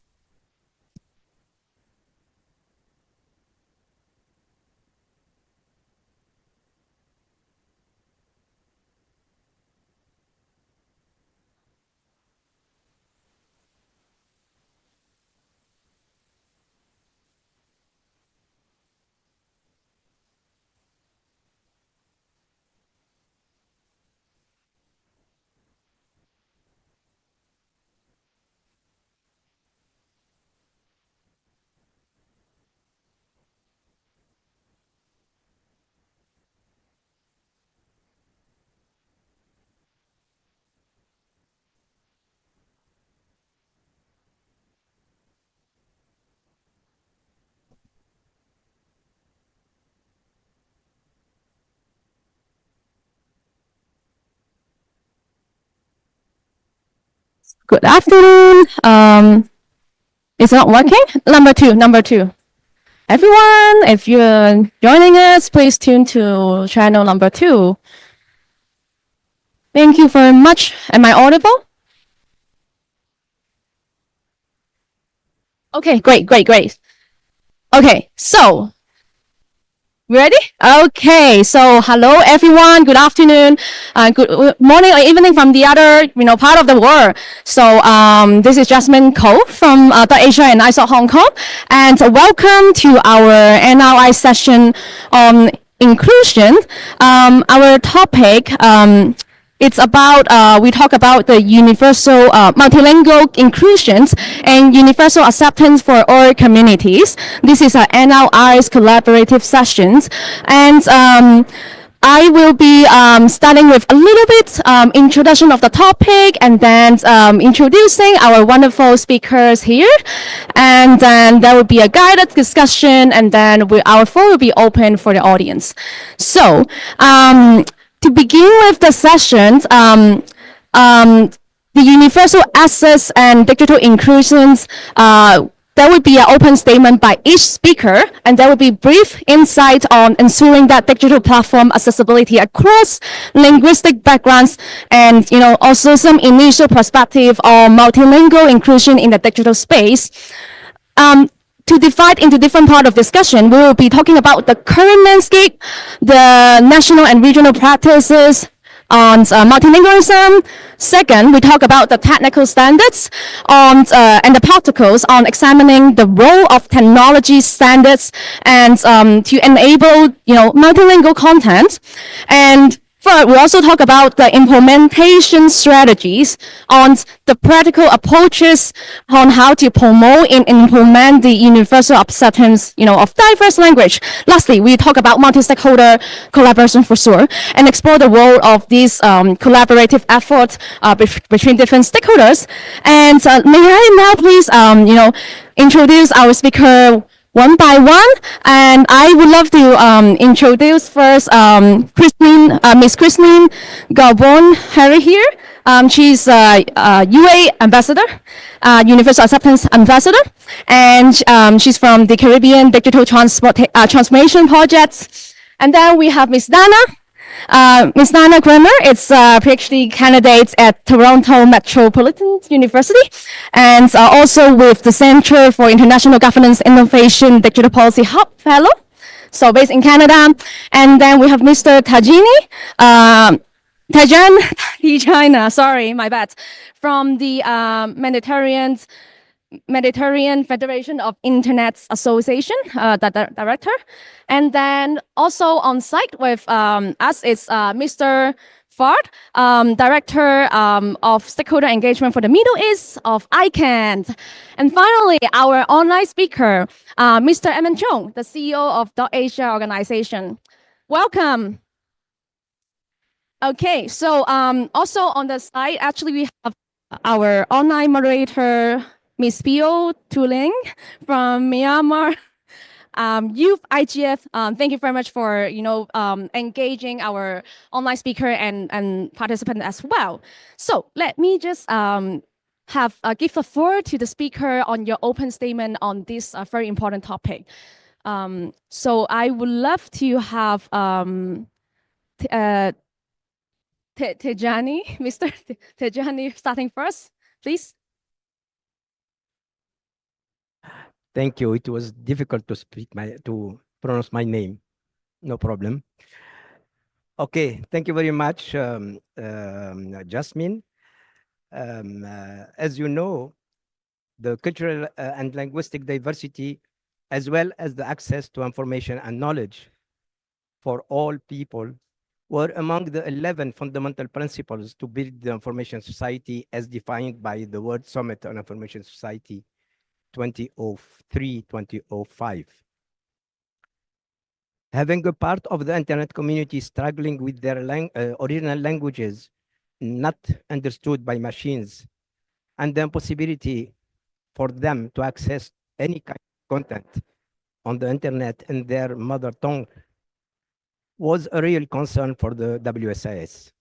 Good afternoon. It's not working. Number two. Everyone, if you're joining us, please tune to channel number 2. Thank you very much. Am I audible? Okay, great. Okay, so ready? Okay, so hello everyone. Good afternoon, good morning or evening from the other part of the world. So this is Jasmine Ko from Asia and ISO Hong Kong, and welcome to our NRI session on inclusion. Our topic. It's about, we talk about the universal multilingual inclusions and universal acceptance for all communities. This is our NLI's collaborative sessions. And I will be starting with a little bit introduction of the topic, and then introducing our wonderful speakers here. And then there will be a guided discussion, and then our floor will be open for the audience. So, to begin with the sessions, the universal access and digital inclusions, there will be an open statement by each speaker, and there will be brief insight on ensuring that digital platform accessibility across linguistic backgrounds, and also some initial perspective on multilingual inclusion in the digital space. To divide into different part of discussion, we will be talking about the current landscape, the national and regional practices on multilingualism. Second, we talk about the technical standards on and the protocols on examining the role of technology standards and to enable multilingual content. And third, we also talk about the implementation strategies on the practical approaches on how to promote and implement the universal acceptance, of diverse language. Lastly, we talk about multi-stakeholder collaboration for sure, and explore the role of these collaborative efforts between different stakeholders. And may I now please, introduce our speaker one by one, and I would love to introduce first Miss Christine Garbon Harry here. She's a UA ambassador, Universal Acceptance Ambassador, and she's from the Caribbean Digital Transformation Project. And then we have Miss Dana. Ms. Nana Grammer is a PhD candidate at Toronto Metropolitan University and also with the Center for International Governance Innovation Digital Policy Hub Fellow, so based in Canada. And then we have Mr. Tijana, sorry, my bad, from the Mediterranean Federation of Internet Association, the director. And then also on site with us is Mr. Fard, Director of Stakeholder Engagement for the Middle East of ICANN. And finally, our online speaker, Mr. Emin Chung, the CEO of Asia organization. Welcome. Okay, so also on the side, actually we have our online moderator, Miss Pio Tuling from Myanmar Youth IGF. Thank you very much for engaging our online speaker and participant as well. So let me just give the floor to the speaker on your open statement on this very important topic. So I would love to have Tejani, Mr. Tejani starting first, please. Thank you. It was difficult to pronounce my name. No problem. Okay, thank you very much, Jasmine. As you know, the cultural and linguistic diversity, as well as the access to information and knowledge for all people, were among the 11 fundamental principles to build the information society as defined by the World Summit on Information Society 2003-2005. Having a part of the internet community struggling with their original languages not understood by machines, and the impossibility for them to access any kind of content on the internet in their mother tongue was a real concern for the WSIS.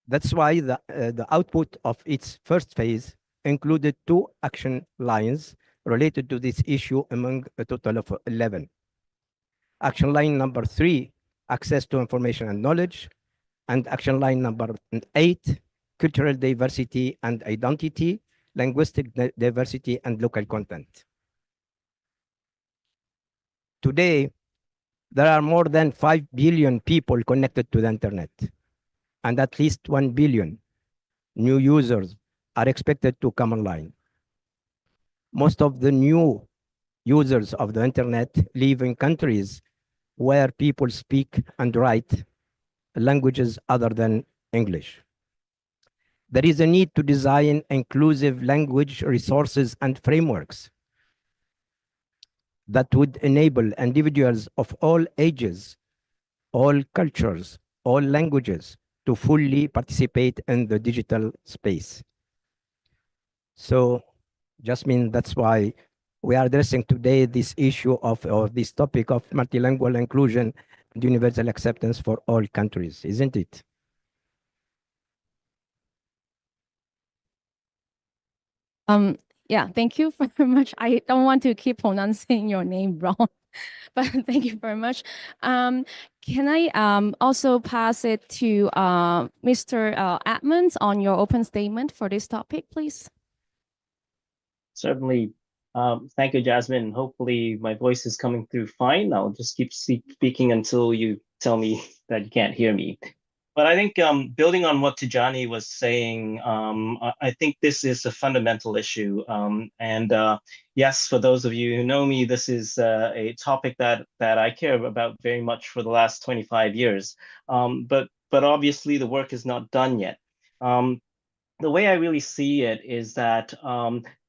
That's why the output of its first phase included 2 action lines related to this issue among a total of 11. Action line number 3, access to information and knowledge, and action line number 8, cultural diversity and identity, linguistic diversity and local content. Today, there are more than 5 billion people connected to the internet, and at least 1 billion new users are expected to come online. Most of the new users of the internet live in countries where people speak and write languages other than English. There is a need to design inclusive language resources and frameworks that would enable individuals of all ages, all cultures, all languages to fully participate in the digital space. So, Jasmine, that's why we are addressing today this issue or this topic of multilingual inclusion and universal acceptance for all countries, isn't it? Yeah, thank you very much. I don't want to keep pronouncing your name wrong, but thank you very much. Can I also pass it to Mr. Edmonds on your open statement for this topic, please? Certainly. Thank you, Jasmine. Hopefully my voice is coming through fine. I'll just keep speaking until you tell me that you can't hear me. But I think building on what Tijani was saying, I think this is a fundamental issue. Yes, for those of you who know me, this is a topic that I care about very much for the last 25 years. But obviously the work is not done yet. The way I really see it is that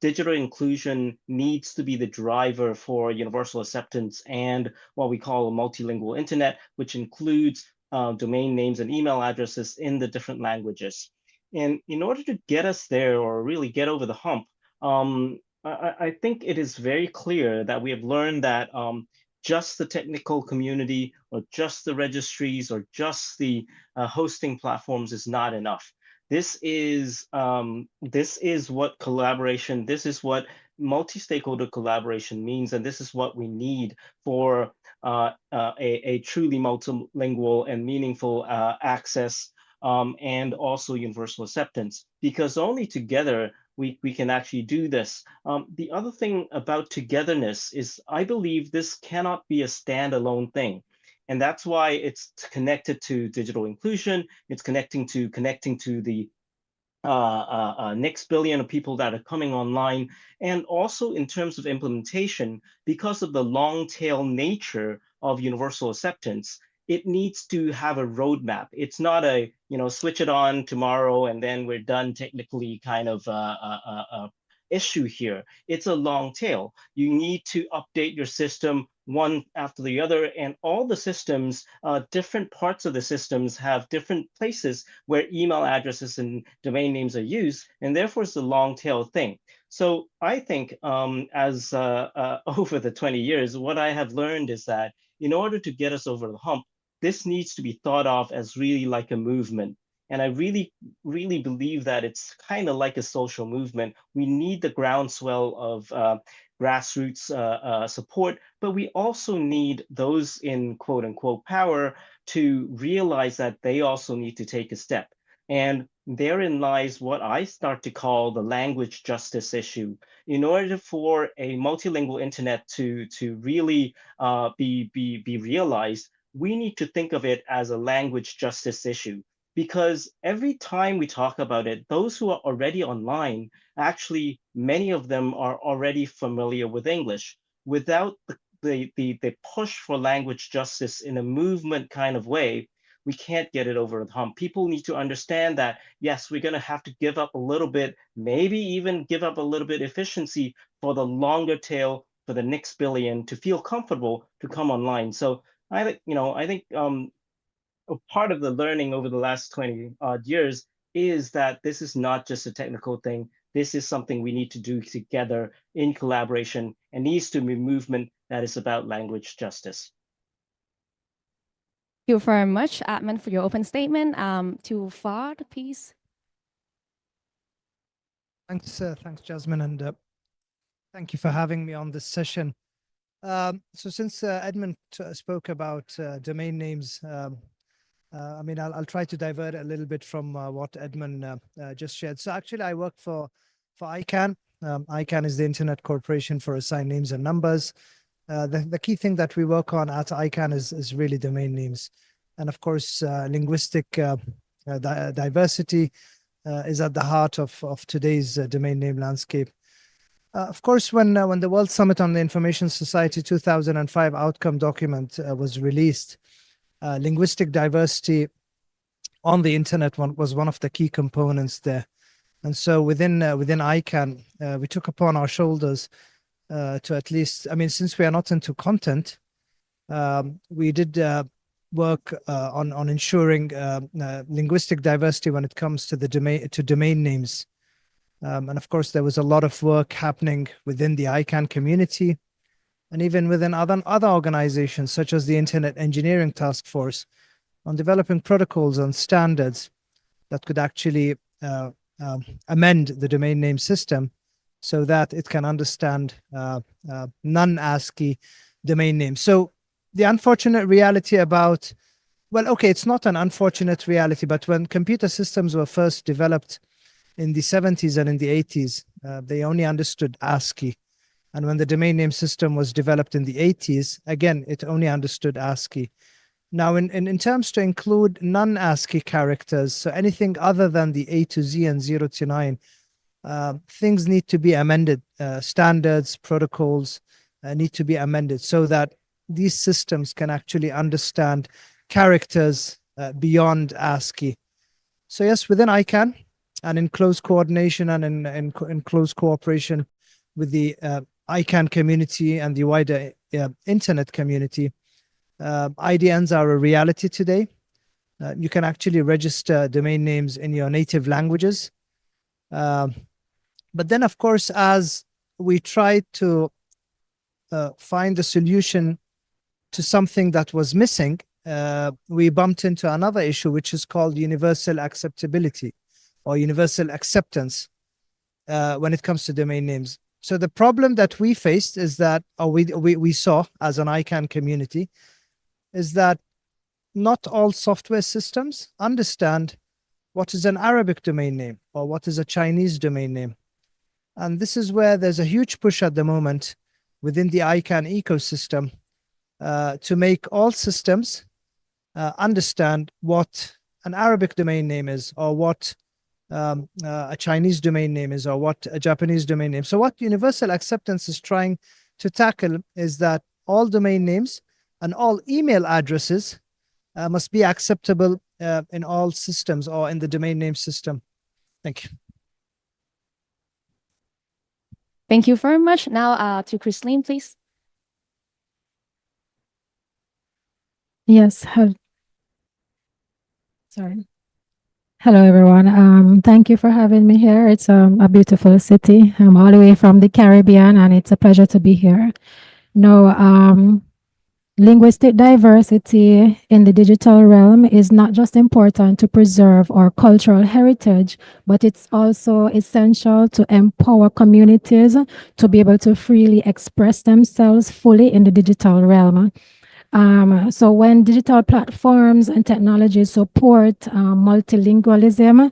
digital inclusion needs to be the driver for universal acceptance and what we call a multilingual internet, which includes domain names and email addresses in the different languages. And in order to get us there or really get over the hump, I think it is very clear that we have learned that just the technical community or just the registries or just the hosting platforms is not enough. This is what collaboration, this is what multi-stakeholder collaboration means, and this is what we need for a truly multilingual and meaningful access, and also universal acceptance, because only together we can actually do this. The other thing about togetherness is I believe this cannot be a standalone thing. And that's why it's connected to digital inclusion. It's connecting to the next billion of people that are coming online. And also in terms of implementation, because of the long tail nature of universal acceptance, it needs to have a roadmap. It's not a, switch it on tomorrow and then we're done technically kind of issue here. It's a long tail. You need to update your system one after the other, and all the systems, different parts of the systems have different places where email addresses and domain names are used, and therefore it's a long tail thing. So I think as over the 20 years, what I have learned is that in order to get us over the hump, this needs to be thought of as really like a movement. And I really, really believe that it's kind of like a social movement. We need the groundswell of grassroots support, but we also need those in quote unquote power to realize that they also need to take a step. And therein lies what I start to call the language justice issue. In order for a multilingual internet to really be realized, we need to think of it as a language justice issue. Because every time we talk about it, those who are already online, actually, many of them are already familiar with English. Without the push for language justice in a movement kind of way, we can't get it over the hump. People need to understand that, yes, we're going to have to give up a little bit, maybe even give up a little bit efficiency for the longer tail, for the next billion to feel comfortable to come online. So I think part of the learning over the last 20 odd years is that this is not just a technical thing. This is something we need to do together in collaboration, and needs to be a movement that is about language justice. Thank you very much, Admin, for your open statement. To Fard, please. Thanks, Jasmine, and thank you for having me on this session. So since Edmund spoke about domain names, I mean, I'll try to divert a little bit from what Edmund just shared. So actually, I work for ICANN. ICANN is the Internet Corporation for Assigned Names and Numbers. The key thing that we work on at ICANN is really domain names. And of course, linguistic diversity is at the heart of today's domain name landscape. Of course, when the World Summit on the Information Society 2005 outcome document was released, linguistic diversity on the internet was one of the key components there. And so within ICANN, we took upon our shoulders to at least, I mean, since we are not into content, we did work on ensuring linguistic diversity when it comes to domain names. And of course, there was a lot of work happening within the ICANN community, and even within other organizations, such as the Internet Engineering Task Force, on developing protocols and standards that could actually amend the domain name system so that it can understand non-ASCII domain names. So the unfortunate reality about, well, okay, it's not an unfortunate reality, but when computer systems were first developed in the 70s and in the 80s, they only understood ASCII. And when the domain name system was developed in the 80s, again, it only understood ASCII. Now, in terms to include non-ASCII characters, so anything other than the A to Z and 0 to 9, things need to be amended. Standards, protocols need to be amended so that these systems can actually understand characters beyond ASCII. So yes, within ICANN, and in close coordination and in close cooperation with the ICANN community and the wider internet community, IDNs are a reality today. You can actually register domain names in your native languages. But then, of course, as we tried to find a solution to something that was missing, we bumped into another issue, which is called universal acceptability or universal acceptance when it comes to domain names. So the problem that we faced is that, or we saw as an ICANN community, is that not all software systems understand what is an Arabic domain name or what is a Chinese domain name. And this is where there's a huge push at the moment within the ICANN ecosystem to make all systems understand what an Arabic domain name is, or what a Chinese domain name is, or what a Japanese domain name. So what universal acceptance is trying to tackle is that all domain names and all email addresses must be acceptable in all systems or in the domain name system. Thank you. Thank you very much. Now to Christine, please. Yes. Sorry. Hello, everyone. Thank you for having me here. It's a beautiful city. I'm all the way from the Caribbean, and it's a pleasure to be here. No, linguistic diversity in the digital realm is not just important to preserve our cultural heritage, but it's also essential to empower communities to be able to freely express themselves fully in the digital realm. So when digital platforms and technologies support multilingualism,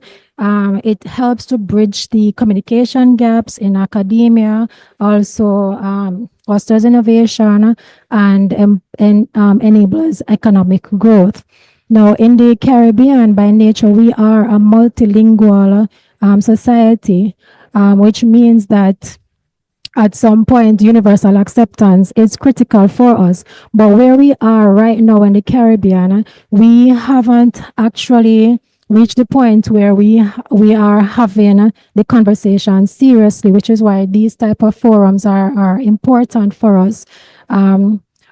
it helps to bridge the communication gaps in academia, also fosters innovation and enables economic growth. Now, in the Caribbean, by nature, we are a multilingual society, which means that at some point, universal acceptance is critical for us. But where we are right now in the Caribbean, we haven't actually reached the point where we are having the conversation seriously, which is why these type of forums are important for us.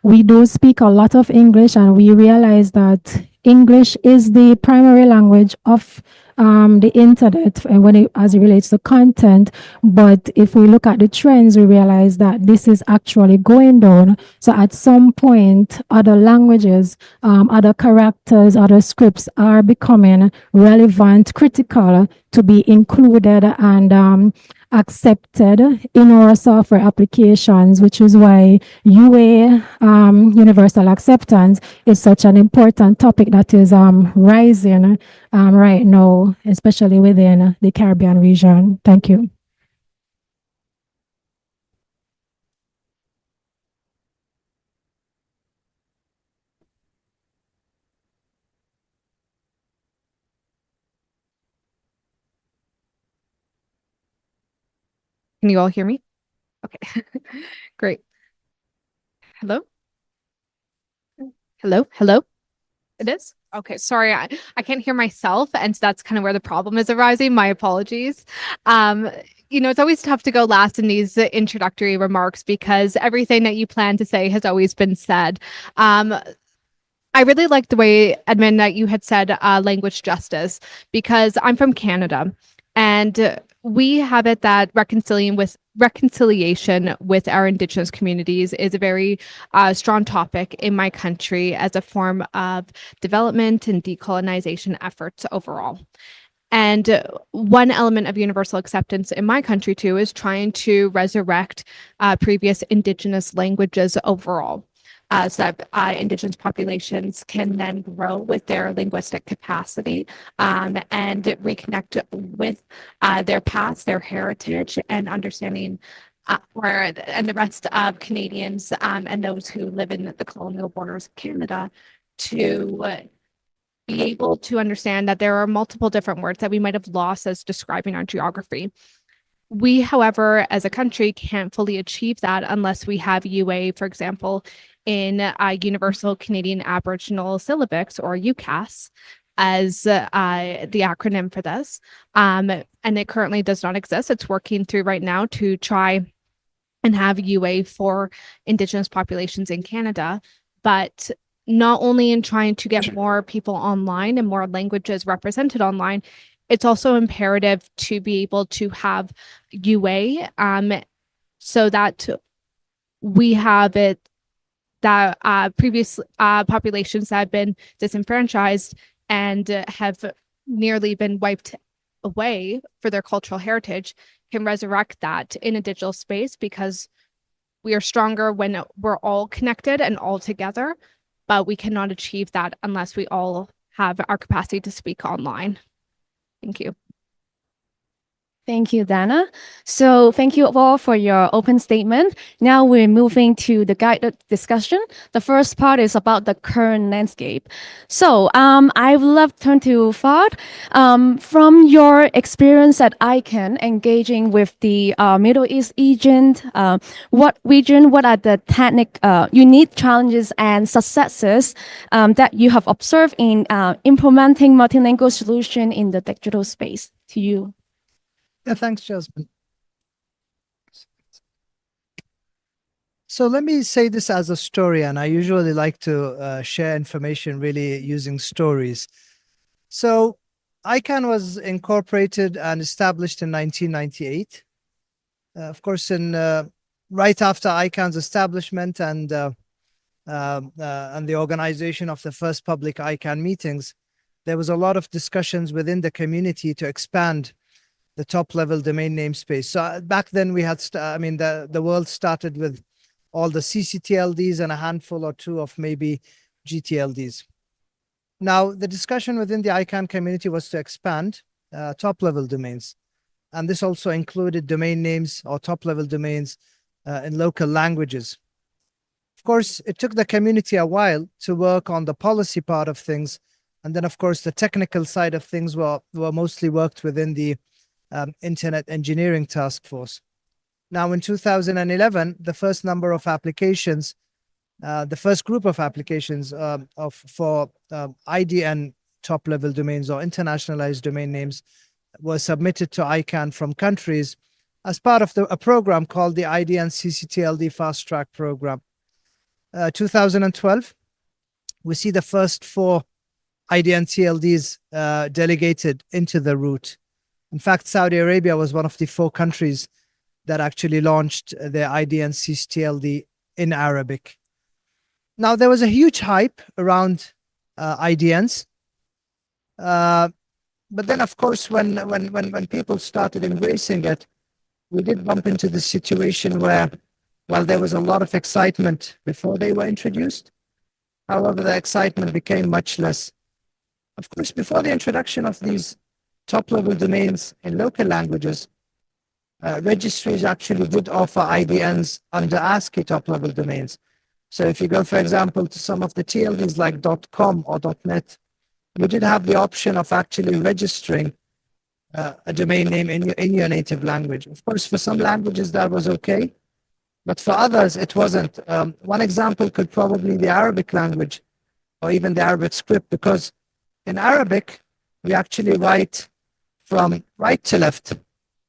We do speak a lot of English, and we realize that English is the primary language of the internet and as it relates to content. But if we look at the trends, we realize that this is actually going down. So at some point, other languages, other characters, other scripts are becoming relevant, critical to be included and accepted in our software applications, which is why UA, universal acceptance, is such an important topic that is rising right now, especially within the Caribbean region. Thank you. Can you all hear me? Okay, great. Hello? Hello? Hello? It is? Okay, sorry, I can't hear myself, and so that's kind of where the problem is arising. My apologies. It's always tough to go last in these introductory remarks because everything that you plan to say has always been said. I really like the way, Edmund, that you had said language justice, because I'm from Canada, and we have it that reconciliation with our Indigenous communities is a very strong topic in my country as a form of development and decolonization efforts overall. And one element of universal acceptance in my country too is trying to resurrect previous Indigenous languages overall. So that Indigenous populations can then grow with their linguistic capacity and reconnect with their past, their heritage, and understanding and the rest of Canadians and those who live in the colonial borders of Canada to be able to understand that there are multiple different words that we might have lost as describing our geography. We, however, as a country, can't fully achieve that unless we have UA, for example, in Universal Canadian Aboriginal Syllabics, or UCAS, as the acronym for this. And it currently does not exist. It's working through right now to try and have UA for Indigenous populations in Canada, but not only in trying to get more people online and more languages represented online, it's also imperative to be able to have UA so that we have it that previous populations that have been disenfranchised and have nearly been wiped away for their cultural heritage can resurrect that in a digital space, because we are stronger when we're all connected and all together, but we cannot achieve that unless we all have our capacity to speak online. Thank you. Thank you, Dana. So thank you all for your open statement. Now we're moving to the guided discussion. The first part is about the current landscape. So I would love to turn to Fahd. From your experience at ICANN engaging with the Middle East region, what are the unique challenges and successes that you have observed in implementing multilingual solution in the digital space? To you. Yeah, thanks, Jasmine. So let me say this as a story, and I usually like to share information really using stories. So ICANN was incorporated and established in 1998. Of course, right after ICANN's establishment and the organization of the first public ICANN meetings, there was a lot of discussions within the community to expand the top-level domain namespace. So back then we had, the world started with all the CCTLDs and a handful or two of maybe GTLDs. Now, the discussion within the ICANN community was to expand top-level domains. And this also included domain names or top-level domains in local languages. Of course, it took the community a while to work on the policy part of things. And then, of course, the technical side of things were mostly worked within the Internet Engineering Task Force. Now, in 2011, the first number of applications, the first group of applications for IDN top-level domains or internationalized domain names were submitted to ICANN from countries as part of a program called the IDN CCTLD Fast Track Program. 2012, we see the first 4 IDN TLDs delegated into the route. In fact, Saudi Arabia was one of the 4 countries that actually launched their IDN CCTLD in Arabic. Now, there was a huge hype around IDNs. But then, of course, when people started embracing it, we did bump into the situation where, while there was a lot of excitement before they were introduced, however, the excitement became much less. Of course, before the introduction of these top-level domains in local languages, registries actually did offer IDNs under ASCII top-level domains. So if you go, for example, to some of the TLDs like .com or .net, you did have the option of actually registering a domain name in your native language. Of course, for some languages that was okay, but for others it wasn't. One example could probably be the Arabic language or even the Arabic script, because in Arabic, we actually write from right to left,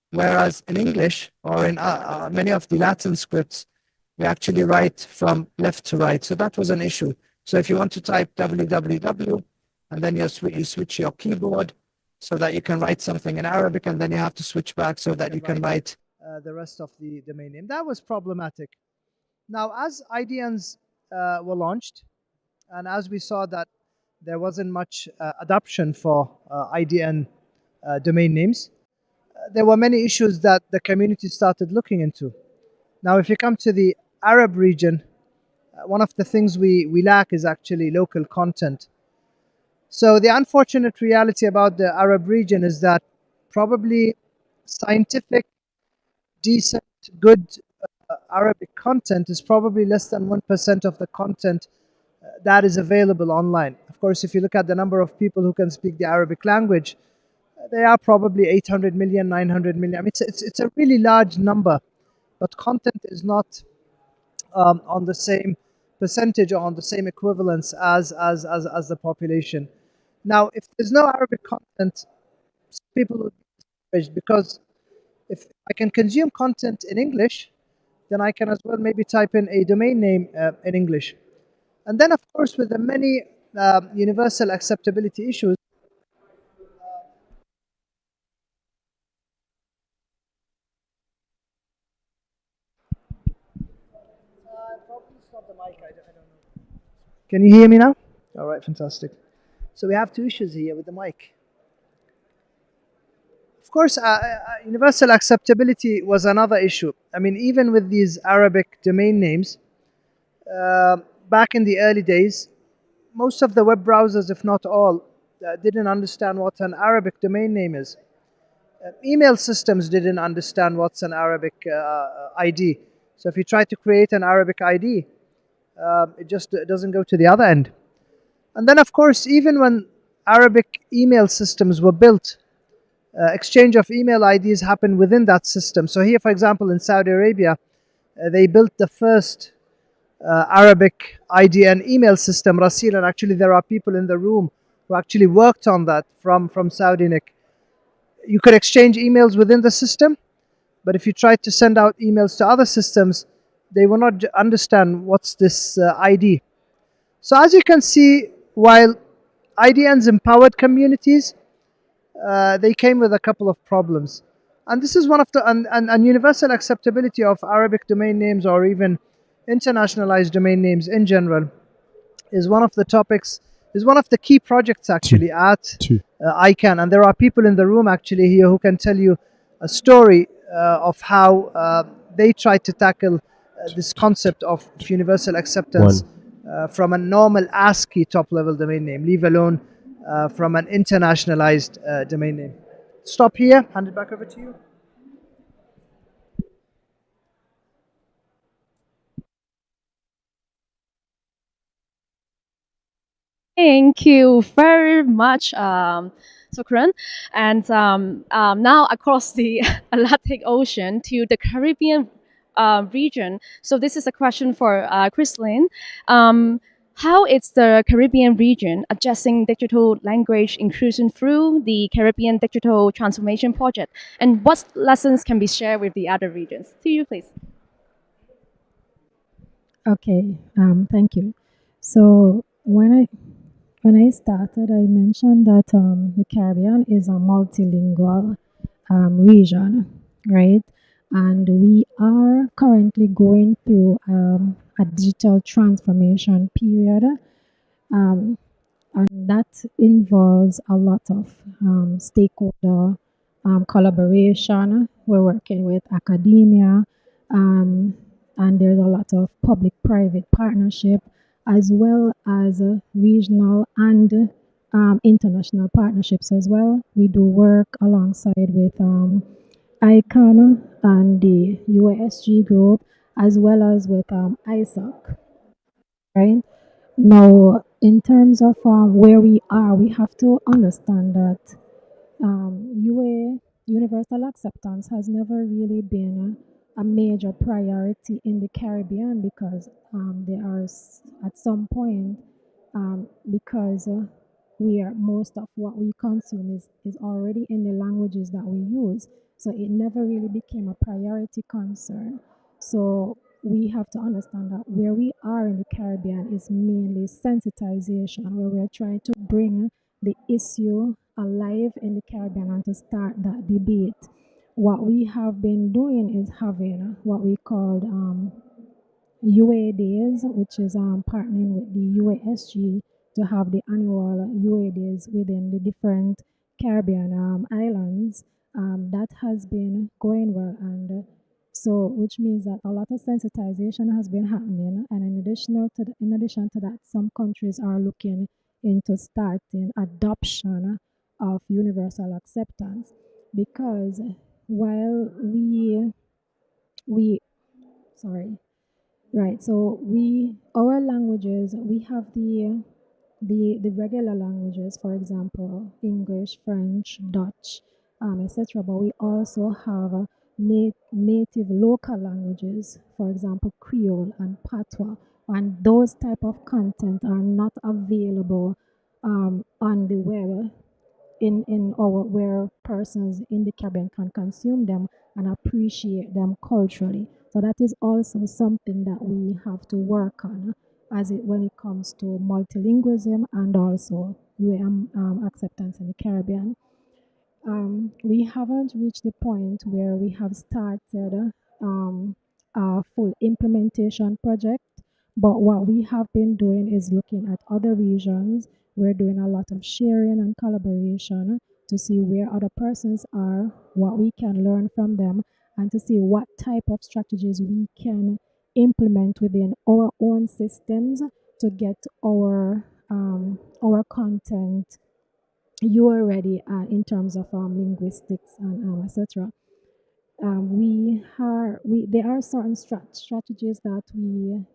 whereas in English or in many of the Latin scripts, we actually write from left to right. So that was an issue. So if you want to type www, and then you switch your keyboard so that you can write something in Arabic, and then you have to switch back so that you can write the rest of the domain name. That was problematic. Now, as IDNs were launched, and as we saw that there wasn't much adoption for IDN domain names, there were many issues that the community started looking into. Now, if you come to the Arab region, one of the things we lack is actually local content. So the unfortunate reality about the Arab region is that probably scientific, decent, good Arabic content is probably less than 1% of the content that is available online. Of course, if you look at the number of people who can speak the Arabic language, they are probably 800 million, 900 million. I mean, it's a really large number, but content is not on the same percentage or on the same equivalence as the population. Now, if there's no Arabic content, people would be discouraged, because if I can consume content in English, then I can as well maybe type in a domain name in English. And then, of course, with the many universal acceptability issues, can you hear me now? All right, fantastic. So we have 2 issues here with the mic. Of course, universal acceptability was another issue. I mean, even with these Arabic domain names, back in the early days, most of the web browsers, if not all, didn't understand what an Arabic domain name is. Email systems didn't understand what's an Arabic ID. So if you try to create an Arabic ID, it just doesn't go to the other end. And then, of course, even when Arabic email systems were built, exchange of email IDs happened within that system. So here, for example, in Saudi Arabia, they built the first Arabic ID and email system, Rasil, and actually there are people in the room who actually worked on that from Saudi Nick. You could exchange emails within the system, but if you tried to send out emails to other systems, they will not understand what's this ID. So as you can see, while IDNs empowered communities, they came with a couple of problems. And this is one of the, and universal acceptability of Arabic domain names or even internationalized domain names in general is one of the topics, is one of the key projects actually at ICANN. And there are people in the room actually here who can tell you a story of how they tried to tackle this concept of universal acceptance from a normal ASCII top-level domain name, leave alone from an internationalized domain name. Stop here, hand it back over to you. Thank you very much, Sukran. And now across the Atlantic Ocean to the Caribbean region. So this is a question for Chrislyn. How is the Caribbean region adjusting digital language inclusion through the Caribbean Digital Transformation Project? And what lessons can be shared with the other regions? To you, please. Okay, thank you. So when I started, I mentioned that the Caribbean is a multilingual region, right? And we are currently going through a digital transformation period, and that involves a lot of stakeholder collaboration. We're working with academia, and there's a lot of public-private partnership, as well as regional and international partnerships as well. We do work alongside with ICANN and the UASG group, as well as with ISOC, right? Now, in terms of where we are, we have to understand that UA, universal acceptance, has never really been a major priority in the Caribbean because there are at some point because we are most of what we consume is already in the languages that we use, so it never really became a priority concern. So we have to understand that where we are in the Caribbean is mainly sensitization, where we're trying to bring the issue alive in the Caribbean and to start that debate. What we have been doing is having what we called UA Days, which is partnering with the UASG to have the annual UA Days within the different Caribbean islands. That has been going well, and so which means that a lot of sensitization has been happening, and in addition to that, some countries are looking into starting adoption of universal acceptance because while we sorry. Right. So our languages, we have the regular languages, for example, English, French, Dutch, etc. But we also have native local languages, for example, Creole and Patois, and those type of content are not available on the web in our where persons in the Caribbean can consume them and appreciate them culturally. So that is also something that we have to work on as it when it comes to multilingualism and also acceptance in the Caribbean. We haven't reached the point where we have started a full implementation project, but what we have been doing is looking at other regions. We're doing a lot of sharing and collaboration to see where other persons are, what we can learn from them, and to see what type of strategies we can implement within our own systems to get our content you are ready in terms of linguistics and etc. There are certain strategies that we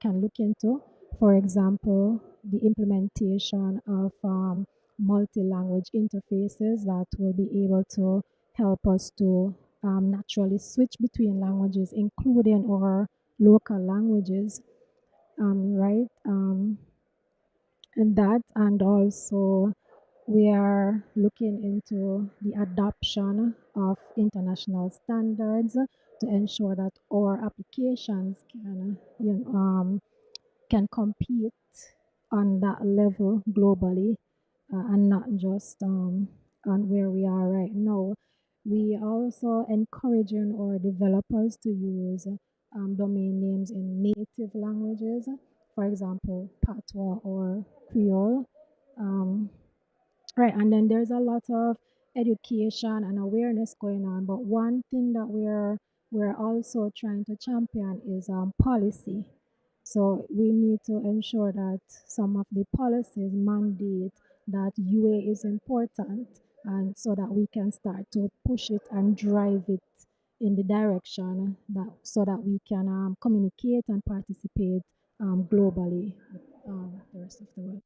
can look into. For example, the implementation of multi-language interfaces that will be able to help us to naturally switch between languages, including our local languages, right? And that, and also we are looking into the adoption of international standards to ensure that our applications can compete on that level globally, and not just on where we are right now. We are also encouraging our developers to use domain names in native languages, for example, Patois or Creole. Um, Right, and then there's a lot of education and awareness going on. But one thing that we're also trying to champion is policy. So we need to ensure that some of the policies mandate that UA is important, and so that we can start to push it and drive it in the direction that so that we can communicate and participate globally with the rest of the world.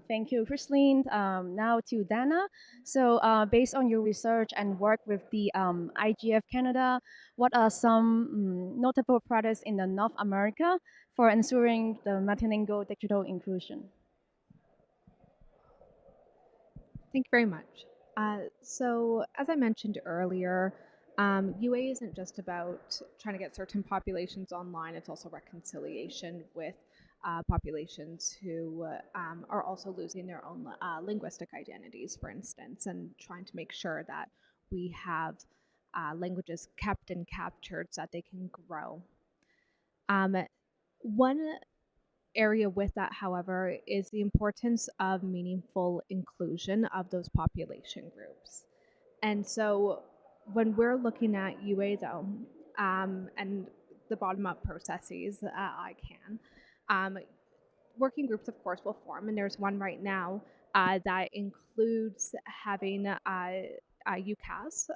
Thank you, Christine. Now to Dana. So, based on your research and work with the IGF Canada, what are some notable products in the North America for ensuring the multilingual digital inclusion? Thank you very much. So, as I mentioned earlier, UA isn't just about trying to get certain populations online, it's also reconciliation with populations who are also losing their own linguistic identities, for instance, and trying to make sure that we have languages kept and captured so that they can grow. One area with that, however, is the importance of meaningful inclusion of those population groups. And so when we're looking at UA, though, and the bottom-up processes, working groups, of course, will form, and there's one right now that includes having UCAS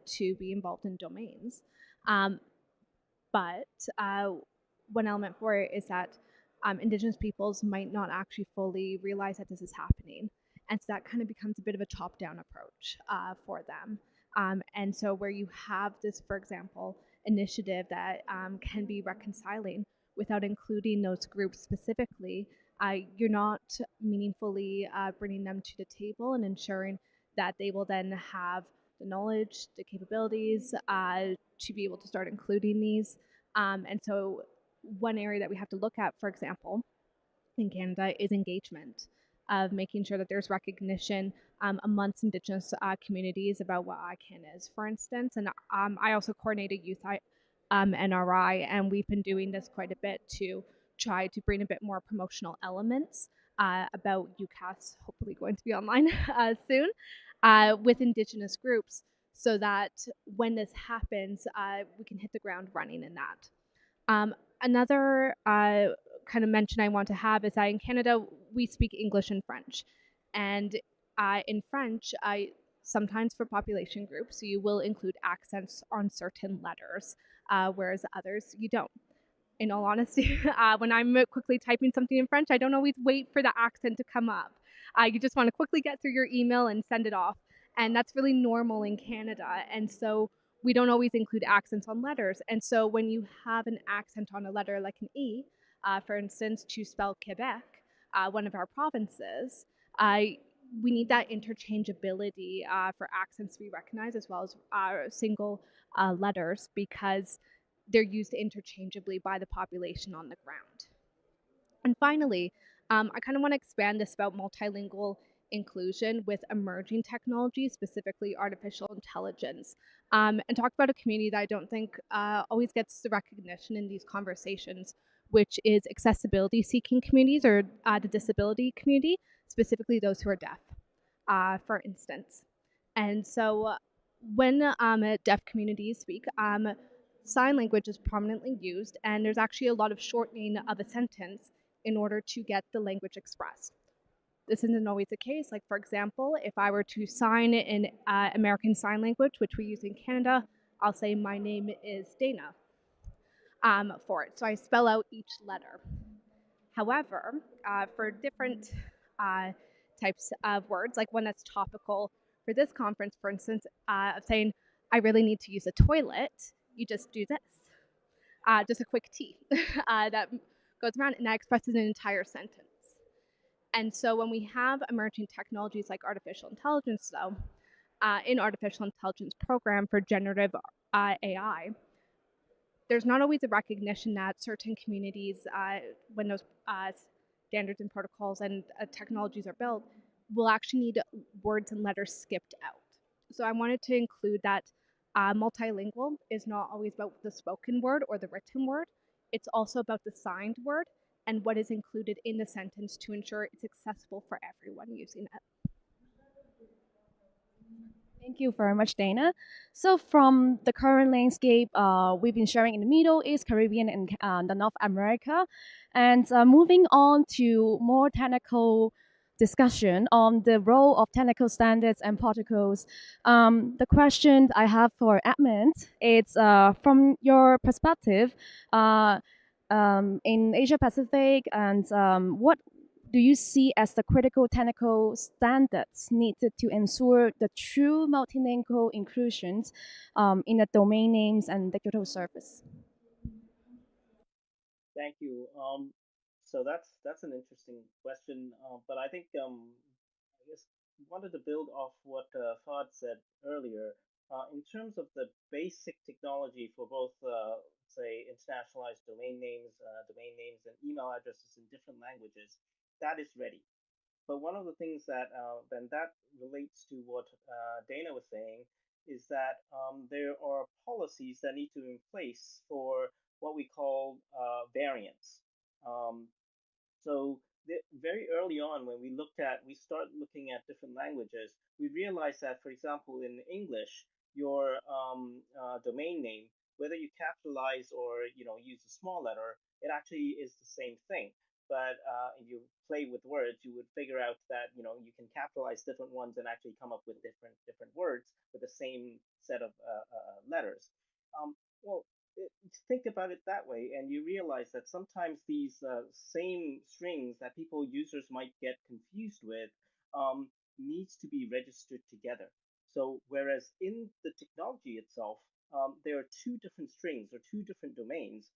to be involved in domains. But one element for it is that Indigenous peoples might not actually fully realize that this is happening. And so that kind of becomes a bit of a top-down approach for them. And so where you have this, for example, initiative that can be reconciling without including those groups specifically, you're not meaningfully bringing them to the table and ensuring that they will then have the knowledge, the capabilities to be able to start including these. And so one area that we have to look at, for example, in Canada is engagement, of making sure that there's recognition amongst Indigenous communities about what ICANN is, for instance. And I also coordinate a youth NRI, and we've been doing this quite a bit to try to bring a bit more promotional elements about UCAS, hopefully going to be online soon, with Indigenous groups, so that when this happens, we can hit the ground running in that. Another kind of mention I want to have is that in Canada, we speak English and French. And in French, sometimes for population groups, you will include accents on certain letters, whereas others you don't. In all honesty, when I'm quickly typing something in French, I don't always wait for the accent to come up. You just want to quickly get through your email and send it off. And that's really normal in Canada. And so we don't always include accents on letters. And so when you have an accent on a letter like an E, for instance, to spell Quebec, one of our provinces, we need that interchangeability for accents to be recognized, as well as single letters, because they're used interchangeably by the population on the ground. And finally, I kind of want to expand this about multilingual inclusion with emerging technologies, specifically artificial intelligence, and talk about a community that I don't think always gets the recognition in these conversations, which is accessibility seeking communities, or the disability community, specifically those who are deaf. for instance. And so when deaf communities speak, sign language is prominently used, and there's actually a lot of shortening of a sentence in order to get the language expressed. This isn't always the case. Like, for example, if I were to sign in American Sign Language, which we use in Canada, I'll say my name is Dana for it. So I spell out each letter. However, for different types of words, like one that's topical for this conference, for instance, of saying, I really need to use a toilet, you just do this. Just a quick T that goes around, and that expresses an entire sentence. And so when we have emerging technologies like artificial intelligence, though, in artificial intelligence program for generative AI, there's not always a recognition that certain communities, when those standards and protocols and technologies are built, will actually need words and letters skipped out. So I wanted to include that multilingual is not always about the spoken word or the written word. It's also about the signed word and what is included in the sentence to ensure it's accessible for everyone using it. Thank you very much, Dana. So from the current landscape, we've been sharing in the Middle East, Caribbean, and the North America. And moving on to more technical discussion on the role of technical standards and protocols. The question I have for Edmund is from your perspective in Asia Pacific, and what do you see as the critical technical standards needed to ensure the true multilingual inclusions in the domain names and digital service? Thank you. So that's an interesting question, but I think I guess wanted to build off what Fad said earlier. In terms of the basic technology for both, say, internationalized domain names, and email addresses in different languages, that is ready. But one of the things that then that relates to what Dana was saying is that there are policies that need to be in place for what we call variants. Um, so very early on, when we start looking at different languages, we realize that, for example, in English, your domain name, whether you capitalize or use a small letter, it actually is the same thing. But if you play with words, you would figure out that you can capitalize different ones and actually come up with different words with the same set of letters. Well, think about it that way, and you realize that sometimes these same strings that users might get confused with needs to be registered together. So whereas in the technology itself, there are two different strings or two different domains,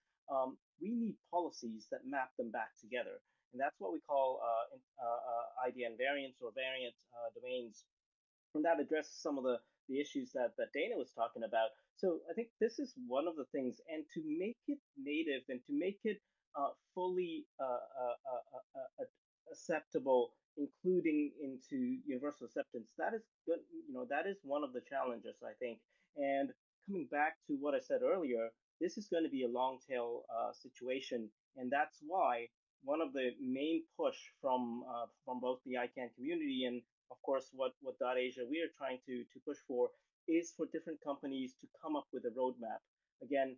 we need policies that map them back together. And that's what we call IDN variants or variant domains, and that addresses some of the issues that Dana was talking about. So I think this is one of the things, and to make it native and to make it fully acceptable, including into universal acceptance, that is good. That is one of the challenges, I think. And coming back to what I said earlier, this is going to be a long tail situation, and that's why one of the main push from both the ICANN community and of course what Dot Asia we are trying to push for is for different companies to come up with a roadmap. Again,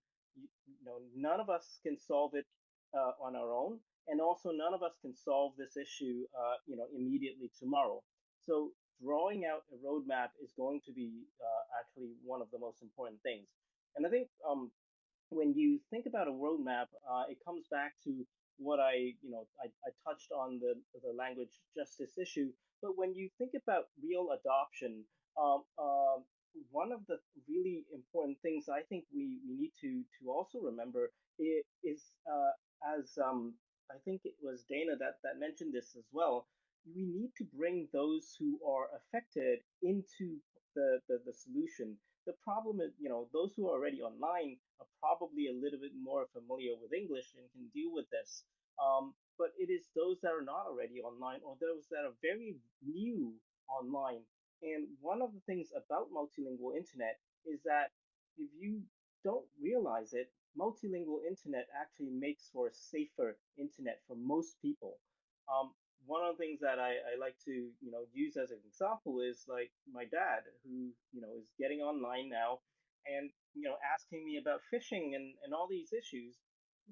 none of us can solve it on our own, and also none of us can solve this issue immediately tomorrow. So drawing out a roadmap is going to be actually one of the most important things. And I think when you think about a roadmap, it comes back to what I touched on the language justice issue. But when you think about real adoption, um, uh, one of the really important things I think we need to also remember is as I think it was Dana that mentioned this as well. We need to bring those who are affected into the solution. The problem is, those who are already online are probably a little bit more familiar with English and can deal with this. But it is those that are not already online or those that are very new online. And one of the things about multilingual internet is that if you don't realize it, multilingual internet actually makes for a safer internet for most people. One one of the things that I like to, use as an example is like my dad, who, is getting online now and, asking me about phishing and all these issues.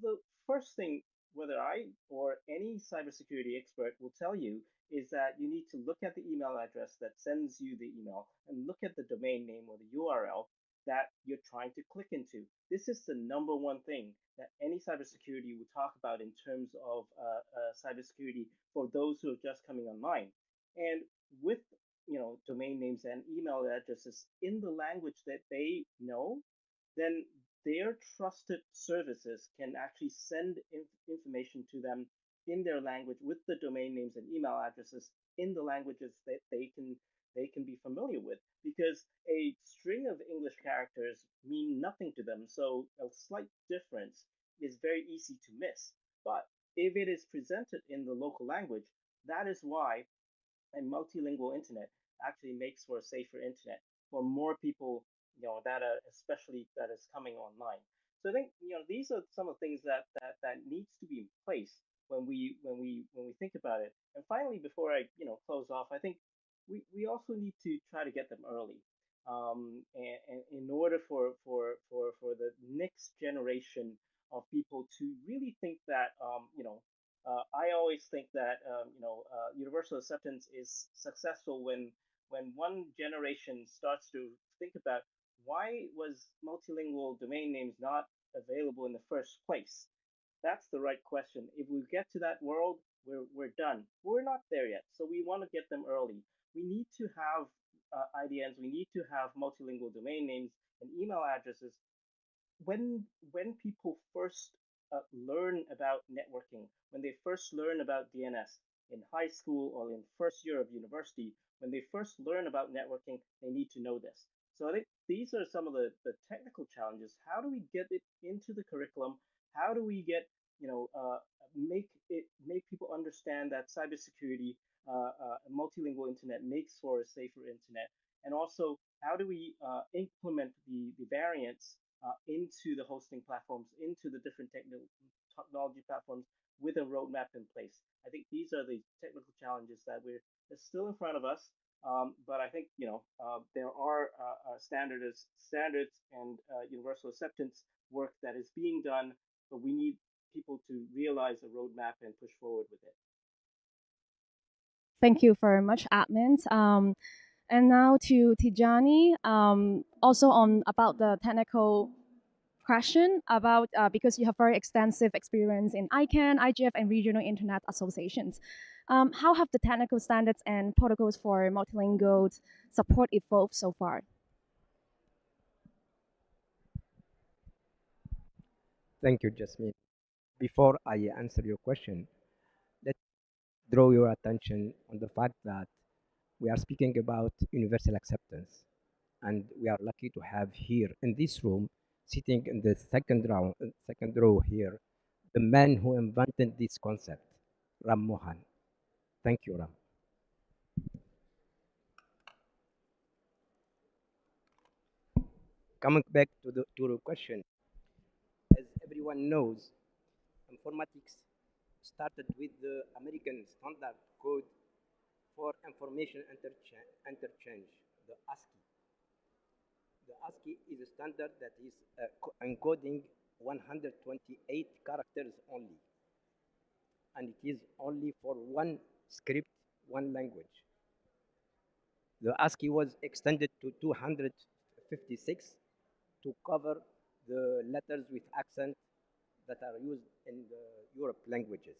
The first thing, whether I or any cybersecurity expert will tell you, is that you need to look at the email address that sends you the email and look at the domain name or the URL that you're trying to click into. This is the number one thing that any cybersecurity would talk about in terms of cybersecurity for those who are just coming online. And with domain names and email addresses in the language that they know, then their trusted services can actually send information to them in their language with the domain names and email addresses in the languages that they can be familiar with, because a string of English characters mean nothing to them, so a slight difference is very easy to miss. But if it is presented in the local language, that is why a multilingual internet actually makes for a safer internet for more people, that are especially that is coming online. So I think these are some of the things that needs to be in place when we think about it. And finally, before I close off, I think we also need to try to get them early, and in order for the next generation of people to really think that I always think that universal acceptance is successful when one generation starts to think about why was multilingual domain names not available in the first place. That's the right question. If we get to that world, we're done. We're not there yet, so we want to get them early. We need to have IDNs. We need to have multilingual domain names and email addresses when people first learn about networking, when they first learn about DNS in high school or in first year of university, when they first learn about networking, they need to know this. So I think these are some of the technical challenges. How do we get it into the curriculum? How do we get make people understand that cybersecurity, a multilingual internet makes for a safer internet, and also how do we implement the variants into the hosting platforms, into the different technology platforms with a roadmap in place. I think these are the technical challenges that that's still in front of us. But I think there are standards and universal acceptance work that is being done, but we need people to realize the roadmap and push forward with it. Thank you very much, admins. And now to Tijani, also on about the technical question about because you have very extensive experience in ICANN, IGF, and regional internet associations. How have the technical standards and protocols for multilingual support evolved so far? Thank you, Jasmine. Before I answer your question, let's draw your attention on the fact that we are speaking about universal acceptance. And we are lucky to have here in this room, sitting in the second row here, the man who invented this concept, Ram Mohan. Thank you, Ram. Coming back to the question, as everyone knows, informatics started with the American Standard Code for Information Interchange, the ASCII. The ASCII is a standard that is encoding 128 characters only, and it is only for one script, one language. The ASCII was extended to 256 to cover the letters with accent that are used in the Europe languages.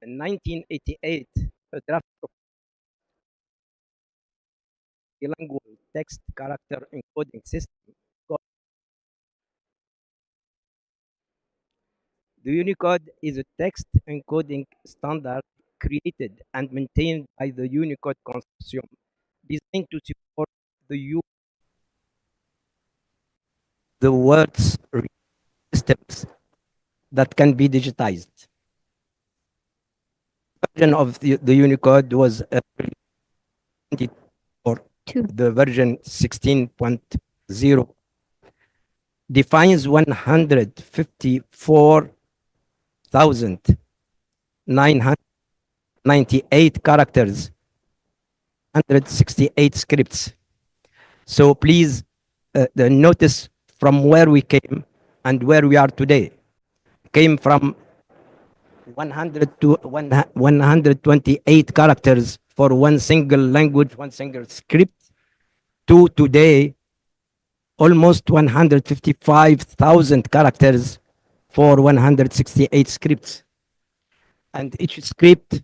In 1988, a draft bilingual text character encoding system called the Unicode is a text encoding standard created and maintained by the Unicode Consortium, designed to support the words systems that can be digitized. The version of the Unicode was or the version 16.0 defines 154,000 998 characters, 168 scripts. So please notice from where we came and where we are today. Came from 100 to 128 characters for one single language, one single script, to today almost 155,000 characters for 168 scripts. And each script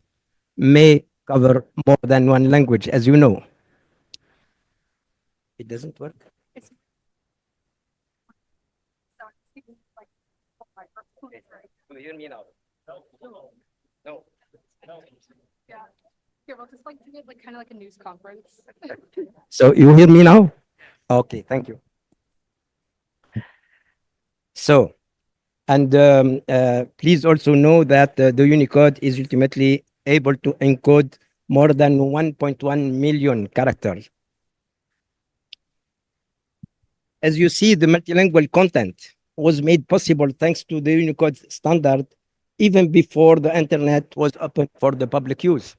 may cover more than one language, as you know. It doesn't work. You hear me now? No. Yeah. Here, we'll just like do it like kind of like a news conference. So you hear me now? Okay, thank you. So, and please also know that the Unicode is ultimately able to encode more than 1.1 million characters. As you see, the multilingual content was made possible thanks to the Unicode standard even before the internet was open for the public use.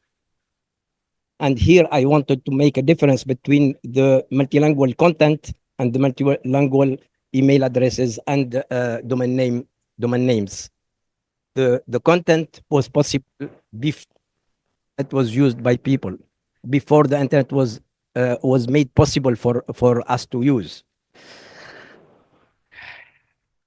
And here I wanted to make a difference between the multilingual content and the multilingual email addresses and domain names. The content was possible before it was used by people, before the internet was made possible for us to use.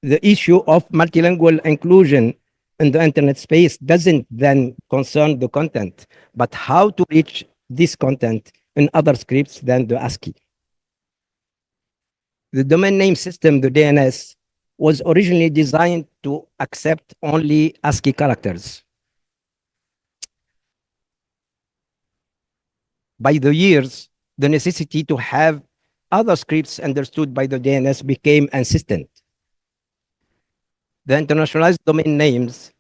The issue of multilingual inclusion in the internet space doesn't then concern the content, but how to reach this content in other scripts than the ASCII. The domain name system, the DNS, was originally designed to accept only ASCII characters. By the years, the necessity to have other scripts understood by the DNS became insistent. The internationalized domain names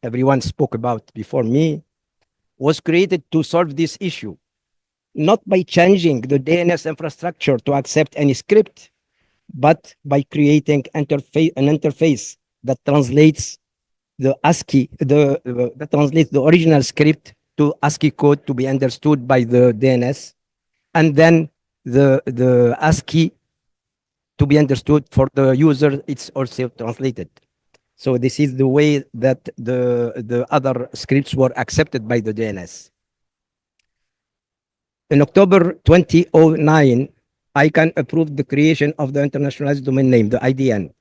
everyone spoke about before me was created to solve this issue, not by changing the DNS infrastructure to accept any script, but by creating an interface that translates the ASCII, that translates the original script to ASCII code to be understood by the DNS, and then the ASCII to be understood for the user, it's also translated. So this is the way that the other scripts were accepted by the DNS. In October 2009, ICANN approved the creation of the internationalized domain name, the IDN,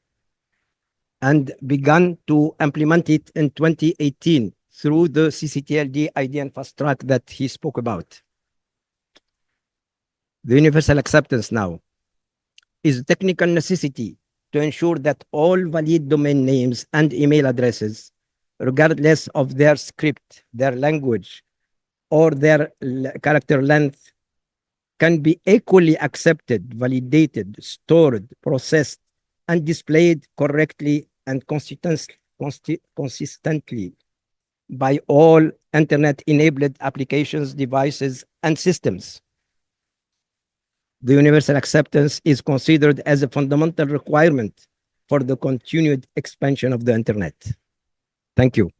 and began to implement it in 2018 through the CCTLD IDN fast track that he spoke about. The universal acceptance now is a technical necessity to ensure that all valid domain names and email addresses, regardless of their script, their language, or their character length, can be equally accepted, validated, stored, processed, and displayed correctly and consistently by all internet-enabled applications, devices, and systems. The universal acceptance is considered as a fundamental requirement for the continued expansion of the internet. Thank you.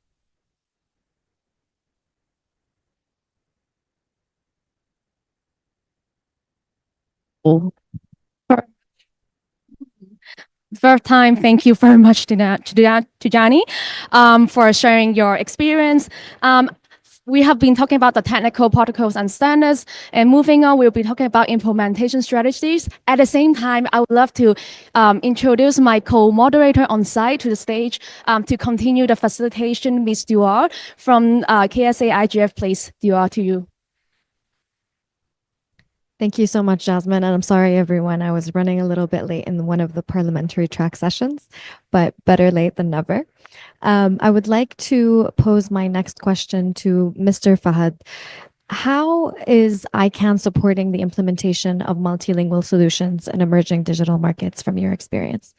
First time, thank you very much to Johnny for sharing your experience. We have been talking about the technical protocols and standards, and moving on, we'll be talking about implementation strategies. At the same time, I would love to introduce my co-moderator on site to the stage to continue the facilitation, Ms. Duar from KSA IGF. Please, Duar, to you. Thank you so much, Jasmine. And I'm sorry, everyone. I was running a little bit late in one of the parliamentary track sessions, but better late than never. I would like to pose my next question to Mr. Fahad. How is ICANN supporting the implementation of multilingual solutions in emerging digital markets from your experience?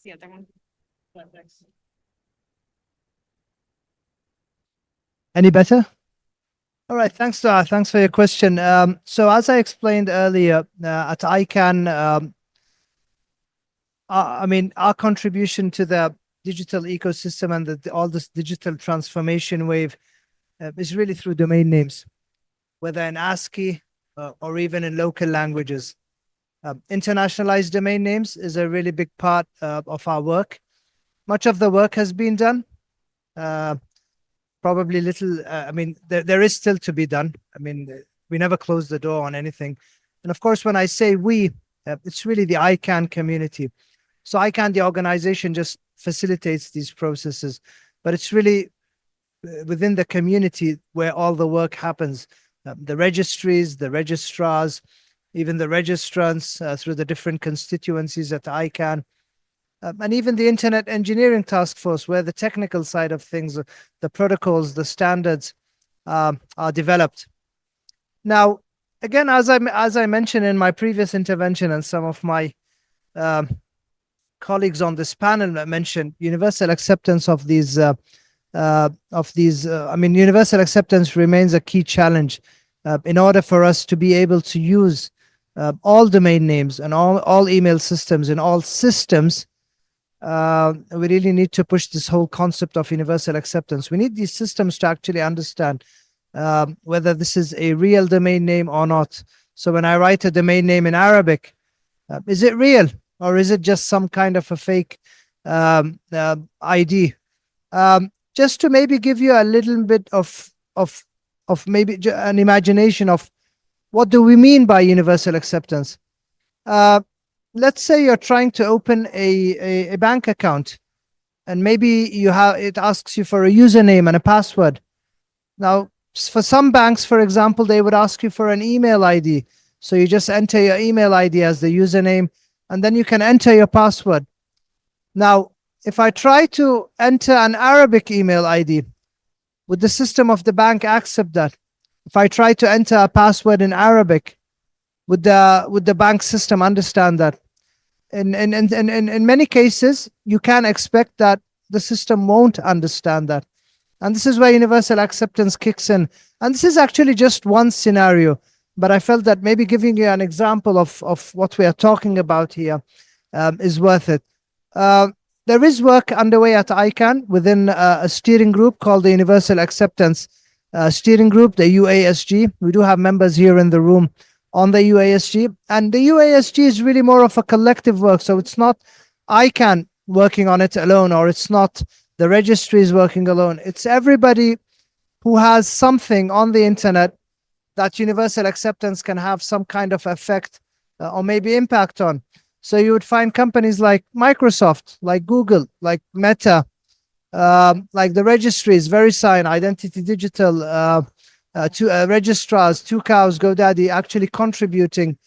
The other one. Any better? All right, thanks for your question. So as I explained earlier, at ICANN, I mean, our contribution to the digital ecosystem and all this digital transformation wave is really through domain names, whether in ASCII or even in local languages. Internationalized domain names is a really big part of our work. Much of the work has been done. Probably little, I mean, there is still to be done. I mean, we never close the door on anything. And of course, when I say we, it's really the ICANN community. So ICANN, the organization, just facilitates these processes, but it's really within the community where all the work happens. The registries, the registrars, even the registrants through the different constituencies at ICANN, and even the Internet Engineering Task Force, where the technical side of things, the protocols, the standards are developed. Now, again, as I mentioned in my previous intervention, and some of my colleagues on this panel mentioned, universal acceptance of these. I mean, universal acceptance remains a key challenge in order for us to be able to use all domain names and all email systems in all systems. We really need to push this whole concept of universal acceptance. We need these systems to actually understand whether this is a real domain name or not. So when I write a domain name in Arabic, is it real or is it just some kind of a fake ID? Just to maybe give you a little bit of maybe an imagination of what do we mean by universal acceptance. Let's say you're trying to open a bank account, and maybe it asks you for a username and a password. Now, for some banks, for example, they would ask you for an email ID. So you just enter your email ID as the username, and then you can enter your password. Now, if I try to enter an Arabic email ID, would the system of the bank accept that? If I try to enter a password in Arabic, would the bank system understand that? In many cases, you can expect that the system won't understand that. And this is where universal acceptance kicks in. And this is actually just one scenario, but I felt that maybe giving you an example of what we are talking about here is worth it. There is work underway at ICANN within a steering group called the Universal Acceptance Steering Group, the UASG. We do have members here in the room on the UASG. And the UASG is really more of a collective work. So it's not ICANN working on it alone, or it's not the registries working alone. It's everybody who has something on the internet that universal acceptance can have some kind of effect or maybe impact on. So you would find companies like Microsoft, like Google, like Meta, like the registries, VeriSign, Identity Digital, registrars, Two Cows, GoDaddy, actually contributing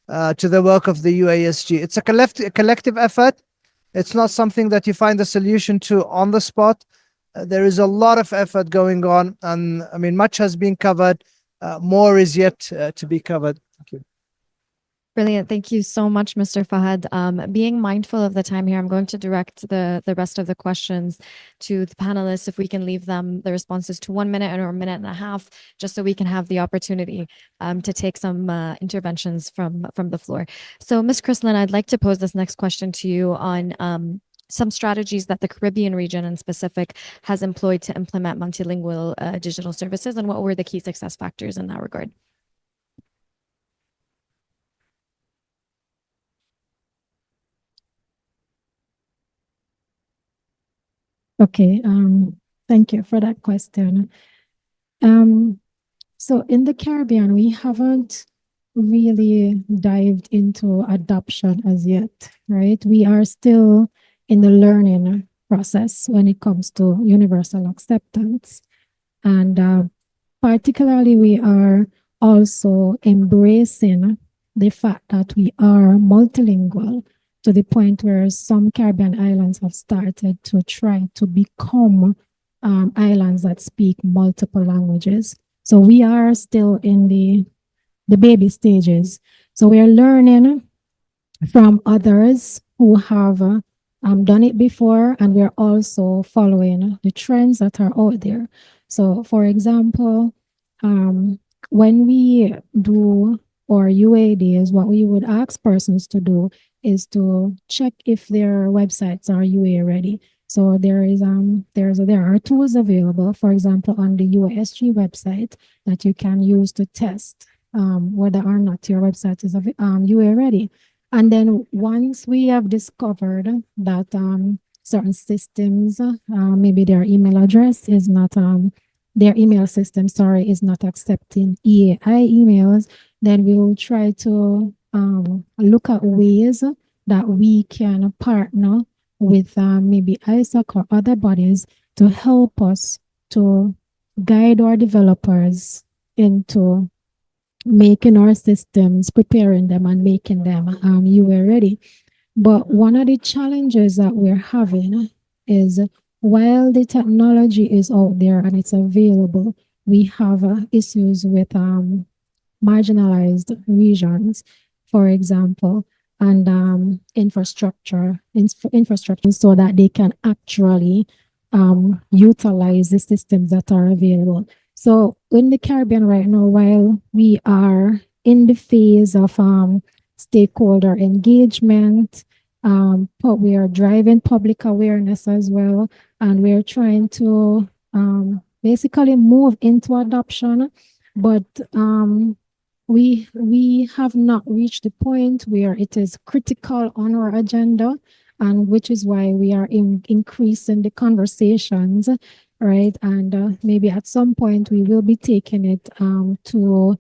to the work of the UASG. It's a collective effort. It's not something that you find a solution to on the spot. There is a lot of effort going on, and I mean, much has been covered. More is yet to be covered. Thank you. Brilliant. Thank you so much, Mr. Fahad. Being mindful of the time here, I'm going to direct the rest of the questions to the panelists. If we can leave them the responses to 1 minute or a minute and a half, just so we can have the opportunity to take some interventions from the floor. So, Ms. Chrislin, I'd like to pose this next question to you on some strategies that the Caribbean region in specific has employed to implement multilingual digital services, and what were the key success factors in that regard? Okay, thank you for that question. So in the Caribbean, we haven't really dived into adoption as yet, right? We are still in the learning process when it comes to universal acceptance. And particularly, we are also embracing the fact that we are multilingual, to the point where some Caribbean islands have started to try to become islands that speak multiple languages. So we are still in the baby stages. So we are learning from others who have done it before, and we're also following the trends that are out there. So for example, when we do our UA days, what we would ask persons to do is to check if their websites are UA ready. So there are tools available, for example, on the USG website that you can use to test whether or not your website is UA ready. And then once we have discovered that certain systems, maybe their email address is not their email system, sorry, is not accepting EAI emails, then we will try to look at ways that we can partner with maybe ISAC or other bodies to help us to guide our developers into making our systems, preparing them and making them UA ready. But one of the challenges that we're having is while the technology is out there and it's available, we have issues with marginalized regions, for example, and infrastructure so that they can actually utilize the systems that are available. So in the Caribbean right now, while we are in the phase of stakeholder engagement, but we are driving public awareness as well, and we're trying to basically move into adoption, but we have not reached the point where it is critical on our agenda, and which is why we are increasing the conversations, right? And maybe at some point we will be taking it to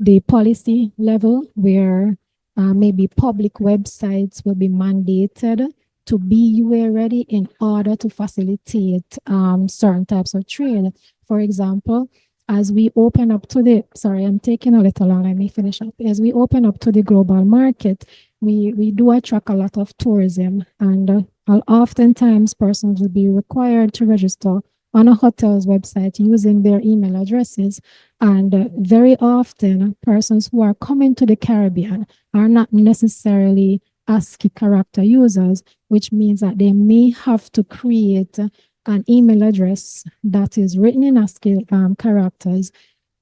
the policy level where maybe public websites will be mandated to be UA ready in order to facilitate certain types of trade. For example, as we open up to the, sorry, I'm taking a little long, let me finish up. As we open up to the global market, we do attract a lot of tourism, and oftentimes persons will be required to register on a hotel's website using their email addresses. And very often persons who are coming to the Caribbean are not necessarily ASCII character users, which means that they may have to create an email address that is written in ASCII characters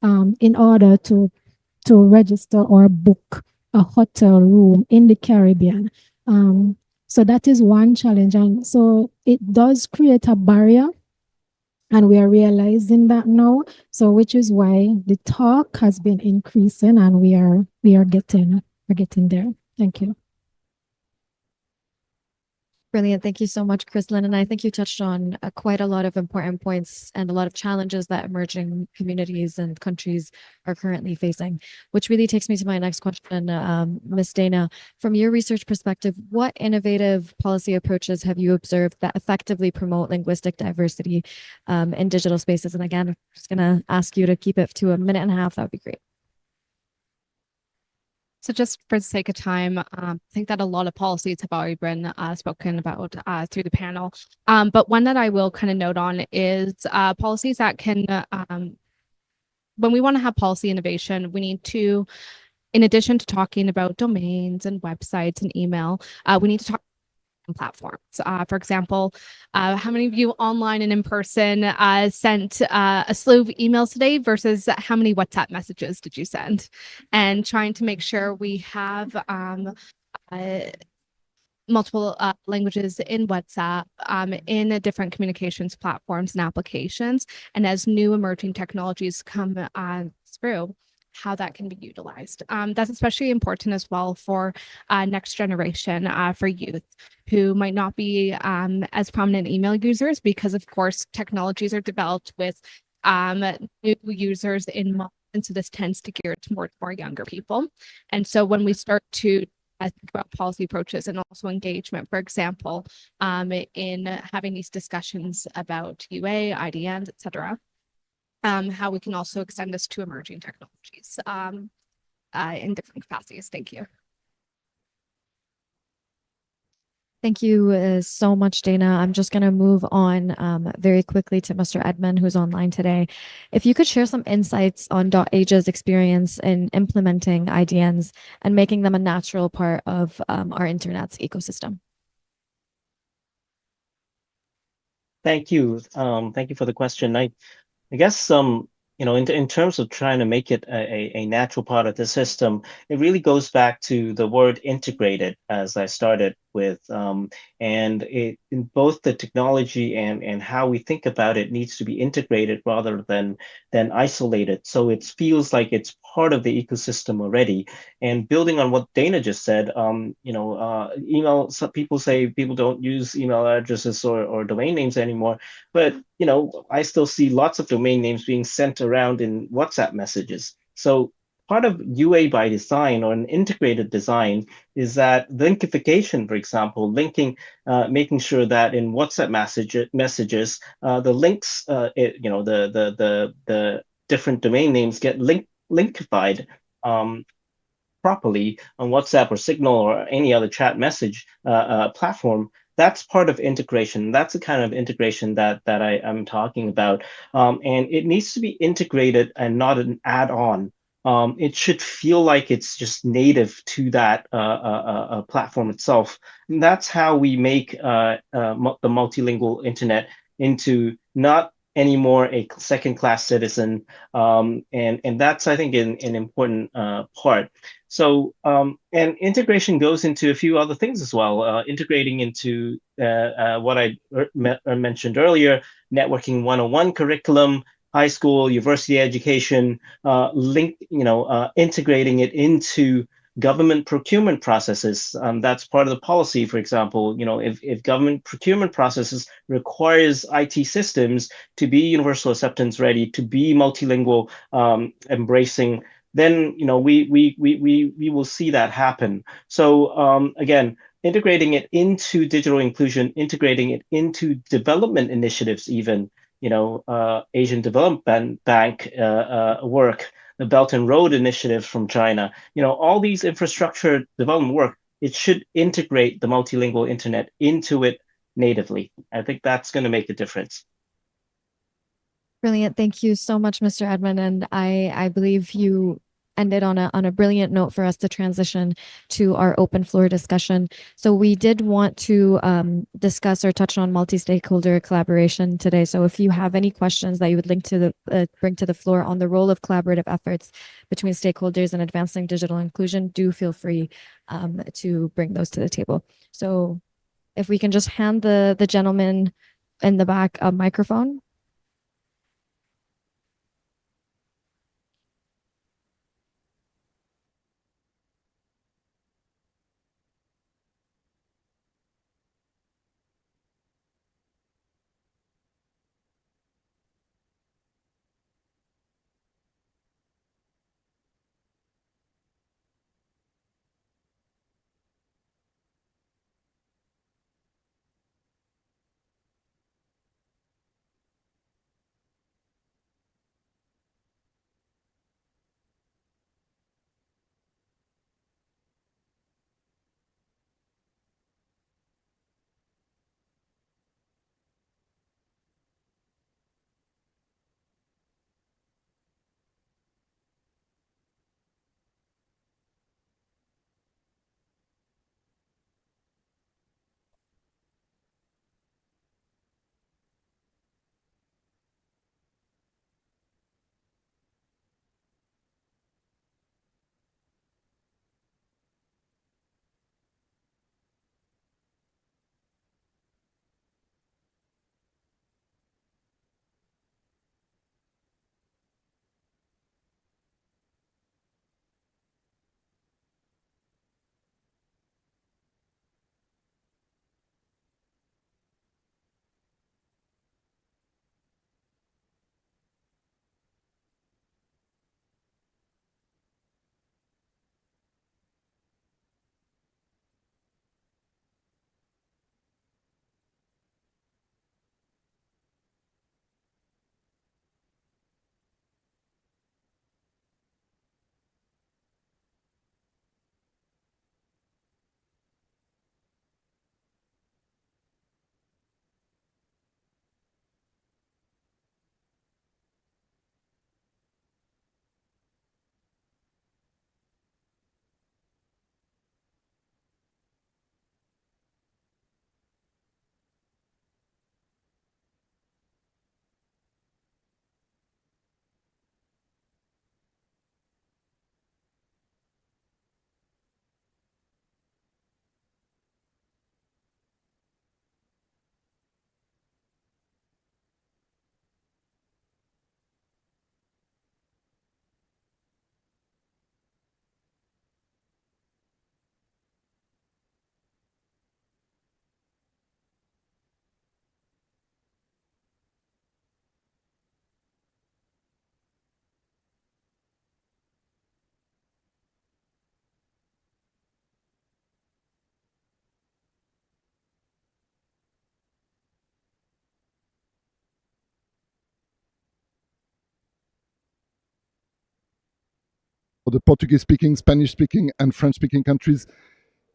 in order to register or book a hotel room in the Caribbean. So that is one challenge. And so it does create a barrier, and we are realizing that now. So which is why the talk has been increasing, and we're getting there. Thank you. Brilliant. Thank you so much, Chrislyn. And I think you touched on quite a lot of important points and a lot of challenges that emerging communities and countries are currently facing, which really takes me to my next question, Ms. Dana. From your research perspective, what innovative policy approaches have you observed that effectively promote linguistic diversity in digital spaces? And again, I'm just going to ask you to keep it to a minute and a half. That would be great. So just for the sake of time, I think that a lot of policies have already been spoken about through the panel. But one that I will kind of note on is policies that can, when we want to have policy innovation, we need to, in addition to talking about domains and websites and email, we need to talk platforms. For example, how many of you online and in person sent a slew of emails today versus how many WhatsApp messages did you send? And trying to make sure we have multiple languages in WhatsApp, in different communications platforms and applications. And as new emerging technologies come through, how that can be utilized. That's especially important as well for next generation, for youth who might not be as prominent email users, because of course technologies are developed with new users in mind. And so this tends to gear to more younger people. And so when we start to think about policy approaches and also engagement, for example, in having these discussions about UA, IDNs, et cetera, how we can also extend this to emerging technologies in different capacities. Thank you. Thank you so much, Dana. I'm just going to move on very quickly to Mr. Edmund, who's online today. If you could share some insights on .Asia's experience in implementing IDNs and making them a natural part of our internet's ecosystem. Thank you. Thank you for the question. I guess in terms of trying to make it a natural part of the system, it really goes back to the word integrated, as I started with. And in both the technology and how we think about it needs to be integrated rather than isolated. So it feels like it's part of the ecosystem already. And building on what Dana just said, email, some people say people don't use email addresses or domain names anymore, but I still see lots of domain names being sent around in WhatsApp messages. So part of UA by design or an integrated design is that linkification, for example, making sure that in WhatsApp messages, the links, the different domain names get linkified properly on WhatsApp or Signal or any other chat message platform. That's part of integration. That's the kind of integration that I'm talking about. And it needs to be integrated and not an add-on. It should feel like it's just native to that platform itself. And that's how we make the multilingual internet into not anymore a second-class citizen. And that's, I think, an important part. So, and integration goes into a few other things as well, integrating into what I mentioned earlier, networking 101 curriculum, high school, university education, integrating it into government procurement processes. That's part of the policy, for example. If government procurement processes requires IT systems to be universal acceptance ready, to be multilingual, embracing, then we will see that happen. So again, integrating it into digital inclusion, integrating it into development initiatives, even Asian Development Bank work, the Belt and Road Initiative from China, all these infrastructure development work, it should integrate the multilingual internet into it natively. I think that's going to make a difference. Brilliant. Thank you so much, Mr. Edmund. And I believe you ended on a brilliant note for us to transition to our open floor discussion. So we did want to discuss or touch on multi-stakeholder collaboration today. So if you have any questions that you would bring to the floor on the role of collaborative efforts between stakeholders in advancing digital inclusion, do feel free to bring those to the table. So if we can just hand the gentleman in the back a microphone. for the Portuguese-speaking, Spanish-speaking, and French-speaking countries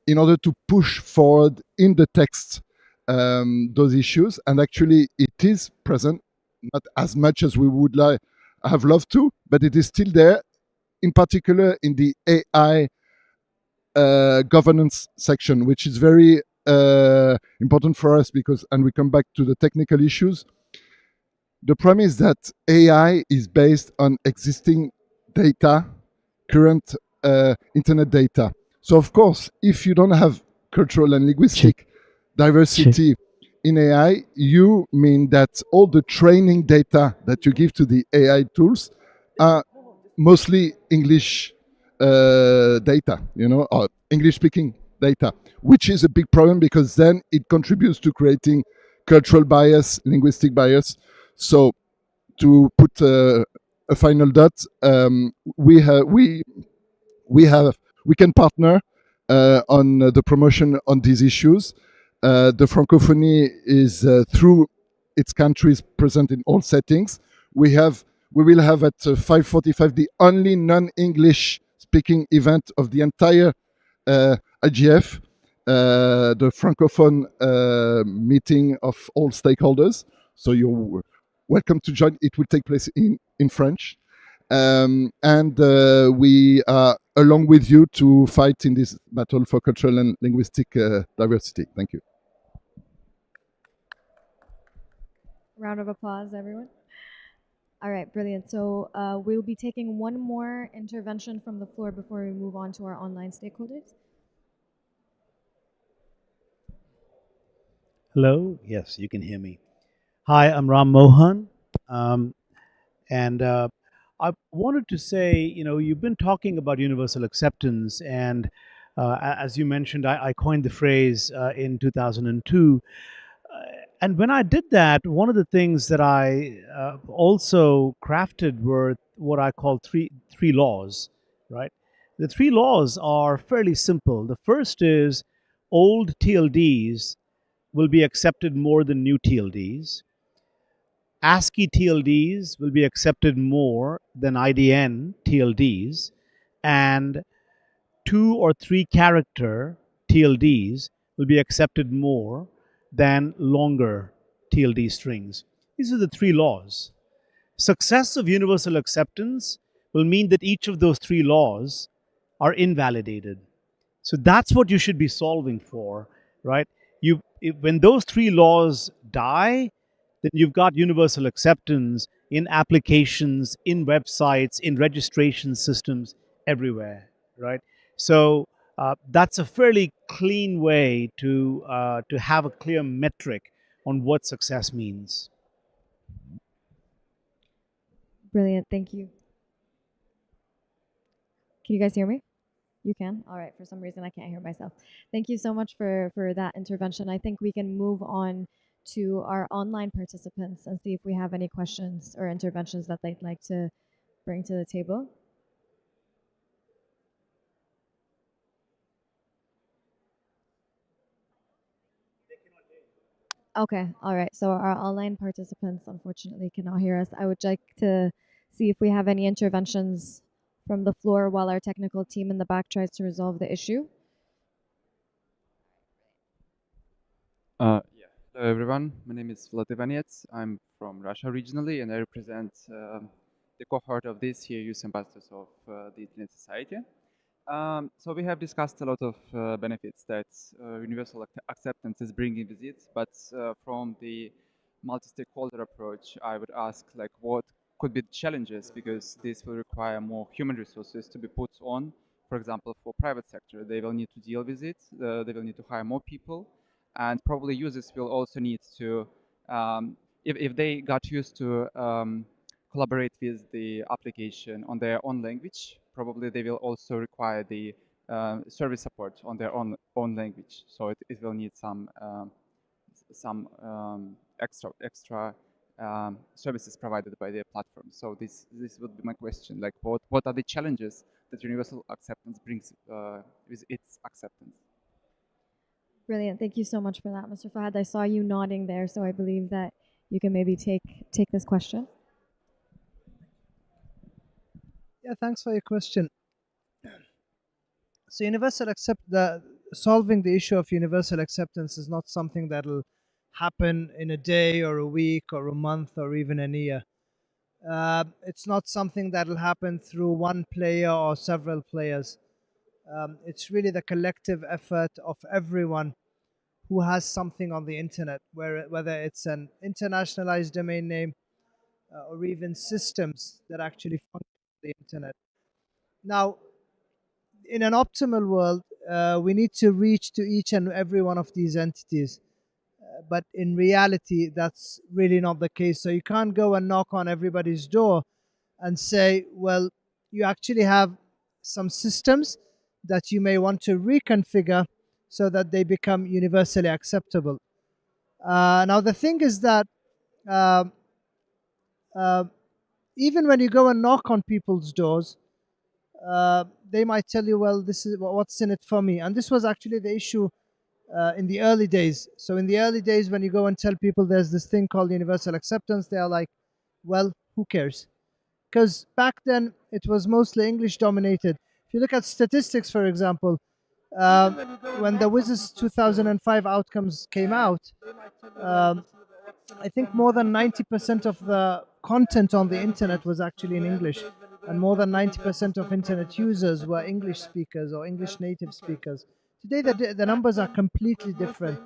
in order to push forward in the text those issues. And actually, it is present, not as much as we would have loved to, but it is still there, in particular in the AI governance section, which is very important for us because, and we come back to the technical issues. The problem is that AI is based on existing data, current internet data. So of course, if you don't have cultural and linguistic diversity in AI, you mean that all the training data that you give to the AI tools are mostly English data, or English speaking data, which is a big problem because then it contributes to creating cultural bias, linguistic bias. So to put a final dot, we can partner on the promotion on these issues. The Francophonie is through its countries present in all settings. We will have at 5:45 the only non-English speaking event of the entire IGF, the Francophone meeting of all stakeholders. So you're welcome to join. It will take place in French. And we are along with you to fight in this battle for cultural and linguistic diversity. Thank you. Round of applause, everyone. All right, brilliant. So we'll be taking one more intervention from the floor before we move on to our online stakeholders. Hello. Yes, you can hear me. Hi, I'm Ram Mohan. And I wanted to say, you've been talking about universal acceptance. And as you mentioned, I coined the phrase in 2002. And when I did that, one of the things that I also crafted were what I call three laws, right? The three laws are fairly simple. The first is old TLDs will be accepted more than new TLDs. ASCII TLDs will be accepted more than IDN TLDs, and 2 or 3 character TLDs will be accepted more than longer TLD strings. These are the three laws. Success of universal acceptance will mean that each of those three laws are invalidated. So that's what you should be solving for, right? When those three laws die, then you've got universal acceptance in applications, in websites, in registration systems, everywhere, right? So that's a fairly clean way to have a clear metric on what success means. Brilliant, thank you. Can you guys hear me? You can? All right, for some reason I can't hear myself. Thank you so much for that intervention. I think we can move on to our online participants and see if we have any questions or interventions that they'd like to bring to the table. Okay, all right. So our online participants unfortunately cannot hear us. I would like to see if we have any interventions from the floor while our technical team in the back tries to resolve the issue. Yeah. Hello everyone, my name is Vladivanets. I'm from Russia originally, and I represent the cohort of this year Youth Ambassadors of the Internet Society. So we have discussed a lot of benefits that universal acceptance is bringing with it, but from the multi-stakeholder approach, I would ask like what could be the challenges, because this will require more human resources to be put on. For example, for private sector, they will need to deal with it, they will need to hire more people, and probably users will also need to, if they got used to collaborate with the application on their own language, probably they will also require the service support on their own language. So it will need some extra services provided by their platform. So this would be my question. Like, what are the challenges that universal acceptance brings with its acceptance? Brilliant. Thank you so much for that, Mr. Fahad. I saw you nodding there, so I believe that you can maybe take this question. Yeah, thanks for your question. So solving the issue of universal acceptance is not something that'll happen in a day or a week or a month or even a year. It's not something that'll happen through one player or several players. It's really the collective effort of everyone who has something on the internet, whether it's an internationalized domain name or even systems that actually function on the internet. Now, in an optimal world, we need to reach to each and every one of these entities. But in reality, that's really not the case. So you can't go and knock on everybody's door and say, well, you actually have some systems that you may want to reconfigure so that they become universally acceptable. Now, the thing is that uh, uh, even when you go and knock on people's doors, they might tell you, well, this is what's in it for me. And this was actually the issue in the early days. So in the early days, when you go and tell people there's this thing called universal acceptance, they are like, well, who cares? Because back then it was mostly English dominated. If you look at statistics, for example, when the WSIS 2005 outcomes came out, I think more than 90% of the content on the internet was actually in English, and more than 90% of internet users were English speakers or English native speakers. Today, the numbers are completely different.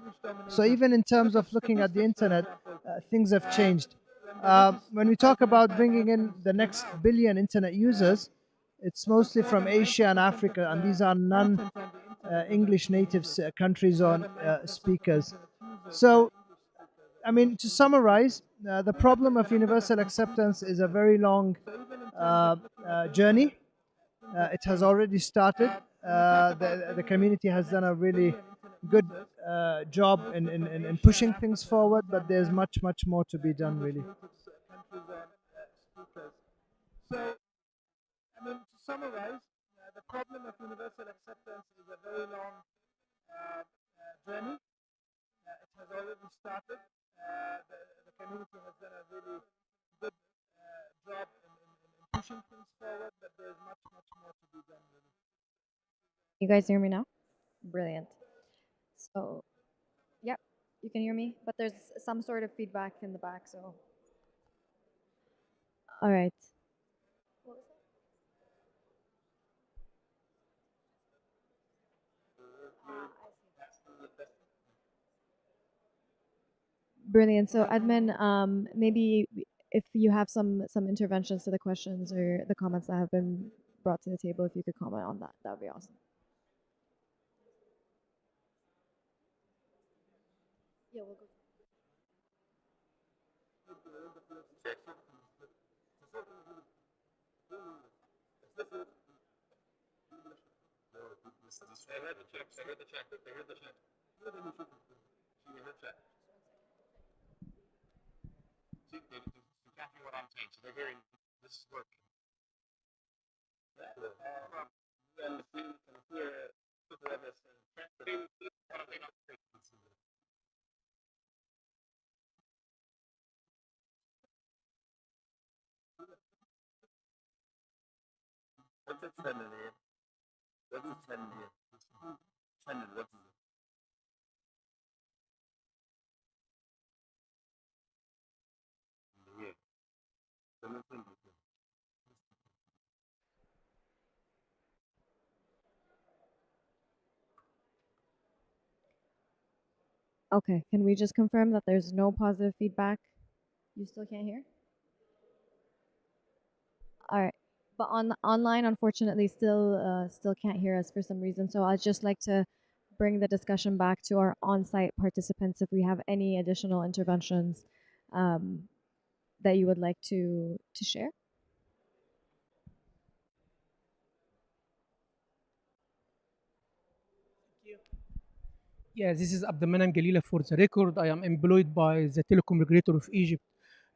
So even in terms of looking at the internet, things have changed. When we talk about bringing in the next billion internet users, it's mostly from Asia and Africa, and these are non-English native countries or speakers. So I mean, to summarize, the problem of universal acceptance is a very long journey. It has already started. The community has done a really good job in pushing things forward, but there's much, much more to be done, really. So, I mean, to summarize, the problem of universal acceptance is a very long journey. It has already started. The community has done a really good job in pushing things forward, but there's much, much more to be done, really. You guys hear me now? Brilliant. So, yep, you can hear me, but there's some sort of feedback in the back, so. All right. Brilliant. So, admin, maybe if you have some interventions to the questions or the comments that have been brought to the table, if you could comment on that, that would be awesome. Yeah, we'll go. What's a channel here? What's a channel here? Channel, what is it? Here. Channel channel. Okay, can we just confirm that there's no positive feedback? You still can't hear? All right. But online, unfortunately, still can't hear us for some reason. So I'd just like to bring the discussion back to our on-site participants if we have any additional interventions that you would like to share. Yeah, this is Abdelmanan Galila for the record. I am employed by the telecom regulator of Egypt.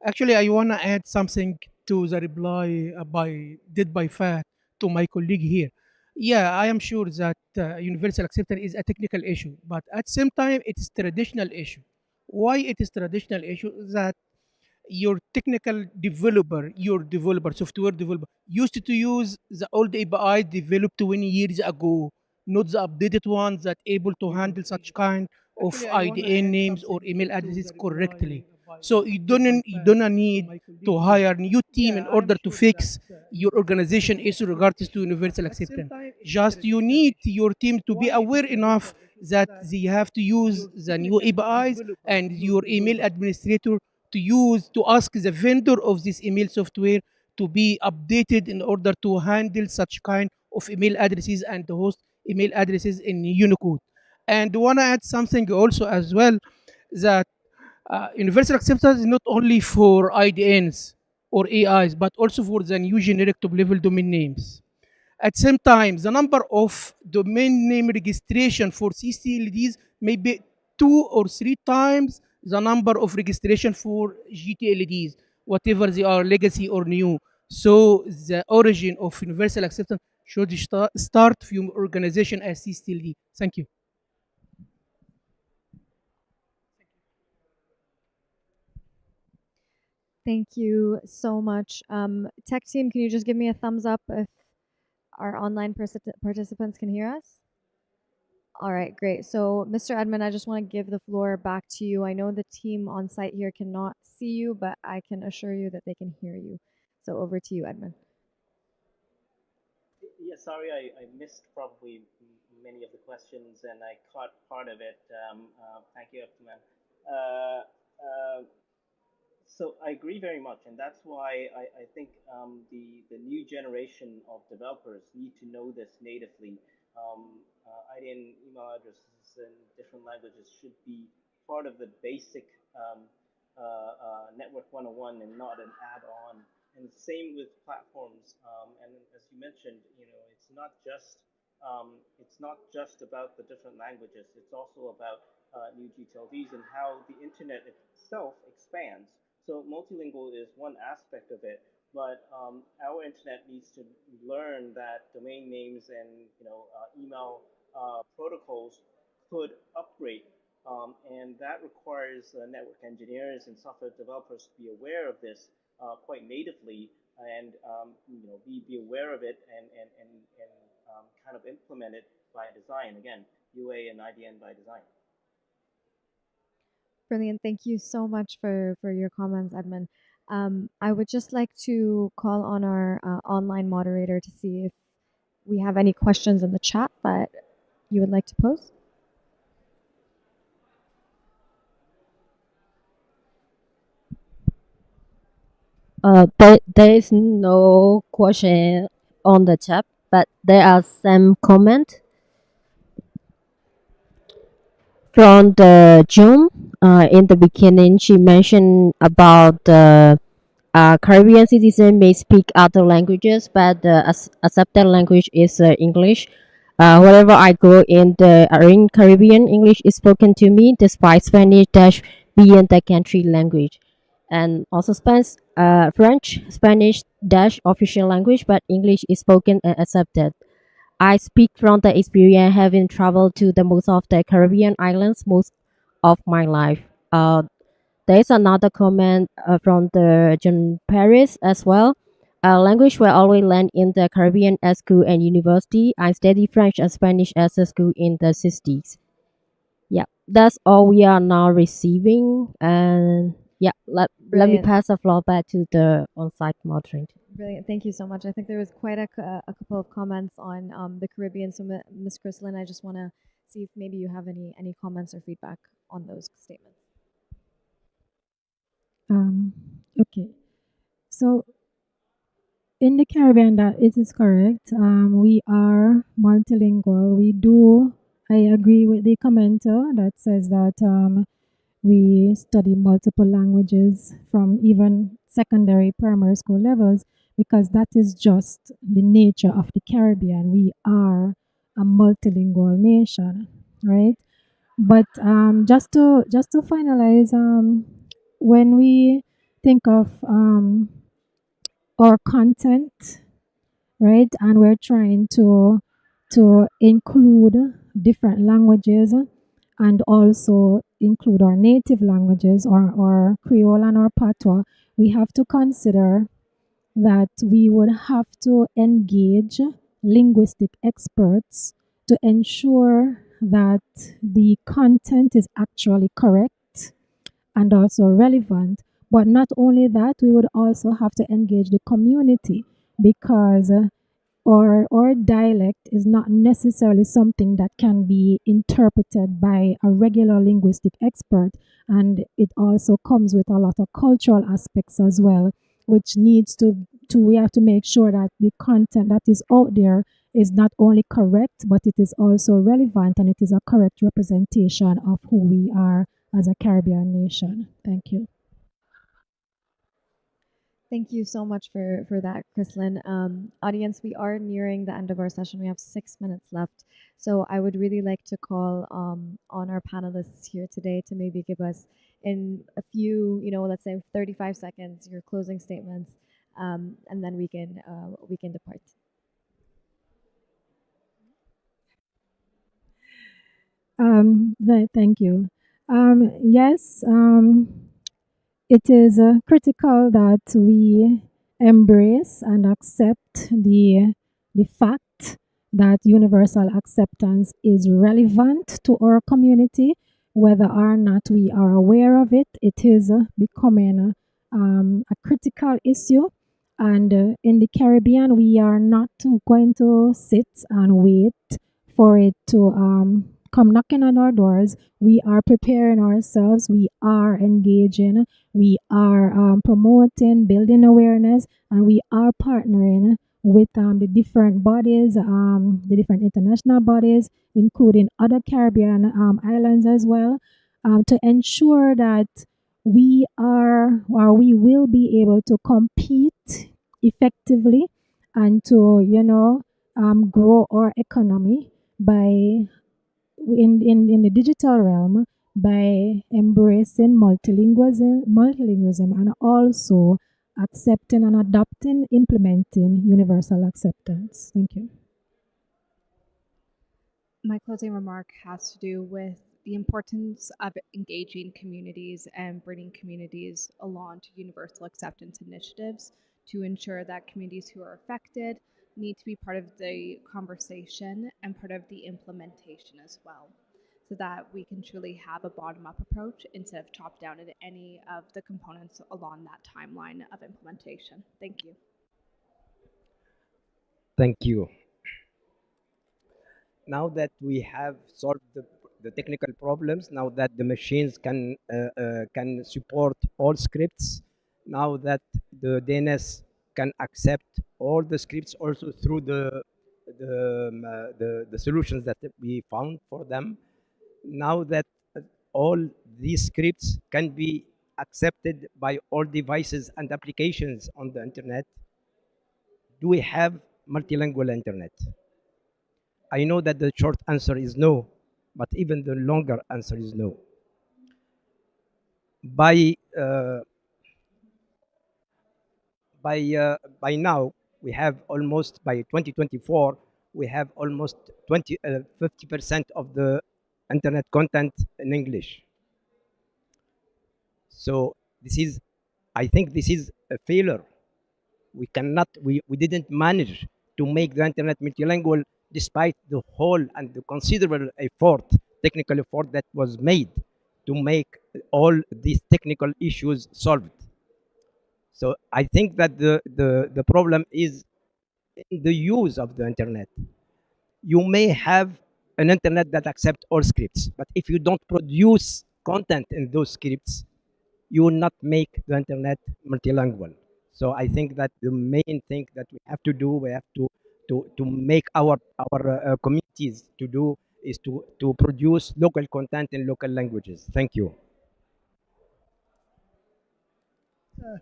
Actually, I want to add something to the reply by Fat to my colleague here. Yeah, I am sure that universal acceptance is a technical issue, but at the same time, it is traditional issue. Why it is traditional issue? That your technical developer, your developer, software developer, used to use the old API developed 20 years ago. not the updated ones that able to handle such kind of IDN names or email addresses correctly. So you don't need to hire new team in order to fix your organization issue regards to universal acceptance. Just you need your team to be aware enough that they have to use the new APIs and your email administrator to use to ask the vendor of this email software to be updated in order to handle such kind of email addresses and to host email addresses in Unicode. And want to add something also as well that universal acceptance is not only for IDNs or AIs, but also for the new generic top-level domain names. At the same time, the number of domain name registration for CCLDs may be 2 or 3 times the number of registration for GTLDs, whatever they are, legacy or new. So the origin of universal acceptance should start from organization as CCLD. Thank you. Thank you so much. Tech team, can you just give me a thumbs up if our online participants can hear us? All right, great. So, Mr. Edmund, I just want to give the floor back to you. I know the team on site here cannot see you, but I can assure you that they can hear you. So, over to you, Edmund. Yeah, sorry, I missed probably many of the questions and I caught part of it. Thank you, Abdulman. Uh, uh, so I agree very much, and that's why I think the new generation of developers need to know this natively. IDN email addresses in different languages should be part of the basic Network 101 and not an add-on. And same with platforms. And as you mentioned, it's not just about the different languages. It's also about new GTLDs and how the internet itself expands. So multilingual is one aspect of it, but our internet needs to learn that domain names and email protocols could upgrade, and that requires network engineers and software developers to be aware of this quite natively and be aware of it and kind of implement it by design. Again, UA and IDN by design. Brilliant. Thank you so much for your comments, Edmund. I would just like to call on our online moderator to see if we have any questions in the chat that you would like to pose. There is no question on the chat, but there are some comment from the June. In the beginning, she mentioned about the Caribbean citizen may speak other languages, but the accepted language is English. Wherever I go in the Caribbean, English is spoken to me, despite Spanish dash being the country language, and also French, Spanish dash official language, but English is spoken and accepted. I speak from the experience having traveled to the most of the Caribbean islands most of my life. There is another comment from the John Paris as well. Language will always learn in the Caribbean at school and university. I studied French and Spanish at the school in the 60s. Yeah, that's all we are now receiving. And yeah, let me Brilliant. pass the floor back to the on-site moderator. Brilliant. Thank you so much. I think there was quite a couple of comments on the Caribbean. So, Ms. Chrislin, I just want to see if maybe you have any comments or feedback on those statements. Okay. So in the Caribbean, that it is correct. We are multilingual. I agree with the commenter that says that we study multiple languages from even secondary primary school levels because that is just the nature of the Caribbean. We are a multilingual nation, right? But just to finalize, when we think of our content, right, and we're trying to include different languages and also include our native languages or Creole and our Patois, we have to consider that we would have to engage linguistic experts to ensure that the content is actually correct and also relevant. But not only that, we would also have to engage the community because or dialect is not necessarily something that can be interpreted by a regular linguistic expert, and it also comes with a lot of cultural aspects as well, which needs to we have to make sure that the content that is out there is not only correct, but it is also relevant and it is a correct representation of who we are as a Caribbean nation. Thank you. Thank you so much for that, Chrislyn. Audience, we are nearing the end of our session. We have 6 minutes left. So I would really like to call on our panelists here today to maybe give us in a few, let's say 35 seconds, your closing statements, and then we can depart. Thank you. Yes, it is critical that we embrace and accept the fact that universal acceptance is relevant to our community, whether or not we are aware of it. It is becoming a critical issue. And in the Caribbean, we are not going to sit and wait for it to come knocking on our doors. We are preparing ourselves. We are engaging. We are promoting, building awareness, and we are partnering with the different bodies, the different international bodies, including other Caribbean islands as well, to ensure that we are or we will be able to compete effectively and to grow our economy by in the digital realm by embracing multilingualism and also accepting and adopting, implementing universal acceptance. Thank you. My closing remark has to do with the importance of engaging communities and bringing communities along to universal acceptance initiatives to ensure that communities who are affected need to be part of the conversation and part of the implementation as well, so that we can truly have a bottom-up approach instead of top-down in any of the components along that timeline of implementation. Thank you. Thank you. Now that we have solved the technical problems, now that the machines can support all scripts, now that the DNS can accept all the scripts also through the solutions that we found for them, now that all these scripts can be accepted by all devices and applications on the internet, do we have multilingual internet? I know that the short answer is no, but even the longer answer is no. By by now, we have almost by 2024, we have almost 50% of the internet content in English. So this is, I think this is a failure. We didn't manage to make the internet multilingual despite the whole and the considerable effort, technical effort that was made to make all these technical issues solved. So I think that the problem is in the use of the internet. You may have an internet that accepts all scripts, but if you don't produce content in those scripts, you will not make the internet multilingual. So I think that the main thing that we have to do, we have to make our communities to do is to produce local content in local languages. Thank you.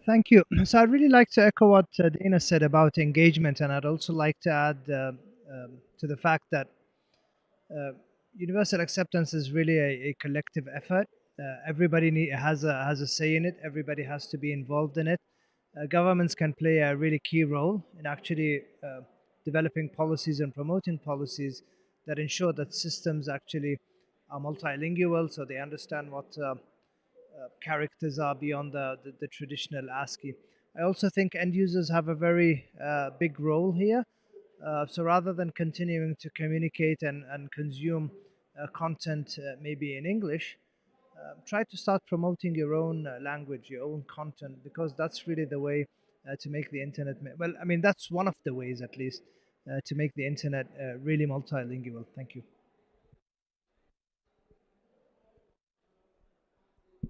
Thank you. So I'd really like to echo what Dana said about engagement, and I'd also like to add to the fact that uh, universal acceptance is really a collective effort. Everybody has a say in it. Everybody has to be involved in it. Governments can play a really key role in actually developing policies and promoting policies that ensure that systems actually are multilingual, so they understand what characters are beyond the traditional ASCII. I also think end users have a very big role here. So rather than continuing to communicate and consume content maybe in English, try to start promoting your own language, your own content, because that's really the way to make the internet. Well, I mean, that's one of the ways, at least, to make the internet really multilingual. Thank you.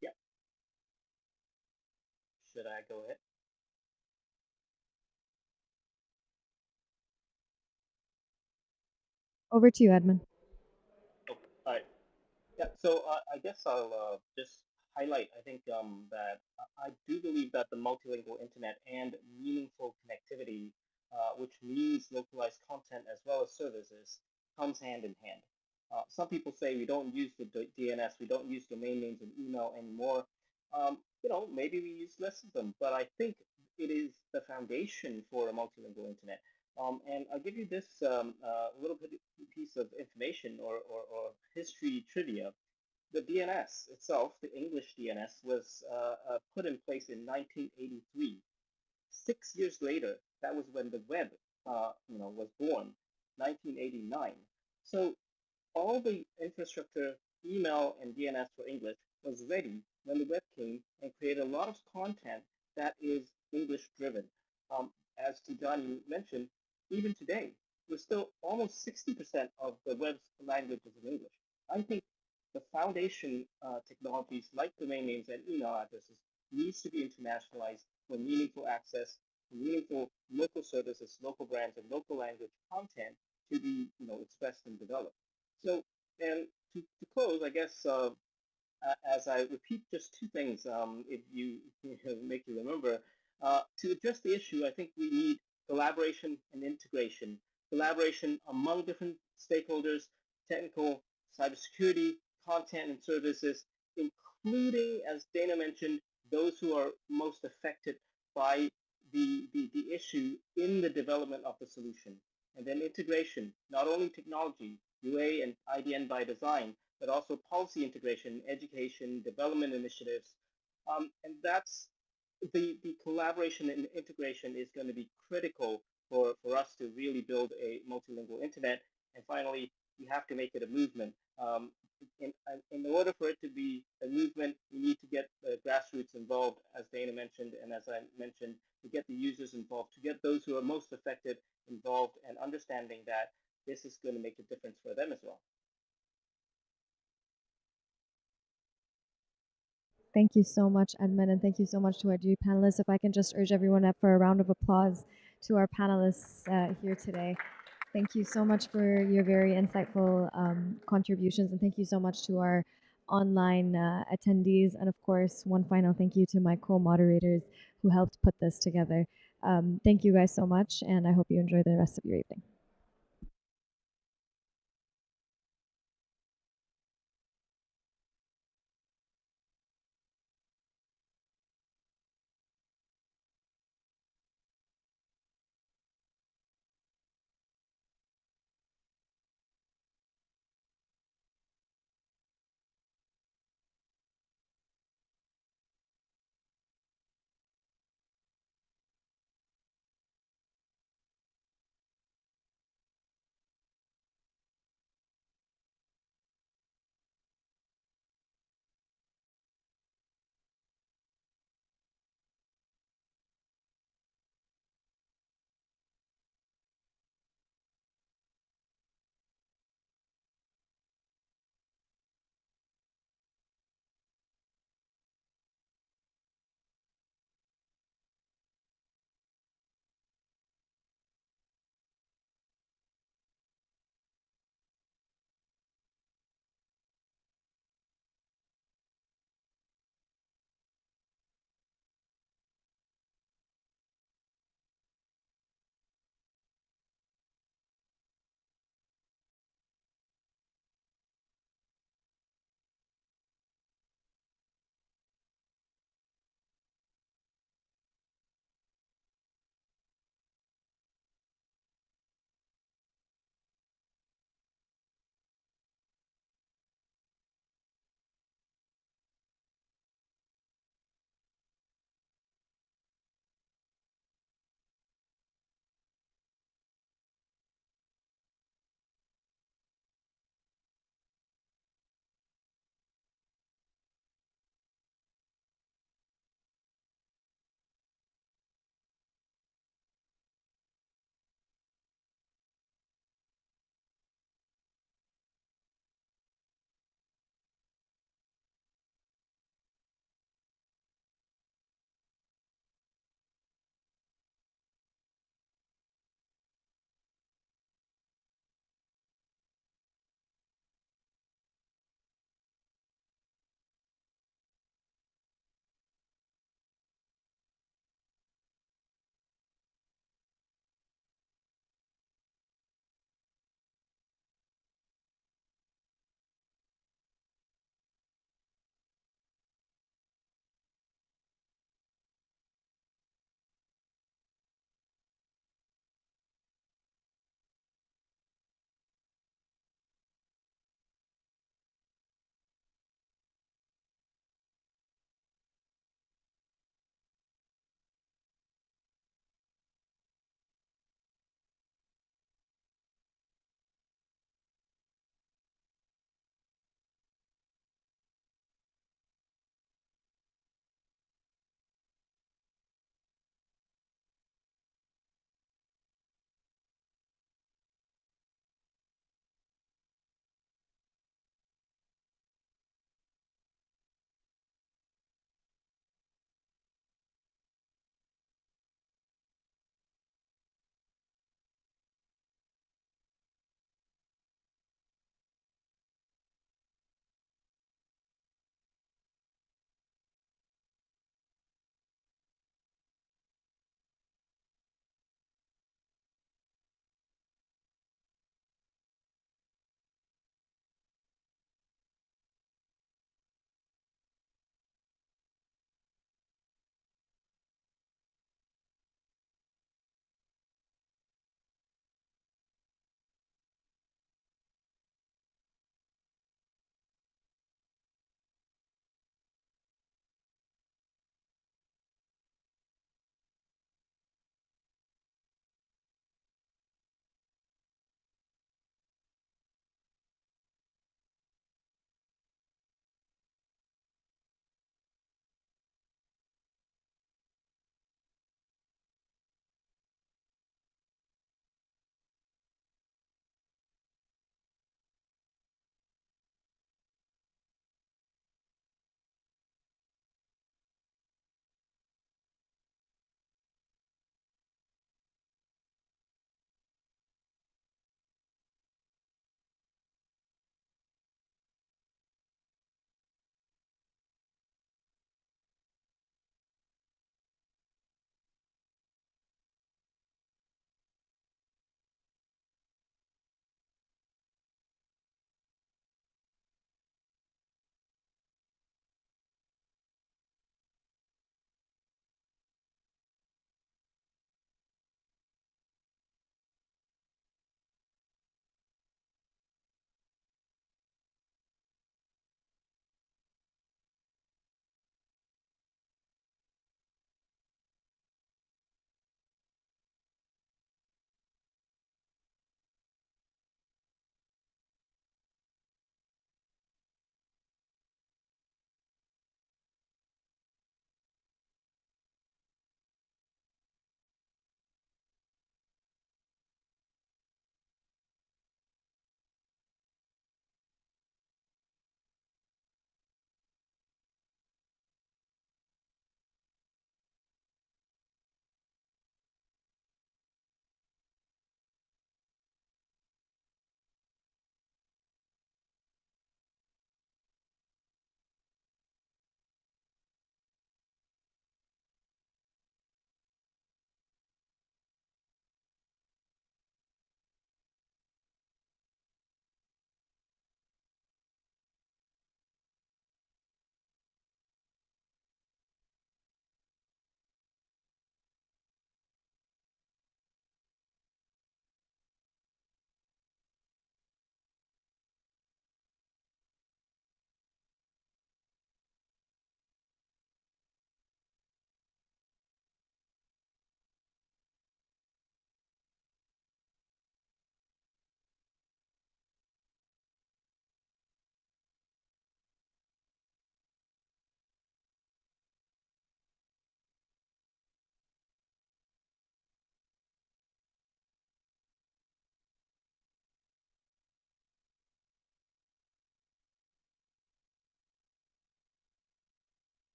Yeah. Should I go ahead? Over to you, Edmund. Okay. All right. Yeah, so I guess I'll just highlight, I think that I do believe that the multilingual internet and meaningful connectivity, which means localized content as well as services, comes hand in hand. Some people say we don't use the DNS, we don't use domain names and email anymore. Maybe we use less of them, but I think it is the foundation for a multilingual internet. And I'll give you this little piece of information or history trivia. The DNS itself, the English DNS, was put in place in 1983. 6 years later, that was when the web, was born, 1989. So all the infrastructure, email and DNS for English was ready when the web came and created a lot of content that is English driven. As Tijani mentioned, even today, we're still almost 60% of the web's language is in English. I think the foundation technologies like domain names and email addresses needs to be internationalized for meaningful access, for meaningful local services, local brands, and local language content to be expressed and developed. So, and to close, I guess, as I repeat just two things, if you make you remember, to address the issue, I think we need collaboration and integration. Collaboration among different stakeholders, technical, cybersecurity, content and services, including, as Dana mentioned, those who are most affected by the issue in the development of the solution. And then integration, not only technology, UA and IDN by design, but also policy integration, education, development initiatives. And that's the collaboration and integration is going to be critical for us to really build a multilingual internet. And finally, we have to make it a movement. In order for it to be a movement, we need to get the grassroots involved, as Dana mentioned, and as I mentioned, to get the users involved, to get those who are most affected involved and understanding that this is going to make a difference for them as well. Thank you so much, Edmund, and thank you so much to our dear panelists. If I can just urge everyone up for a round of applause to our panelists here today. Thank you so much for your very insightful contributions, and thank you so much to our online attendees. And of course, one final thank you to my co-moderators who helped put this together. Thank you guys so much, and I hope you enjoy the rest of your evening.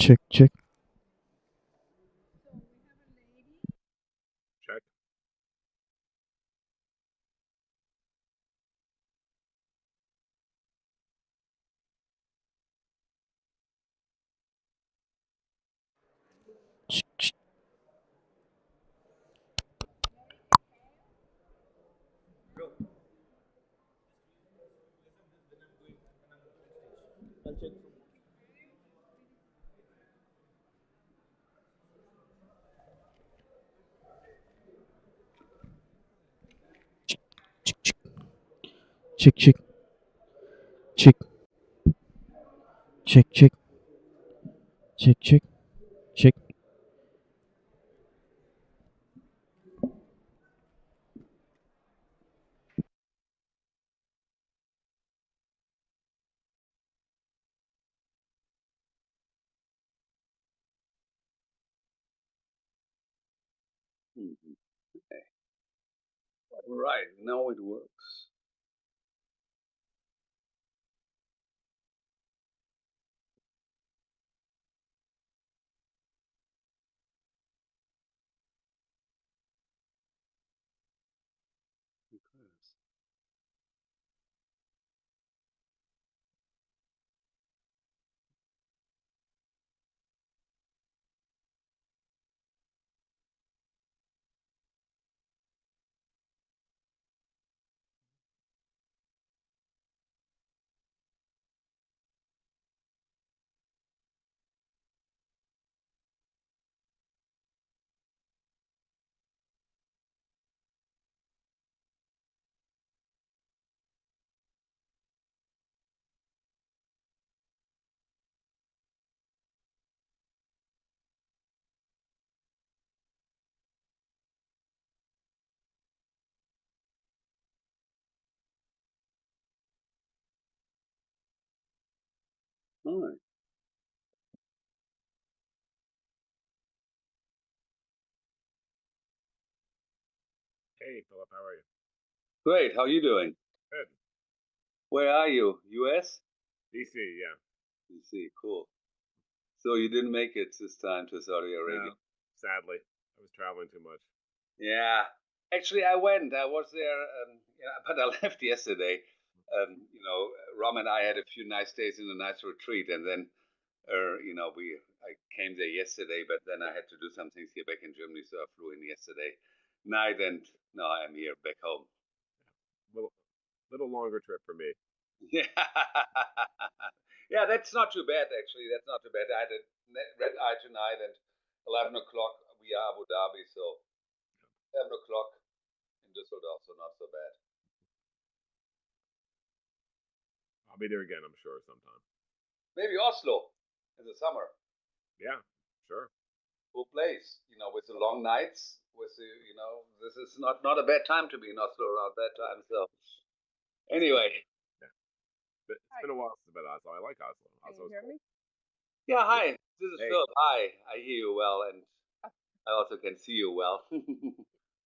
Check, check. Check. Check, check. Check. Check, check. Check, check. Check. Okay. All right, now it works. All right. Hey, Philip, how are you? Great. How are you doing? Good. Where are you? U.S.? DC, yeah. DC. Cool. So you didn't make it this time to Saudi Arabia? No, sadly, I was traveling too much. Yeah. Actually, I went. I was there, but I left yesterday. Ram and I had a few nice days in a nice retreat, and then, I came there yesterday, but then I had to do some things here back in Germany, so I flew in yesterday night, and now I'm here back home. Little longer trip for me. Yeah. Yeah, that's not too bad, actually. That's not too bad. I had a red eye tonight, and 11 o'clock we are Abu Dhabi, so 7 o'clock in Düsseldorf, so not so bad. I'll be there again, I'm sure, sometime. Maybe Oslo in the summer. Yeah, sure. Cool place, with the long nights, this is not a bad time to be in Oslo around that time. So, anyway. It's been a while since I've been to Oslo. I like Oslo. Can you hear me? Yeah, hi. This is Hey. Philip. Hi. I hear you well, and I also can see you well.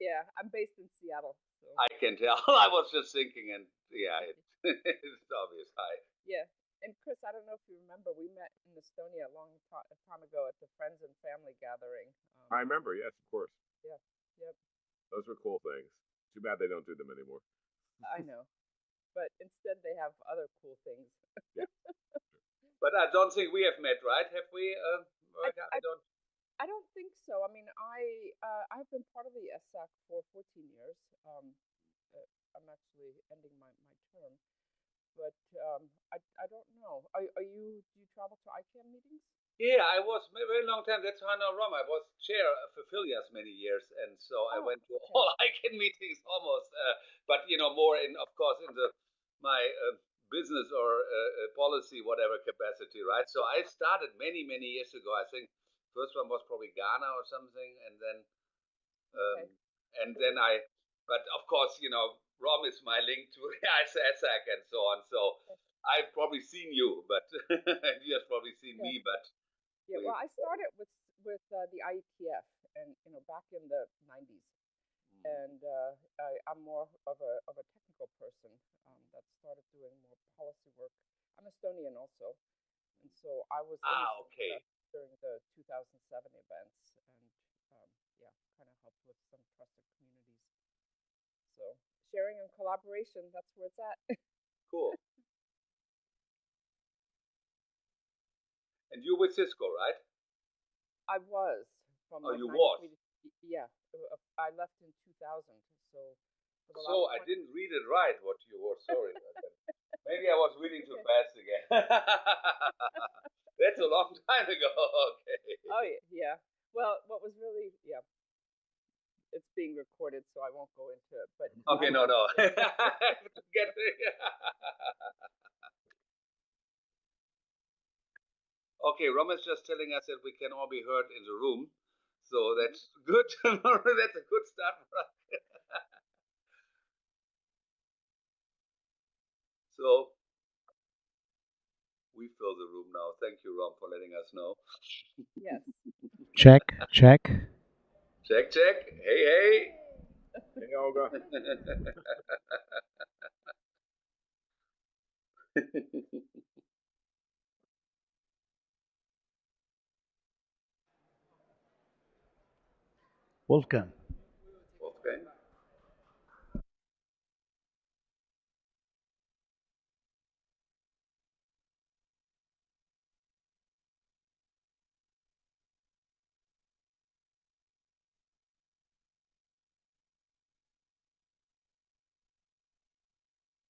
Yeah, I'm based in Seattle. So. I can tell. I was just thinking, and yeah, it's obvious. Hi. Yeah, and Chris, I don't know if you remember, we met in Estonia a long time ago at the Friends and Family gathering. I remember, yes, of course. Yeah, yep. Those were cool things. Too bad they don't do them anymore. I know, but instead they have other cool things. Yeah. But I don't think we have met, right? Have we? I don't think so. I mean, I've been part of the SAC for 14 years. I'm actually ending my term, but I don't know. Do you travel to ICANN meetings? Yeah, I was a very long time. That's how I know Rom. I was chair for Filias many years, and so I went to all ICANN meetings almost. But more of course, in my business or policy, whatever capacity, right? So I started many years ago. I think first one was probably Ghana or something, and then But of course, Rom is my link to ISAC and so on. So I've probably seen you, but you have probably seen me. But yeah, well, I started with the IETF, and back in the 90s, and I'm more of a technical person that started doing more policy work. I'm Estonian also, and so I was okay. during the 2007 events, and yeah, kind of helped with some trusted communities. So sharing and collaboration, that's where it's at. Cool. And you with Cisco, right? I was from Oh, like you 93 was. yeah, I left in 2000. So for the So last I didn't read it right. What you were sorry about that. Maybe I was reading too fast again. That's a long time ago. Okay. Oh yeah. Well, what was really it's being recorded, so I won't go into it. But Okay, no. Get Okay, Rom is just telling us that we can all be heard in the room. So that's good. That's a good start for us. So we fill the room now. Thank you, Rom, for letting us know. Yes. Check, check. Check. Hey. Hey, Olga. Wolfgang. Wolfgang.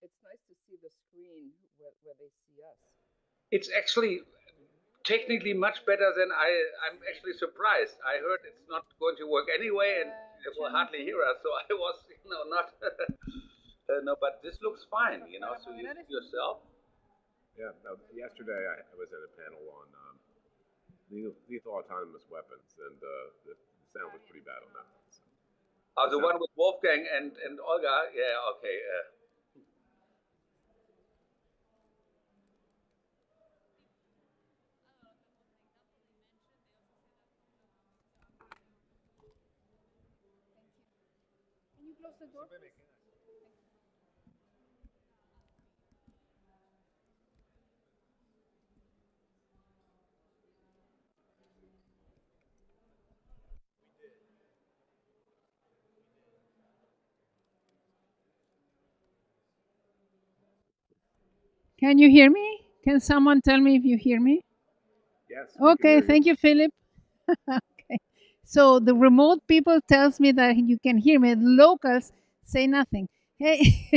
It's nice to see the screen where they see us. It's actually technically much better than I'm actually surprised. I heard it's not going to work anyway, and it will hardly hear us. So I was, not. No, but this looks fine, So you see yourself. Yeah. Yesterday I was at a panel on lethal autonomous weapons, and the sound was pretty bad on that one. So. The one with Wolfgang and Olga. Yeah. Okay. Can you close the door? Can you hear me? Can someone tell me if you hear me? Yes. Okay, thank you, Philip. Okay. So the remote people tells me that you can hear me. The locals say nothing. Hey,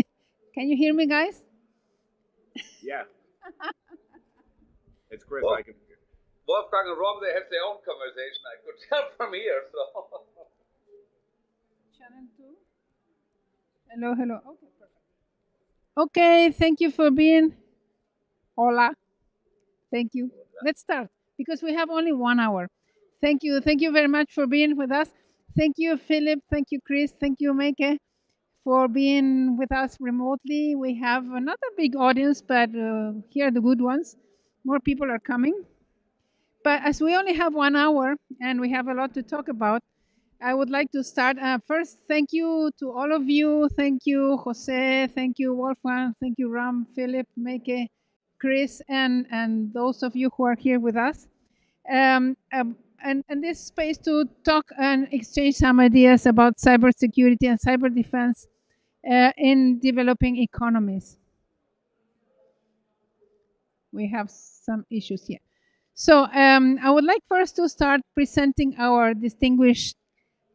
can you hear me, guys? Yeah. It's Chris. Well, I can. Wolfgang and Rom, they have their own conversation. I could tell from here. So. Channel 2. Hello. Okay, perfect. Okay, thank you for being. Hola. Thank you. Let's start because we have only 1 hour. Thank you. Thank you very much for being with us. Thank you, Philip. Thank you, Chris. Thank you, Meike, for being with us remotely. We have not a big audience, but here are the good ones. More people are coming. But as we only have 1 hour and we have a lot to talk about, I would like to start. First, thank you to all of you. Thank you, Jose. Thank you, Wolfgang. Thank you, Ram, Philip, Meike, Chris, and those of you who are here with us. And this space to talk and exchange some ideas about cybersecurity and cyber defense in developing economies. We have some issues here. So I would like first to start presenting our distinguished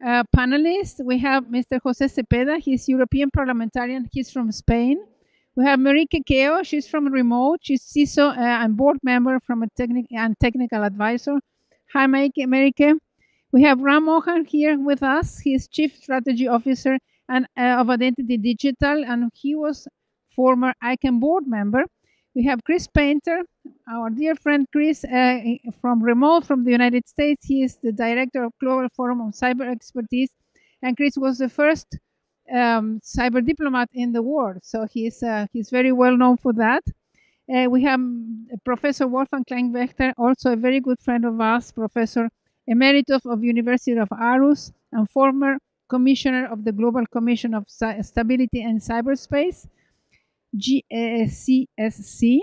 panelists. We have Mr. Jose Cepeda. He's European parliamentarian. He's from Spain. We have Marique Keo. She's from remote. She's CISO and board member from a technical advisor. Hi, Marique. We have Ram Mohan here with us. He's Chief Strategy Officer and of Identity Digital, and he was former ICANN board member. We have Chris Painter, our dear friend Chris from remote from the United States. He is the director of Global Forum on Cyber Expertise, and Chris was the first cyber diplomat in the world, so he's very well known for that. We have Professor Wolfgang Kleinwächter, also a very good friend of us, Professor Emeritus of University of Aarhus and former Commissioner of the Global Commission of Stability and Cyberspace, GCSC.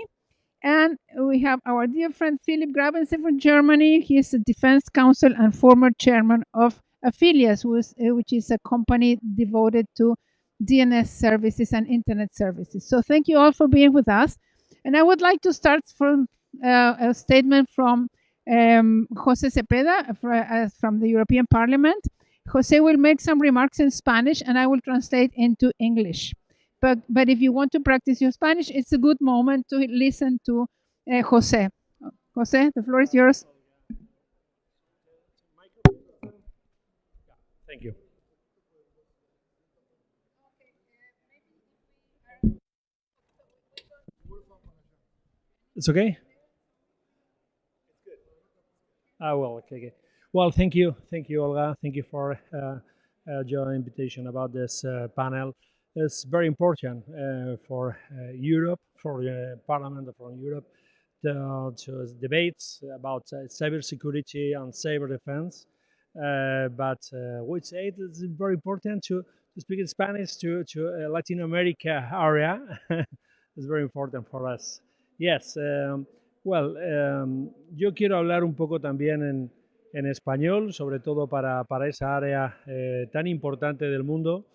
And we have our dear friend Philip Grabensen from Germany. He is the Defense Counsel and former chairman of Affilias, which is a company devoted to DNS services and internet services. So thank you all for being with us. And I would like to start from a statement from Jose Cepeda from the European Parliament. Jose will make some remarks in Spanish and I will translate into English. But if you want to practice your Spanish, it's a good moment to listen to Jose. Jose, the floor is yours. Thank you. It's okay? Well, okay. Well, thank you, Olga. Thank you for your invitation about this panel. It's very important for Europe, for the Parliament from Europe, to debates about cybersecurity and cyber defense. But we say it is very important to speak in Spanish to Latin America area. It's very important for us. Yes. Yo quiero hablar un poco también en español, sobre todo para esa área tan importante del mundo,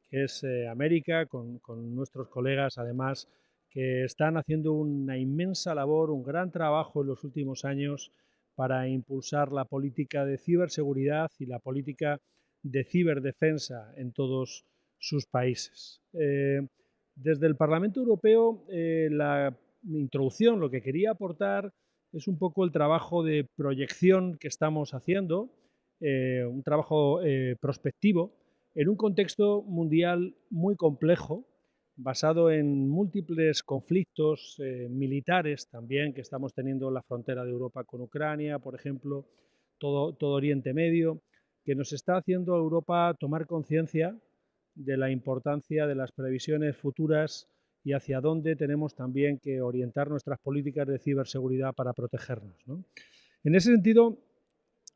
que es América, con nuestros colegas, además, que están haciendo una inmensa labor, un gran trabajo en los últimos años para impulsar la política de ciberseguridad y la política de ciberdefensa en todos sus países. Desde el Parlamento Europeo, mi introducción, lo que quería aportar es un poco el trabajo de proyección que estamos haciendo, un trabajo prospectivo, en un contexto mundial muy complejo, basado en múltiples conflictos militares también que estamos teniendo en la frontera de Europa con Ucrania, por ejemplo, todo Oriente Medio, que nos está haciendo a Europa tomar conciencia de la importancia de las previsiones futuras y hacia dónde tenemos también que orientar nuestras políticas de ciberseguridad para protegernos, ¿no? En ese sentido,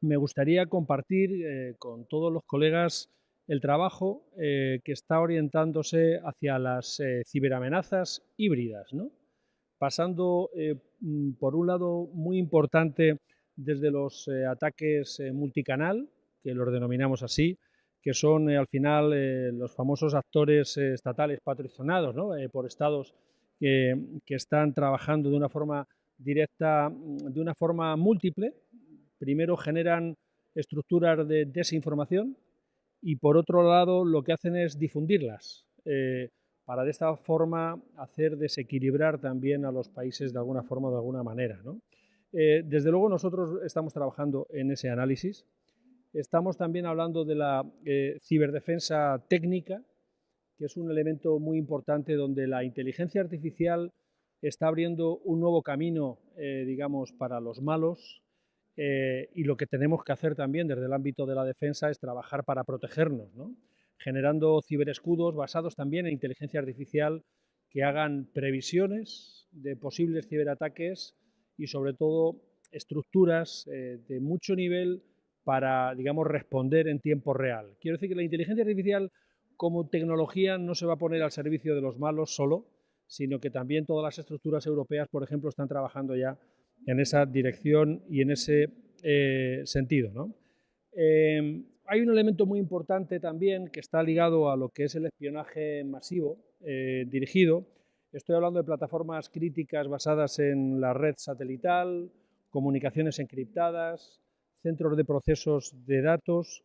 me gustaría compartir con todos los colegas el trabajo que está orientándose hacia las ciberamenazas híbridas, ¿no? Pasando por un lado muy importante desde los ataques multicanal, que los denominamos así, que son al final los famosos actores estatales patrocinados, ¿no? Por estados que están trabajando de una forma directa, de una forma múltiple. Primero generan estructuras de desinformación y por otro lado lo que hacen es difundirlas para de esta forma hacer desequilibrar también a los países de alguna forma o de alguna manera, ¿no? Desde luego nosotros estamos trabajando en ese análisis. Estamos también hablando de la ciberdefensa técnica, que es un elemento muy importante donde la inteligencia artificial está abriendo un nuevo camino, digamos, para los malos, y lo que tenemos que hacer también desde el ámbito de la defensa es trabajar para protegernos, ¿no? Generando ciberescudos basados también en inteligencia artificial que hagan previsiones de posibles ciberataques y sobre todo estructuras de mucho nivel para, digamos, responder en tiempo real. Quiero decir que la inteligencia artificial como tecnología no se va a poner al servicio de los malos solo, sino que también todas las estructuras europeas, por ejemplo, están trabajando ya en esa dirección y en ese sentido, ¿no? Hay un elemento muy importante también que está ligado a lo que es el espionaje masivo dirigido. Estoy hablando de plataformas críticas basadas en la red satelital, comunicaciones encriptadas, centros de procesos de datos,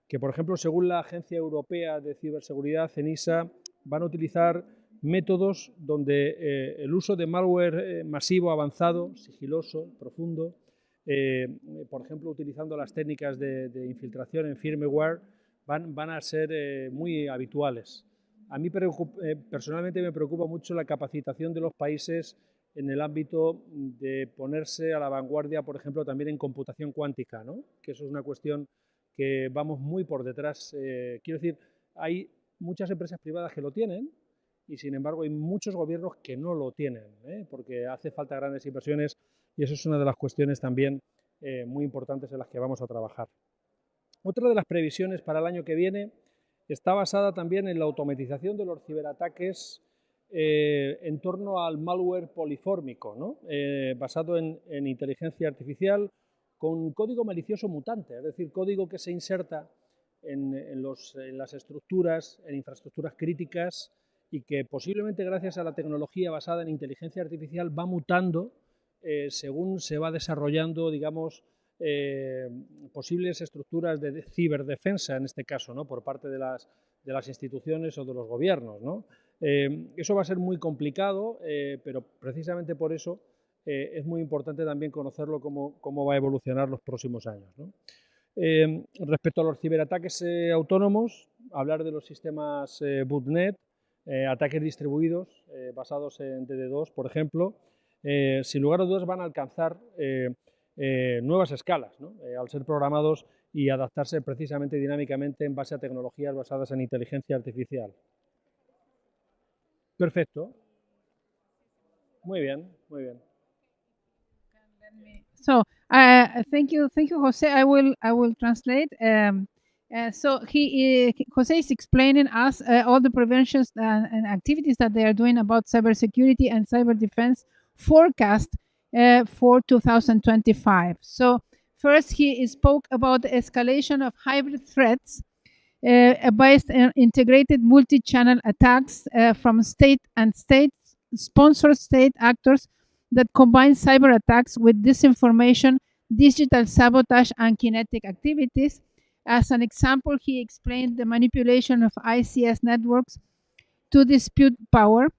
que por ejemplo, según la Agencia Europea de Ciberseguridad, ENISA, van a utilizar métodos donde el uso de malware masivo avanzado, sigiloso, profundo, por ejemplo, utilizando las técnicas de infiltración en firmware, van a ser muy habituales. A mí personalmente me preocupa mucho la capacitación de los países en el ámbito de ponerse a la vanguardia, por ejemplo, también en computación cuántica, ¿no? Que eso es una cuestión que vamos muy por detrás. Quiero decir, hay muchas empresas privadas que lo tienen y, sin embargo, hay muchos gobiernos que no lo tienen, porque hace falta grandes inversiones y eso es una de las cuestiones también muy importantes en las que vamos a trabajar. Otra de las previsiones para el año que viene está basada también en la automatización de los ciberataques en torno al malware polifórmico, ¿no? Basado en inteligencia artificial con código malicioso mutante, es decir, código que se inserta en las estructuras, en infraestructuras críticas y que posiblemente gracias a la tecnología basada en inteligencia artificial va mutando según se va desarrollando, digamos, posibles estructuras de ciberdefensa, en este caso, ¿no? Por parte de las instituciones o de los gobiernos, ¿no? Eso va a ser muy complicado, pero precisamente por eso es muy importante también conocerlo cómo va a evolucionar los próximos años, ¿no? Respecto a los ciberataques autónomos, hablar de los sistemas bootnet, ataques distribuidos basados en DD2, por ejemplo, sin lugar a dudas van a alcanzar nuevas escalas, ¿no? Al ser programados y adaptarse precisamente dinámicamente en base a tecnologías basadas en inteligencia artificial. Perfecto. Muy bien, muy bien. So, thank you, Jose. I will translate. So Jose is explaining us all the preventions and activities that they are doing about cybersecurity and cyber defense forecast for 2025. So first, he spoke about the escalation of hybrid threats based on integrated multi-channel attacks from state and state-sponsored state actors that combine cyber attacks with disinformation, digital sabotage, and kinetic activities. As an example, he explained the manipulation of ICS networks to dispute power,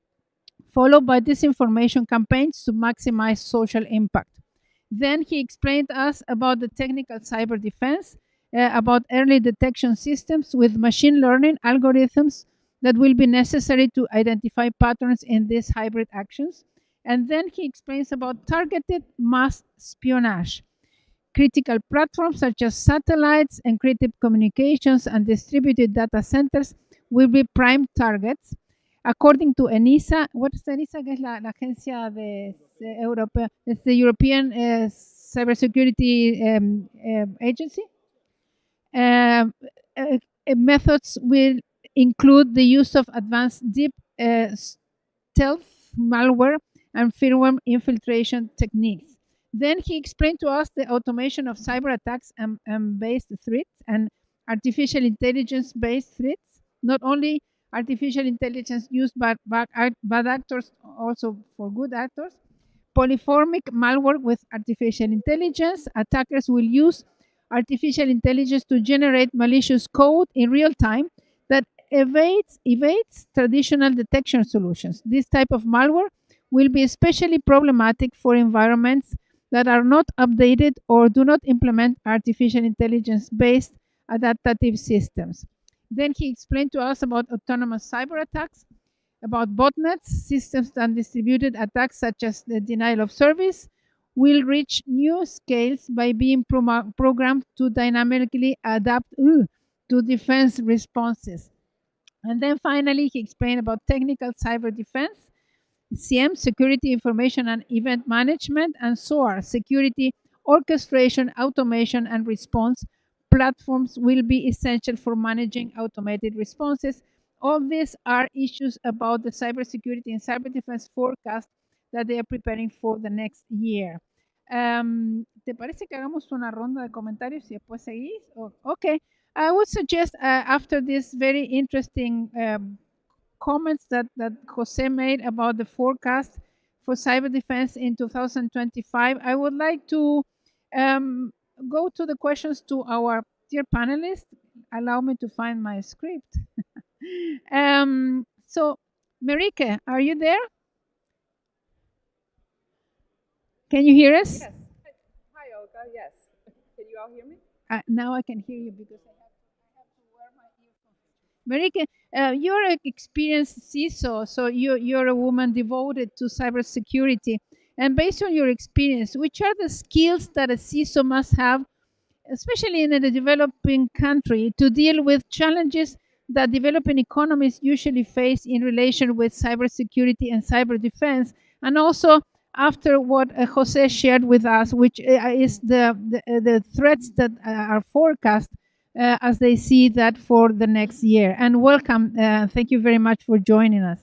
followed by disinformation campaigns to maximize social impact. Then he explained us about the technical cyber defense, about early detection systems with machine learning algorithms that will be necessary to identify patterns in these hybrid actions. And then he explains about targeted mass espionage. Critical platforms such as satellites, encrypted communications, and distributed data centers will be prime targets. According to ENISA, what is ENISA? Que es la agencia de europea, it's the European Cybersecurity Agency. Methods will include the use of advanced deep stealth malware and firmware infiltration techniques. Then he explained to us the automation of cyber attacks and based threats and artificial intelligence based threats, not only artificial intelligence used by bad actors, also for good actors. Polyformic malware with artificial intelligence. Attackers will use artificial intelligence to generate malicious code in real time that evades traditional detection solutions. This type of malware will be especially problematic for environments that are not updated or do not implement artificial intelligence-based adaptive systems. Then he explained to us about autonomous cyber attacks, about botnets, systems and distributed attacks such as the denial of service will reach new scales by being programmed to dynamically adapt to defense responses. And then finally, he explained about technical cyber defense, CM, security information and event management, and SOAR, security orchestration, automation, and response. Platforms will be essential for managing automated responses. All these are issues about the cybersecurity and cyber defense forecast that they are preparing for the next year. ¿Te parece que hagamos una ronda de comentarios y después seguís? Okay. I would suggest after this very interesting comments that Jose made about the forecast for cyber defense in 2025, I would like to go to the questions to our dear panelists. Allow me to find my script. So, Marike, are you there? Can you hear us? Yes. Hi, Olga. Yes. Can you all hear me? Now I can hear you because I have to wear my earphones. Marike, you're an experienced CISO, so you're a woman devoted to cybersecurity. And based on your experience, which are the skills that a CISO must have, especially in a developing country, to deal with challenges that developing economies usually face in relation with cybersecurity and cyber defense, and also after what Jose shared with us, which is the threats that are forecast as they see that for the next year. And welcome. Thank you very much for joining us.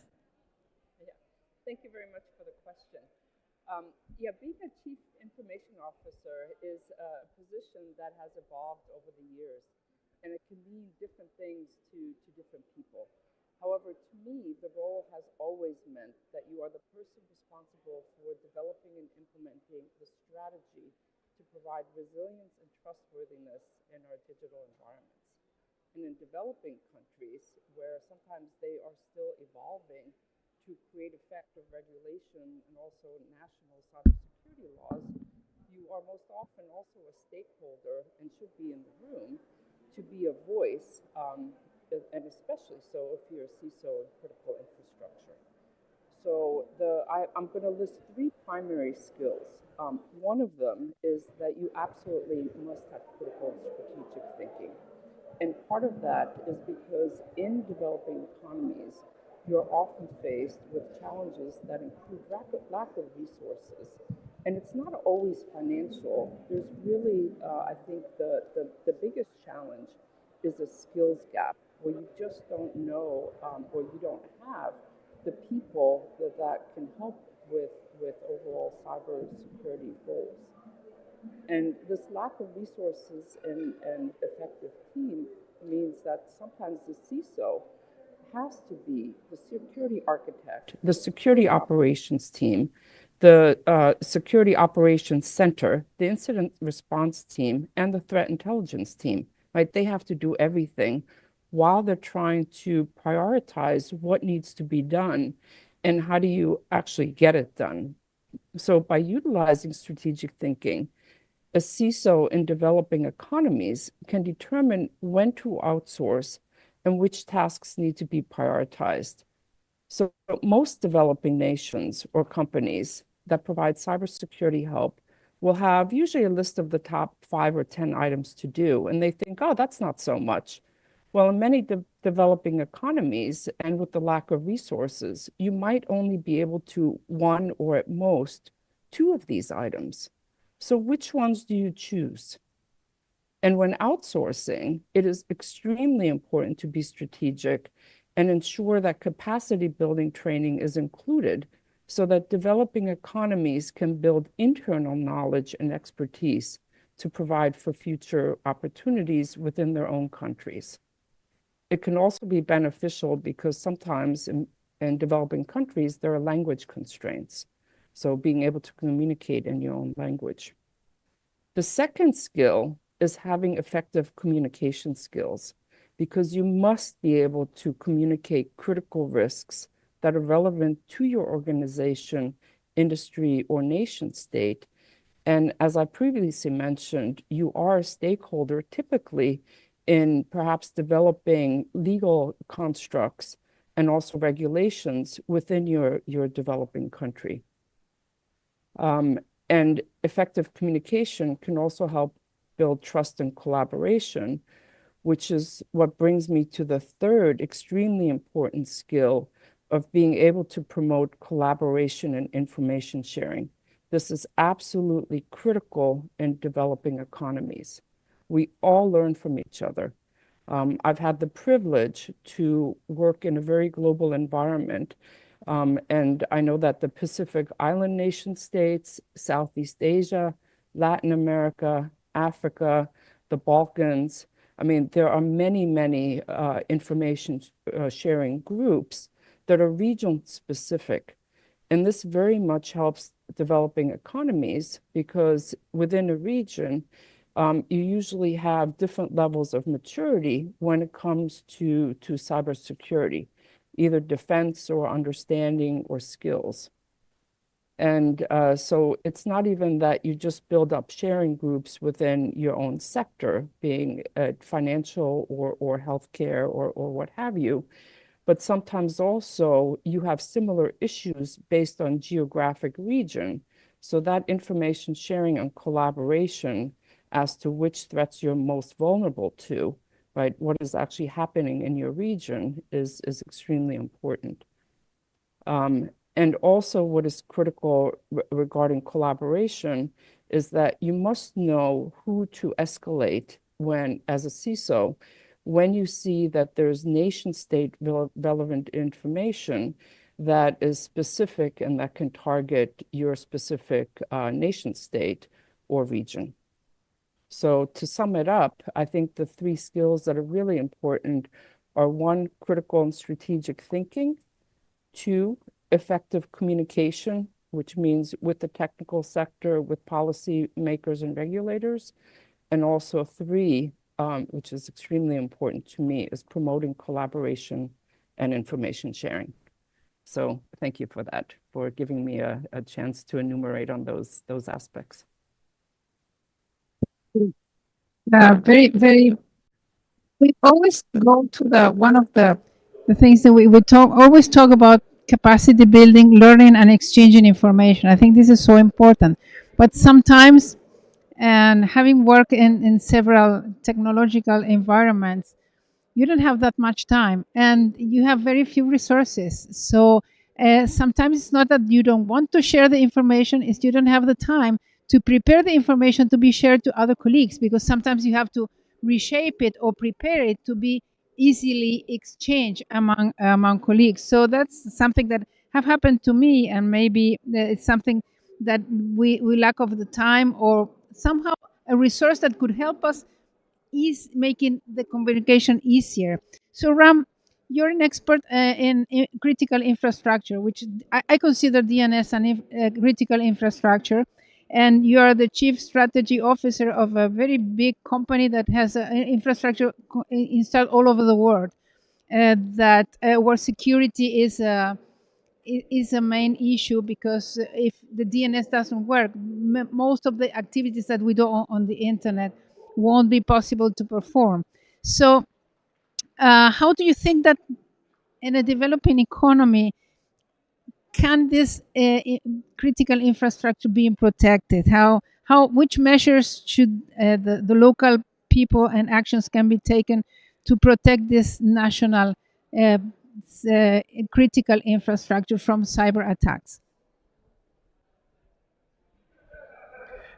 officer is a position that has evolved over the years, and it can mean different things to different people. However, to me, the role has always meant that you are the person responsible for developing and implementing the strategy to provide resilience and trustworthiness in our digital environments. And in developing countries, where sometimes they are still evolving to create effective regulation and also national cybersecurity laws, you are most often also a stakeholder and should be in the room to be a voice, and especially so if you're a CISO in critical infrastructure. So I'm going to list three primary skills. One of them is that you absolutely must have critical and strategic thinking. And part of that is because in developing economies, you're often faced with challenges that include lack of resources. And it's not always financial. There's really, I think, the biggest challenge is a skills gap where you just don't know or you don't have the people that can help with overall cybersecurity goals. And this lack of resources and effective team means that sometimes the CISO has to be the security architect, the security operations team, the security operations center, the incident response team, and the threat intelligence team, right? They have to do everything while they're trying to prioritize what needs to be done and how do you actually get it done. So by utilizing strategic thinking, a CISO in developing economies can determine when to outsource and which tasks need to be prioritized. So most developing nations or companies that provide cybersecurity help will have usually a list of the top 5 or 10 items to do, and they think, oh, that's not so much. Well, in many developing economies and with the lack of resources, you might only be able to one or at most 2 of these items. So which ones do you choose? And when outsourcing, it is extremely important to be strategic and ensure that capacity building training is included so that developing economies can build internal knowledge and expertise to provide for future opportunities within their own countries. It can also be beneficial because sometimes in developing countries, there are language constraints. So being able to communicate in your own language. The second skill is having effective communication skills because you must be able to communicate critical risks that are relevant to your organization, industry, or nation state. And as I previously mentioned, you are a stakeholder typically in perhaps developing legal constructs and also regulations within your developing country. And effective communication can also help build trust and collaboration, which is what brings me to the third extremely important skill of being able to promote collaboration and information sharing. This is absolutely critical in developing economies. We all learn from each other. I've had the privilege to work in a very global environment. And I know that the Pacific Island nation states, Southeast Asia, Latin America, Africa, the Balkans, I mean, there are many, many information sharing groups that are region specific. And this very much helps developing economies because within a region, you usually have different levels of maturity when it comes to cybersecurity, either defense or understanding or skills. And so it's not even that you just build up sharing groups within your own sector, being financial or healthcare or what have you, but sometimes also you have similar issues based on geographic region. So that information sharing and collaboration as to which threats you're most vulnerable to, right? What is actually happening in your region is extremely important. And also what is critical regarding collaboration is that you must know who to escalate when, as a CISO, when you see that there's nation state relevant information that is specific and that can target your specific nation state or region. So to sum it up, I think the three skills that are really important are one, critical and strategic thinking, two, effective communication, which means with the technical sector, with policy makers and regulators, and also three, which is extremely important to me, is promoting collaboration and information sharing. So thank you for that, for giving me a chance to enumerate on those aspects. Very, very. We always go to one of the things that we always talk about capacity building, learning, and exchanging information. I think this is so important. But sometimes, and having worked in several technological environments, you don't have that much time and you have very few resources. So sometimes it's not that you don't want to share the information, it's you don't have the time to prepare the information to be shared to other colleagues, because sometimes you have to reshape it or prepare it to be easily exchanged among colleagues. So that's something that have happened to me, and maybe it's something that we lack of the time, or somehow a resource that could help us is making the communication easier. So Ram, you're an expert in critical infrastructure, which I consider DNS critical infrastructure, and you are the chief strategy officer of a very big company that has infrastructure installed all over the world. That where security is a main issue, because if the DNS doesn't work, most of the activities that we do on the internet won't be possible to perform. So, how do you think that in a developing economy can this critical infrastructure be protected? Which measures should the local people and actions can be taken to protect this national critical infrastructure from cyber attacks?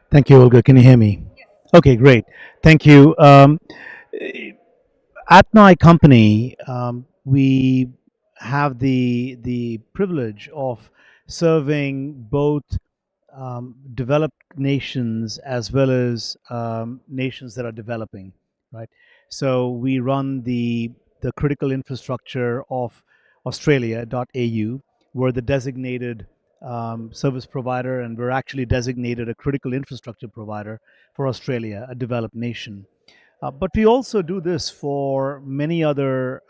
Thank you, Olga. Can you hear me? Okay, great. Thank you. At my company, we have the privilege of serving both developed nations as well as nations that are developing, right? So we run the critical infrastructure of Australia.au. We're the designated service provider, and we're actually designated a critical infrastructure provider for Australia, a developed nation. But we also do this for many other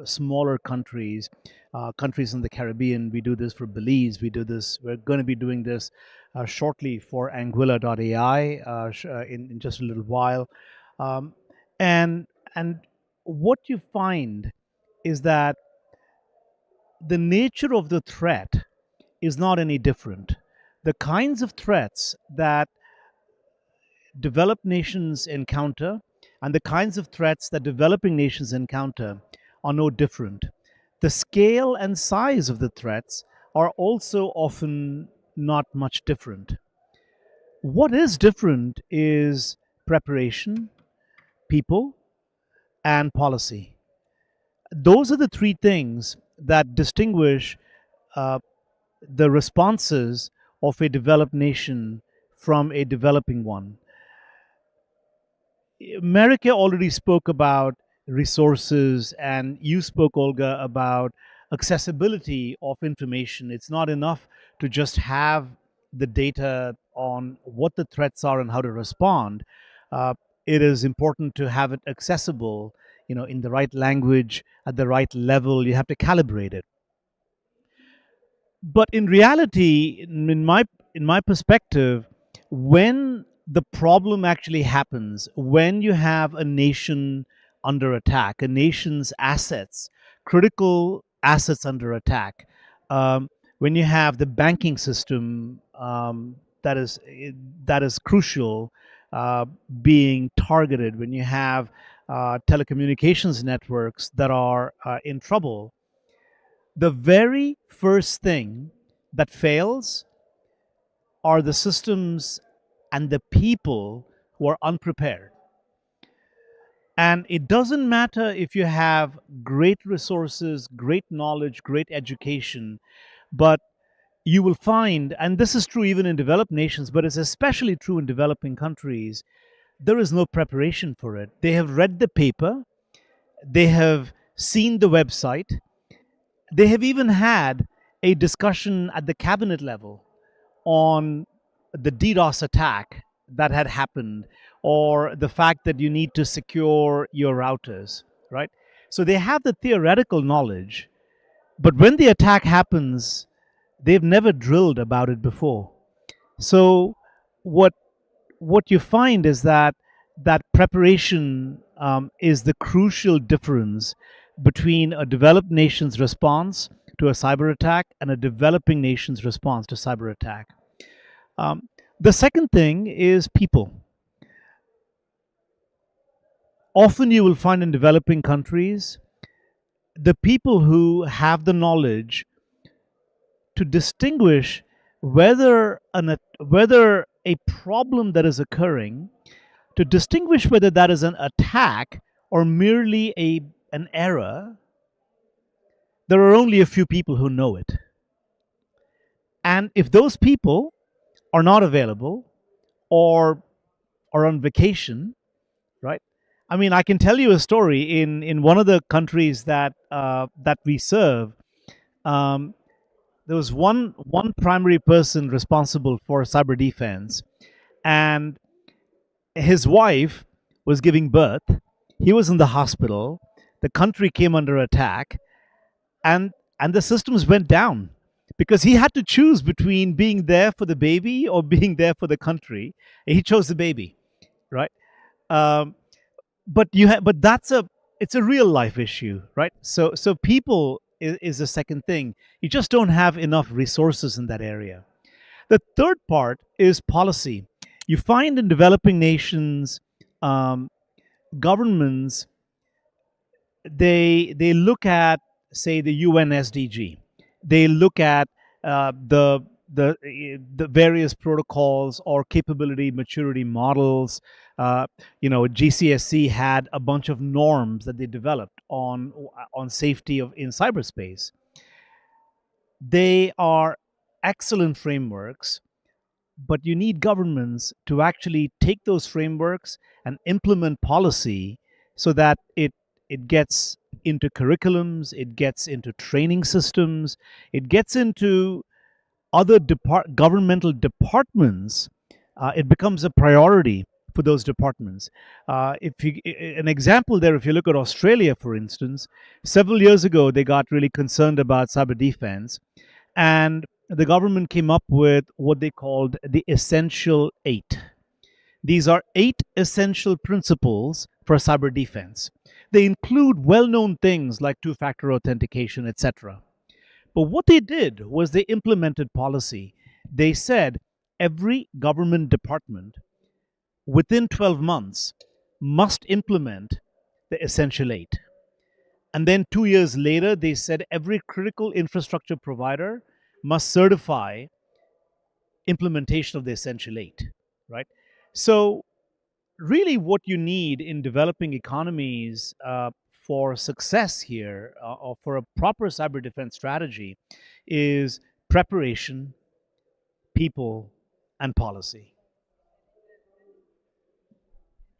smaller countries, countries in the Caribbean. We do this for Belize. We do this. We're going to be doing this shortly for Anguilla.ai in just a little while. Um, and and what you find is that the nature of the threat is not any different. The kinds of threats that developed nations encounter and the kinds of threats that developing nations encounter are no different. The scale and size of the threats are also often not much different. What is different is preparation, people, and policy. Those are the three things that distinguish uh, the responses of a developed nation from a developing one. America already spoke about resources, and you spoke, Olga, about accessibility of information. It's not enough to just have the data on what the threats are and how to respond. Uh, it is important to have it accessible, in the right language, at the right level. You have to calibrate it. But in reality, in my perspective, when the problem actually happens, when you have a nation under attack, a nation's assets, critical assets under attack, when you have the banking system that is crucial being targeted, when you have telecommunications networks that are in trouble, the very first thing that fails are the systems and the people who are unprepared. And it doesn't matter if you have great resources, great knowledge, great education, but you will find, and this is true even in developed nations, but it's especially true in developing countries, there is no preparation for it. They have read the paper, they have seen the website, they have even had a discussion at the cabinet level on the DDoS attack that had happened, or the fact that you need to secure your routers, right? So they have the theoretical knowledge, but when the attack happens, they've never drilled about it before. So what what you find is that preparation is the crucial difference between a developed nation's response to a cyber attack and a developing nation's response to cyber attack. Um, the second thing is people. Often you will find in developing countries the people who have the knowledge to distinguish whether a problem that is occurring, to distinguish whether that is an attack or merely an error. There are only a few people who know it. And if those people are not available or are on vacation, right? I mean, I can tell you a story in one of the countries that we serve. Um, there was one primary person responsible for cyber defense, and his wife was giving birth. He was in the hospital. The country came under attack, and the systems went down because he had to choose between being there for the baby or being there for the country. He chose the baby, right? Um, but it's a real life issue, right? So people is the second thing. You just don't have enough resources in that area. The third part is policy. You find in developing nations, um, governments, they look at, say, the UN SDG. They look at the various protocols or capability maturity models. GCSC had a bunch of norms that they developed on safety in cyberspace. They are excellent frameworks, but you need governments to actually take those frameworks and implement policy so that it gets into curriculums, it gets into training systems, it gets into other governmental departments. It becomes a priority for those departments. An example there, if you look at Australia, for instance, several years ago they got really concerned about cyber defense, and the government came up with what they called the Essential Eight. These are 8 essential principles for cyber defense. They include well known things like two factor authentication, etc. But what they did was they implemented policy. They said every government department within 12 months must implement the Essential Eight. And then 2 years later, they said every critical infrastructure provider must certify implementation of the Essential Eight, right? So, really, what you need in developing economies for success here, or for a proper cyber defense strategy, is preparation, people, and policy.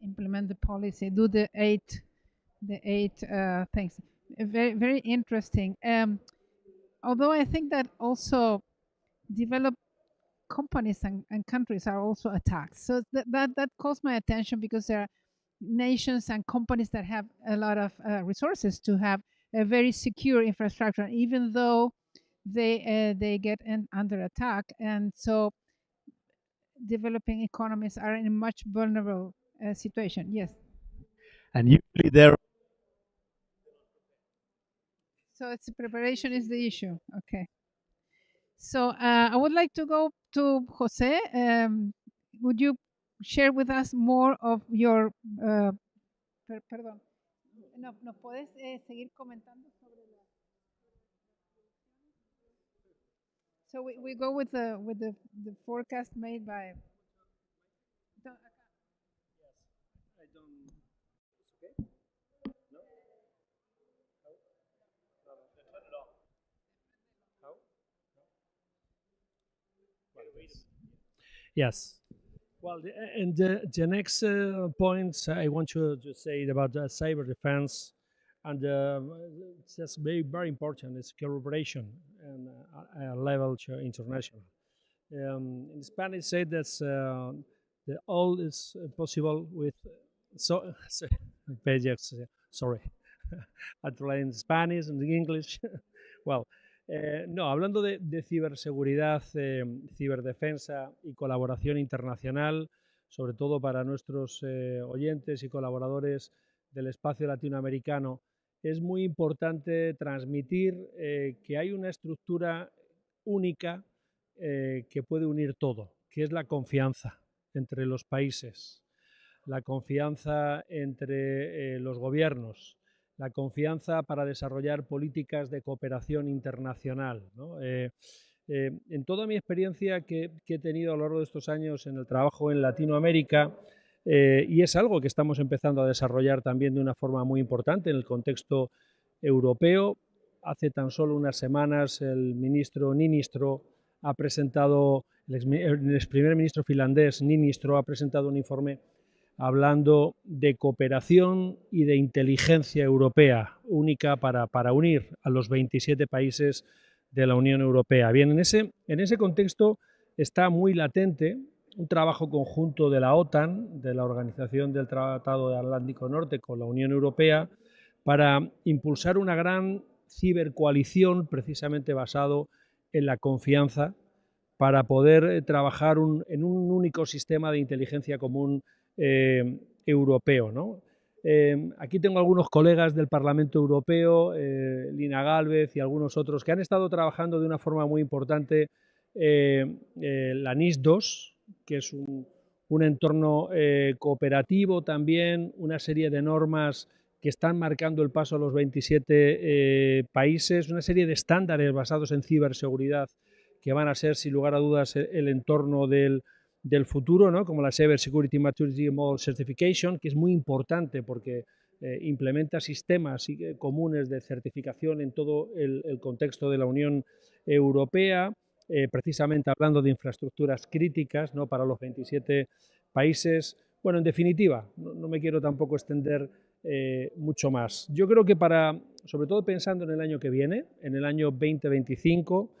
Implement the policy, do the eight things. Very, very interesting. Although I think that also developed companies and countries are also attacked. So that calls my attention because there are nations and companies that have a lot of resources to have a very secure infrastructure, even though they get under attack. And so developing economies are in a much vulnerable situation. Yes. And usually there. So it's preparation is the issue. Okay. So I would like to go to Jose. Would you share with us more of your... perdón. ¿Nos puedes seguir comentando sobre la... So we go with the forecast made by... Yes. Well, and the next points I want to say about cyber defense, and it's just very important. It's collaboration and level international. In Spanish, say that's the all is possible with so pages. Sorry, I try in Spanish and English. Well, no, hablando de ciberseguridad, ciberdefensa y colaboración internacional, sobre todo para nuestros oyentes y colaboradores del espacio latinoamericano, es muy importante transmitir que hay una estructura única que puede unir todo, que es la confianza entre los países, la confianza entre los gobiernos, la confianza para desarrollar políticas de cooperación internacional, ¿no? En toda mi experiencia que he tenido a lo largo de estos años en el trabajo en Latinoamérica, y es algo que estamos empezando a desarrollar también de una forma muy importante en el contexto europeo. Hace tan solo unas semanas el ministro Niinistö ha presentado, el ex primer ministro finlandés Niinistö ha presentado un informe hablando de cooperación y de inteligencia europea única para unir a los 27 países de la Unión Europea. Bien, en ese contexto está muy latente un trabajo conjunto de la OTAN, de la Organización del Tratado del Atlántico Norte, con la Unión Europea, para impulsar una gran cibercoalición precisamente basado en la confianza para poder trabajar en un único sistema de inteligencia común europeo, ¿no? Aquí tengo algunos colegas del Parlamento Europeo, Lina Gálvez y algunos otros, que han estado trabajando de una forma muy importante la NIS2, que es un entorno cooperativo también, una serie de normas que están marcando el paso a los 27 países, una serie de estándares basados en ciberseguridad que van a ser, sin lugar a dudas, el entorno del futuro, ¿no? Como la Cyber Security Maturity Model Certification, que es muy importante porque implementa sistemas comunes de certificación en todo el contexto de la Unión Europea, precisamente hablando de infraestructuras críticas, ¿no? Para los 27 países. Bueno, en definitiva, no me quiero tampoco extender mucho más. Yo creo que sobre todo pensando en el año que viene, en el año 2025,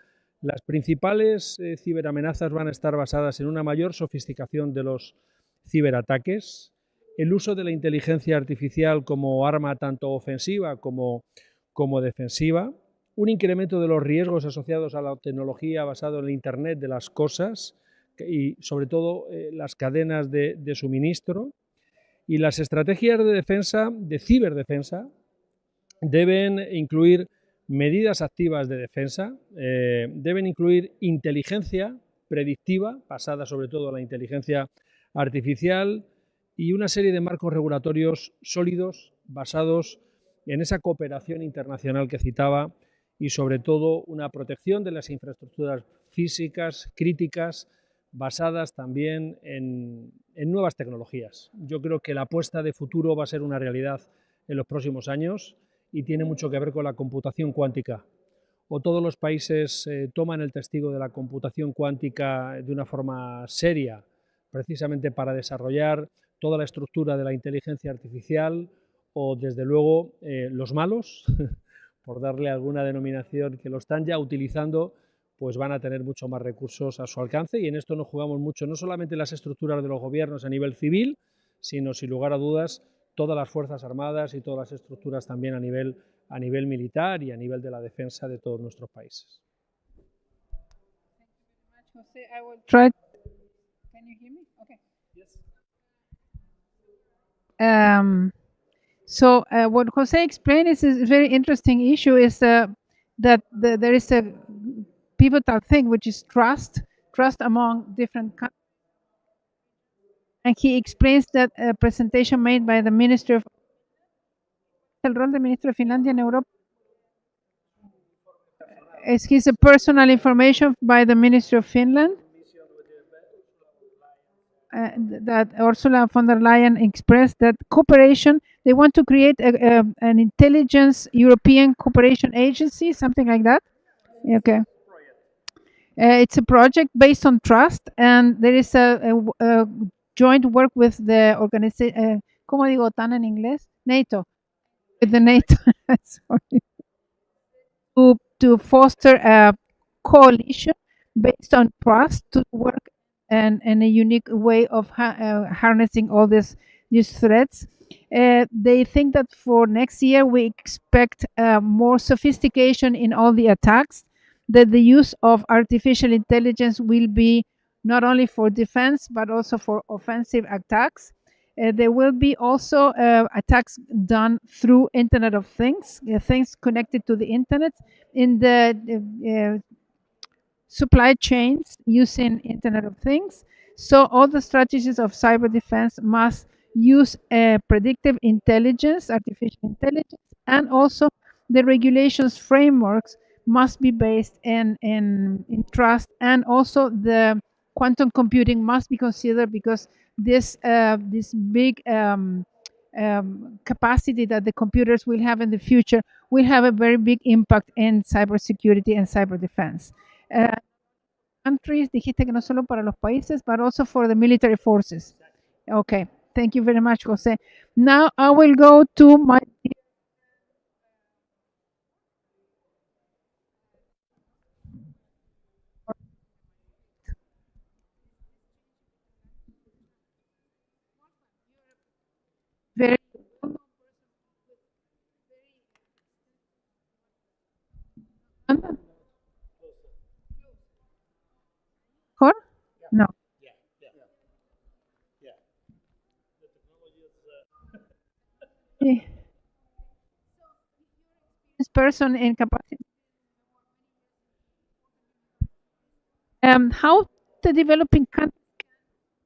las principales ciberamenazas van a estar basadas en una mayor sofisticación de los ciberataques, el uso de la inteligencia artificial como arma tanto ofensiva como defensiva, un incremento de los riesgos asociados a la tecnología basado en el Internet de las cosas y sobre todo las cadenas de suministro, y las estrategias de defensa, de ciberdefensa, deben incluir medidas activas de defensa, deben incluir inteligencia predictiva, basada sobre todo en la inteligencia artificial, y una serie de marcos regulatorios sólidos basados en esa cooperación internacional que citaba y sobre todo una protección de las infraestructuras físicas críticas basadas también en nuevas tecnologías. Yo creo que la apuesta de futuro va a ser una realidad en los próximos años y tiene mucho que ver con la computación cuántica. O todos los países toman el testigo de la computación cuántica de una forma seria, precisamente para desarrollar toda la estructura de la inteligencia artificial, o desde luego los malos, por darle alguna denominación, que lo están ya utilizando, pues van a tener mucho más recursos a su alcance, y en esto nos jugamos mucho, no solamente las estructuras de los gobiernos a nivel civil, sino, sin lugar a dudas, todas las Fuerzas Armadas y todas las estructuras también a nivel militar y a nivel de la defensa de todos nuestros países. Can you hear me? Okay. Yes. So what Jose explained is a very interesting issue, is that there is a pivotal thing, which is trust among different countries. And he explains that a presentation made by the Minister of el rol del ministro de Finlandia en Europa. Is his personal information by the Minister of Finland. That Ursula von der Leyen expressed that cooperation, they want to create an intelligence European cooperation agency, something like that. Okay. It's a project based on trust, and there is a joint work with the organization. ¿Cómo digo tan en inglés? NATO. With the NATO. Sorry. To foster a coalition based on trust to work and a unique way of harnessing all these threats. They think that for next year we expect more sophistication in all the attacks, that the use of artificial intelligence will be not only for defense but also for offensive attacks. There will be also attacks done through Internet of Things, things connected to the Internet in the supply chains using Internet of Things. So all the strategies of cyber defense must use predictive intelligence, artificial intelligence, and also the regulations frameworks must be based in trust, and also the quantum computing must be considered, because this big capacity that the computers will have in the future will have a very big impact in cybersecurity and cyber defense. Countries, dijiste que no solo para los países, but also for the military forces. Okay, thank you very much, Jose. Now I will go to my very Cor? No. This person in capacity. How the developing countries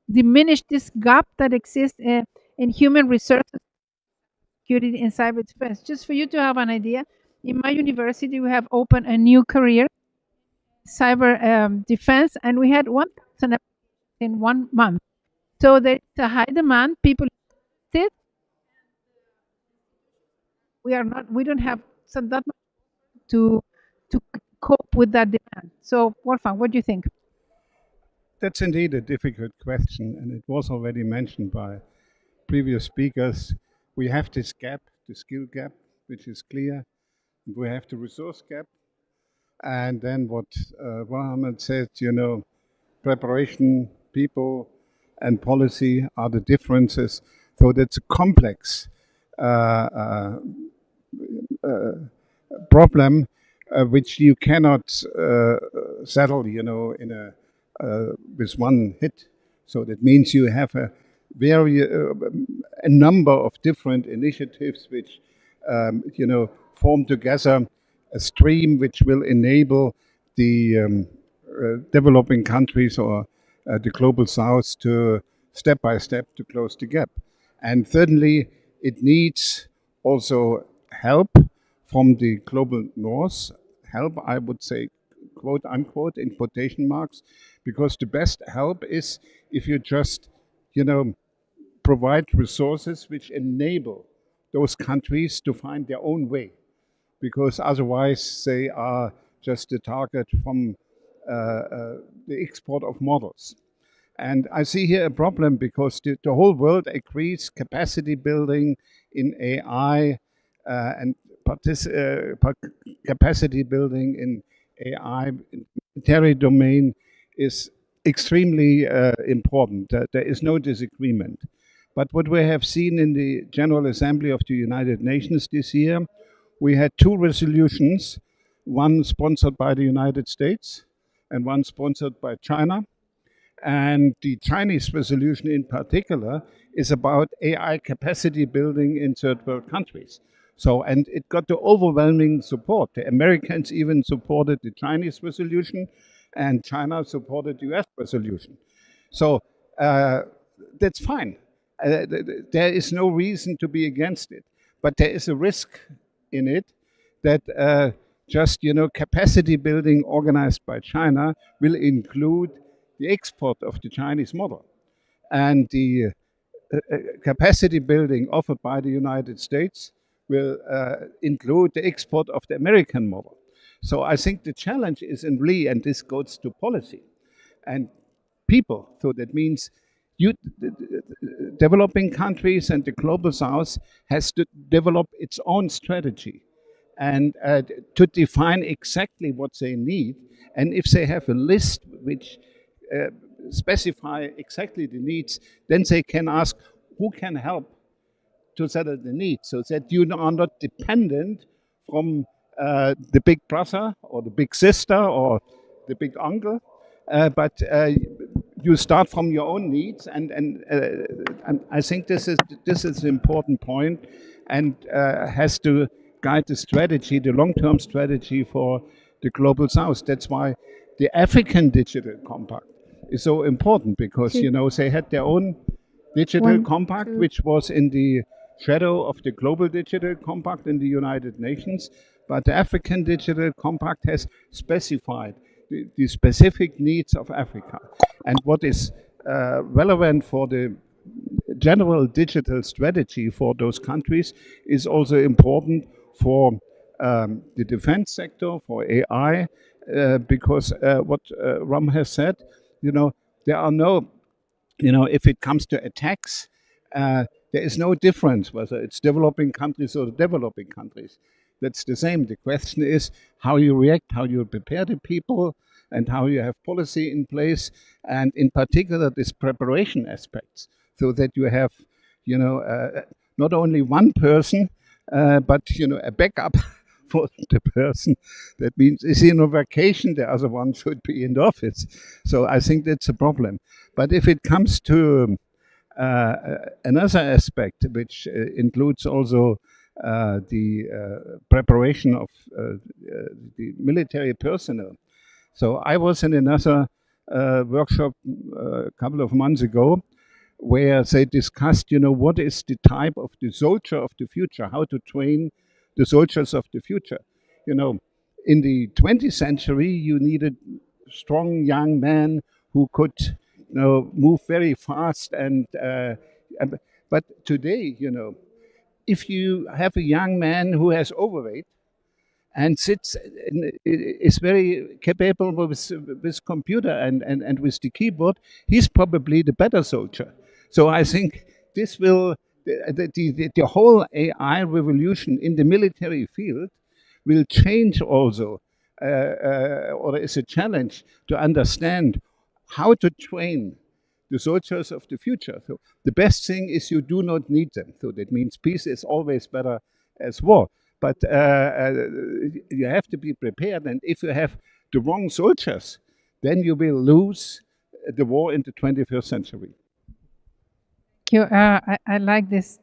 diminish this gap that exists in human resources, security, and cyber defense? Just for you to have an idea, in my university we have opened a new career, cyber defense, and we had 1,000 in 1 month. So there's a high demand. People did. We don't have some that much to cope with that demand. So Wolfgang, what do you think? That's indeed a difficult question, and it was already mentioned by previous speakers. We have this gap, the skill gap, which is clear. We have the resource gap. And then what Mohammed said, preparation, people, and policy are the differences. So that's a complex problem which you cannot settle, in with one hit. So that means you have a number of different initiatives which form together a stream which will enable the developing countries or the global south to step by step to close the gap. And thirdly, it needs also help from the global north. Help, I would say, quote unquote, in quotation marks, because the best help is if you just, provide resources which enable those countries to find their own way, because otherwise they are just a target from the export of models. And I see here a problem because the whole world agrees capacity building in AI and capacity building in AI military domain is extremely important. There is no disagreement. But what we have seen in the General Assembly of the United Nations this year, we had two resolutions, one sponsored by the United States and one sponsored by China. And the Chinese resolution in particular is about AI capacity building in third world countries. So, and it got the overwhelming support. The Americans even supported the Chinese resolution, and China supported the US resolution. So that's fine. There is no reason to be against it. But there is a risk in it that just, capacity building organized by China will include the export of the Chinese model. And the capacity building offered by the United States will include the export of the American model. So I think the challenge is in really, and this goes to policy and people. So that means developing countries and the global south has to develop its own strategy and to define exactly what they need. And if they have a list which specify exactly the needs, then they can ask who can help to settle the needs, so that you are not dependent from the big brother or the big sister or the big uncle, but you start from your own needs, and I think this is an important point, and has to guide the strategy, the long-term strategy for the global south. That's why the African Digital Compact is so important, because they had their own digital compact, which was in the shadow of the global digital compact in the United Nations. But the African Digital Compact has specified the specific needs of Africa. And what is relevant for the general digital strategy for those countries is also important for the defense sector, for AI, because what Ram has said, there are no, if it comes to attacks, there is no difference whether it's developing countries or developing countries. That's the same. The question is how you react, how you prepare the people, and how you have policy in place, and in particular this preparation aspects, so that you have, not only one person, but a backup for the person. That means is he on vacation, the other one should be in the office. So I think that's a problem. But if it comes to another aspect, which includes also the preparation of the military personnel. So I was in another workshop a couple of months ago, where they discussed, what is the type of the soldier of the future, how to train the soldiers of the future. In the 20th century, you needed strong young men who could, move very fast. But today, if you have a young man who has overweight and is very capable with computer and with the keyboard, he's probably the better soldier. So I think this will, the whole AI revolution in the military field will change also, or is a challenge to understand how to train the soldiers of the future. So the best thing is you do not need them. So that means peace is always better as war. But you have to be prepared. And if you have the wrong soldiers, then you will lose the war in the 21st century. Thank you. I like this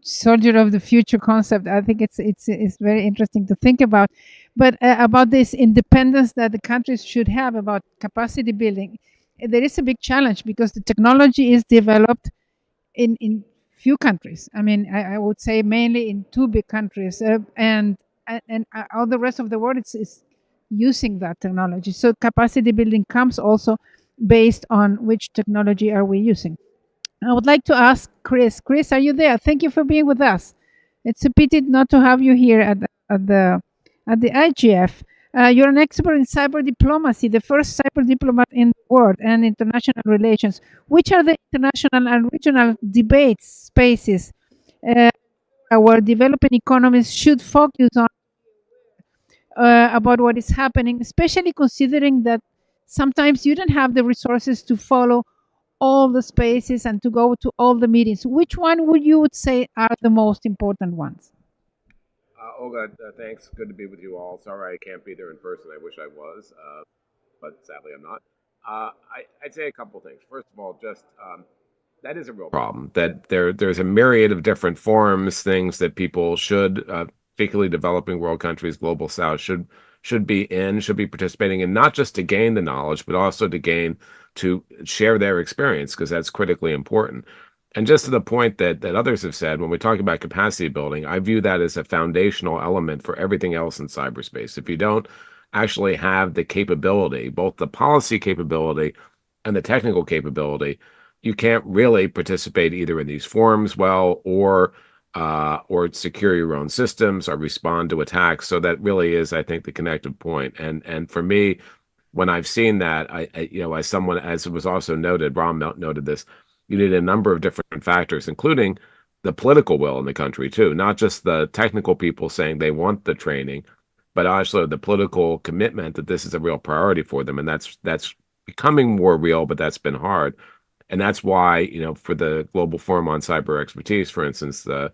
soldier of the future concept. I think it's very interesting to think about. But about this independence that the countries should have about capacity building, there is a big challenge because the technology is developed in few countries. I mean, I would say mainly in two big countries, and all the rest of the world is using that technology. So capacity building comes also based on which technology are we using. I would like to ask Chris. Chris, are you there? Thank you for being with us. It's a pity not to have you here at the IGF. You're an expert in cyber diplomacy, the first cyber diplomat in the world, and international relations. Which are the international and regional debate spaces where developing economies should focus on about what is happening, especially considering that sometimes you don't have the resources to follow all the spaces and to go to all the meetings? Which one would you would say are the most important ones? Olga, thanks. Good to be with you all. Sorry I can't be there in person. I wish I was, but sadly I'm not. I'd say a couple things. First of all, just that is a real problem. That there's a myriad of different forms, things that people should, particularly developing world countries, global south, should be participating in, not just to gain the knowledge, but also to share their experience, because that's critically important. And just to the point that others have said, when we talk about capacity building, I view that as a foundational element for everything else in cyberspace. If you don't actually have the capability, both the policy capability and the technical capability, you can't really participate either in these forums well or or secure your own systems or respond to attacks. So that really is, I think, the connective point. And for me, when I've seen that, as someone, as it was also noted, Ram noted this, you need a number of different factors, including the political will in the country too, not just the technical people saying they want the training, but also the political commitment that this is a real priority for them. And that's becoming more real, but that's been hard. And that's why, for the Global Forum on Cyber Expertise, for instance, the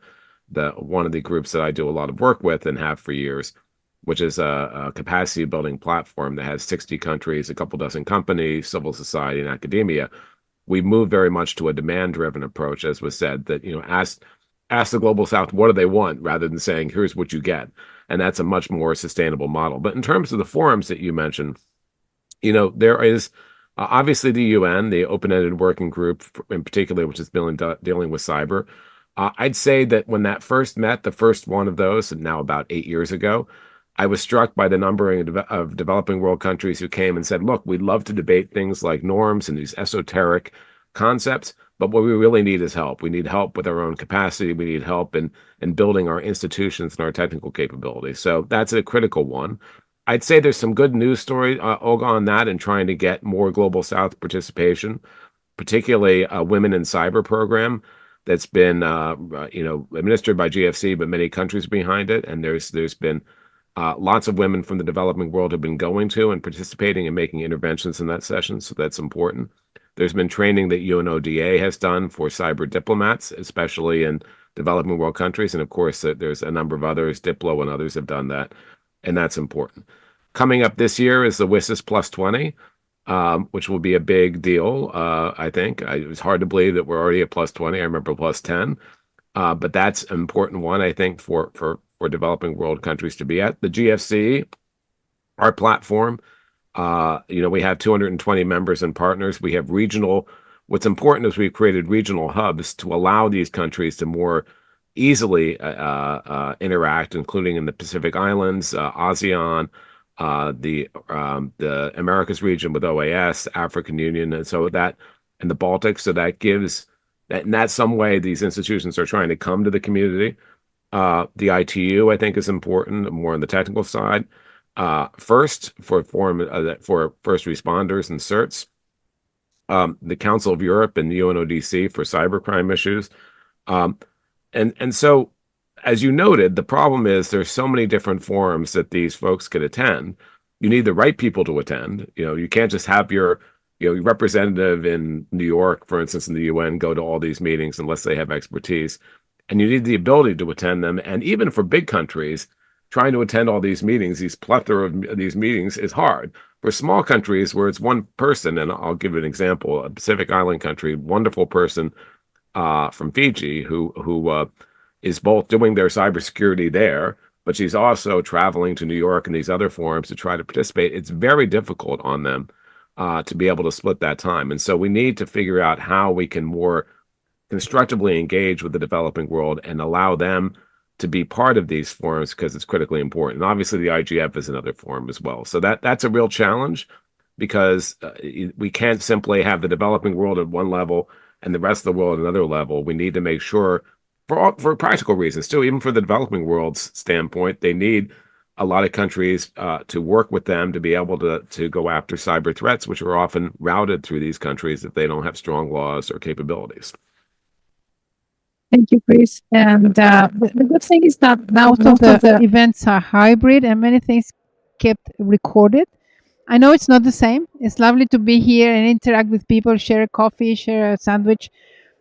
one of the groups that I do a lot of work with and have for years, which is a capacity building platform that has 60 countries, a couple dozen companies, civil society, and academia. We move very much to a demand-driven approach, as was said, that ask the global south what do they want, rather than saying here's what you get, and that's a much more sustainable model. But in terms of the forums that you mentioned, there is obviously the UN, the open-ended working group in particular, which is dealing with cyber. I'd say that when that first met, the first one of those, and now about 8 years ago, I was struck by the number of developing world countries who came and said, look, we'd love to debate things like norms and these esoteric concepts, but what we really need is help. We need help with our own capacity. We need help in building our institutions and our technical capabilities. So that's a critical one. I'd say there's some good news story, Olga, on that and trying to get more Global South participation, particularly a Women in Cyber program that's been, administered by GFC, but many countries behind it. And there's been lots of women from the developing world have been going to and participating and making interventions in that session. So that's important. There's been training that UNODA has done for cyber diplomats, especially in developing world countries. And of course, there's a number of others, Diplo and others have done that. And that's important. Coming up this year is the WSIS Plus 20, which will be a big deal, I think. It was hard to believe that we're already at plus 20. I remember plus 10. But that's an important one, I think, for developing world countries to be at. The GFC, our platform, we have 220 members and partners. We have what's important is we've created regional hubs to allow these countries to more easily interact, including in the Pacific Islands, ASEAN, the Americas region with OAS, African Union, and the Baltics. So that gives that in that some way these institutions are trying to come to the community. The ITU, I think, is important, more on the technical side. First, for first responders and certs, the Council of Europe and the UNODC for cybercrime issues. And so, as you noted, the problem is there's so many different forums that these folks could attend. You need the right people to attend. You can't just have your representative in New York, for instance, in the UN, go to all these meetings unless they have expertise. And you need the ability to attend them. And even for big countries, trying to attend all these meetings, these plethora of these meetings, is hard. For small countries where it's one person, and I'll give you an example, a Pacific Island country, wonderful person from Fiji who is both doing their cybersecurity there, but she's also traveling to New York and these other forums to try to participate. It's very difficult on them to be able to split that time. And so we need to figure out how we can more constructively engage with the developing world and allow them to be part of these forums because it's critically important. And obviously the IGF is another forum as well. So that's a real challenge because we can't simply have the developing world at one level and the rest of the world at another level. We need to make sure for practical reasons too, even for the developing world's standpoint, they need a lot of countries to work with them to be able to go after cyber threats, which are often routed through these countries if they don't have strong laws or capabilities. Thank you, Chris. And the good thing is that now most of the events are hybrid and many things kept recorded. I know it's not the same. It's lovely to be here and interact with people, share a coffee, share a sandwich.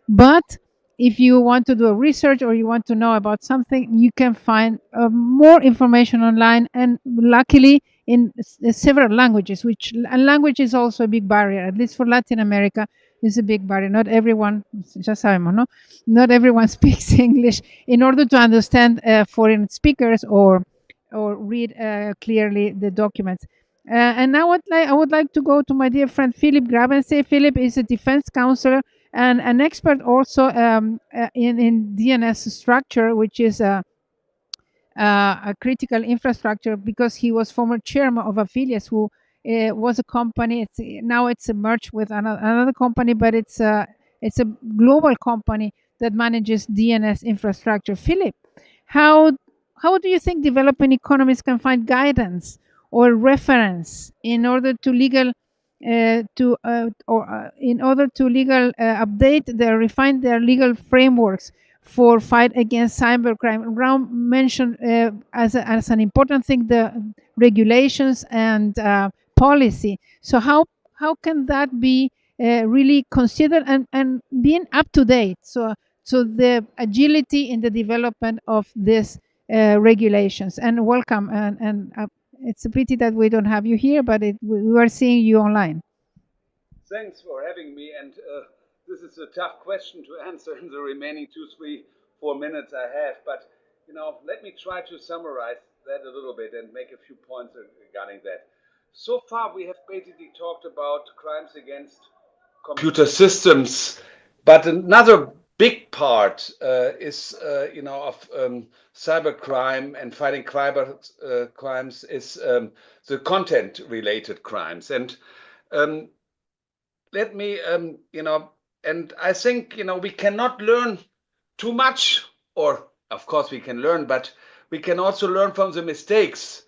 But if you want to do a research or you want to know about something, you can find more information online, and luckily in several languages, and language is also a big barrier, at least for Latin America. Is a big barrier. Not everyone, ya sabemos, no? Not everyone speaks English in order to understand foreign speakers or read clearly the documents. And now I would like to go to my dear friend Philip Grabense. Philip is a defense counselor and an expert also in DNS structure, which is a critical infrastructure, because he was former chairman of Affiliates, who was a company. Now it's merged with another company, but it's a global company that manages DNS infrastructure. Philip, how do you think developing economies can find guidance or reference in order to legal update their refine their legal frameworks for fight against cybercrime? Raul mentioned as an important thing the regulations and policy. So how can that be really considered and being up to date? So the agility in the development of these regulations. And welcome. And it's a pity that we don't have you here, but we are seeing you online. Thanks for having me. And this is a tough question to answer in the remaining 2, 3, 4 minutes I have. But let me try to summarize that a little bit and make a few points regarding that. So far, we have basically talked about crimes against computer systems, but another big part is, of cybercrime and fighting cyber crimes is the content-related crimes. And let me, and I think, we cannot learn too much, or of course we can learn, but we can also learn from the mistakes,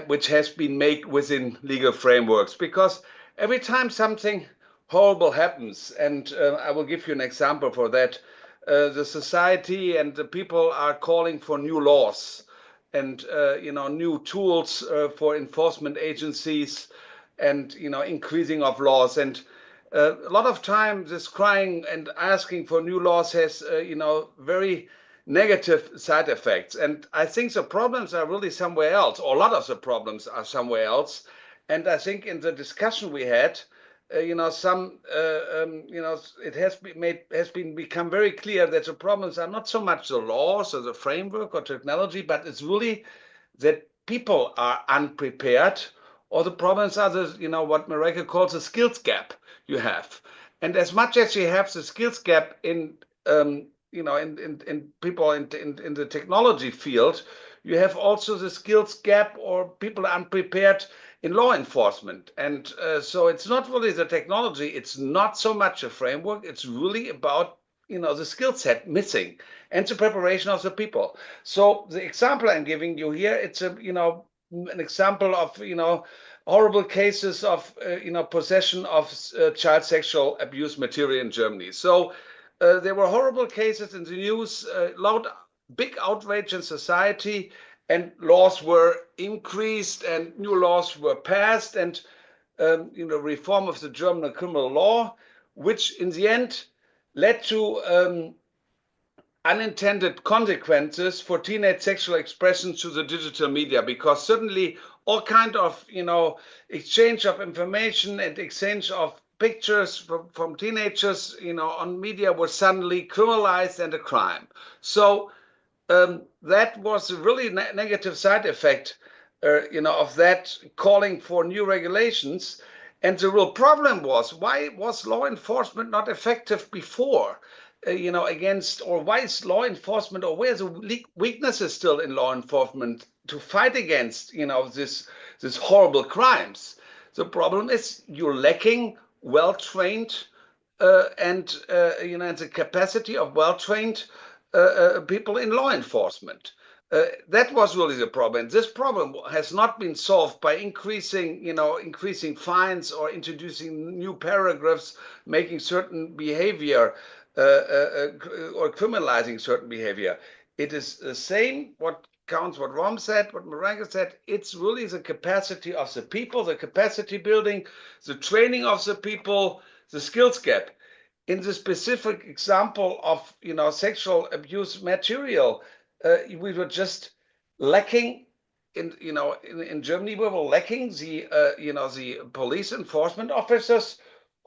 which has been made within legal frameworks. Because every time something horrible happens, and I will give you an example for that, the society and the people are calling for new laws and new tools for enforcement agencies and increasing of laws. And a lot of times this crying and asking for new laws has very negative side effects. And I think the problems are really somewhere else, or a lot of the problems are somewhere else. And I think in the discussion we had, it has become very clear that the problems are not so much the laws or the framework or technology, but it's really that people are unprepared, or the problems are what Mareka calls a skills gap you have. And as much as you have the skills gap in people in the technology field, you have also the skills gap, or people are unprepared in law enforcement. And so it's not really the technology, it's not so much a framework, it's really about the skill set missing and the preparation of the people. So the example I'm giving you here, it's an example of horrible cases of possession of child sexual abuse material in Germany. So there were horrible cases in the news, loud, big outrage in society, and laws were increased and new laws were passed, and reform of the German criminal law, which in the end led to unintended consequences for teenage sexual expressions through the digital media, because certainly all kind of exchange of information and exchange of pictures from teenagers on media was suddenly criminalized and a crime. So that was a really negative side effect of that calling for new regulations. And the real problem was, why was law enforcement not effective before? Against, or why is law enforcement, or where's the weaknesses still in law enforcement to fight against this horrible crimes? The problem is you're lacking well-trained and the capacity of well-trained people in law enforcement. That was really the problem. This problem has not been solved by increasing fines or introducing new paragraphs, making certain behavior or criminalizing certain behavior. It is the same what counts, what Rom said, what Maranga said. It's really the capacity of the people, the capacity building, the training of the people, the skills gap. In the specific example of sexual abuse material, we were just lacking in Germany. We were lacking the police enforcement officers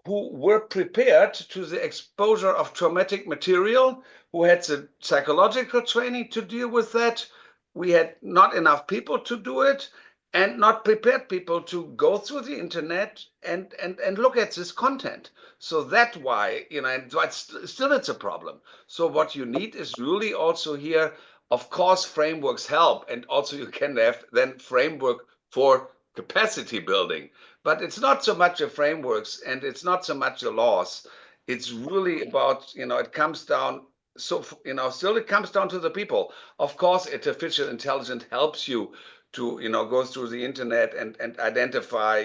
who were prepared to the exposure of traumatic material, who had the psychological training to deal with that. We had not enough people to do it, and not prepared people to go through the internet and look at this content. So that's why, and still it's a problem. So what you need is really also here, of course, frameworks help, and also you can have then framework for capacity building. But it's not so much the frameworks, and it's not so much the laws. it's really about, it comes down. So, still it comes down to the people. Of course, artificial intelligence helps you to, go through the internet and identify,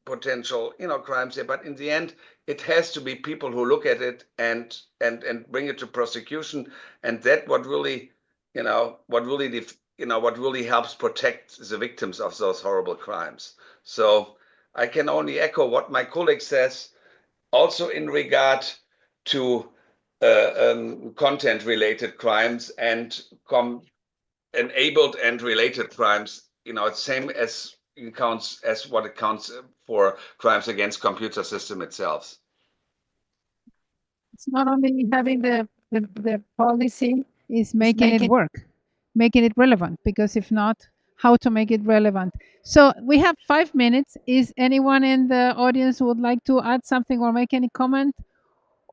potential, crimes there. But in the end, it has to be people who look at it and bring it to prosecution. And that what really, what really helps protect the victims of those horrible crimes. So I can only echo what my colleague says, also in regard to content-related crimes and enabled and related crimes. It's same as it counts as what it counts for crimes against computer system itself. It's not only having the policy, is making it work, making it relevant, because if not, how to make it relevant. So we have 5 minutes. Is anyone in the audience who would like to add something or make any comment?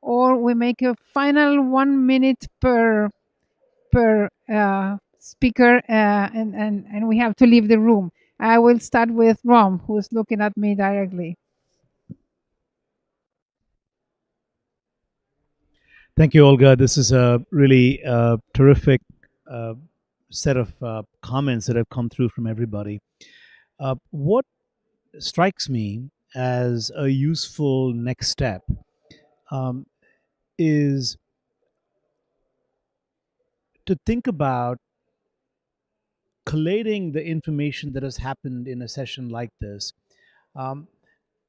Or we make a final 1 minute per speaker, and we have to leave the room. I will start with Rom, who's looking at me directly. Thank you, Olga. This is a really terrific set of comments that have come through from everybody. What strikes me as a useful next step is to think about collating the information that has happened in a session like this, um,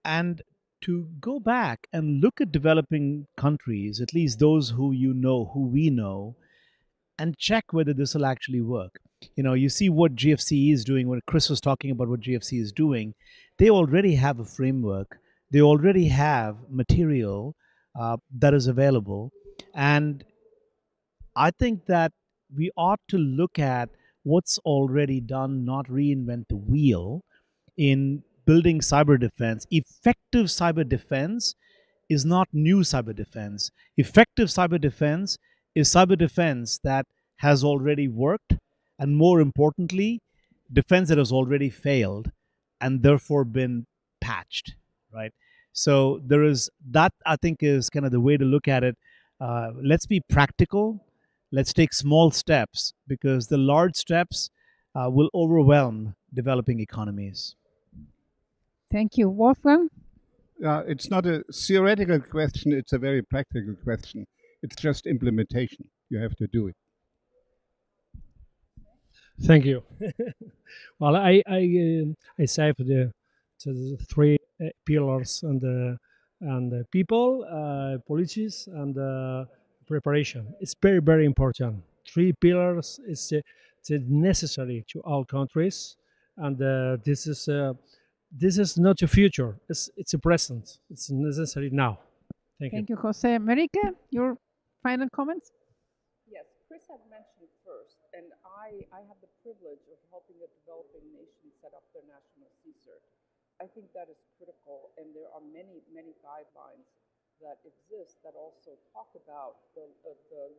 and to go back and look at developing countries, at least those who you know, who we know, and check whether this will actually work. You see what GFCE is doing. When Chris was talking about what GFC is doing, they already have a framework. They already have material that is available, and I think that we ought to look at what's already done, not reinvent the wheel in building cyber defense. Effective cyber defense is not new cyber defense. Effective cyber defense is cyber defense that has already worked, and more importantly, defense that has already failed and therefore been patched, right? So there is that, I think, is kind of the way to look at it. Let's be practical. Let's take small steps, because the large steps will overwhelm developing economies. Thank you. Wolfgang? It's not a theoretical question, it's a very practical question. It's just implementation. You have to do it. Thank you. Well, I say for the three pillars and the people, policies, and preparation. It's very important. Three pillars is necessary to all countries, and this is not the future. It's a present. It's necessary now. Thank you, Jose. Marique, your final comments? Yes, Chris had mentioned first, and I have the privilege of helping a developing nation set up their national CSIRT. I think that is critical, and there are many guidelines that exist that also talk about the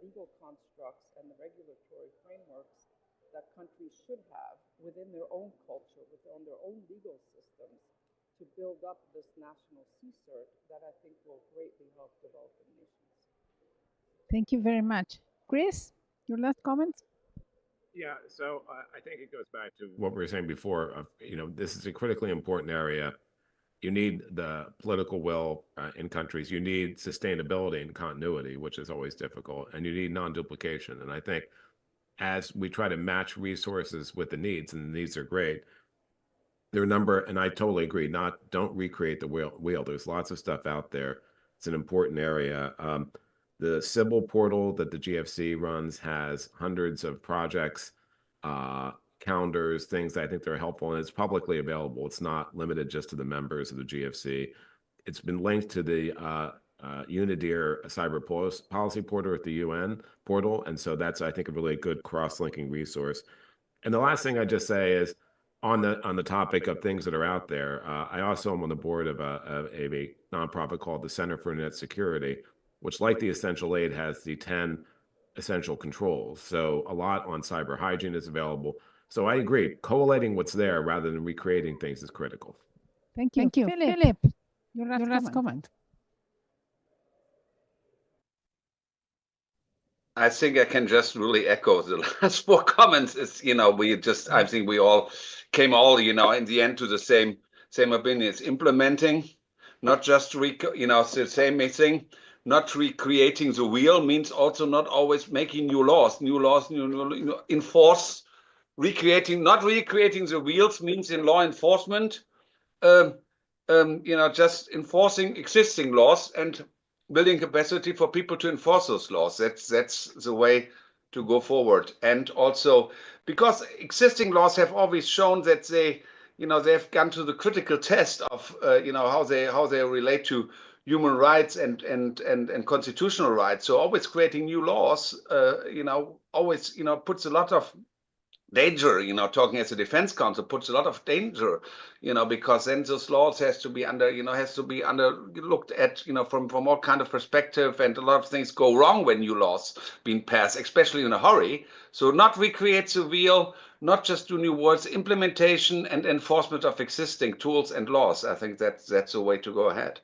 legal constructs and the regulatory frameworks that countries should have within their own culture, within their own legal systems, to build up this national CSIRT that I think will greatly help developing nations. Thank you very much. Chris, your last comments? Yeah, so I think it goes back to what we were saying before. This is a critically important area. You need the political will in countries. You need sustainability and continuity, which is always difficult, and you need non-duplication. And I think as we try to match resources with the needs, and the needs are great, there are a number, and I totally agree. Don't recreate the wheel. There's lots of stuff out there. It's an important area. The Sybil portal that the GFC runs has hundreds of projects, calendars, things that I think they're helpful, and it's publicly available. It's not limited just to the members of the GFC. It's been linked to the UNIDIR cyber policy portal at the UN portal, and so that's, I think, a really good cross-linking resource. And the last thing I just say is, on the topic of things that are out there, I also am on the board of a nonprofit called the Center for Internet Security, which, like the Essential Aid, has the 10 essential controls. So a lot on cyber hygiene is available. So I agree, collating what's there rather than recreating things is critical. Thank you. Philip, your last comment. I think I can just really echo the last four comments. Is I think we all came in the end to the same opinion. It's implementing, not just it's the same thing. Not recreating the wheel means also not always making new laws, enforce. Not recreating the wheels means in law enforcement, um, just enforcing existing laws and building capacity for people to enforce those laws. That's the way to go forward. And also because existing laws have always shown that they've gone to the critical test of how they relate to human rights and constitutional rights. So always creating new laws, always puts a lot of danger, talking as a defense counsel puts a lot of danger, because then those laws has to be looked at, from all kind of perspective, and a lot of things go wrong when new laws being passed, especially in a hurry. So not recreate the wheel, not just do new words, implementation and enforcement of existing tools and laws. I think that's the way to go ahead.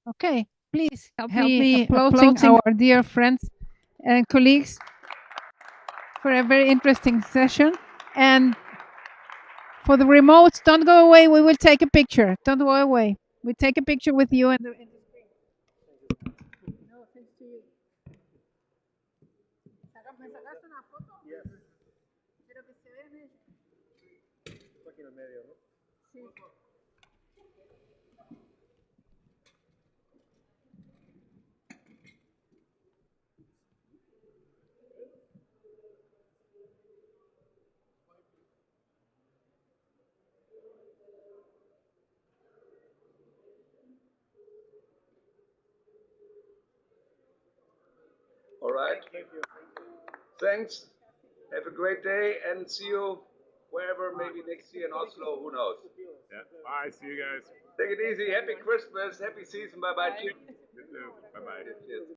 Okay, please help me applauding our dear friends and colleagues for a very interesting session. And for the remotes, don't go away. We will take a picture. Don't go away. We take a picture with you and the screen. No, thanks to you. ¿Me sacaste una foto? Yes. Quiero que se vean ellos. Aquí en el medio, ¿no? Sí. All right. Thank you. Thanks. Have a great day and see you wherever, maybe next year in Oslo. Who knows? Yeah. Bye. See you guys. Take it easy. Happy Christmas. Happy season. Bye bye. You too. Bye bye. Cheers.